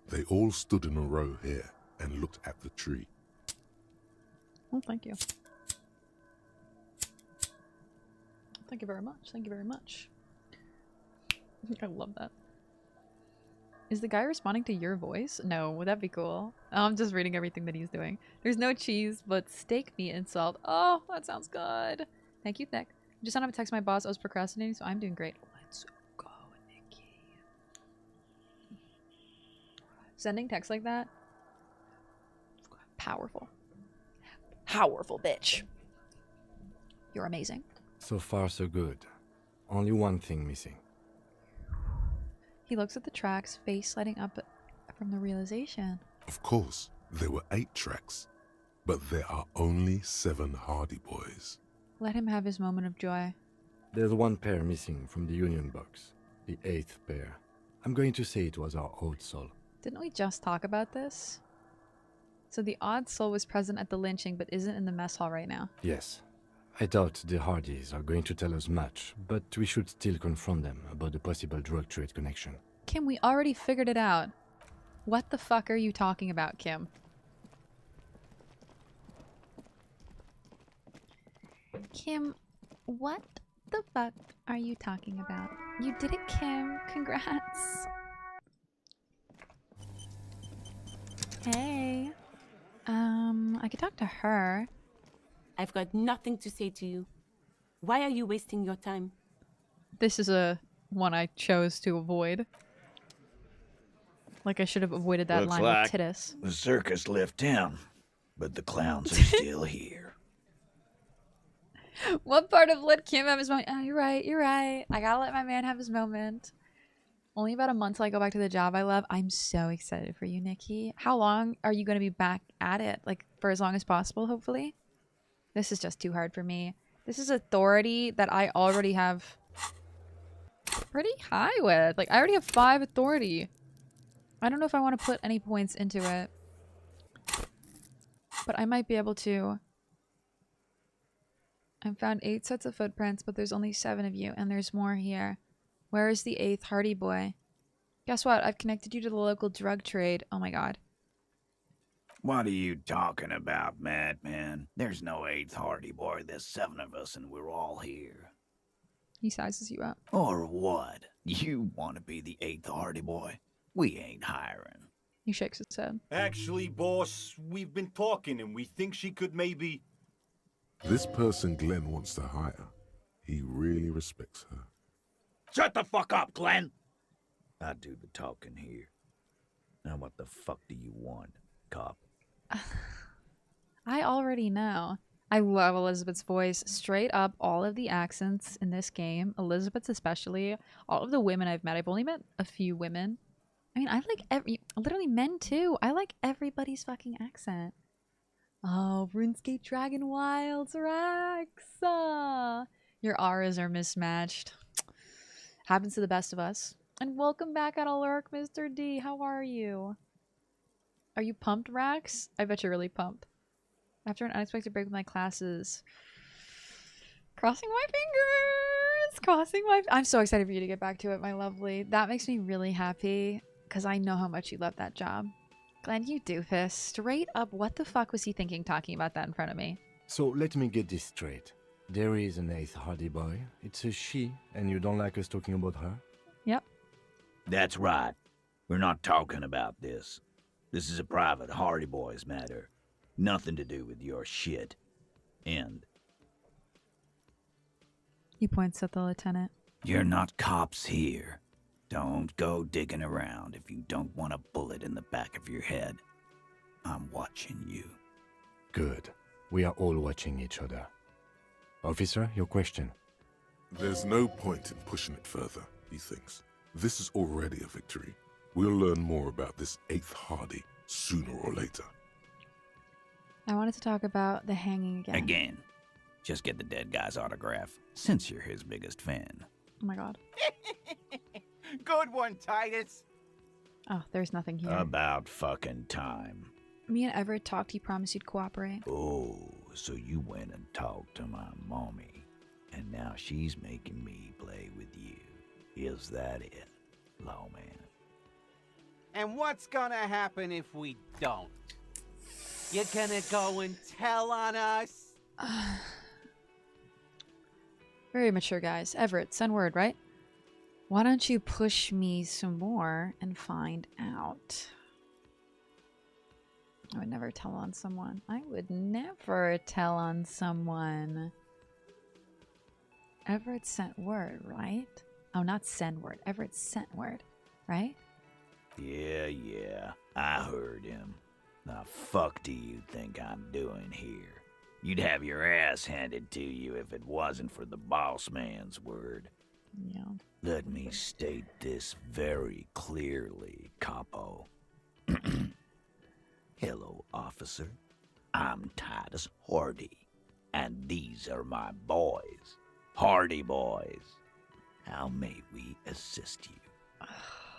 They all stood in a row here and looked at the tree. Oh, thank you. Thank you very much. Thank you very much. I love that. Is the guy responding to your voice? No, would that be cool? I'm just reading everything that he's doing. There's no cheese, but steak, meat, and salt. Oh, that sounds good. Thank you, Nick. I just sent him a text my boss. I was procrastinating, so I'm doing great. Let's go, Nikki. Sending texts like that? Powerful. Powerful, bitch. You're amazing. So far, so good. Only one thing missing. He looks at the tracks, face lighting up from the realization. Of course, there were 8 tracks, but there are only 7 Hardy Boys. Let him have his moment of joy. There's one pair missing from the union box. The 8th pair. I'm going to say it was our old soul. Didn't we just talk about this? So the odd soul was present at the lynching, but isn't in the mess hall right now. Yes. I doubt the Hardys are going to tell us much, but we should still confront them about the possible drug trade connection. Kim, we already figured it out. What the fuck are you talking about, Kim? Kim, what the fuck are you talking about? You did it, Kim. Congrats. Hey. I could talk to her. I've got nothing to say to you. Why are you wasting your time? This is a one I chose to avoid. Like I should have avoided that line of Titus. The circus left town, but the clowns are still here. What part of let Kim have his moment? Oh, you're right, you're right. I gotta let my man have his moment. Only about a month till I go back to the job I love. I'm so excited for you, Nikki. How long are you going to be back at it? Like, for as long as possible, hopefully? This is just too hard for me. This is authority that I already have pretty high with. Like, I already have 5 authority. I don't know if I want to put any points into it. But I might be able to. I've found 8 sets of footprints, but there's only 7 of you, and there's more here. Where is the 8th Hardy Boy? Guess what? I've connected you to the local drug trade. Oh my god. What are you talking about, madman? There's no 8th Hardy Boy. There's 7 of us and we're all here. He sizes you up. Or what? You want to be the 8th Hardy Boy? We ain't hiring. He shakes his head. Actually, boss, we've been talking and we think she could maybe... This person Glenn wants to hire. He really respects her. Shut the fuck up, Glenn! I do the talking here. Now what the fuck do you want, cop? I already know. I love Elizabeth's voice. Straight up, all of the accents in this game, Elizabeth's especially, all of the women I've met. I've only met a few women. I mean, I like literally men too. I like everybody's fucking accent. Oh, RuneScape Dragon Wilds, Rex! Your auras are mismatched. Happens to the best of us. And welcome back at a lurk, Mr. D. How are you? Are you pumped, Rax? I bet you're really pumped. After an unexpected break with my classes. Crossing my fingers! Crossing my... I'm so excited for you to get back to it, my lovely. That makes me really happy, because I know how much you love that job. Glenn, you doofus. Straight up, what the fuck was he thinking talking about that in front of me? So let me get this straight. There is an 8th Hardy Boy. It's a she, and you don't like us talking about her? Yep. That's right. We're not talking about this. This is a private Hardy Boys matter. Nothing to do with your shit. End. He points at the lieutenant. You're not cops here. Don't go digging around if you don't want a bullet in the back of your head. I'm watching you. Good. We are all watching each other. Officer, your question. There's no point in pushing it further, he thinks. This is already a victory. We'll learn more about this 8th Hardy sooner or later. I wanted to talk about the hanging again. Again. Just get the dead guy's autograph, since you're his biggest fan. Oh my god. Good one, Titus. Oh, there's nothing here. About fucking time. Me and Everett talked. He promised he'd cooperate. Oh, so you went and talked to my mommy, and now she's making me play with you. Is that it, lawman? And what's gonna happen if we don't? You're gonna go and tell on us? Very mature guys. Everett, send word, right? Why don't you push me some more and find out? I would never tell on someone. I would never tell on someone. Everett sent word, right? Oh, not send word. Everett sent word, right? Yeah. I heard him. The fuck do you think I'm doing here? You'd have your ass handed to you if it wasn't for the boss man's word. Yeah. Let me state this very clearly, capo. Hello, officer. I'm Titus Hardy, and these are my boys. Hardy boys. How may we assist you?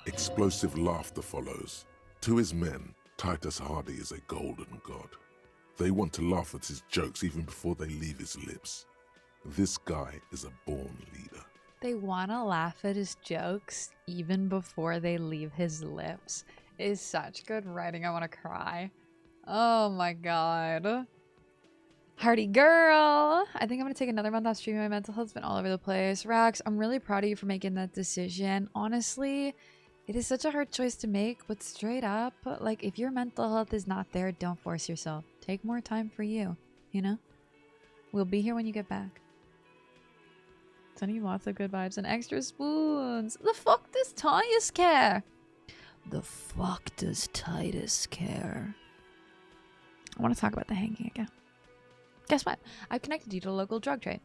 Explosive laughter follows. To his men, Titus Hardy is a golden god. They want to laugh at his jokes even before they leave his lips. This guy is a born leader. They want to laugh at his jokes even before they leave his lips. Is such good writing. I want to cry. Oh my god. Hardy girl. I think I'm going to take another month off streaming. My mental health's been all over the place. Rax, I'm really proud of you for making that decision. Honestly, it is such a hard choice to make, but straight up, like, if your mental health is not there, don't force yourself. Take more time for you, you know? We'll be here when you get back. Sending you lots of good vibes and extra spoons. The fuck does Titus care? The fuck does Titus care? I want to talk about the hanging again. Guess what? I've connected you to the local drug trade.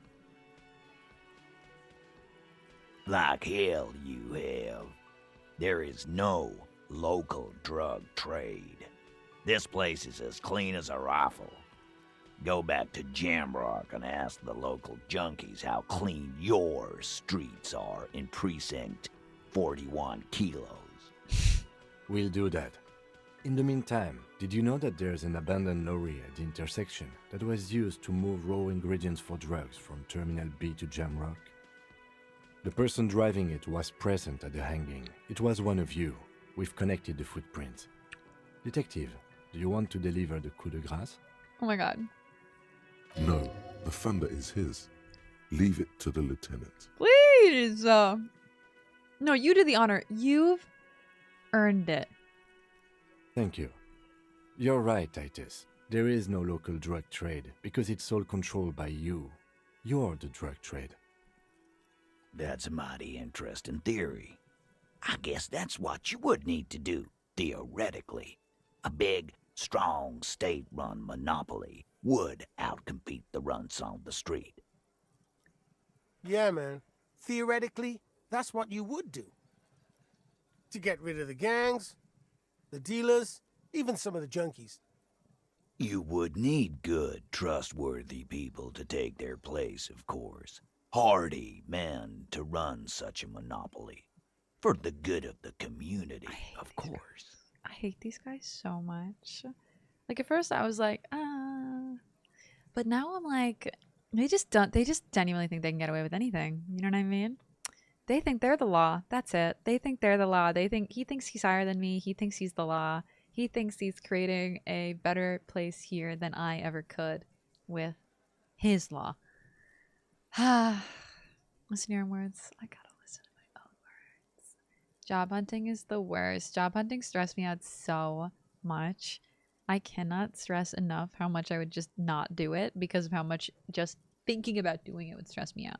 Like hell you have. There is no local drug trade. This place is as clean as a rifle. Go back to Jamrock and ask the local junkies how clean your streets are in Precinct 41 kilos. We'll do that. In the meantime, did you know that there's an abandoned lorry at the intersection that was used to move raw ingredients for drugs from Terminal B to Jamrock? The person driving it was present at the hanging. It was one of you. We've connected the footprint. Detective, do you want to deliver the coup de grâce? Oh my god. No, the thunder is his. Leave it to the lieutenant. Please! No, you do the honor. You've earned it. Thank you. You're right, Titus. There is no local drug trade because it's all controlled by you. You're the drug trade. That's a mighty interesting theory. I guess that's what you would need to do, theoretically. A big, strong, state-run monopoly would outcompete the runts on the street. Yeah, man. Theoretically, that's what you would do. To get rid of the gangs, the dealers, even some of the junkies. You would need good, trustworthy people to take their place, of course. Hardy men to run such a monopoly. For the good of the community, of course. I hate these guys so much. Like, at first I was like, but now I'm like, they just genuinely think they can get away with anything. You know what I mean? They think they're the law. That's it. They think they're the law. He thinks he's higher than me. He thinks he's the law. He thinks he's creating a better place here than I ever could with his law. Listen to your own words. I gotta listen to my own words. Job hunting is the worst. Job hunting stressed me out so much. I cannot stress enough how much I would just not do it because of how much just thinking about doing it would stress me out.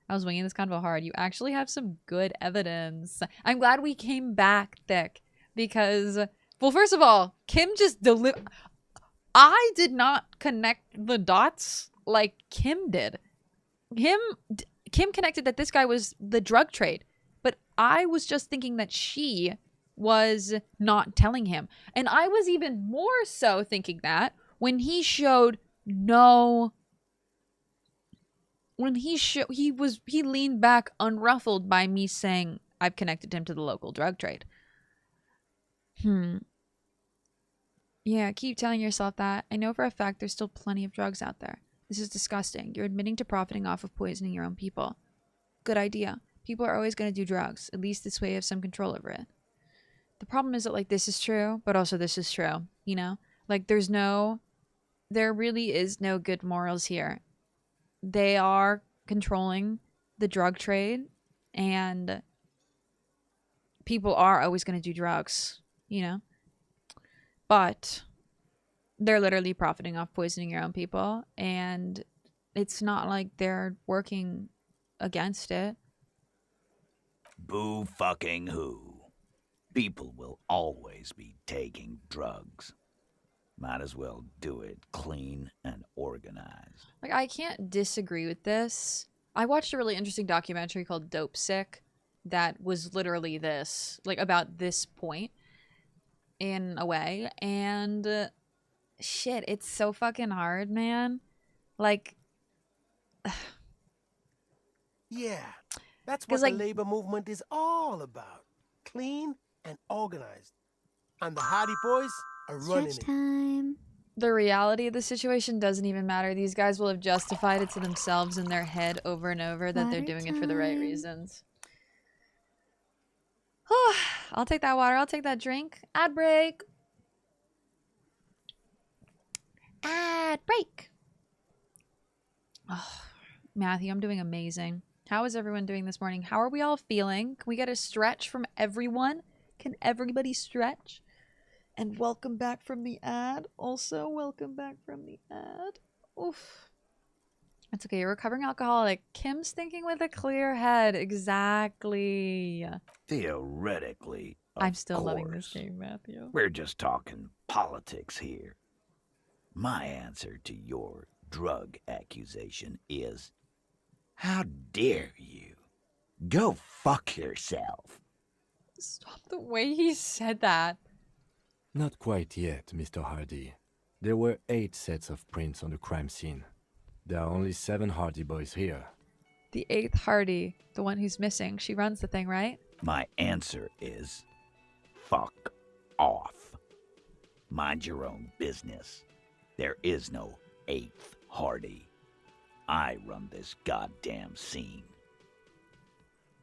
I was winging this convo hard. You actually have some good evidence. I'm glad we came back thick because, well, first of all, Kim just I did not connect the dots like Kim did. Kim connected that this guy was the drug trade, but I was just thinking that she was not telling him. And I was even more so thinking that when he showed no... When he leaned back unruffled by me saying I've connected him to the local drug trade. Yeah, keep telling yourself that. I know for a fact there's still plenty of drugs out there. This is disgusting. You're admitting to profiting off of poisoning your own people. Good idea. People are always going to do drugs. At least this way you have some control over it. The problem is that, like, this is true, but also this is true. You know? Like, there really is no good morals here. They are controlling the drug trade, and people are always going to do drugs, you know? But they're literally profiting off poisoning your own people, and it's not like they're working against it. Boo fucking who. People will always be taking drugs. Might as well do it clean and organized. Like, I can't disagree with this. I watched a really interesting documentary called Dope Sick that was literally this, like, about this point in a way. And shit, it's so fucking hard, man. Like, yeah, that's what the labor movement is all about. Clean and organized. And the Hardy Boys are running it. Time. The reality of the situation doesn't even matter. These guys will have justified it to themselves in their head over and over that they're doing it for the right reasons. I'll take that water. I'll take that drink. Ad break. Ad break. Oh, Matthew, I'm doing amazing. How is everyone doing this morning? How are we all feeling? Can we get a stretch from everyone? Can everybody stretch? And welcome back from the ad. Also, welcome back from the ad. Oof. It's okay. You're a recovering alcoholic. Kim's thinking with a clear head. Exactly. Theoretically, I'm still loving this game, Matthew. We're just talking politics here. My answer to your drug accusation is, how dare you? Go fuck yourself. Stop the way he said that. Not quite yet, Mr. Hardy. There were 8 sets of prints on the crime scene. There are only 7 Hardy boys here. The 8th Hardy, the one who's missing, she runs the thing, right? My answer is, fuck off. Mind your own business. There is no 8th Hardy. I run this goddamn scene.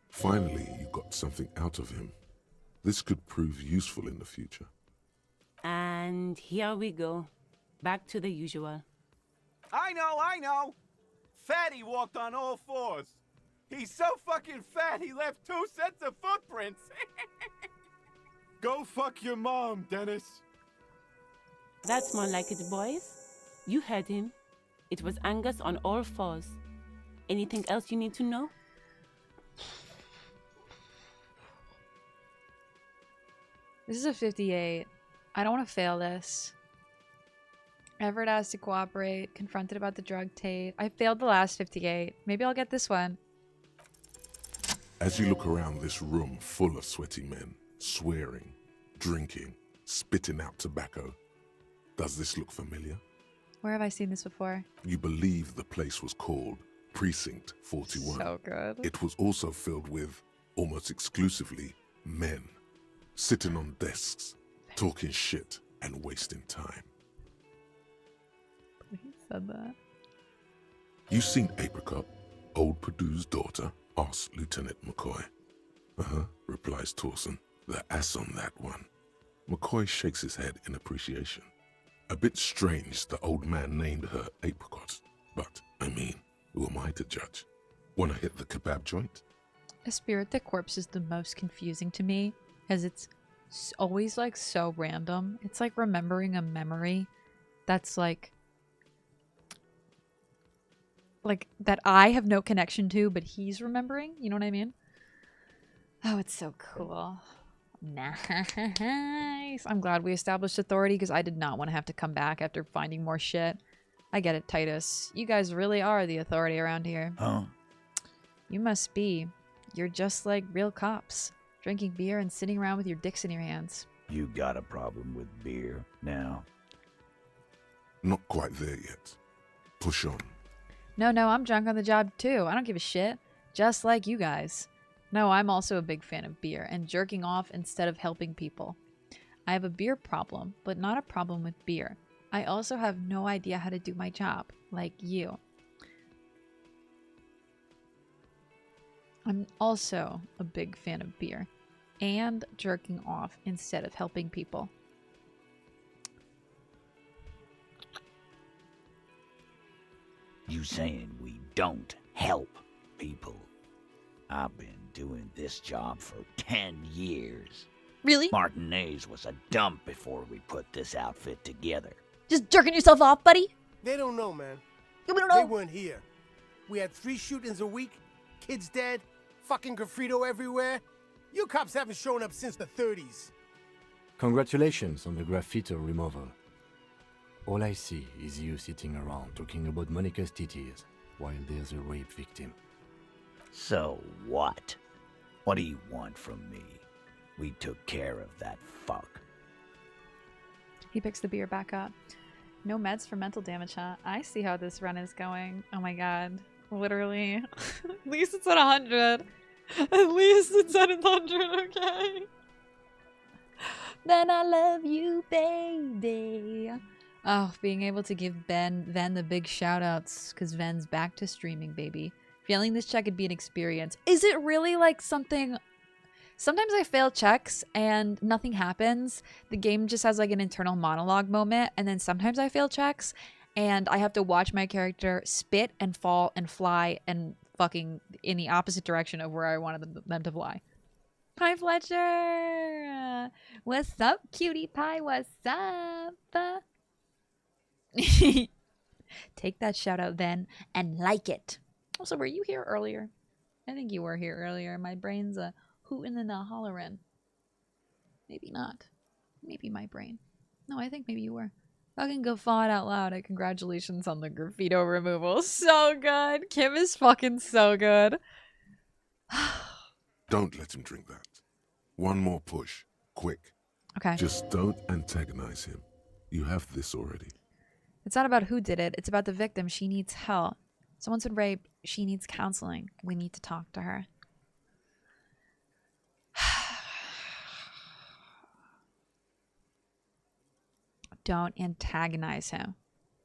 Finally, you got something out of him. This could prove useful in the future. And here we go. Back to the usual. I know! Fatty walked on all 4s. He's so fucking fat, he left 2 sets of footprints. Go fuck your mom, Dennis. That's more like it, boys. You heard him. It was Angus on all 4s. Anything else you need to know? This is a 58. I don't want to fail this. Everett asked to cooperate, confronted about the drug tape. I failed the last 58. Maybe I'll get this one. As you look around this room full of sweaty men, swearing, drinking, spitting out tobacco, does this look familiar? Where have I seen this before? You believe the place was called Precinct 41. So good. It was also filled with, almost exclusively, men, sitting on desks, talking shit and wasting time. He said that. You seen Apricot, old Purdue's daughter? Asks Lieutenant McCoy. Replies Torson. The ass on that one. McCoy shakes his head in appreciation. A bit strange the old man named her Apricot, but, I mean, who am I to judge? Wanna hit the kebab joint? A Spirit the Corpse is the most confusing to me, as it's always, like, so random. It's like remembering a memory that's, like that I have no connection to, but he's remembering. You know what I mean? Oh, it's so cool. Nice. I'm glad we established authority because I did not want to have to come back after finding more shit. I get it, Titus. You guys really are the authority around here. Huh? You must be. You're just like real cops, drinking beer and sitting around with your dicks in your hands. You got a problem with beer now? Not quite there yet. Push on. No, I'm drunk on the job too. I don't give a shit. Just like you guys. No, I'm also a big fan of beer and jerking off instead of helping people. I have a beer problem, but not a problem with beer. I also have no idea how to do my job, like you. I'm also a big fan of beer and jerking off instead of helping people. You saying we don't help people? I've been doing this job for 10 years. Really? Martinez was a dump before we put this outfit together. Just jerking yourself off, buddy? They don't know, man. We don't know. They weren't here. We had 3 shootings a week, kids dead, fucking graffito everywhere. You cops haven't shown up since the 30s. Congratulations on the graffito removal. All I see is you sitting around talking about Monica's titties while there's a rape victim. So what? What do you want from me? We took care of that fuck. He picks the beer back up. No meds for mental damage, huh? I see how this run is going. Oh my god. Literally. At least it's at 100. At least it's at 100, okay? Then I love you, baby. Oh, being able to give Ven the big shout-outs, because Ven's back to streaming, baby. Failing this check would be an experience. Is it really like something... Sometimes I fail checks and nothing happens. The game just has like an internal monologue moment, and then sometimes I fail checks and I have to watch my character spit and fall and fly and fucking in the opposite direction of where I wanted them to fly. Hi, Fletcher! What's up, cutie pie? What's up? Take that shout out then and like it. Also, were you here earlier? I think you were here earlier. My brain's a hootin' and a hollerin'. Maybe not. Maybe my brain. No, I think maybe you were. Fucking guffawed out loud at congratulations on the graffito removal. So good. Kim is fucking so good. Don't let him drink that. One more push. Quick. Okay. Just don't antagonize him. You have this already. It's not about who did it. It's about the victim. She needs help. Someone's been raped. She needs counseling. We need to talk to her. Don't antagonize him.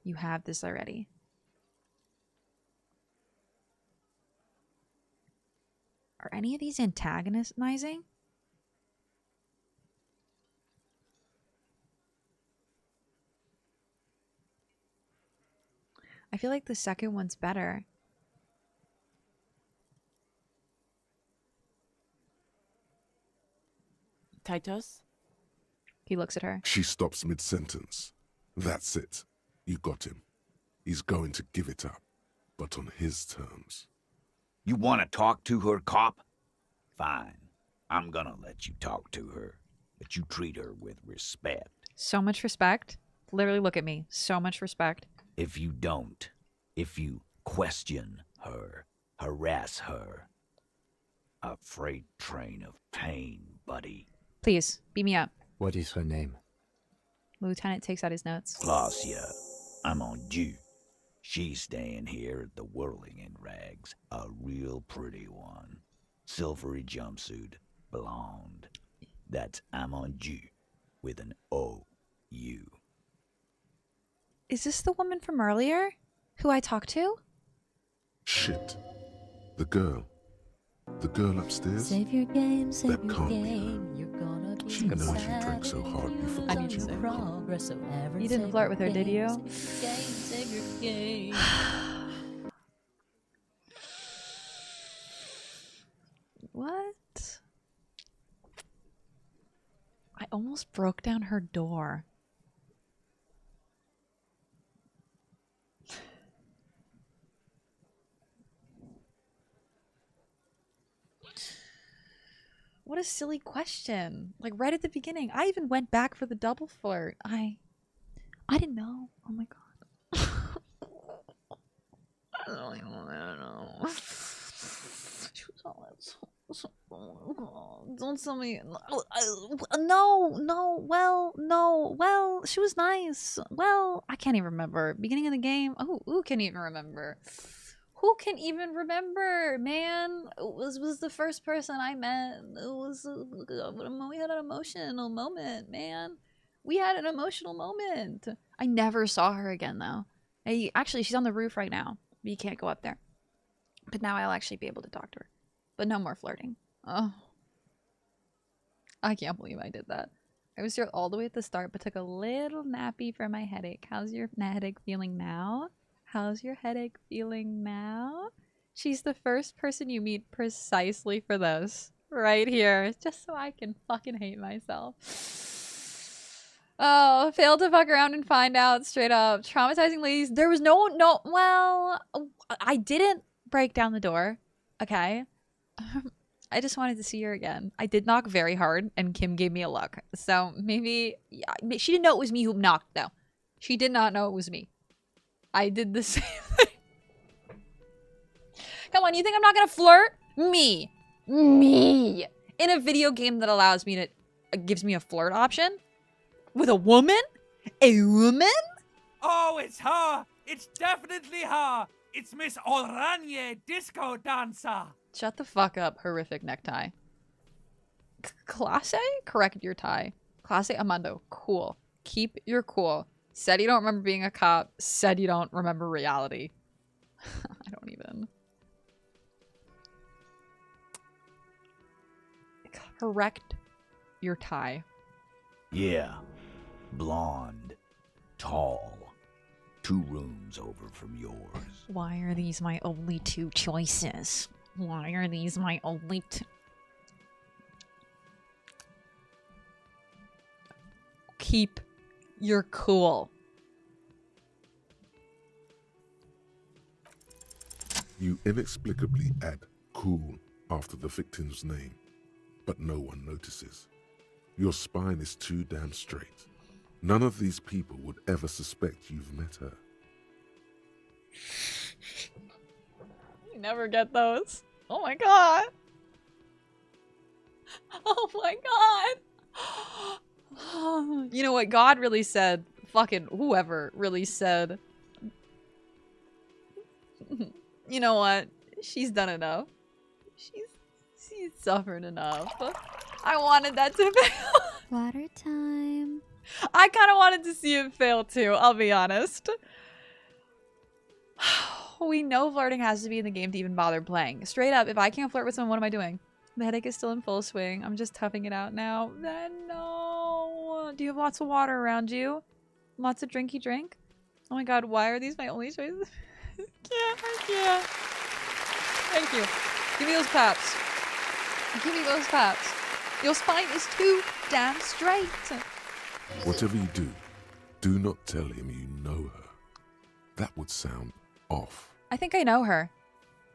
You have this already. Are any of these antagonizing? I feel like the second one's better. Titus? He looks at her. She stops mid-sentence. That's it. You got him. He's going to give it up, but on his terms. You want to talk to her, cop? Fine. I'm gonna let you talk to her, but you treat her with respect. So much respect. Literally look at me. So much respect. If you don't, if you question her, harass her, a freight train of pain, buddy. Please, beat me up. What is her name? The lieutenant takes out his notes. Glacia, I'm on due. She's staying here at the Whirling in Rags, a real pretty one. Silvery jumpsuit, blonde. That's I'm on due with an O-U. Is this the woman from earlier? Who I talked to? Shit. The girl. The girl upstairs? Save your game, save that your can't be game. her. You're gonna be She knows you drank so hard you forgot I need to you say. were alone. You didn't flirt with her, did you? Save your game. What? I almost broke down her door. What a silly question. Like right at the beginning. I even went back for the double flirt. I didn't know. Oh my god. I don't even know. She was all that. don't tell me. Well, she was nice. Well, I can't even remember. Beginning of the game. Oh, who can even remember? Who can even remember, man? It was the first person I met. It was, we had an emotional moment, man. We had an emotional moment. I never saw her again, though. Actually, she's on the roof right now. But you can't go up there. But now I'll actually be able to talk to her. But no more flirting. Oh. I can't believe I did that. I was here all the way at the start, but took a little nappy for my headache. How's your headache feeling now? How's your headache feeling now? She's the first person you meet precisely for this. Right here. Just so I can fucking hate myself. Oh, failed to fuck around and find out straight up. Traumatizing ladies. There was well, I didn't break down the door. Okay. I just wanted to see her again. I did knock very hard and Kim gave me a look. So maybe, yeah, she didn't know it was me who knocked though. She did not know it was me. I did the same thing. Come on, you think I'm not gonna flirt? Me. In a video game that allows me to, gives me a flirt option? With a woman? A woman? Oh, it's her! It's definitely her! It's Miss Oranje, disco dancer! Shut the fuck up, horrific necktie. Clase? Correct your tie. Clase Amando. Cool. Keep your cool. Said you don't remember being a cop. Said you don't remember reality. I don't even. Correct your tie. Yeah. Blonde. Tall. 2 rooms over from yours. Why are these my only 2 choices? Why are these my only 2? Keep your cool. You inexplicably add cool after the victim's name, but no one notices. Your spine is too damn straight. None of these people would ever suspect you've met her. You never get those. Oh my god. Oh my god. You know what God really said? Fucking whoever really said. You know what? She's done enough. She's suffered enough. I wanted that to fail. Water time. I kind of wanted to see it fail too, I'll be honest. We know flirting has to be in the game to even bother playing. Straight up, if I can't flirt with someone, what am I doing? The headache is still in full swing. I'm just toughing it out now. Then no. Do you have lots of water around you? Lots of drinky drink? Oh my god, why are these my only choices? I can't. Thank you. Give me those paps. Give me those paps. Your spine is too damn straight. Whatever you do, do not tell him you know her. That would sound off. I think I know her.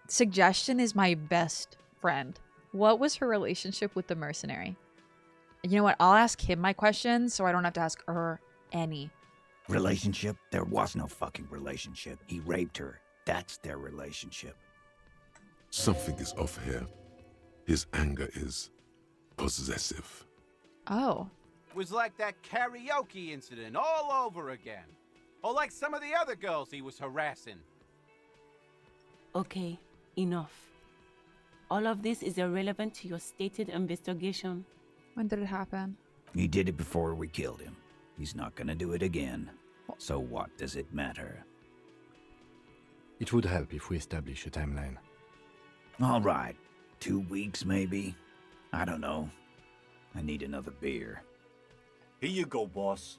Suggestion is my best friend. What was her relationship with the mercenary? You know what? I'll ask him my questions so I don't have to ask her any. Relationship? There was no fucking relationship. He raped her. That's their relationship. Something is off here. His anger is possessive. Oh. Was like that karaoke incident all over again. Or like some of the other girls he was harassing. Okay, enough. All of this is irrelevant to your stated investigation. When did it happen? He did it before we killed him. He's not gonna do it again. So what does it matter? It would help if we establish a timeline. All right. 2 weeks, maybe? I don't know. I need another beer. Here you go, boss.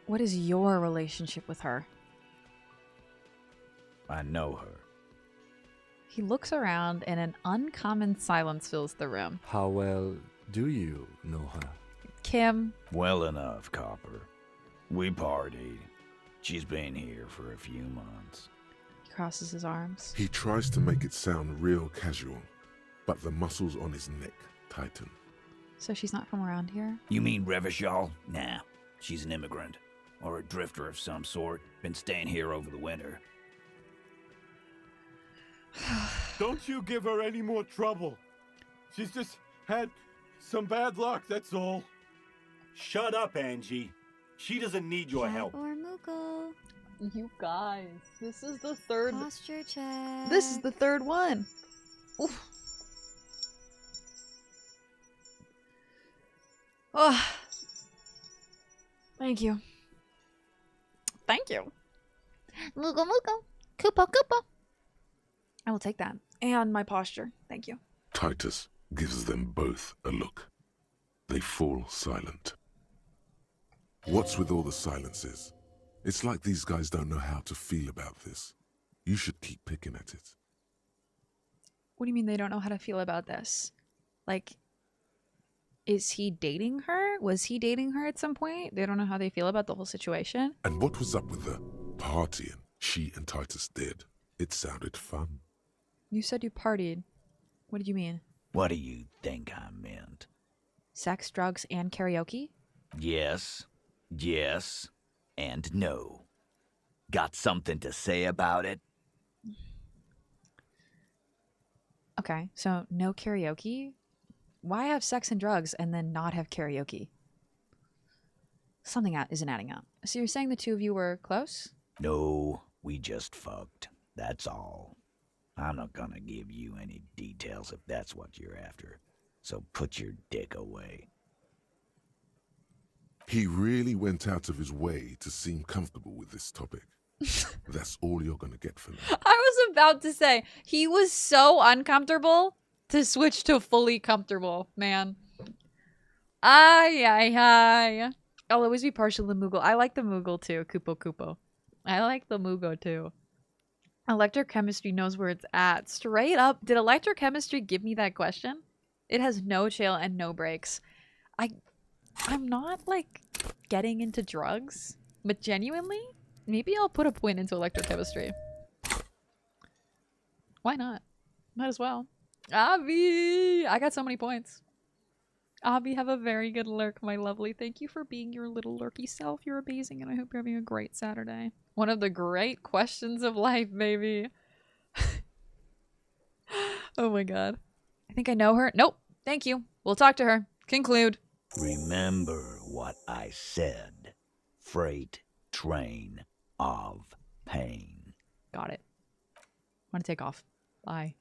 What is your relationship with her? I know her. He looks around and an uncommon silence fills the room. How well do you know her? Kim. Well enough, Copper. We partied. She's been here for a few months. He crosses his arms. He tries to make it sound real casual, but the muscles on his neck tighten. So she's not from around here? You mean Revachol? Nah, she's an immigrant. Or a drifter of some sort. Been staying here over the winter. Don't you give her any more trouble. She's just had some bad luck, that's all. Shut up, Angie. She doesn't need your Cat help. or Moogle. You guys, this is the third. Posture check. This is the third one. Oof. Oh. Thank you. Thank you. Moogle Moogle. Koopa Koopa. I will take that. And my posture. Thank you. Titus gives them both a look. They fall silent. What's with all the silences? It's like these guys don't know how to feel about this. You should keep picking at it. What do you mean they don't know how to feel about this? Like, is he dating her? Was he dating her at some point? They don't know how they feel about the whole situation. And what was up with the partying she and Titus did? It sounded fun. You said you partied. What did you mean? What do you think I meant? Sex, drugs, and karaoke? Yes, yes, and no. Got something to say about it? Okay, so no karaoke? Why have sex and drugs and then not have karaoke? Something isn't adding up. So you're saying the two of you were close? No, we just fucked. That's all. I'm not gonna give you any details if that's what you're after. So put your dick away. He really went out of his way to seem comfortable with this topic. That's all you're gonna get from me. I was about to say, he was so uncomfortable to switch to fully comfortable, man. Ay, ay, ay. I'll always be partial to Moogle. I like the Moogle too, Kupo Kupo. I like the Moogle too. Electrochemistry knows where it's at. Straight up, did electrochemistry give me that question? It has no chill and no breaks. I'm not, like, getting into drugs, but genuinely, maybe I'll put a point into electrochemistry. Why not? Might as well. Avi! I got so many points. Avi, have a very good lurk, my lovely. Thank you for being your little lurky self. You're amazing, and I hope you're having a great Saturday. One of the great questions of life, baby. Oh my god. I think I know her. Nope. Thank you. We'll talk to her. Conclude. Remember what I said. Freight train of pain. Got it. Want to take off. Bye.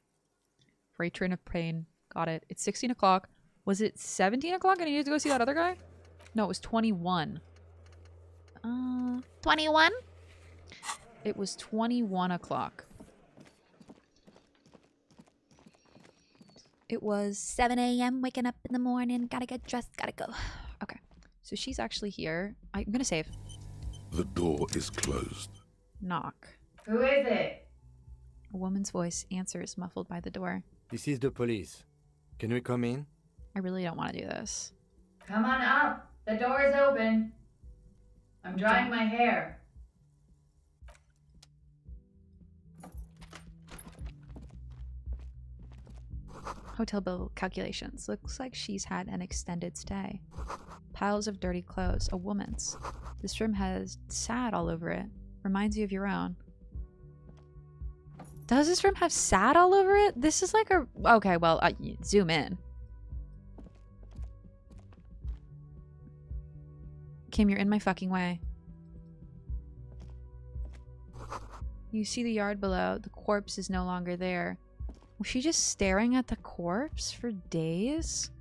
Freight train of pain. Got it. It's 16 o'clock. Was it 17 o'clock and I needed to go see that other guy? No, it was 21. 21? It was 21 o'clock. It was 7 a.m. waking up in the morning. Gotta get dressed. Gotta go. Okay. So she's actually here. I'm gonna save. The door is closed. Knock. Who is it? A woman's voice answers, muffled by the door. This is the police. Can we come in? I really don't want to do this. Come on up. The door is open. I'm drying my hair. Hotel bill calculations. Looks like she's had an extended stay. Piles of dirty clothes. A woman's. This room has sad all over it. Reminds you of your own. Does this room have sad all over it? This is like a... Okay, well, zoom in. Kim, you're in my fucking way. You see the yard below. The corpse is no longer there. Was she just staring at the corpse for days?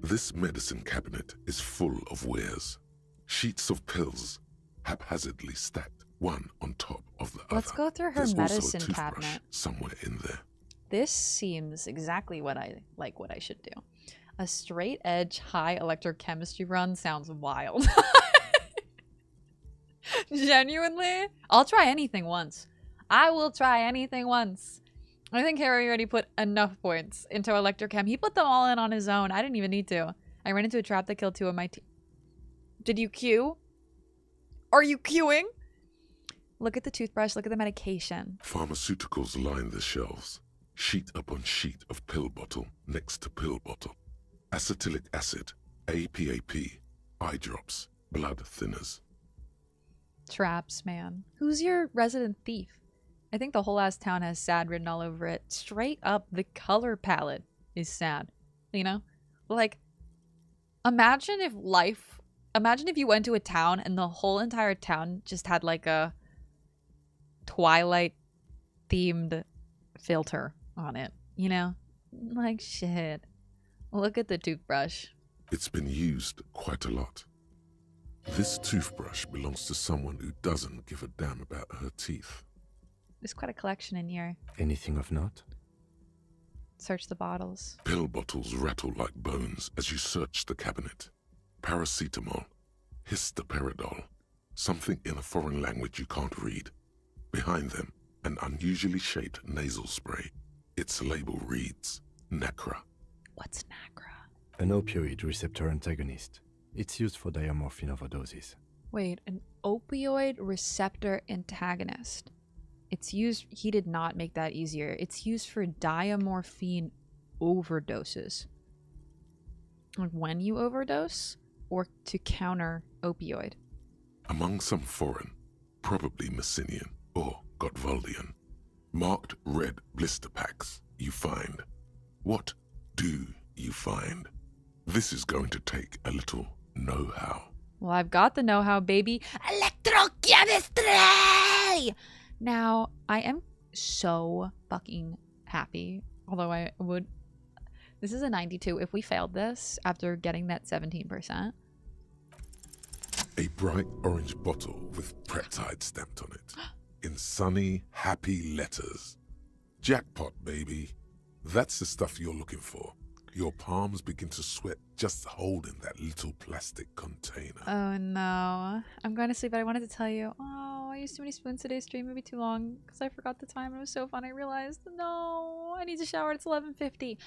This medicine cabinet is full of wares. Sheets of pills, haphazardly stacked, one on top of the other. Let's go through her There's medicine also a toothbrush cabinet. somewhere in there. This seems exactly what I should do. A straight edge high electrochemistry run sounds wild. Genuinely, I'll try anything once. I will try anything once. I think Harry already put enough points into electrochem. He put them all in on his own. I didn't even need to. I ran into a trap that killed 2 of my team. Did you queue? Are you queuing? Look at the toothbrush. Look at the medication. Pharmaceuticals line the shelves. Sheet upon sheet of pill bottle next to pill bottle. Acetylic acid, APAP, eye drops, blood thinners. Traps, man. Who's your resident thief? I think the whole ass town has sad written all over it. Straight up, the color palette is sad. You know? Like, imagine if you went to a town and the whole entire town just had like a Twilight themed filter on it, you know? Like, shit. Look at the toothbrush. It's been used quite a lot. This toothbrush belongs to someone who doesn't give a damn about her teeth. There's quite a collection in here. Anything of note? Search the bottles. Pill bottles rattle like bones as you search the cabinet. Paracetamol, histoperidol, something in a foreign language you can't read. Behind them, an unusually shaped nasal spray. Its label reads, Nacra. What's Nacra? An opioid receptor antagonist. It's used for diamorphine overdoses. Wait, an opioid receptor antagonist. It's used, he did not make that easier. It's used for diamorphine overdoses. Like when you overdose, or to counter opioid. Among some foreign, probably Messinian or Gotwaldian, marked red blister packs you find. What do you find? This is going to take a little know-how. Well, I've got the know-how, baby. Electrochemistry! Now, I am so fucking happy. Although I would... This is a 92. If we failed this after getting that 17%. A bright orange bottle with peptide stamped on it. In sunny, happy letters. Jackpot, baby. That's the stuff you're looking for. Your palms begin to sweat just holding that little plastic container. Oh no. I'm going to sleep, but I wanted to tell you. Oh, I used too many spoons today's stream. Maybe too long because I forgot the time. It was so fun. I realized, no, I need to shower. It's 11:50.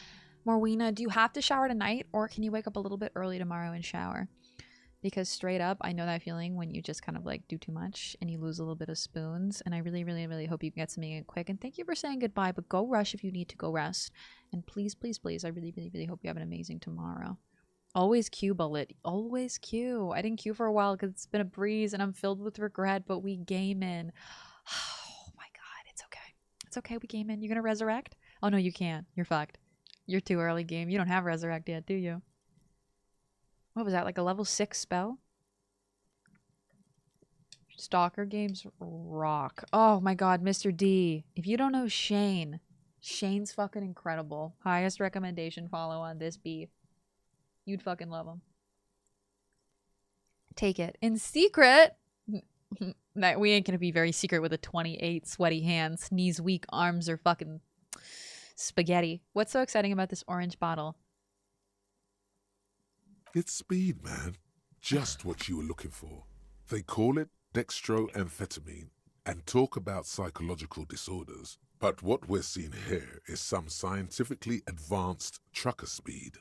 Morwena, do you have to shower tonight or can you wake up a little bit early tomorrow and shower? Because straight up, I know that feeling when you just kind of like do too much and you lose a little bit of spoons. And I really, really, really hope you can get something in quick. And thank you for saying goodbye, but go rush if you need to go rest. And please, please, please, I really, really, really hope you have an amazing tomorrow. Always queue, Bullet. Always queue. I didn't queue for a while because it's been a breeze and I'm filled with regret, but we game in. Oh my god, it's okay. It's okay, we game in. You're gonna resurrect? Oh no, you can't. You're fucked. You're too early game. You don't have resurrect yet, do you? What was that, like a level 6 spell? Stalker games rock. Oh my god, Mr. D. If you don't know Shane, Shane's fucking incredible. Highest recommendation follow on this beef. You'd fucking love him. Take it. In secret, we ain't gonna be very secret with a 28 sweaty hands, knees weak, arms are fucking spaghetti. What's so exciting about this orange bottle? It's speed, man. Just what you were looking for. They call it dextroamphetamine and talk about psychological disorders. But what we're seeing here is some scientifically advanced trucker speed.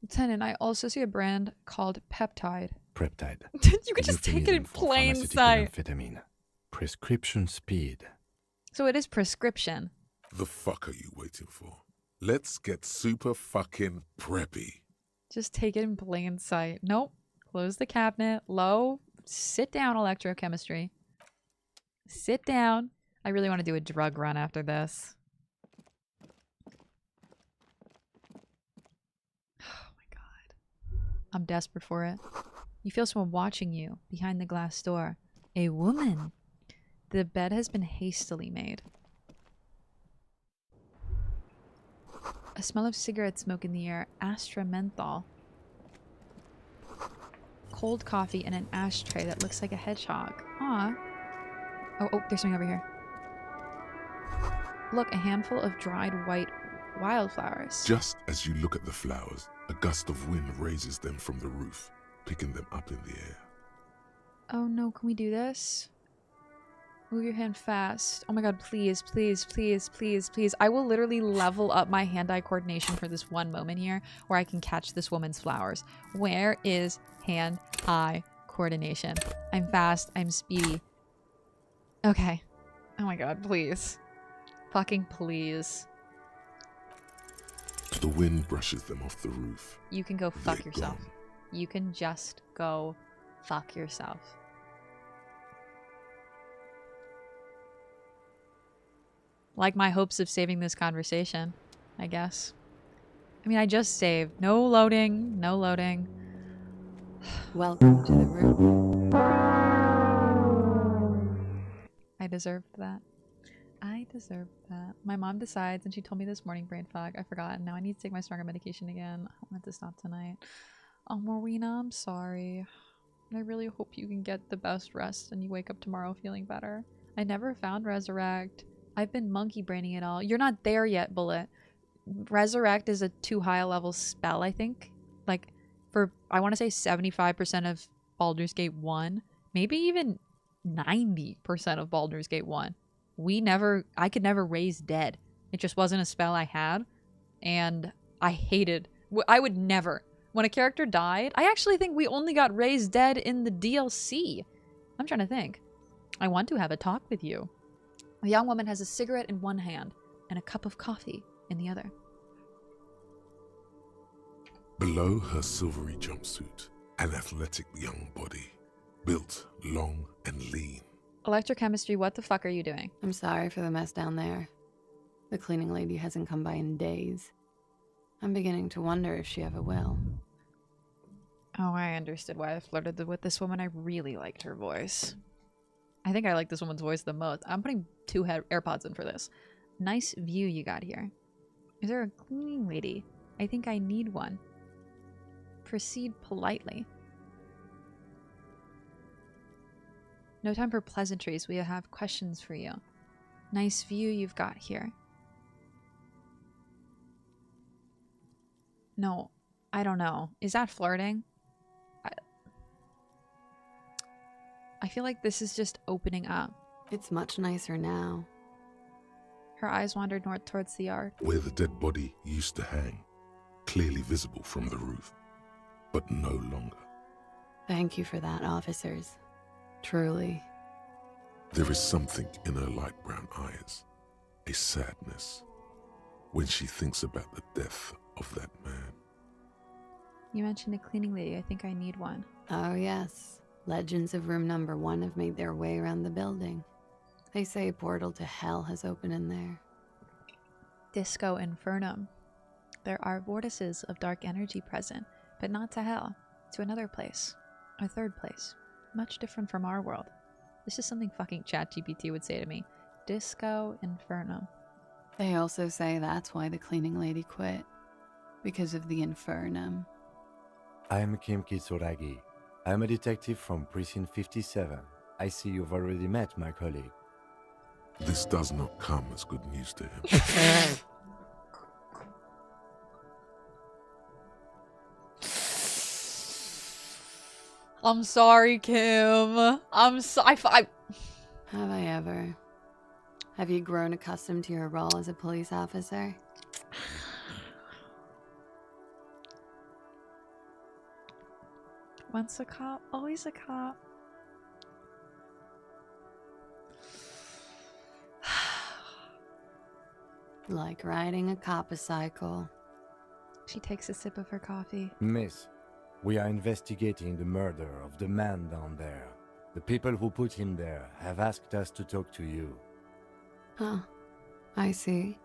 Lieutenant, I also see a brand called Peptide. Peptide. You could just take it in plain sight. Amphetamine. Prescription speed. So it is prescription. The fuck are you waiting for? Let's get super fucking preppy. Just take it in plain sight. Nope. Close the cabinet. Low. Sit down, electrochemistry. Sit down. I really want to do a drug run after this. Oh my god. I'm desperate for it. You feel someone watching you behind the glass door. A woman. The bed has been hastily made. A smell of cigarette smoke in the air. Astra menthol. Cold coffee and an ashtray that looks like a hedgehog. Aw. Oh, there's something over here. Look, a handful of dried white wildflowers. Just as you look at the flowers, a gust of wind raises them from the roof, picking them up in the air. Oh no, can we do this? Move your hand fast. Oh my god, please, please, please, please, please. I will literally level up my hand-eye coordination for this one moment here where I can catch this woman's flowers. Where is hand-eye coordination? I'm fast. I'm speedy. Okay. Oh my god, please. Fucking please. The wind brushes them off the roof. You can go fuck They're yourself. gone. You can just go fuck yourself. Like my hopes of saving this conversation, I guess. I mean, I just saved. No loading. No loading. Welcome to the room. I deserved that. I deserved that. My mom decides, and she told me this morning, brain fog. I forgot, and now I need to take my stronger medication again. I want it to stop tonight. Oh, Marina, I'm sorry. I really hope you can get the best rest and you wake up tomorrow feeling better. I never found Resurrect. I've been monkey braining it all. You're not there yet, Bullet. Resurrect is a too high a level spell, I think. Like, for, I want to say 75% of Baldur's Gate 1. Maybe even 90% of Baldur's Gate 1. I could never raise dead. It just wasn't a spell I had. And I hated, I would never. When a character died, I actually think we only got raised dead in the DLC. I'm trying to think. I want to have a talk with you. A young woman has a cigarette in one hand and a cup of coffee in the other. Below her silvery jumpsuit, an athletic young body, built long and lean. Electrochemistry, what the fuck are you doing? I'm sorry for the mess down there. The cleaning lady hasn't come by in days. I'm beginning to wonder if she ever will. Oh, I understood why I flirted with this woman. I really liked her voice. I think I like this woman's voice the most. I'm putting 2 AirPods in for this. Nice view you got here. Is there a cleaning lady? I think I need one. Proceed politely. No time for pleasantries. We have questions for you. Nice view you've got here. No, I don't know. Is that flirting? I feel like this is just opening up. It's much nicer now. Her eyes wandered north towards the yard. Where the dead body used to hang, clearly visible from the roof, but no longer. Thank you for that, officers. Truly. There is something in her light brown eyes, a sadness, when she thinks about the death of that man. You mentioned a cleaning lady. I think I need one. Oh, yes. Legends of room number 1 have made their way around the building. They say a portal to hell has opened in there. Disco Infernum. There are vortices of dark energy present, but not to hell. To another place. A third place. Much different from our world. This is something fucking ChatGPT would say to me. Disco Infernum. They also say that's why the cleaning lady quit. Because of the Infernum. I'm Kim Kitsuragi. I'm a detective from Precinct 57. I see you've already met my colleague. This does not come as good news to him. I'm sorry, Kim. I'm sorry. Have I ever? Have you grown accustomed to your role as a police officer? Once a cop, always a cop. Like riding a cop-a-cycle. She takes a sip of her coffee. Miss, we are investigating the murder of the man down there. The people who put him there have asked us to talk to you. Huh. I see.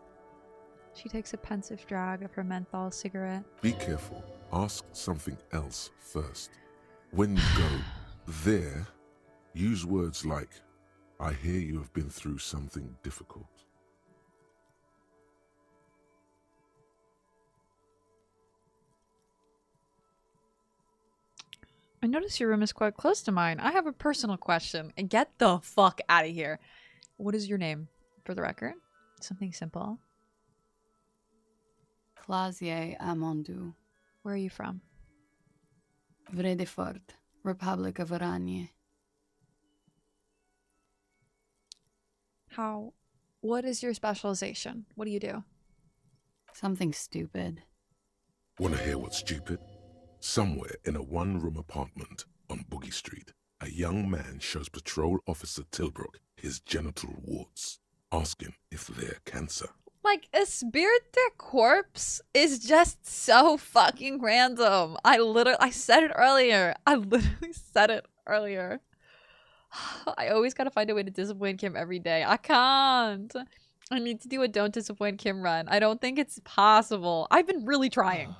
She takes a pensive drag of her menthol cigarette. Be careful. Ask something else first. When you go there, use words like, I hear you have been through something difficult. I notice your room is quite close to mine. I have a personal question. And get the fuck out of here. What is your name, for the record? Something simple. Clausier Amondou. Where are you from? Vredefort, Republic of Oranje. What is your specialization? What do you do? Something stupid. Want to hear what's stupid? Somewhere in a one-room apartment on Boogie Street, a young man shows Patrol Officer Tilbrook his genital warts, asking if they're cancer. Like, a spirit to corpse is just so fucking random. I said it earlier. I always gotta find a way to disappoint Kim every day. I can't. I need to do a Don't Disappoint Kim run. I don't think it's possible. I've been really trying.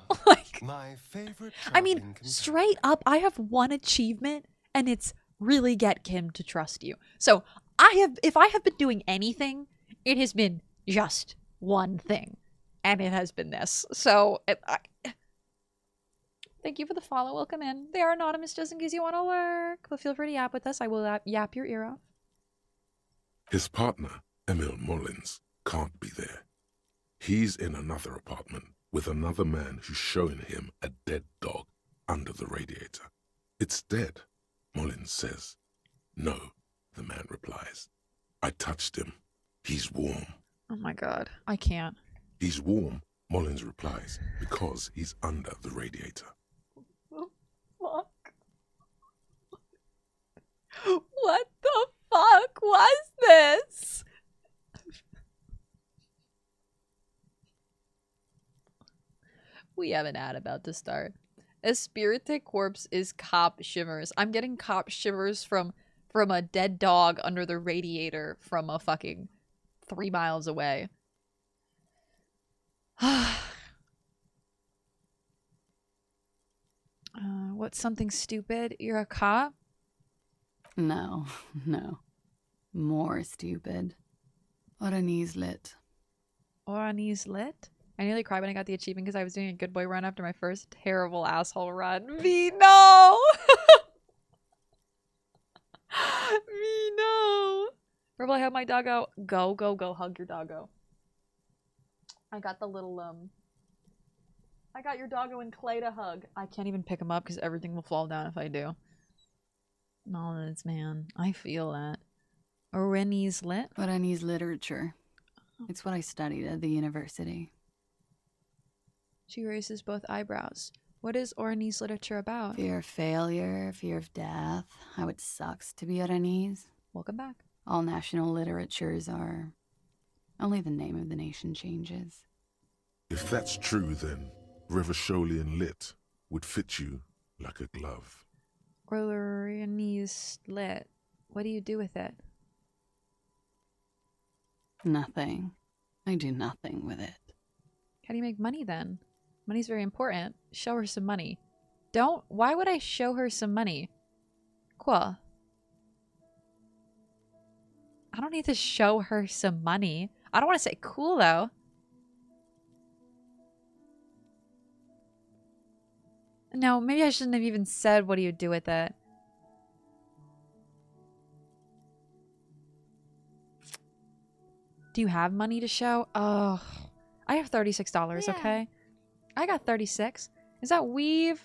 My favorite I mean, traveling straight up, I have one achievement, and it's really get Kim to trust you. So if I have been doing anything, it has been just one thing, and it has been this. So thank you for the follow. Welcome in. They are anonymous just in case you want to lurk, but feel free to yap with us. I will yap your ear off. His partner, Emil Mullins, can't be there. He's in another apartment with another man who's showing him a dead dog under the radiator. It's dead, Mullins says. No, the man replies. I touched him. He's warm. Oh my god, I can't. He's warm, Mullins replies, because he's under the radiator. Fuck. What the fuck was this? We have an ad about to start. A spirited corpse is cop shivers. I'm getting cop shivers from a dead dog under the radiator from a fucking 3 miles away. What's something stupid? You're a cop? No, no. More stupid. Oranise lit. Oranise lit? I nearly cried when I got the achievement because I was doing a good boy run after my first terrible asshole run. Me, no! Me, no! Purple, I have my doggo. Go, go, go. Hug your doggo. I got the little, I got your doggo and Clay to hug. I can't even pick him up because everything will fall down if I do. Knowledge, man. I feel that. Oranise lit? Oranise literature. It's what I studied at the university. She raises both eyebrows. What is Oranese literature about? Fear of failure, fear of death, how it sucks to be Oranese. Welcome back. All national literatures are... Only the name of the nation changes. If that's true, then Revacholian lit would fit you like a glove. Oranese lit. What do you do with it? Nothing. I do nothing with it. How do you make money then? Money's very important. Show her some money. Don't. Why would I show her some money? Cool. I don't need to show her some money. I don't want to say cool though. No, maybe I shouldn't have even said what do you do with it. Do you have money to show? Oh, I have $36, okay? I got 36. Is that weave?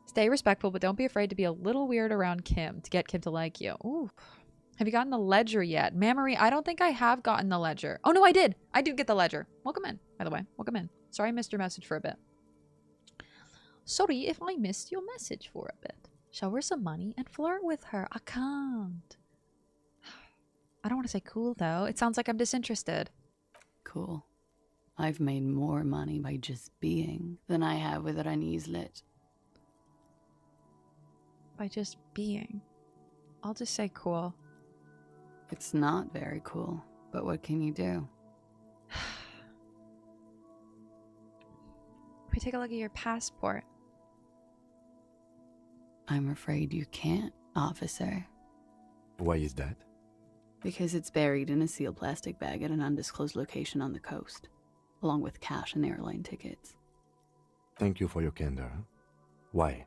Stay respectful, but don't be afraid to be a little weird around Kim to get Kim to like you. Ooh. Have you gotten the ledger yet? Mamory, I don't think I have gotten the ledger. Oh, no, I did. I did get the ledger. Welcome in, by the way. Welcome in. Sorry I missed your message for a bit. Sorry if I missed your message for a bit. Show her some money and flirt with her. I can't. I don't want to say cool, though. It sounds like I'm disinterested. Cool. I've made more money by just being than I have with Oranise lit. By just being. I'll just say cool. It's not very cool, but what can you do? We take a look at your passport. I'm afraid you can't, officer. Why is that? Because it's buried in a sealed plastic bag at an undisclosed location on the coast, along with cash and airline tickets. Thank you for your candor. Why?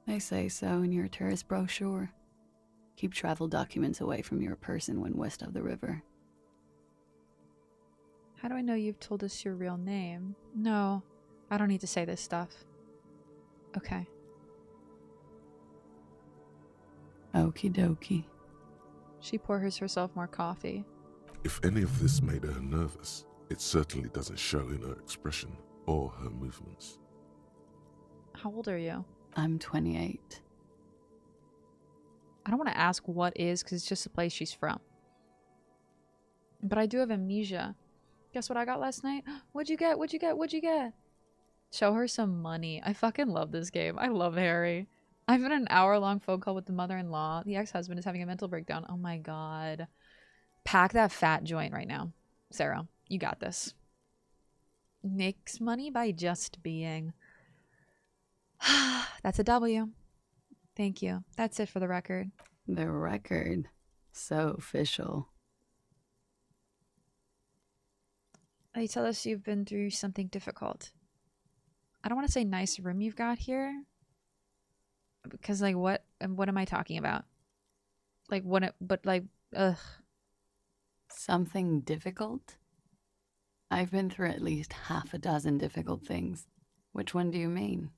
They say so in your tourist brochure. Keep travel documents away from your person when west of the river. How do I know you've told us your real name? No, I don't need to say this stuff. Okay. Okie dokie. She pours herself more coffee. If any of this made her nervous, it certainly doesn't show in her expression or her movements. How old are you? I'm 28. I don't want to ask what is, because it's just the place she's from. But I do have amnesia. Guess what I got last night? What'd you get? What'd you get? What'd you get? Show her some money. I fucking love this game. I love Harry. I've been on an hour-long phone call with the mother-in-law. The ex-husband is having a mental breakdown. Oh my god. Pack that fat joint right now. Sarah, you got this. Makes money by just being. That's a W. Thank you. That's it for the record. The record. So official. You tell us you've been through something difficult. I don't want to say nice room you've got here. Because, like, what am I talking about? Like, ugh. Something difficult? I've been through at least half a dozen difficult things. Which one do you mean?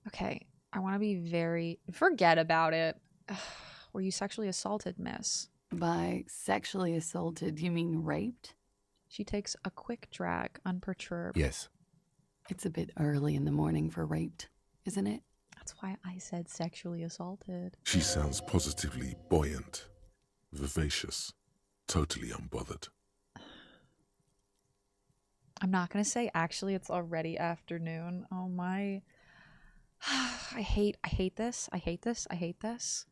Okay, I want to be very... Forget about it. Ugh. Were you sexually assaulted, miss? By sexually assaulted, you mean raped? She takes a quick drag, unperturbed. Yes. It's a bit early in the morning for raped, isn't it? That's why I said sexually assaulted. She sounds positively buoyant, vivacious, totally unbothered. I'm not going to say actually it's already afternoon. Oh my... I hate this. I hate this. I hate this.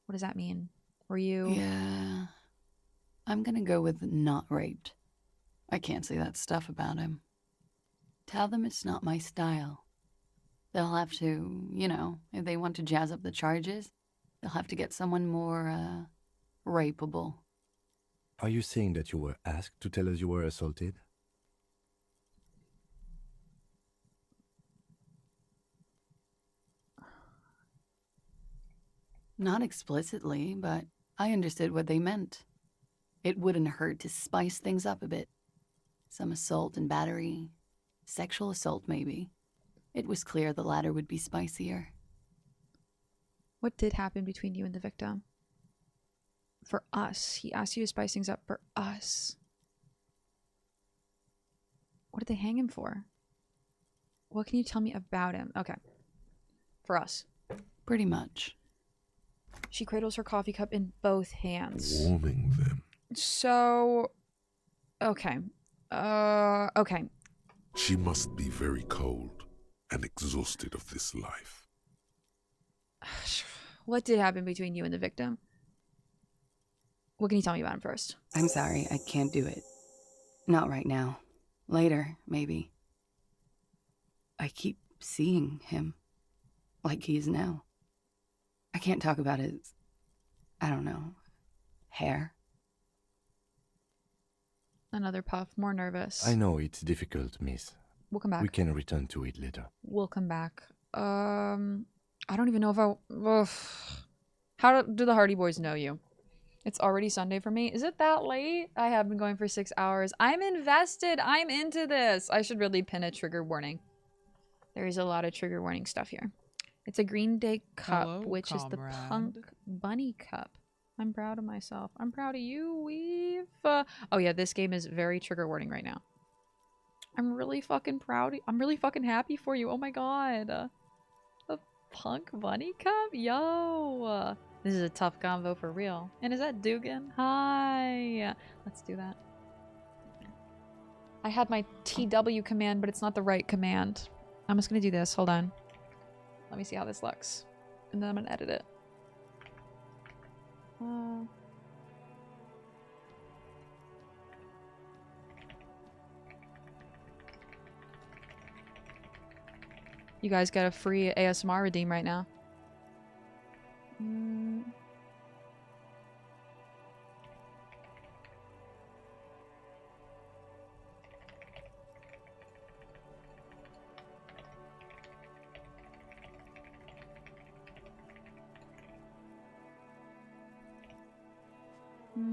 What does that mean? Were you... Yeah. I'm gonna go with not raped. I can't say that stuff about him. Tell them it's not my style. They'll have to, you know, if they want to jazz up the charges, they'll have to get someone more, rapeable. Are you saying that you were asked to tell us you were assaulted? Not explicitly, but I understood what they meant. It wouldn't hurt to spice things up a bit. Some assault and battery. Sexual assault, maybe. It was clear the latter would be spicier. What did happen between you and the victim? For us. He asked you to spice things up for us. What did they hang him for? What can you tell me about him? Okay. For us. Pretty much. She cradles her coffee cup in both hands. Warming them. So... Okay. Okay. She must be very cold and exhausted of this life. What did happen between you and the victim? What can you tell me about him first? I'm sorry, I can't do it. Not right now. Later, maybe. I keep seeing him. Like he is now. I can't talk about his... I don't know... hair. Another puff, more nervous. I know it's difficult, miss. We'll come back. We can return to it later. We'll come back. I don't even know if I... Ugh. How do the Hardy Boys know you? It's already Sunday for me. Is it that late? I have been going for 6 hours. I'm invested. I'm into this. I should really pin a trigger warning. There is a lot of trigger warning stuff here. It's a Green Day cup, Hello, which is the comrade. Punk Bunny cup. I'm proud of myself. I'm proud of you, Weave. Oh yeah, this game is very trigger warning right now. I'm really fucking proud. I'm really fucking happy for you. Oh my god. A Punk Bunny cup? Yo. This is a tough convo for real. And is that Dugan? Hi. Let's do that. I had my TW command, but it's not the right command. I'm just gonna do this. Hold on. Let me see how this looks. And then I'm gonna edit it. You guys got a free ASMR redeem right now.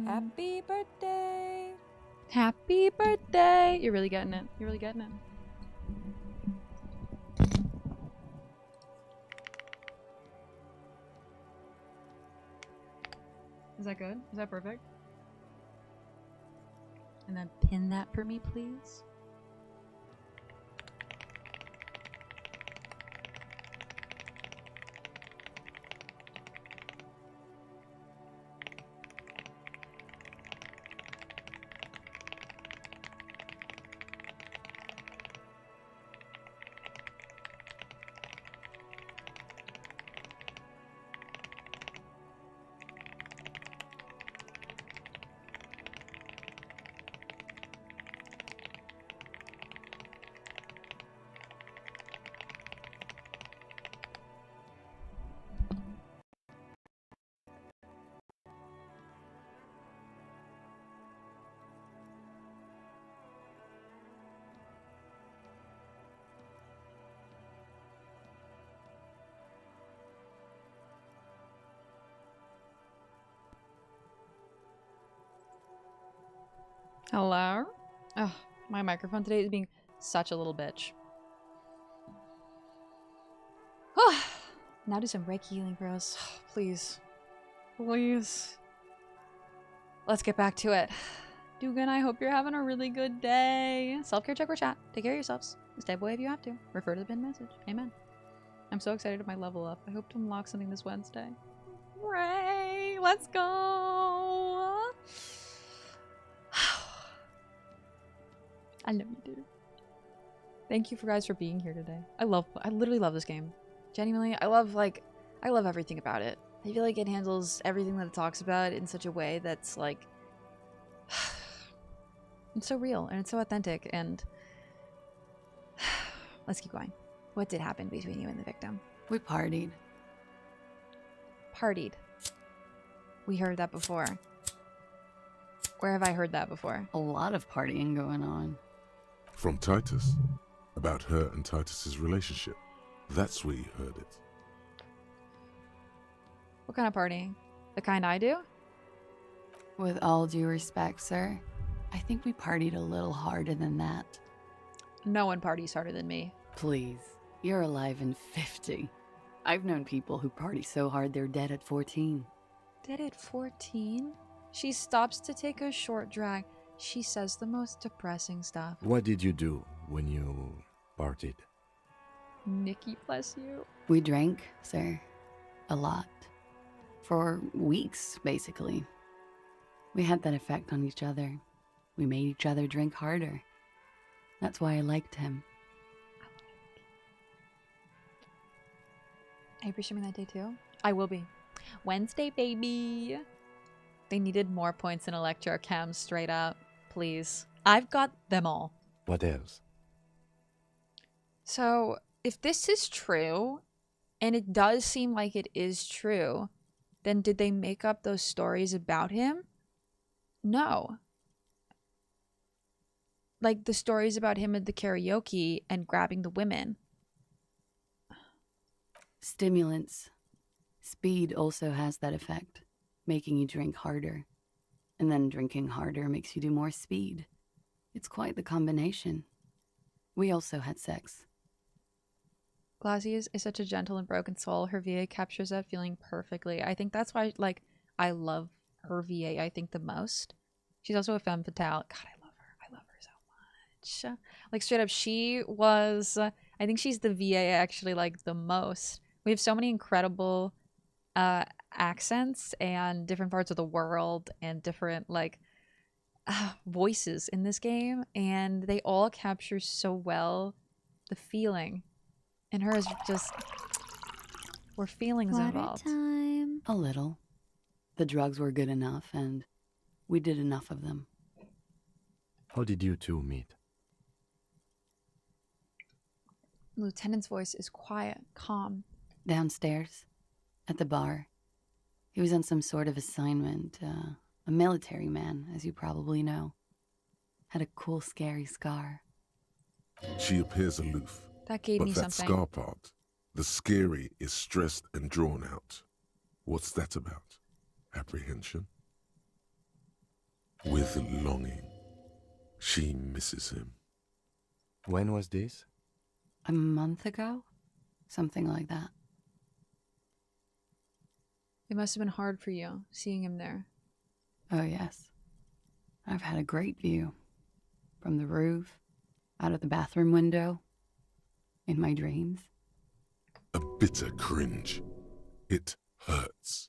Happy birthday! Happy birthday! You're really getting it. You're really getting it. Is that good? Is that perfect? And then pin that for me, please. Hello? Oh, my microphone today is being such a little bitch. Now do some Reiki healing, bros. Please. Please. Let's get back to it. Dugan, I hope you're having a really good day. Self-care check or chat. Take care of yourselves. Stay away if you have to. Refer to the pinned message. Amen. I'm so excited to my level up. I hope to unlock something this Wednesday. Ray, let's go. I love you, dude. Thank you guys for being here today. I literally love this game. Genuinely, I love everything about it. I feel like it handles everything that it talks about in such a way that's like, it's so real and it's so authentic. And let's keep going. What did happen between you and the victim? We partied. Partied. We heard that before. Where have I heard that before? A lot of partying going on. From Titus. About her and Titus's relationship. That's where you heard it. What kind of partying? The kind I do? With all due respect, sir, I think we partied a little harder than that. No one parties harder than me. Please, you're alive in 50. I've known people who party so hard they're dead at 14. Dead at 14? She stops to take a short drag. She says the most depressing stuff. What did you do when you partied? Nikki, bless you. We drank, sir. A lot. For weeks, basically. We had that effect on each other. We made each other drink harder. That's why I liked him. Are you appreciating that day too? I will be. Wednesday, baby. They needed more points in Electra Cam, straight up. Please. I've got them all. What else? So, if this is true, and it does seem like it is true, then did they make up those stories about him? No. Like the stories about him at the karaoke and grabbing the women. Stimulants. Speed also has that effect, making you drink harder. And then drinking harder makes you do more speed. It's quite the combination. We also had sex. Glassy is such a gentle and broken soul. Her VA captures that feeling perfectly. I think that's why, like, I love her VA, I think, the most. She's also a femme fatale. God, I love her. I love her so much. Like, straight up, she was... I think she's the VA I actually like the most. We have so many incredible accents and different parts of the world and different, like, voices in this game. And they all capture so well the feeling. And hers just were feelings Water involved. time. A little. The drugs were good enough, and we did enough of them. How did you two meet? The lieutenant's voice is quiet, calm. Downstairs, at the bar. He was on some sort of assignment. A military man, as you probably know. Had a cool, scary scar. She appears aloof. That gave me But that something. scar part, the scary, is stressed and drawn out. What's that about? Apprehension? With longing. She misses him. When was this? A month ago? Something like that. It must have been hard for you, seeing him there. Oh, yes. I've had a great view. From the roof, out of the bathroom window, in my dreams. A bitter cringe. It hurts.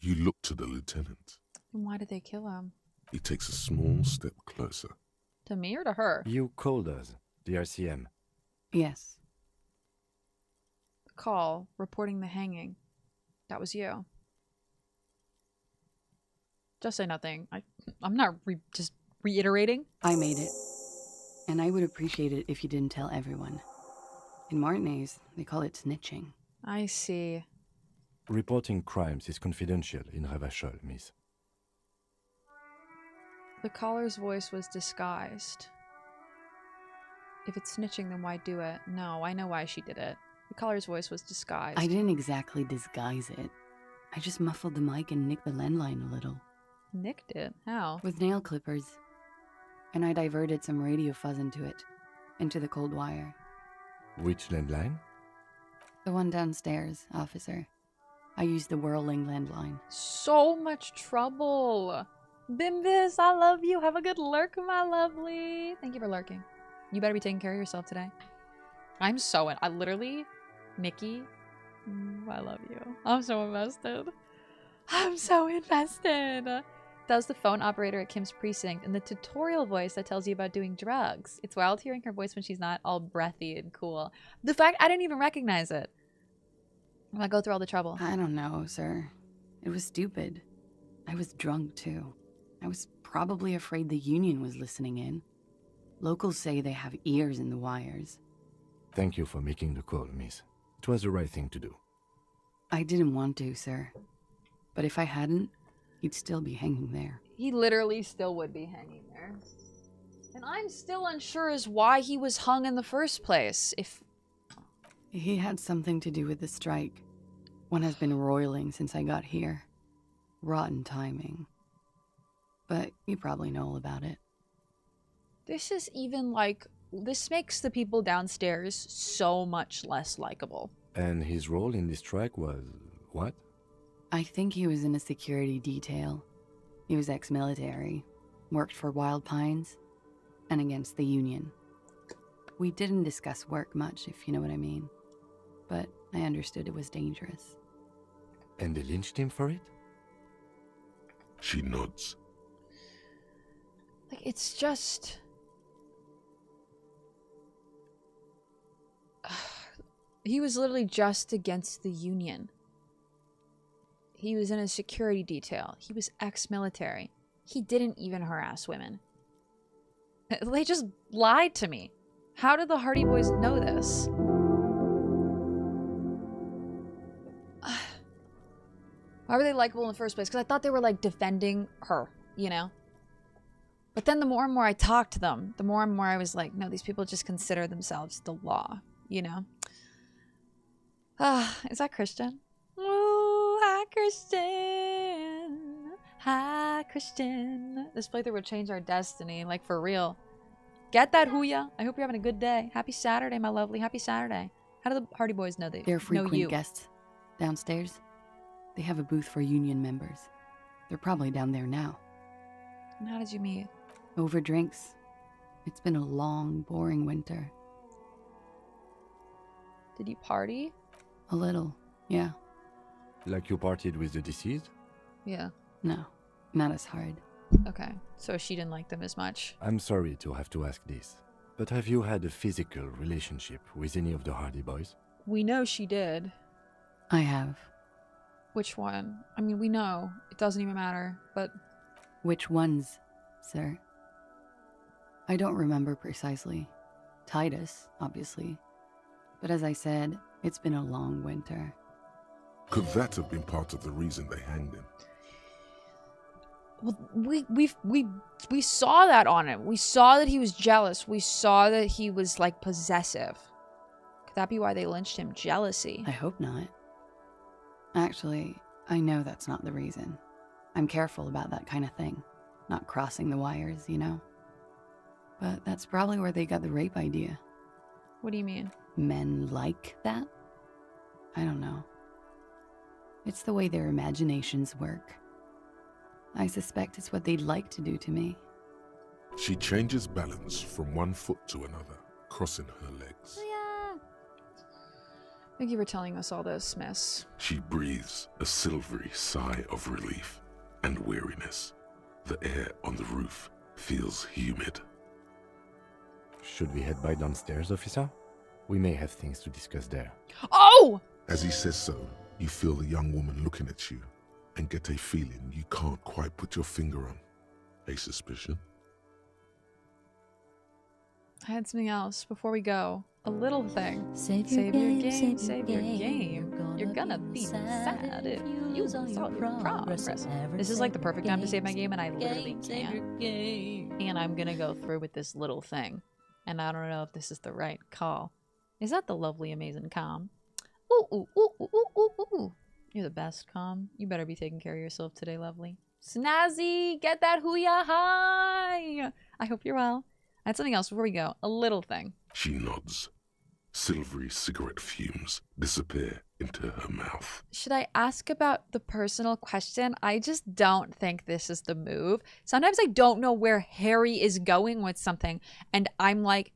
You look to the lieutenant. And why did they kill him? He takes a small step closer. To me or to her? You called us, the RCM. Yes. The call, reporting the hanging. That was you. Just say nothing. I'm not just reiterating. I made it. And I would appreciate it if you didn't tell everyone. In Martinez, they call it snitching. I see. Reporting crimes is confidential in Ravachol, miss. The caller's voice was disguised. If it's snitching, then why do it? No, I know why she did it. The caller's voice was disguised. I didn't exactly disguise it. I just muffled the mic and nicked the landline a little. Nicked it? How? With nail clippers. and I diverted some radio fuzz into the cold wire. Which landline? The one downstairs, officer. I used the whirling landline. So much trouble. Bimbis, I love you. Have a good lurk, my lovely. Thank you for lurking. You better be taking care of yourself today. I literally, Nikki, I love you. I'm so invested. I'm so invested. That was the phone operator at Kim's precinct and the tutorial voice that tells you about doing drugs. It's wild hearing her voice when she's not all breathy and cool. The fact I didn't even recognize it. I go through all the trouble. I don't know, sir. It was stupid. I was drunk, too. I was probably afraid the union was listening in. Locals say they have ears in the wires. Thank you for making the call, miss. It was the right thing to do. I didn't want to, sir. But if I hadn't, he'd still be hanging there. He literally still would be hanging there. And I'm still unsure as why he was hung in the first place. If he had something to do with the strike. One has been roiling since I got here. Rotten timing. But you probably know all about it. This is even like... This makes the people downstairs so much less likable. And his role in this strike was... what? I think he was in a security detail. He was ex-military, worked for Wild Pines, and against the union. We didn't discuss work much, if you know what I mean. But I understood it was dangerous. And they lynched him for it? She nods. Like, it's just... He was literally just against the union. He was in a security detail. He was ex-military. He didn't even harass women. They just lied to me. How did the Hardy Boys know this? Why were they likable in the first place? Because I thought they were like defending her, you know? But then the more and more I talked to them, the more and more I was like, no, these people just consider themselves the law, you know? Is that Christian? Oh, hi, Christian. Hi, Christian. This playthrough would change our destiny, like for real. Get that, Huya. I hope you're having a good day. Happy Saturday, my lovely. Happy Saturday. How do the Hardy Boys know They're frequent know you? Guests downstairs. They have a booth for union members. They're probably down there now. And how did you meet? Over drinks. It's been a long, boring winter. Did you party? A little, yeah. Like you partied with the deceased? Yeah. No, not as hard. Okay, so she didn't like them as much. I'm sorry to have to ask this, but have you had a physical relationship with any of the Hardy Boys? We know she did. I have. Which one? I mean, we know. It doesn't even matter, but... Which ones, sir? I don't remember precisely. Titus, obviously. But as I said, it's been a long winter. Could that have been part of the reason they hanged him? Well, we saw that on him. We saw that he was jealous. We saw that he was, like, possessive. Could that be why they lynched him? Jealousy. I hope not. Actually, I know that's not the reason. I'm careful about that kind of thing. Not crossing the wires, you know? But that's probably where they got the rape idea. What do you mean? Men like that? I don't know. It's the way their imaginations work. I suspect it's what they'd like to do to me. She changes balance from one foot to another, crossing her legs. Thank you for telling us all this, miss. She breathes a silvery sigh of relief and weariness. The air on the roof feels humid. Should we head by downstairs, officer? We may have things to discuss there. Oh! As he says so, you feel the young woman looking at you and get a feeling you can't quite put your finger on. A suspicion? I had something else before we go. A little thing. Save your game, save your game. You're gonna be sad if you saw your progress. This is like the perfect time to save my game, and I literally can't. And I'm gonna go through with this little thing. And I don't know if this is the right call. Is that the lovely, amazing Calm? Ooh, ooh, ooh, ooh, ooh, ooh, ooh. You're the best, Calm. You better be taking care of yourself today, lovely. Snazzy, get that hooyah high! I hope you're well. I had something else before we go. A little thing. She nods. Silvery cigarette fumes disappear into her mouth. Should I ask about the personal question? I just don't think this is the move. Sometimes I don't know where Harry is going with something, and I'm like,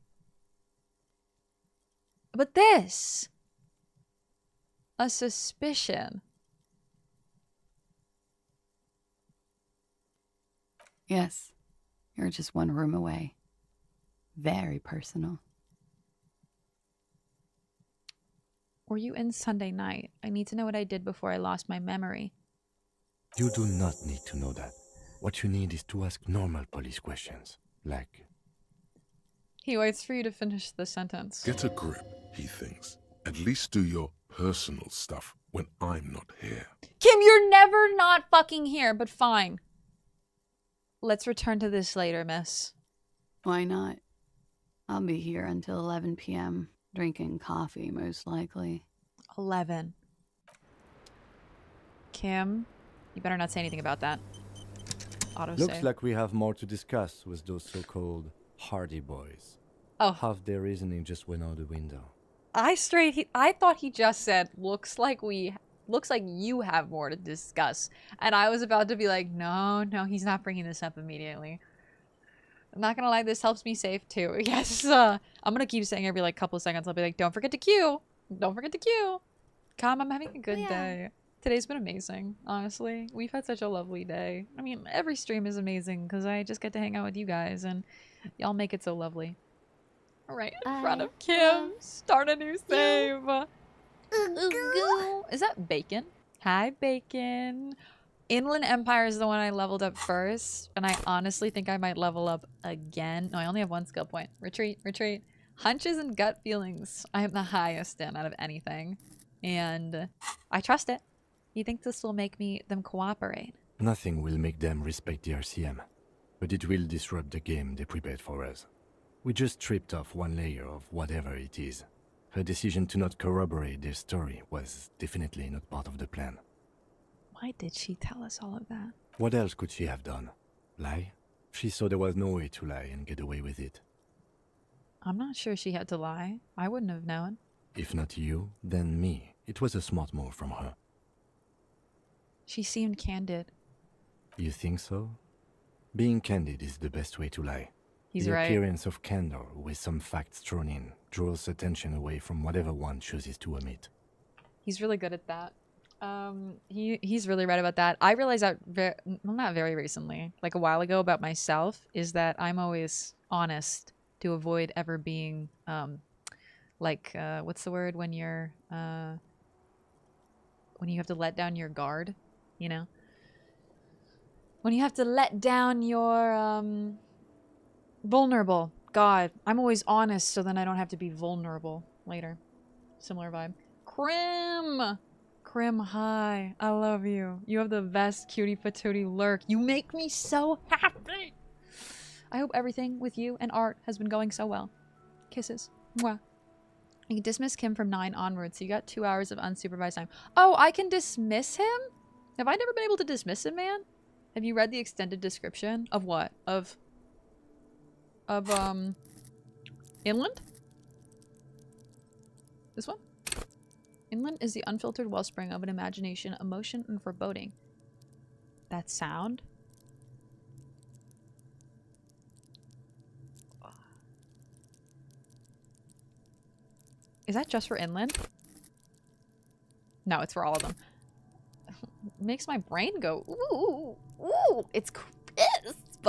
but this... a suspicion. Yes, you're just one room away. Very personal. Were you in Sunday night? I need to know what I did before I lost my memory. You do not need to know that. What you need is to ask normal police questions, like... He waits for you to finish the sentence. Get a grip, he thinks. At least do your personal stuff when I'm not here. Kim, you're never not fucking here, but fine. Let's return to this later, miss. Why not? I'll be here until 11 p.m. Drinking coffee, most likely. 11. Kim, you better not say anything about that. Autosave. Looks like we have more to discuss with those so-called Hardy boys. Oh. Half their reasoning just went out the window. I thought he just said, looks like you have more to discuss. And I was about to be like, no, he's not bringing this up immediately. I'm not gonna lie, this helps me save too. Yes, I'm gonna keep saying every like couple of seconds, I'll be like, don't forget to queue. Don't forget to queue. Calm, I'm having a good day. Today's been amazing, honestly. We've had such a lovely day. I mean, every stream is amazing because I just get to hang out with you guys and y'all make it so lovely. Right in front of Kim. Start a new save. Is that Bacon? Hi, Bacon. Inland Empire is the one I leveled up first, and I honestly think I might level up again. No, I only have one skill point. Retreat, retreat. Hunches and gut feelings. I am the highest in out of anything, and I trust it. You think this will make them cooperate? Nothing will make them respect the RCM, but it will disrupt the game they prepared for us. We just stripped off one layer of whatever it is. Her decision to not corroborate their story was definitely not part of the plan. Why did she tell us all of that? What else could she have done? Lie? She saw there was no way to lie and get away with it. I'm not sure she had to lie. I wouldn't have known. If not you, then me. It was a smart move from her. She seemed candid. You think so? Being candid is the best way to lie. He's the right. appearance of candor with some facts thrown in draws attention away from whatever one chooses to omit. He's really good at that. He's really right about that. I realized that not very recently, like a while ago, about myself, is that I'm always honest to avoid ever being what's the word when you're when you have to let down your guard, you know? When you have to let down your vulnerable. God, I'm always honest so then I don't have to be vulnerable later. Similar vibe. Krim, hi. I love you. You have the best cutie patootie lurk. You make me so happy. I hope everything with you and Art has been going so well. Kisses. Mwah. You can dismiss Kim from 9 onwards, so you got 2 hours of unsupervised time. Oh, I can dismiss him? Have I never been able to dismiss him, man? Have you read the extended description? Of what? Of Inland? This one? Inland is the unfiltered wellspring of an imagination, emotion, and foreboding. That sound? Is that just for Inland? No, it's for all of them. Makes my brain go, ooh, ooh, it's crisp.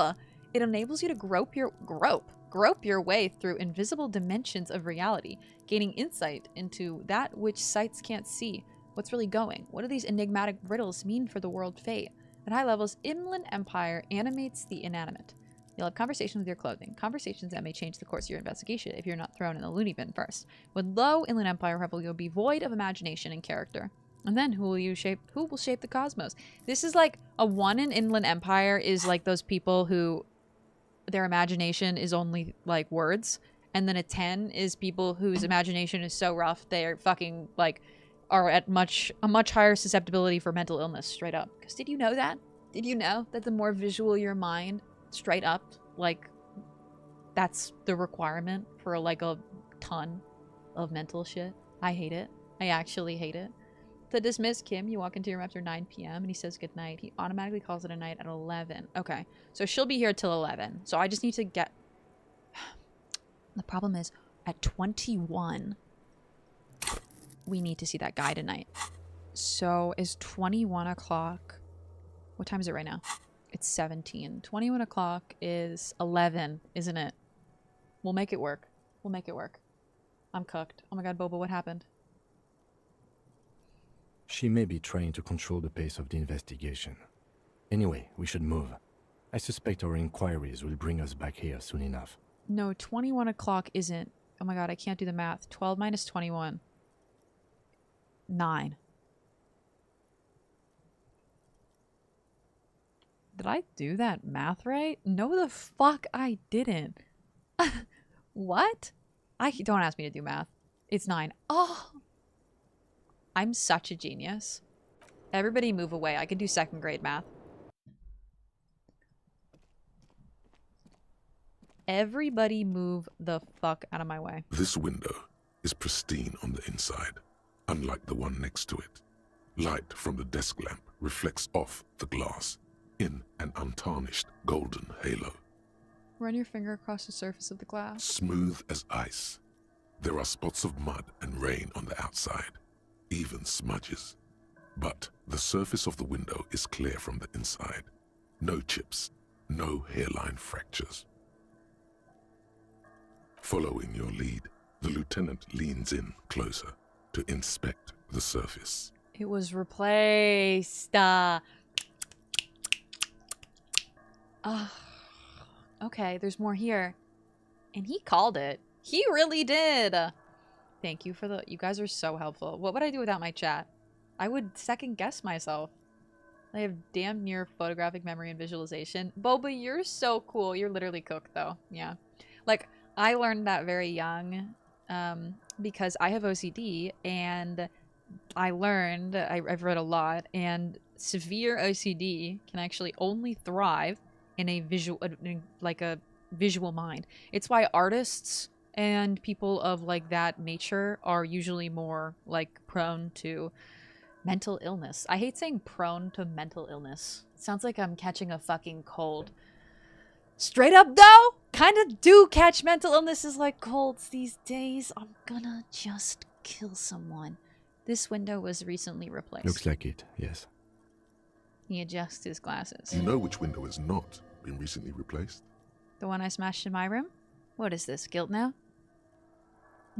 It enables you to grope your way through invisible dimensions of reality, gaining insight into that which sights can't see. What's really going? What do these enigmatic riddles mean for the world fate? At high levels, Inland Empire animates the inanimate. You'll have conversations with your clothing, conversations that may change the course of your investigation if you're not thrown in the loony bin first. With low Inland Empire level, you'll be void of imagination and character. And then who will shape the cosmos? This is like a 1 in Inland Empire is like those people who their imagination is only like words, and then a 10 is people whose imagination is so rough they're fucking like are at a much higher susceptibility for mental illness, straight up. Because did you know that? Did you know that the more visual your mind, straight up, like that's the requirement for like a ton of mental shit. I hate it. I actually hate it. To dismiss Kim, you walk into your room after 9 p.m. and he says goodnight. He automatically calls it a night at 11. Okay, so she'll be here till 11. So I just need to get... The problem is, at 21, we need to see that guy tonight. So is 21 o'clock... What time is it right now? It's 17. 21 o'clock is 11, isn't it? We'll make it work. We'll make it work. I'm cooked. Oh my god, Boba, what happened? She may be trying to control the pace of the investigation. Anyway, we should move. I suspect our inquiries will bring us back here soon enough. No, 21 o'clock isn't. Oh my god, I can't do the math. 12 minus 21. 9. Did I do that math right? No, the fuck I didn't. What? Don't ask me to do math. It's 9. Oh! I'm such a genius. Everybody move away. I can do 2nd grade math. Everybody move the fuck out of my way. This window is pristine on the inside, unlike the one next to it. Light from the desk lamp reflects off the glass in an untarnished golden halo. Run your finger across the surface of the glass. Smooth as ice. There are spots of mud and rain on the outside, even smudges. But the surface of the window is clear from the inside. No chips, no hairline fractures. Following your lead, the lieutenant leans in closer to inspect the surface. It was replaced. Okay, there's more here. And he called it. He really did. Thank you for the... You guys are so helpful. What would I do without my chat? I would second guess myself. I have damn near photographic memory and visualization. Boba, you're so cool. You're literally cooked, though. Yeah. Like, I learned that very young because I have OCD, and I learned... I've read a lot, and severe OCD can actually only thrive in a visual... like a visual mind. It's why artists and people of like that nature are usually more like prone to mental illness. I hate saying prone to mental illness. It sounds like I'm catching a fucking cold. Straight up though, kind of do catch mental illnesses like colds these days. I'm gonna just kill someone. This window was recently replaced. Looks like it, yes. He adjusts his glasses. You know which window has not been recently replaced? The one I smashed in my room? What is this, guilt now?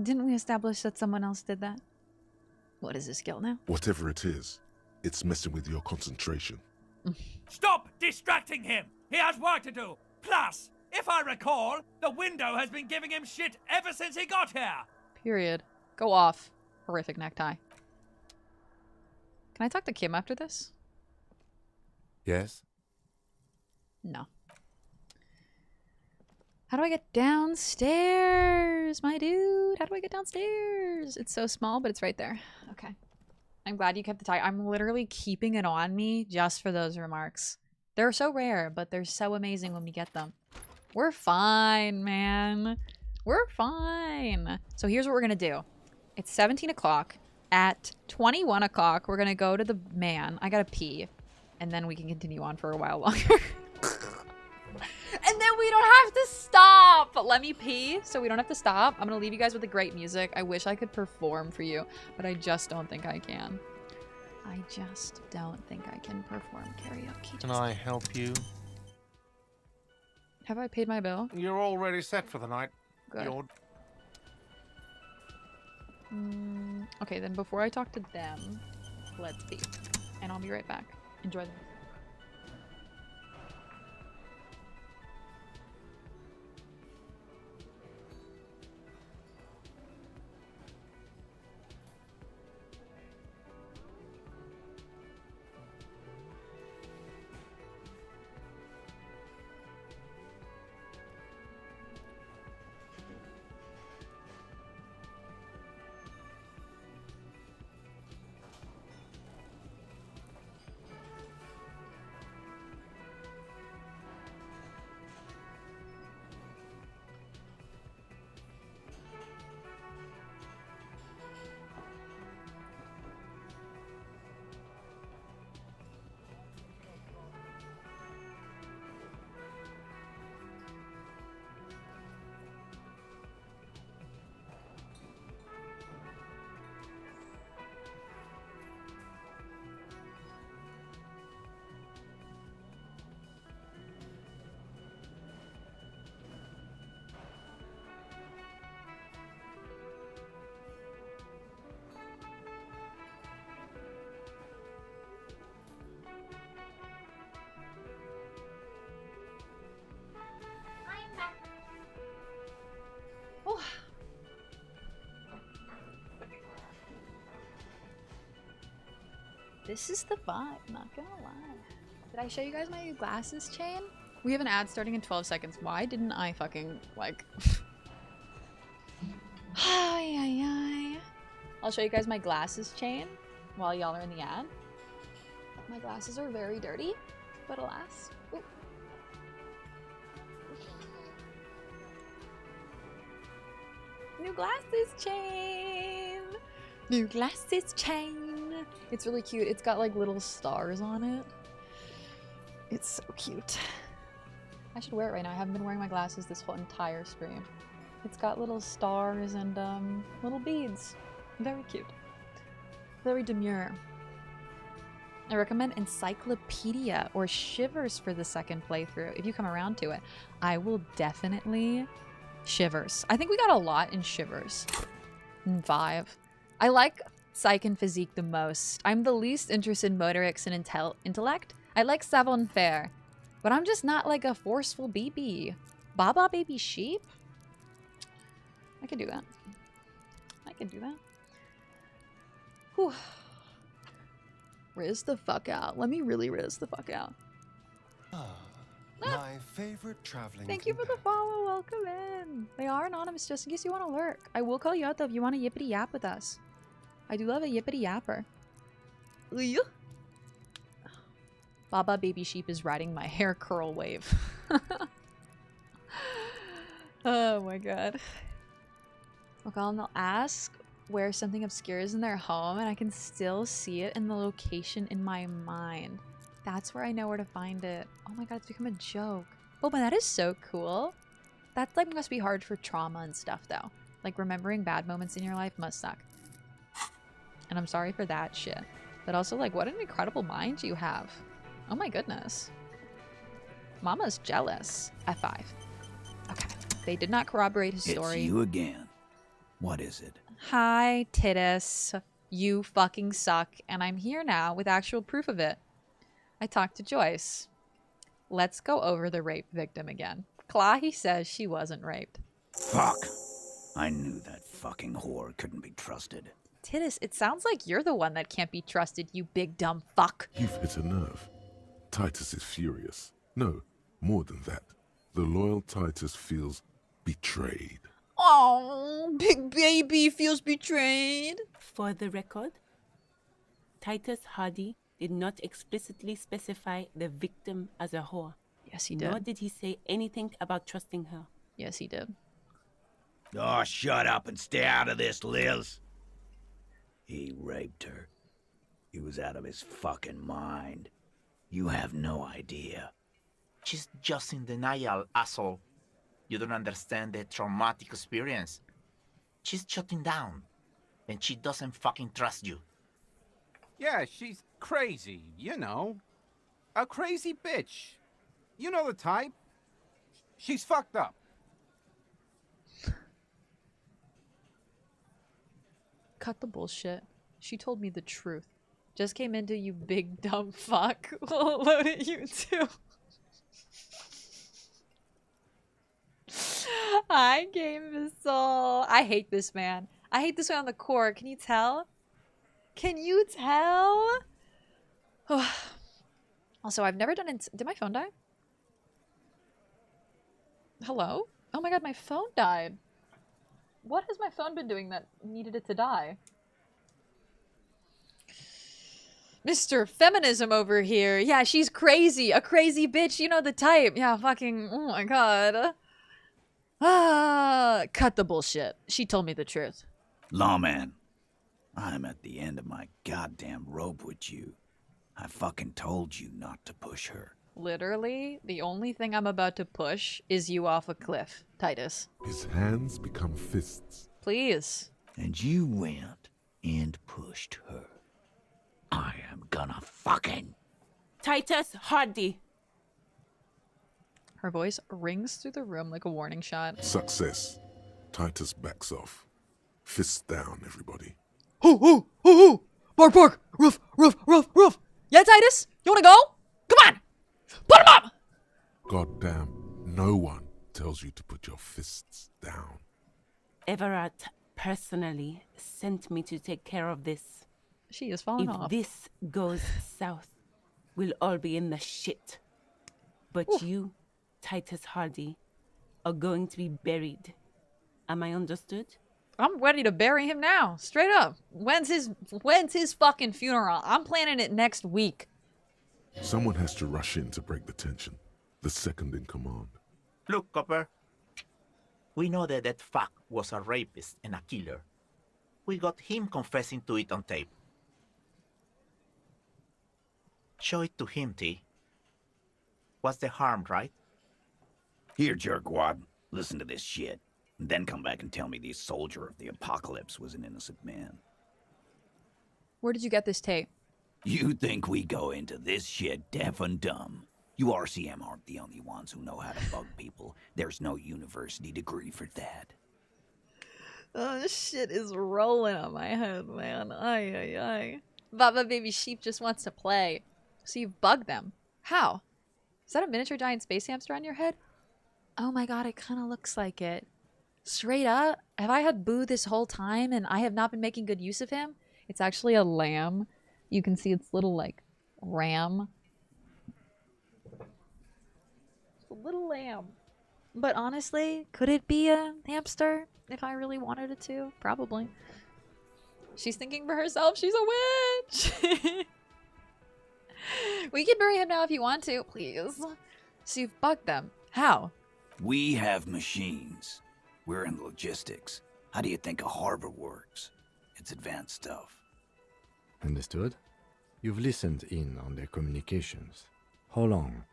Didn't we establish that someone else did that? What is this, guilt now? Whatever it is, it's messing with your concentration. Stop distracting him! He has work to do! Plus, if I recall, the window has been giving him shit ever since he got here! Period. Go off. Horrific necktie. Can I talk to Kim after this? Yes? No. How do I get downstairs, my dude? How do I get downstairs? It's so small, but it's right there. Okay. I'm glad you kept the tie. I'm literally keeping it on me just for those remarks. They're so rare, but they're so amazing when we get them. We're fine, man. We're fine. So here's what we're going to do. It's 17 o'clock. At 21 o'clock, we're going to go to the man. I got to pee. And then we can continue on for a while longer. And then we don't have to stop. Let me pee so we don't have to stop. I'm going to leave you guys with the great music. I wish I could perform for you, but I just don't think I can. I just don't think I can perform karaoke. Can I help you? Have I paid my bill? You're already set for the night. Good. Okay, then before I talk to them, let's pee. And I'll be right back. Enjoy the music. This is the vibe, not gonna lie. Did I show you guys my glasses chain? We have an ad starting in 12 seconds. Why didn't I fucking, like... I'll show you guys my glasses chain while y'all are in the ad. My glasses are very dirty, but alas. Ooh. New glasses chain! New glasses chain! It's really cute. It's got like little stars on it. It's so cute. I should wear it right now. I haven't been wearing my glasses this whole entire stream. It's got little stars and little beads. Very cute. Very demure. I recommend Encyclopedia or Shivers for the second playthrough if you come around to it. I will definitely Shivers. I think we got a lot in Shivers. In 5. I like Psych and Physique the most. I'm the least interested in motorics and intellect. I like savoir-faire, but I'm just not like a forceful BB. Baba baby sheep? I could do that. I could do that. Whew. Riz the fuck out. Let me really riz the fuck out. My favorite traveling. Thank you for the follow. Welcome in. They are anonymous just in case you want to lurk. I will call you out though if you want to yippity yap with us. I do love a yippity yapper. Baba baby sheep is riding my hair curl wave. Oh my god. Okay, and they'll ask where something obscure is in their home and I can still see it in the location in my mind. That's where I know where to find it. Oh my god, it's become a joke. Oh, but that is so cool. That like must be hard for trauma and stuff though. Like remembering bad moments in your life must suck. And I'm sorry for that shit. But also like what an incredible mind you have. Oh my goodness. Mama's jealous. F5. Okay. They did not corroborate his story. It's you again. What is it? Hi, Titus. You fucking suck. And I'm here now with actual proof of it. I talked to Joyce. Let's go over the rape victim again. Clahy says she wasn't raped. Fuck. I knew that fucking whore couldn't be trusted. Titus, it sounds like you're the one that can't be trusted, you big dumb fuck. You've hit a nerve. Titus is furious. No, more than that. The loyal Titus feels betrayed. Oh, big baby feels betrayed. For the record, Titus Hardy did not explicitly specify the victim as a whore. Yes, he did. Nor did he say anything about trusting her. Yes, he did. Oh, shut up and stay out of this, Liz. He raped her. He was out of his fucking mind. You have no idea. She's just in denial, asshole. You don't understand the traumatic experience. She's shutting down. And she doesn't fucking trust you. Yeah, she's crazy, you know. A crazy bitch. You know the type. She's fucked up. Cut the bullshit. She told me the truth. Just came into you big dumb fuck. We'll load at you too. Hi, Gamergirl. I hate this man. I hate this man on the core. Can you tell? Can you tell? Also, I've never done it. Did my phone die? Hello? Oh my god, my phone died. What has my phone been doing that needed it to die? Mr. Feminism over here. Yeah, she's crazy. A crazy bitch. You know the type. Yeah, fucking. Oh my god. Cut the bullshit. She told me the truth. Lawman, I'm at the end of my goddamn rope with you. I fucking told you not to push her. Literally, the only thing I'm about to push is you off a cliff, Titus. His hands become fists. Please. And you went and pushed her. I am gonna fucking... Titus Hardy. Her voice rings through the room like a warning shot. Success. Titus backs off. Fists down, everybody. Hoo, hoo, hoo, hoo! Bark, bark! Roof, roof, roof, roof! Yeah, Titus? You wanna go? Come on! Put him up! Goddamn, no one tells you to put your fists down. Everett personally sent me to take care of this. She is falling If off. this goes south, we'll all be in the shit. But you, Titus Hardy, are going to be buried. Am I understood? I'm ready to bury him now. Straight up. When's his fucking funeral? I'm planning it next week. Someone has to rush in to break the tension. The second in command. Look, Copper. We know that that fuck was a rapist and a killer. We got him confessing to it on tape. Show it to him, T. What's the harm, right? Here, jerkwad. Listen to this shit. And then come back and tell me the soldier of the apocalypse was an innocent man. Where did you get this tape? You think we go into this shit deaf and dumb? You RCM aren't the only ones who know how to bug people. There's no university degree for that. Oh, this shit is rolling on my head, man. Ay, ay, ay. Baba Baby Sheep just wants to play. So you've bugged them. How? Is that a miniature giant space hamster on your head? Oh my god, it kind of looks like it. Straight up, have I had Boo this whole time and I have not been making good use of him? It's actually a lamb. You can see its little, like, ram. It's a little lamb. But honestly, could it be a hamster if I really wanted it to? Probably. She's thinking for herself. She's a witch. We can bury him now if you want to, please. So you've bugged them. How? We have machines. We're in logistics. How do you think a harbor works? It's advanced stuff. Understood? You've listened in on their communications. How long?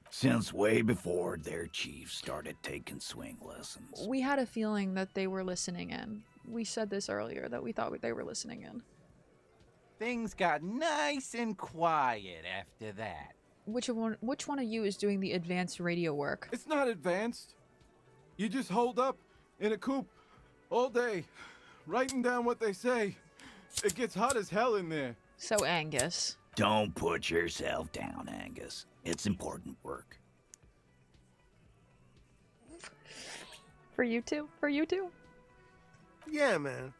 Since way before their chief started taking swing lessons. We had a feeling that they were listening in. We said this earlier, that we thought they were listening in. Things got nice and quiet after that. Which one of you is doing the advanced radio work? It's not advanced. You just hold up in a coop all day, writing down what they say. It gets hot as hell in there. So, Angus. Don't put yourself down, Angus. It's important work. For you too? For you too? Yeah, man.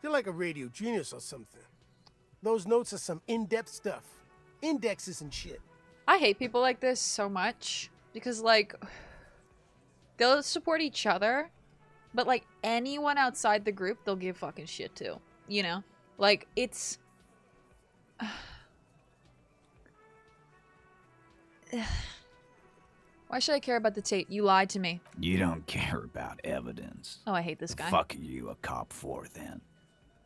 You're like a radio genius or something. Those notes are some in-depth stuff. Indexes and shit. I hate people like this so much. Because, like, they'll support each other. But, like, anyone outside the group, they'll give fucking shit to. You know? Like, it's... Why should I care about the tape? You lied to me. You don't care about evidence. Oh, I hate this guy. The fuck are you a cop for, then?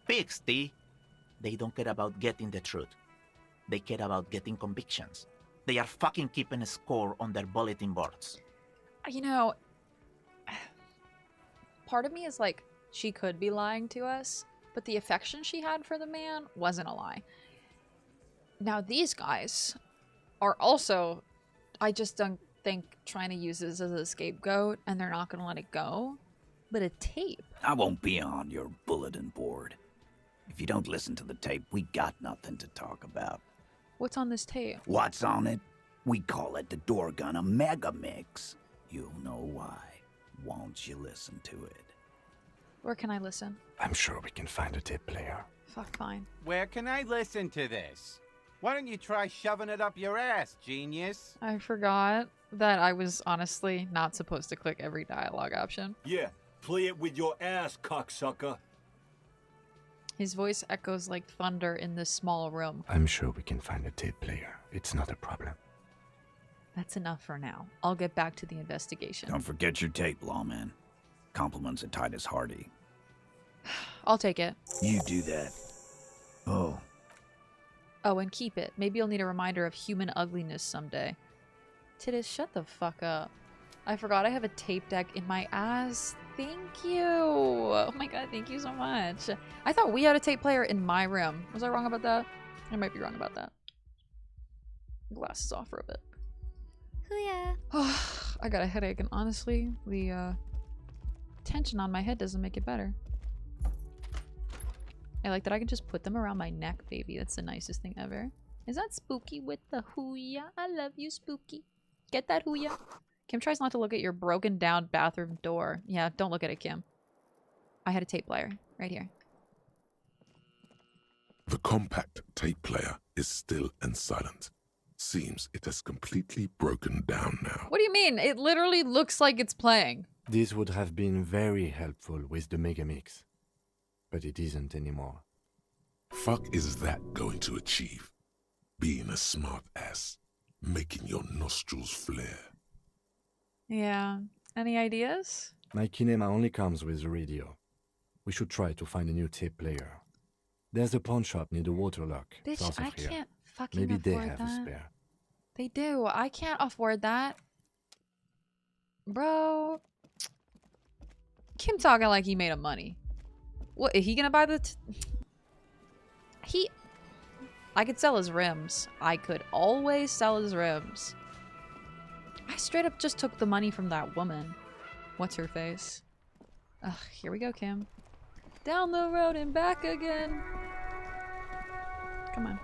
Pigs, T. They don't care about getting the truth. They care about getting convictions. They are fucking keeping a score on their bulletin boards. You know, part of me is like, she could be lying to us, but the affection she had for the man wasn't a lie. Now, these guys are also, I just don't think, trying to use this as a scapegoat, and they're not going to let it go. But a tape. I won't be on your bulletin board. If you don't listen to the tape, we got nothing to talk about. What's on this tape? What's on it? We call it the Door Gun a Mega Mix. You'll know why once you listen to it. Where can I listen? I'm sure we can find a tape player. Fuck, fine. Where can I listen to this? Why don't you try shoving it up your ass, genius? I forgot that I was honestly not supposed to click every dialogue option. Yeah, play it with your ass, cocksucker. His voice echoes like thunder in this small room. I'm sure we can find a tape player. It's not a problem. That's enough for now. I'll get back to the investigation. Don't forget your tape, lawman. Compliments of Titus Hardy. I'll take it. You do that. Oh. Oh, and keep it. Maybe you'll need a reminder of human ugliness someday. Titus, shut the fuck up. I forgot I have a tape deck in my ass. Thank you. Oh my god, thank you so much. I thought we had a tape player in my room. Was I wrong about that? I might be wrong about that. Glasses off for a bit. Hooyah. I got a headache, and honestly, the tension on my head doesn't make it better. I like that I can just put them around my neck, baby. That's the nicest thing ever. Is that Spooky with the hooyah? I love you, Spooky. Get that hooyah? Kim tries not to look at your broken down bathroom door. Yeah, don't look at it, Kim. I had a tape player right here. The compact tape player is still and silent. Seems it has completely broken down now. What do you mean? It literally looks like it's playing. This would have been very helpful with the Megamix, but it isn't anymore. Fuck is that going to achieve? Being a smart ass, making your nostrils flare. Yeah. Any ideas? My kinema only comes with the radio. We should try to find a new tape player. There's a pawn shop near the Waterlock, Bitch, south of I here. can't fucking Maybe afford they have that. a spare. They do. I can't afford that. Bro. Kim talking like he made a money. What, is he gonna buy the... I could sell his rims. I could always sell his rims. I straight up just took the money from that woman. What's her face? Ugh, here we go, Kim. Down the road and back again. Come on.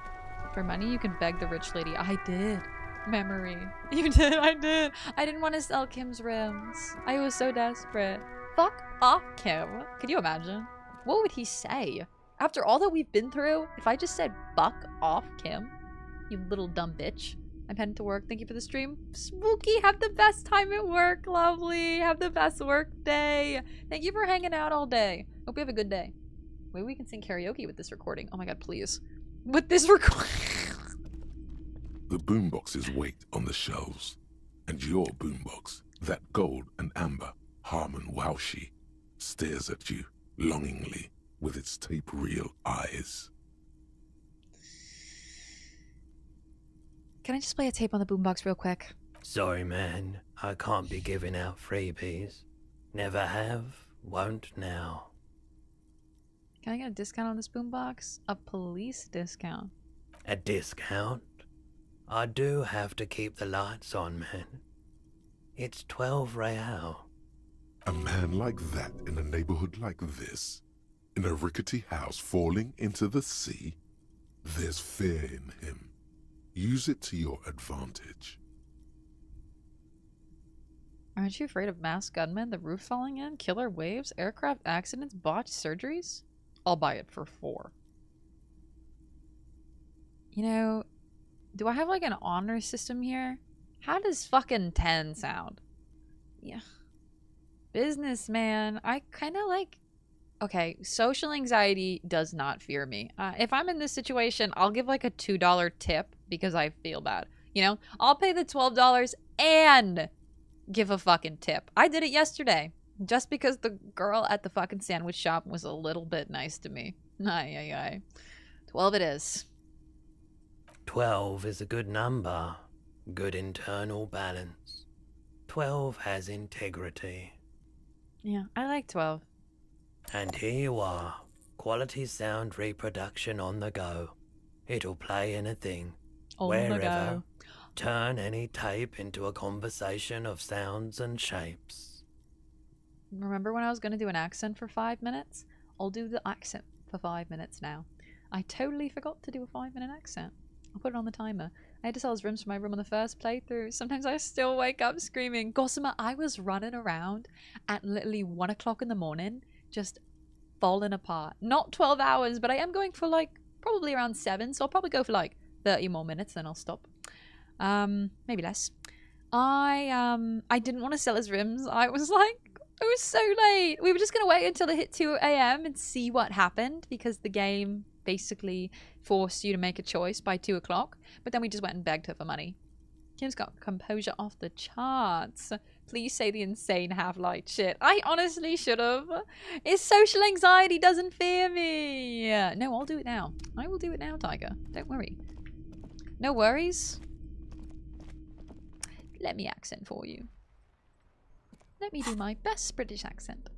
For money, you can beg the rich lady. I did. Memory. You did. I did. I didn't want to sell Kim's rims. I was so desperate. Fuck off, Kim. Could you imagine? What would he say? After all that we've been through, if I just said, fuck off, Kim, you little dumb bitch. I'm heading to work. Thank you for the stream. Spooky, have the best time at work, lovely. Have the best work day. Thank you for hanging out all day. Hope you have a good day. Maybe we can sing karaoke with this recording. Oh my god, please. With this recording. The boomboxes wait on the shelves. And your boombox, that gold and amber Harmon Wowshi, stares at you longingly with its tape reel eyes. Can I just play a tape on the boombox real quick? Sorry, man. I can't be giving out freebies. Never have, won't now. Can I get a discount on this boombox? A police discount. A discount? I do have to keep the lights on, man. It's 12 real. A man like that in a neighborhood like this, in a rickety house falling into the sea, there's fear in him. Use it to your advantage. Aren't you afraid of masked gunmen, the roof falling in, killer waves, aircraft accidents, botched surgeries? I'll buy it for 4. You know, do I have like an honor system here? How does fucking 10 sound? Yeah. Businessman. I kind of like... Okay, social anxiety does not fear me. If I'm in this situation, I'll give like a $2 tip because I feel bad. You know, I'll pay the $12 and give a fucking tip. I did it yesterday just because the girl at the fucking sandwich shop was a little bit nice to me. Ay, ay, ay. 12 it is. 12 is a good number. Good internal balance. 12 has integrity. Yeah, I like 12. And here you are. Quality sound reproduction on the go. It'll play anything. On the wherever. go. Turn any tape into a conversation of sounds and shapes. Remember when I was going to do an accent for 5 minutes? I'll do the accent for 5 minutes now. I totally forgot to do a 5-minute accent. I'll put it on the timer. I had to sell his rims from my room on the first playthrough. Sometimes I still wake up screaming. Gossamer, I was running around at literally 1 o'clock in the morning, just falling apart. Not 12 hours, but I am going for like probably around 7, so I'll probably go for like 30 more minutes, then I'll stop. Maybe less. I didn't want to sell his rims. I was like, it was so late. We were just going to wait until it hit 2 a.m. and see what happened because the game basically forced you to make a choice by 2 o'clock. But then we just went and begged her for money. Kim's got composure off the charts. Please say the insane half-light shit. I honestly should have. It's social anxiety doesn't fear me. No, I'll do it now. I will do it now, Tiger. Don't worry. No worries. Let me accent for you. Let me do my best British accent.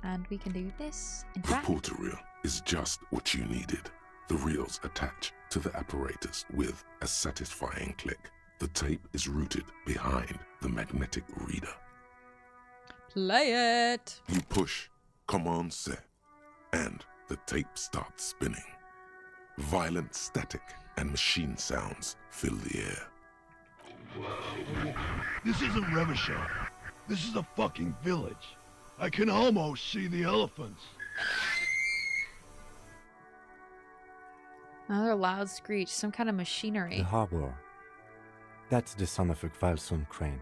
And we can do this. And The porter reel is just what you needed. The reels attach to the apparatus with a satisfying click. The tape is rooted behind the magnetic reader. Play it. You push command set, and the tape starts spinning. Violent static and machine sounds fill the air. This isn't Revachol. This is a fucking village. I can almost see the elephants. Another loud screech, some kind of machinery. The harbor. That's the sound of a Kvalson crane.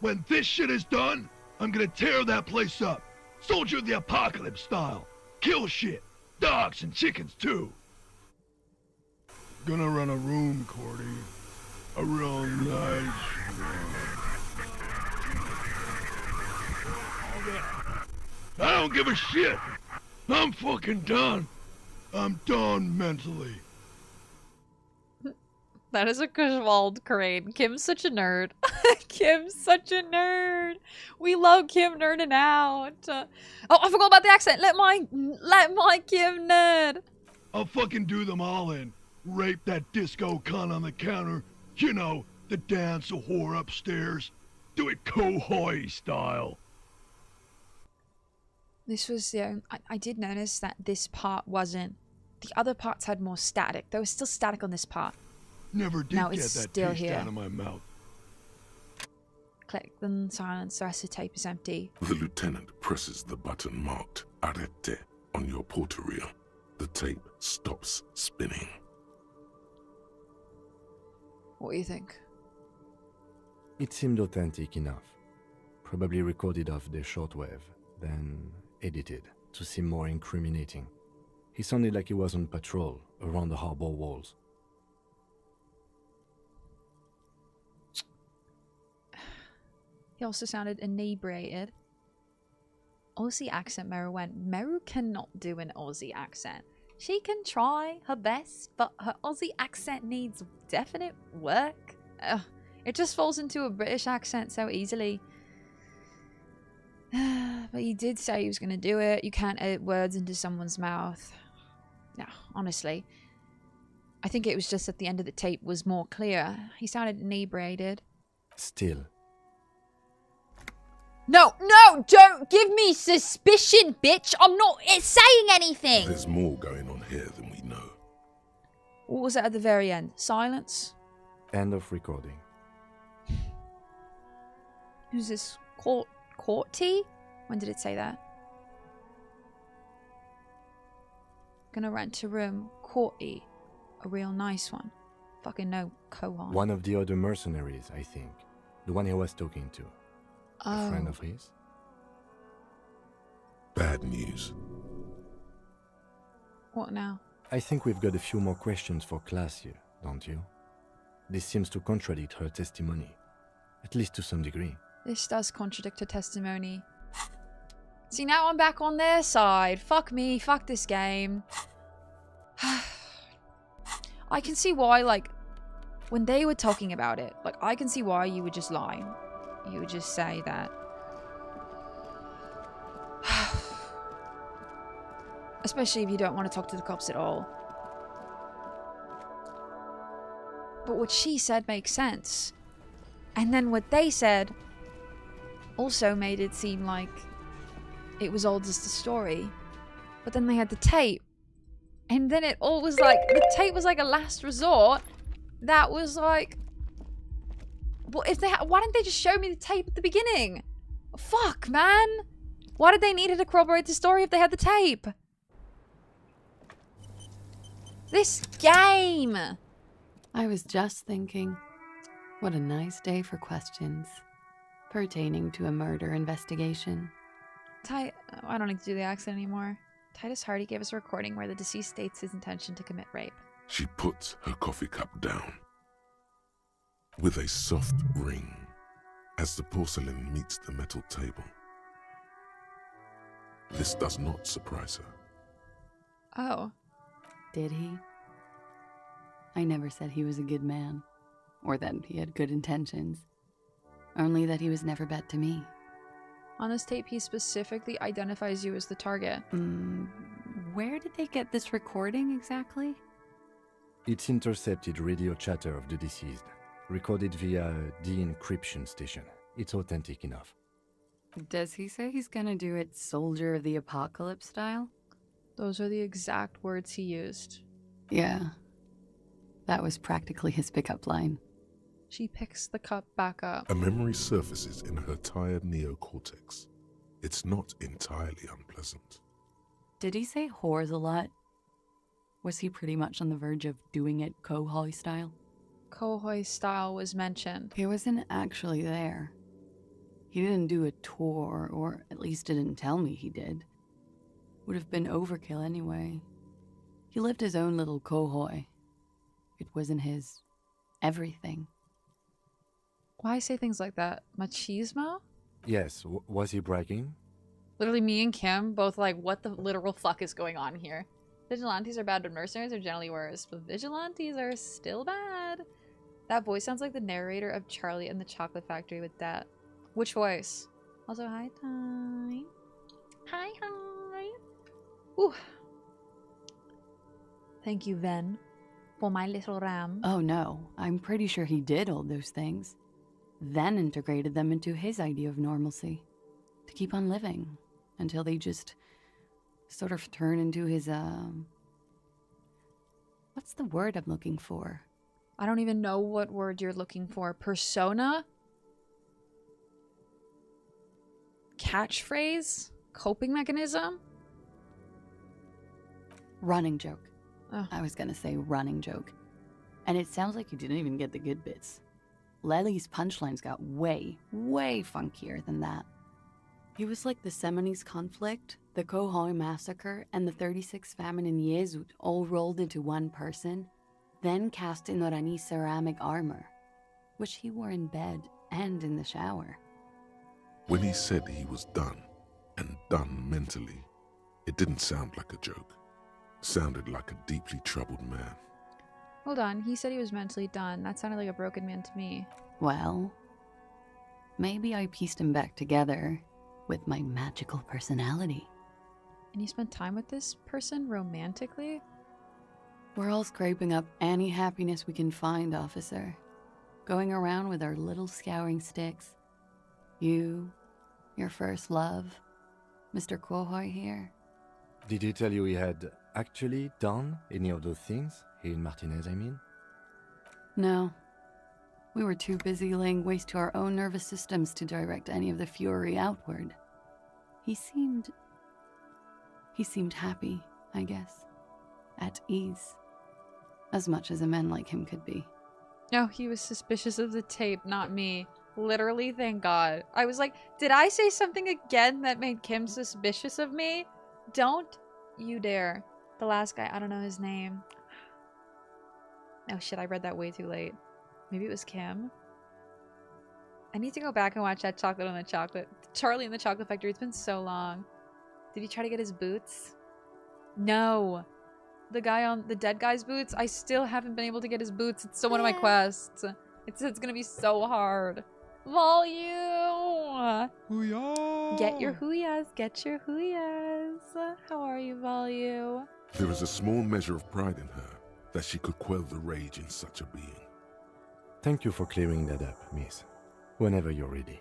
When this shit is done, I'm gonna tear that place up. Soldier of the Apocalypse style. Kill shit. Dogs and chickens too. Gonna run a room, Cordy. A real nice one. I don't give a shit. I'm fucking done. I'm done mentally. That is a Griswold crane. Kim's such a nerd. Kim's such a nerd. We love Kim nerding out. Oh, I forgot about the accent. Let my Kim nerd. I'll fucking do them all in. Rape that disco cunt on the counter. You know, the dance a whore upstairs. Do it Kohoi style. This was, I did notice that this part wasn't. The other parts had more static. There was still static on this part. Never did Now get it's that still taste here. out of my mouth. Click, then silence. The rest of the tape is empty. The lieutenant presses the button marked Arrête on your portal-reel. The tape stops spinning. What do you think? It seemed authentic enough. Probably recorded off the shortwave, then edited to seem more incriminating. He sounded like he was on patrol around the harbor walls. He also sounded inebriated. Aussie accent, Meru went. Meru cannot do an Aussie accent. She can try her best, but her Aussie accent needs definite work. It just falls into a British accent so easily. But he did say he was going to do it. You can't edit words into someone's mouth. No, honestly. I think it was just that the end of the tape was more clear. He sounded inebriated. Still. No, don't give me suspicion, bitch. I'm not saying anything. There's more going on here than we know. What was that at the very end? Silence? End of recording. Who's this? Courty? When did it say that? Gonna rent a room. Courty. A real nice one. Fucking no Kohan. One of the other mercenaries, I think. The one he was talking to. Oh. A friend of his? Bad news. What now? I think we've got a few more questions for class here, don't you? This seems to contradict her testimony. At least to some degree. This does contradict her testimony. See, now I'm back on their side. Fuck me. Fuck this game. I can see why, like, when they were talking about it, like, I can see why you would just lie. You would just say that. Especially if you don't want to talk to the cops at all. But what she said makes sense. And then what they said also made it seem like it was all just a story. But then they had the tape. And then it all was like, the tape was like a last resort. That was like, well, if they why didn't they just show me the tape at the beginning? Fuck, man. Why did they need to corroborate the story if they had the tape? This game. I was just thinking, what a nice day for questions pertaining to a murder investigation. I don't need to do the accent anymore. Titus Hardy gave us a recording where the deceased states his intention to commit rape. She puts her coffee cup down with a soft ring as the porcelain meets the metal table. This does not surprise her. Oh. Did he? I never said he was a good man, or that he had good intentions. Only that he was never bad to me. On this tape, he specifically identifies you as the target. Where did they get this recording exactly? It's intercepted radio chatter of the deceased, recorded via the encryption station. It's authentic enough. Does he say he's gonna do it Soldier of the Apocalypse style? Those are the exact words he used. Yeah. That was practically his pickup line. She picks the cup back up. A memory surfaces in her tired neocortex. It's not entirely unpleasant. Did he say whores a lot? Was he pretty much on the verge of doing it Kohoi style? Kohoi style was mentioned. He wasn't actually there. He didn't do a tour, or at least didn't tell me he did. Would have been overkill anyway. He lived his own little Kohoi. It wasn't his everything. Why say things like that? Machismo? Yes, was he bragging? Literally, me and Kim both like, what the literal fuck is going on here? Vigilantes are bad, but mercenaries are generally worse. But vigilantes are still bad. That voice sounds like the narrator of Charlie and the Chocolate Factory with that. Which voice? Also, hi, Ty. Hi, hi. Ooh. Thank you, Ven, for my little ram. Oh no, I'm pretty sure he did all those things. Then integrated them into his idea of normalcy. To keep on living. Until they just sort of turn into his, what's the word I'm looking for? I don't even know what word you're looking for. Persona? Catchphrase? Coping mechanism? Running joke. Oh. I was gonna say running joke. And it sounds like you didn't even get the good bits. Lely's punchlines got way, way funkier than that. He was like the Semonese conflict, the Kohoi massacre, and the 36 famine in Yezut all rolled into one person, then cast in Orani's ceramic armor, which he wore in bed and in the shower. When he said he was done, and done mentally, it didn't sound like a joke. Sounded like a deeply troubled man. Hold on, he said he was mentally done. That sounded like a broken man to me. Well, maybe I pieced him back together with my magical personality. And you spent time with this person romantically? We're all scraping up any happiness we can find, officer. Going around with our little scouring sticks. You, your first love, Mr. Kohoi here. Did he tell you he had actually done any of those things? He and Martinez, I mean? No. We were too busy laying waste to our own nervous systems to direct any of the fury outward. He seemed happy, I guess. At ease. As much as a man like him could be. No, he was suspicious of the tape, not me. Literally, thank God. I was like, did I say something again that made Kim suspicious of me? Don't you dare. The last guy, I don't know his name. Oh shit, I read that way too late. Maybe it was Kim? I need to go back and watch that Charlie and the Chocolate Factory. It's been so long. Did he try to get his boots? No. The guy on the dead guy's boots? I still haven't been able to get his boots. It's still one of my quests. It's gonna be so hard. Volue! Hoo-yah! Get your hoo-yahs. Get your hoo-yahs. How are you, Volue? There is a small measure of pride in her that she could quell the rage in such a being. Thank you for clearing that up, miss. Whenever you're ready.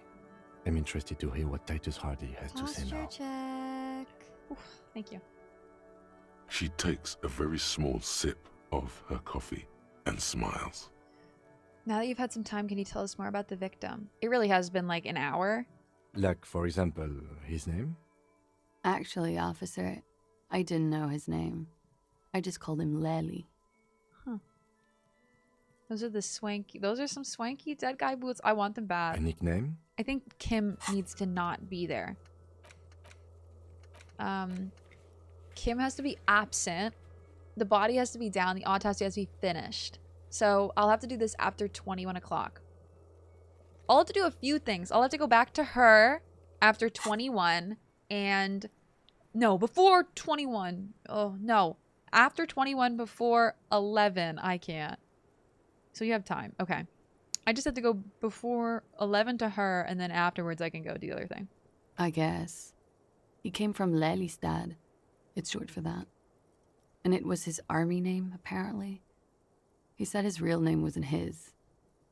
I'm interested to hear what Titus Hardy has to say now. Check. Oof, thank you. She takes a very small sip of her coffee and smiles. Now that you've had some time, can you tell us more about the victim? It really has been like an hour. Like, for example, his name? Actually, officer, I didn't know his name. I just called him Lely. Huh. Those are some swanky dead guy boots. I want them bad. A nickname? I think Kim needs to not be there. Kim has to be absent. The body has to be down. The autopsy has to be finished. So I'll have to do this after 21 o'clock. I'll have to do a few things. I'll have to go back to her after 21 and... No, before 21. Oh, no. After 21, before 11, I can't. So you have time. Okay. I just have to go before 11 to her, and then afterwards I can go do the other thing. I guess. He came from Lelystad. It's short for that. And it was his army name, apparently. He said his real name wasn't his.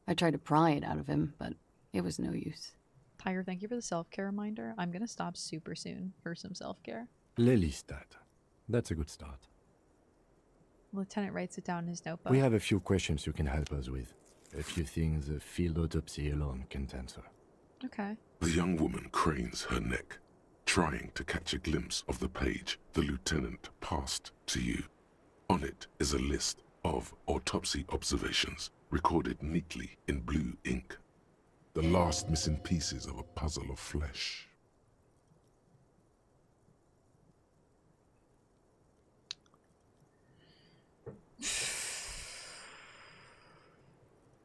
I tried to pry it out of him, but it was no use. Tiger, thank you for the self-care reminder. I'm going to stop super soon for some self-care. Lelystad. That's a good start. Lieutenant writes it down in his notebook. We have a few questions you can help us with. A few things a field autopsy alone can't answer. Okay. The young woman cranes her neck, trying to catch a glimpse of the page the lieutenant passed to you. On it is a list of autopsy observations recorded neatly in blue ink. The last missing pieces of a puzzle of flesh.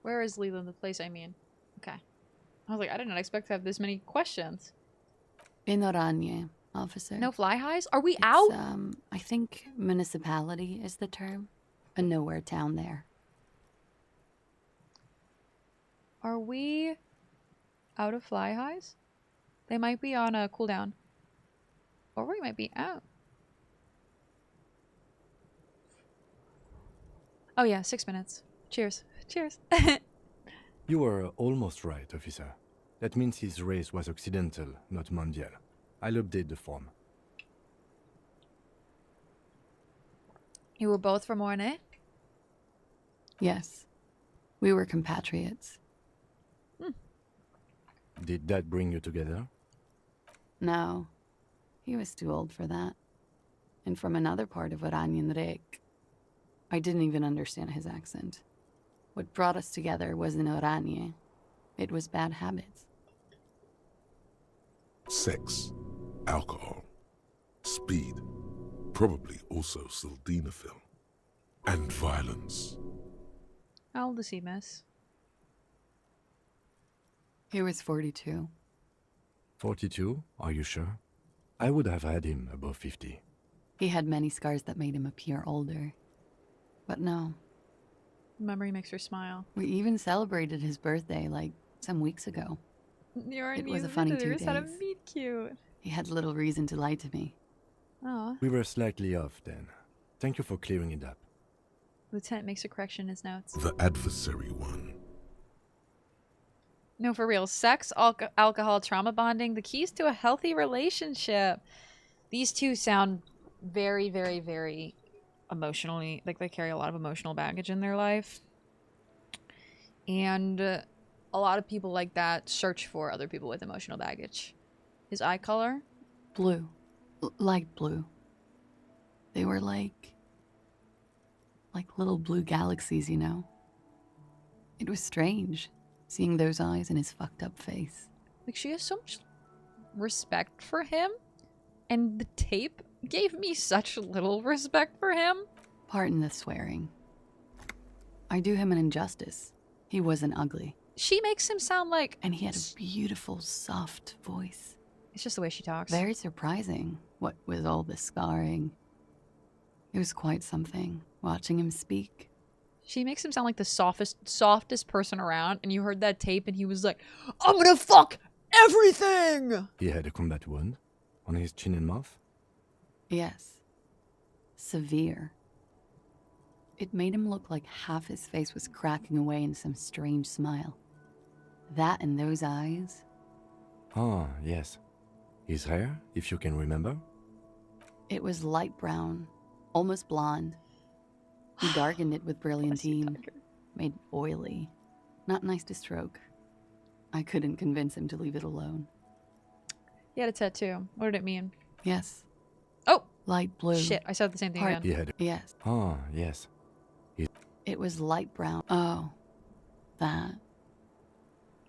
Where is Leland, the place I mean? Okay. I was like, I did not expect to have this many questions. In Oranje, officer. No fly highs? Are we out? I think municipality is the term. A nowhere town there. Are we out of fly highs? They might be on a cooldown. Or we might be out. Oh yeah, 6 minutes. Cheers. Cheers. You were almost right, officer. That means his race was occidental, not mondial. I'll update the form. You were both from Orne? Yes. We were compatriots. Did that bring you together? No. He was too old for that. And from another part of Oranjenrijk. I didn't even understand his accent. What brought us together wasn't Oranje. It was bad habits. Sex, alcohol, speed, probably also sildenafil, and violence. How old is he, miss? He was 42. 42? Are you sure? I would have had him above 50. He had many scars that made him appear older. But no. Memory makes her smile. We even celebrated his birthday, like, some weeks ago. It was a funny 2 days. How to meet cute. He had little reason to lie to me. Oh. We were slightly off then. Thank you for clearing it up. Lieutenant makes a correction in his notes. The adversary one. No, for real. Sex, alcohol, trauma bonding, the keys to a healthy relationship. These two sound very, very, very emotionally, like they carry a lot of emotional baggage in their life. And a lot of people like that search for other people with emotional baggage. His eye color? Blue. Light blue. They were like little blue galaxies, you know? It was strange, seeing those eyes in his fucked up face. Like, she has so much respect for him, and the tape gave me such little respect for him. Pardon the swearing. I do him an injustice. He wasn't ugly. She makes him sound like... And he had a beautiful, soft voice. It's just the way she talks. Very surprising, what with all the scarring. It was quite something, watching him speak. She makes him sound like the softest person around, and you heard that tape and he was like, I'm gonna fuck everything! He had a combat wound on his chin and mouth? Yes. Severe. It made him look like half his face was cracking away in some strange smile. That and those eyes. Ah, yes. His hair, if you can remember? It was light brown, almost blonde. He darkened it with brilliantine, made it oily. Not nice to stroke. I couldn't convince him to leave it alone. He had a tattoo. What did it mean? Yes. Oh! Light blue. Shit, I said the same thing again. He had Yes. Ah, yes. It was light brown. Oh. That.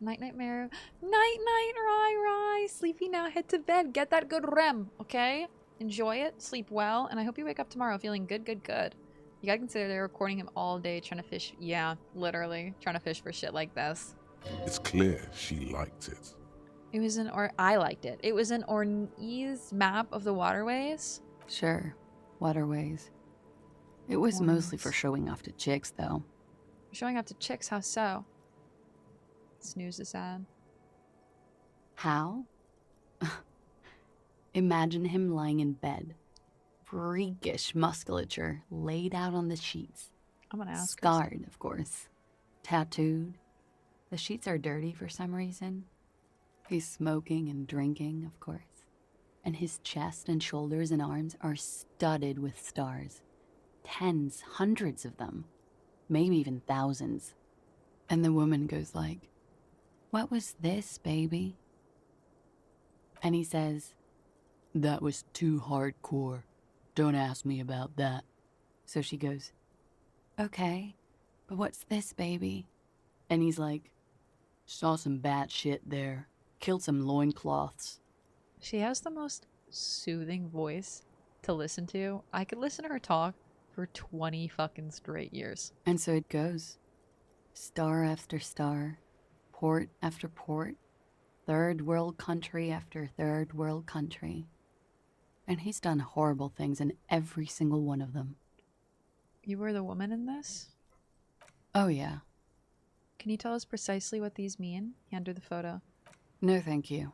Night, night, Meru. Night, night, Rai. Sleepy now, head to bed. Get that good REM, okay? Enjoy it, sleep well, and I hope you wake up tomorrow feeling good, good, good. You gotta consider they're recording him all day trying to fish. Yeah, literally. Trying to fish for shit like this. It's clear she liked it. It was I liked it. It was an Ornese map of the waterways. Sure. Waterways. It was mostly for showing off to chicks, though. Showing off to chicks? How so? Snooze is sad. How? Imagine him lying in bed. Freakish musculature laid out on the sheets. I'm gonna ask. Scarred, of course. Tattooed. The sheets are dirty for some reason. He's smoking and drinking, of course. And his chest and shoulders and arms are studded with stars. Tens, hundreds of them. Maybe even thousands. And the woman goes like, "What was this, baby?" And he says, "That was too hardcore. Don't ask me about that." So she goes, okay, but what's this, baby? And he's like, saw some bad shit there. Killed some loincloths. She has the most soothing voice to listen to. I could listen to her talk for 20 fucking straight years. And so it goes. Star after star. Port after port. Third world country after third world country. And he's done horrible things in every single one of them. You were the woman in this? Oh, yeah. Can you tell us precisely what these mean? Hand her the photo. No, thank you.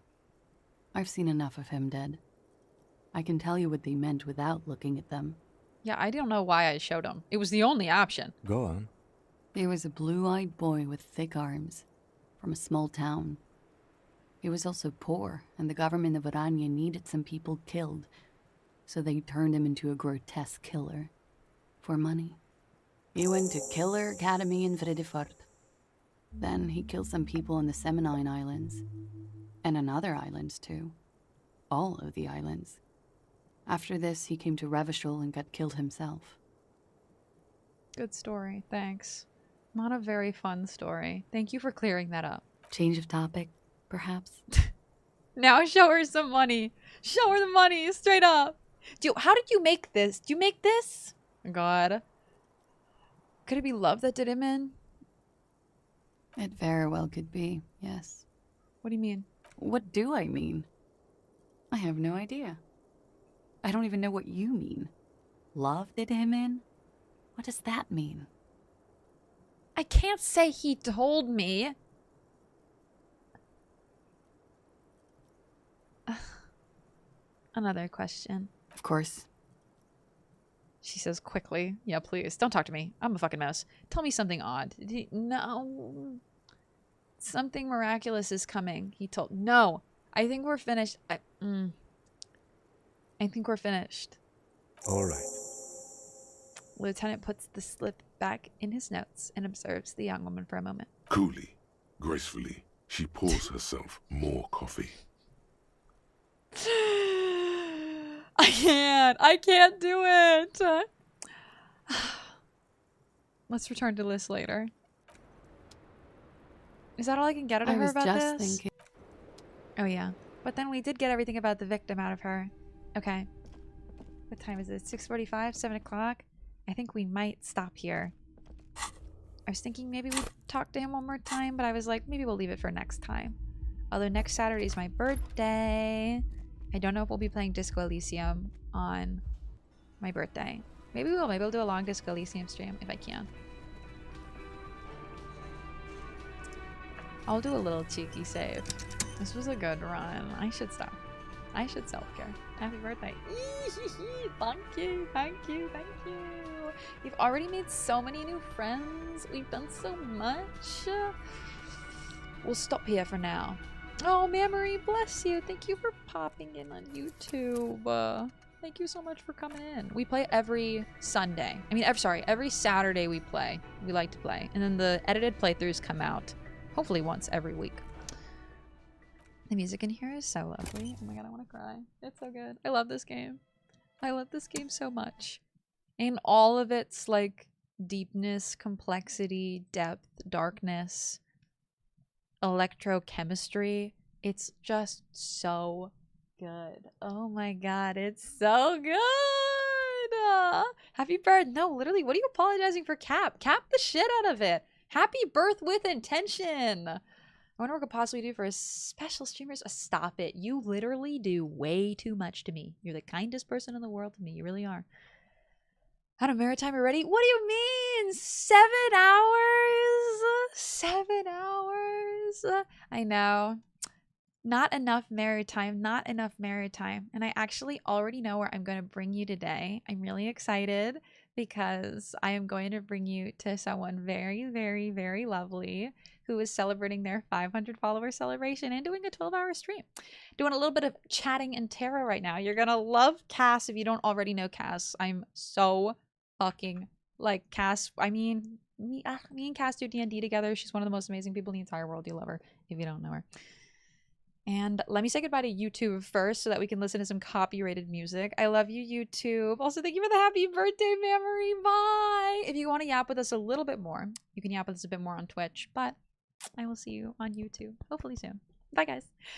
I've seen enough of him dead. I can tell you what they meant without looking at them. Yeah, I don't know why I showed him. It was the only option. Go on. He was a blue-eyed boy with thick arms, from a small town. He was also poor, and the government of Orania needed some people killed, so they turned him into a grotesque killer. For money. He went to Killer Academy in Vredefort. Then he killed some people on the Seminine Islands. And on other islands, too. All of the islands. After this, he came to Revachol and got killed himself. Good story, thanks. Not a very fun story. Thank you for clearing that up. Change of topic, perhaps? Now show her some money. Show her the money, straight up. How did you make this? Do you make this? God. Could it be love that did him in? It very well could be, yes. What do you mean? What do I mean? I have no idea. I don't even know what you mean. Love did him in? What does that mean? I can't say he told me. Another question. Of course. She says quickly, yeah, please, don't talk to me. I'm a fucking mess. Tell me something odd. No. Something miraculous is coming. He told, no, I think we're finished. I think we're finished. All right. Lieutenant puts the slip back in his notes and observes the young woman for a moment. Coolly, gracefully, she pours herself more coffee. I can't do it. Let's return to this later. Is that all I can get out of her about this? Thinking. Oh yeah. But then we did get everything about the victim out of her. Okay. What time is it? 6:45? 7 o'clock? I think we might stop here. I was thinking maybe we'd talk to him one more time, but I was like, maybe we'll leave it for next time. Although next Saturday is my birthday. I don't know if we'll be playing Disco Elysium on my birthday. Maybe we will. Maybe we'll do a long Disco Elysium stream if I can. I'll do a little cheeky save. This was a good run. I should stop. I should self-care. Happy birthday. Thank you, thank you, thank you. You've already made so many new friends. We've done so much. We'll stop here for now. Oh, Memory, bless you. Thank you for popping in on YouTube. Thank you so much for coming in. We play every Sunday. I mean, every Saturday we play. We like to play. And then the edited playthroughs come out hopefully once every week. The music in here is so lovely. Oh my god, I want to cry. It's so good. I love this game. I love this game so much. And all of its, like, deepness, complexity, depth, darkness, electrochemistry. It's just so good. Oh my god, it's so good! Happy birth. No, literally, what are you apologizing for, Cap? Cap the shit out of it. Happy birth with intention. I wonder what we could possibly do for a special streamers. Stop it. You literally do way too much to me. You're the kindest person in the world to me. You really are. Out of maritime already? What do you mean? 7 hours? 7 hours? I know. Not enough maritime. Not enough maritime. And I actually already know where I'm going to bring you today. I'm really excited because I am going to bring you to someone very, very, very lovely who is celebrating their 500 follower celebration and doing a 12-hour stream. Doing a little bit of chatting and tarot right now. You're going to love Cass if you don't already know Cass. I'm so fucking like Cass. I mean, me and Cass do D&D together. She's one of the most amazing people in the entire world. You love her if you don't know her. And let me say goodbye to YouTube first so that we can listen to some copyrighted music. I love you, YouTube. Also, thank you for the happy birthday memory. Bye. If you want to yap with us a little bit more, you can yap with us a bit more on Twitch, but I will see you on YouTube hopefully soon. Bye, guys.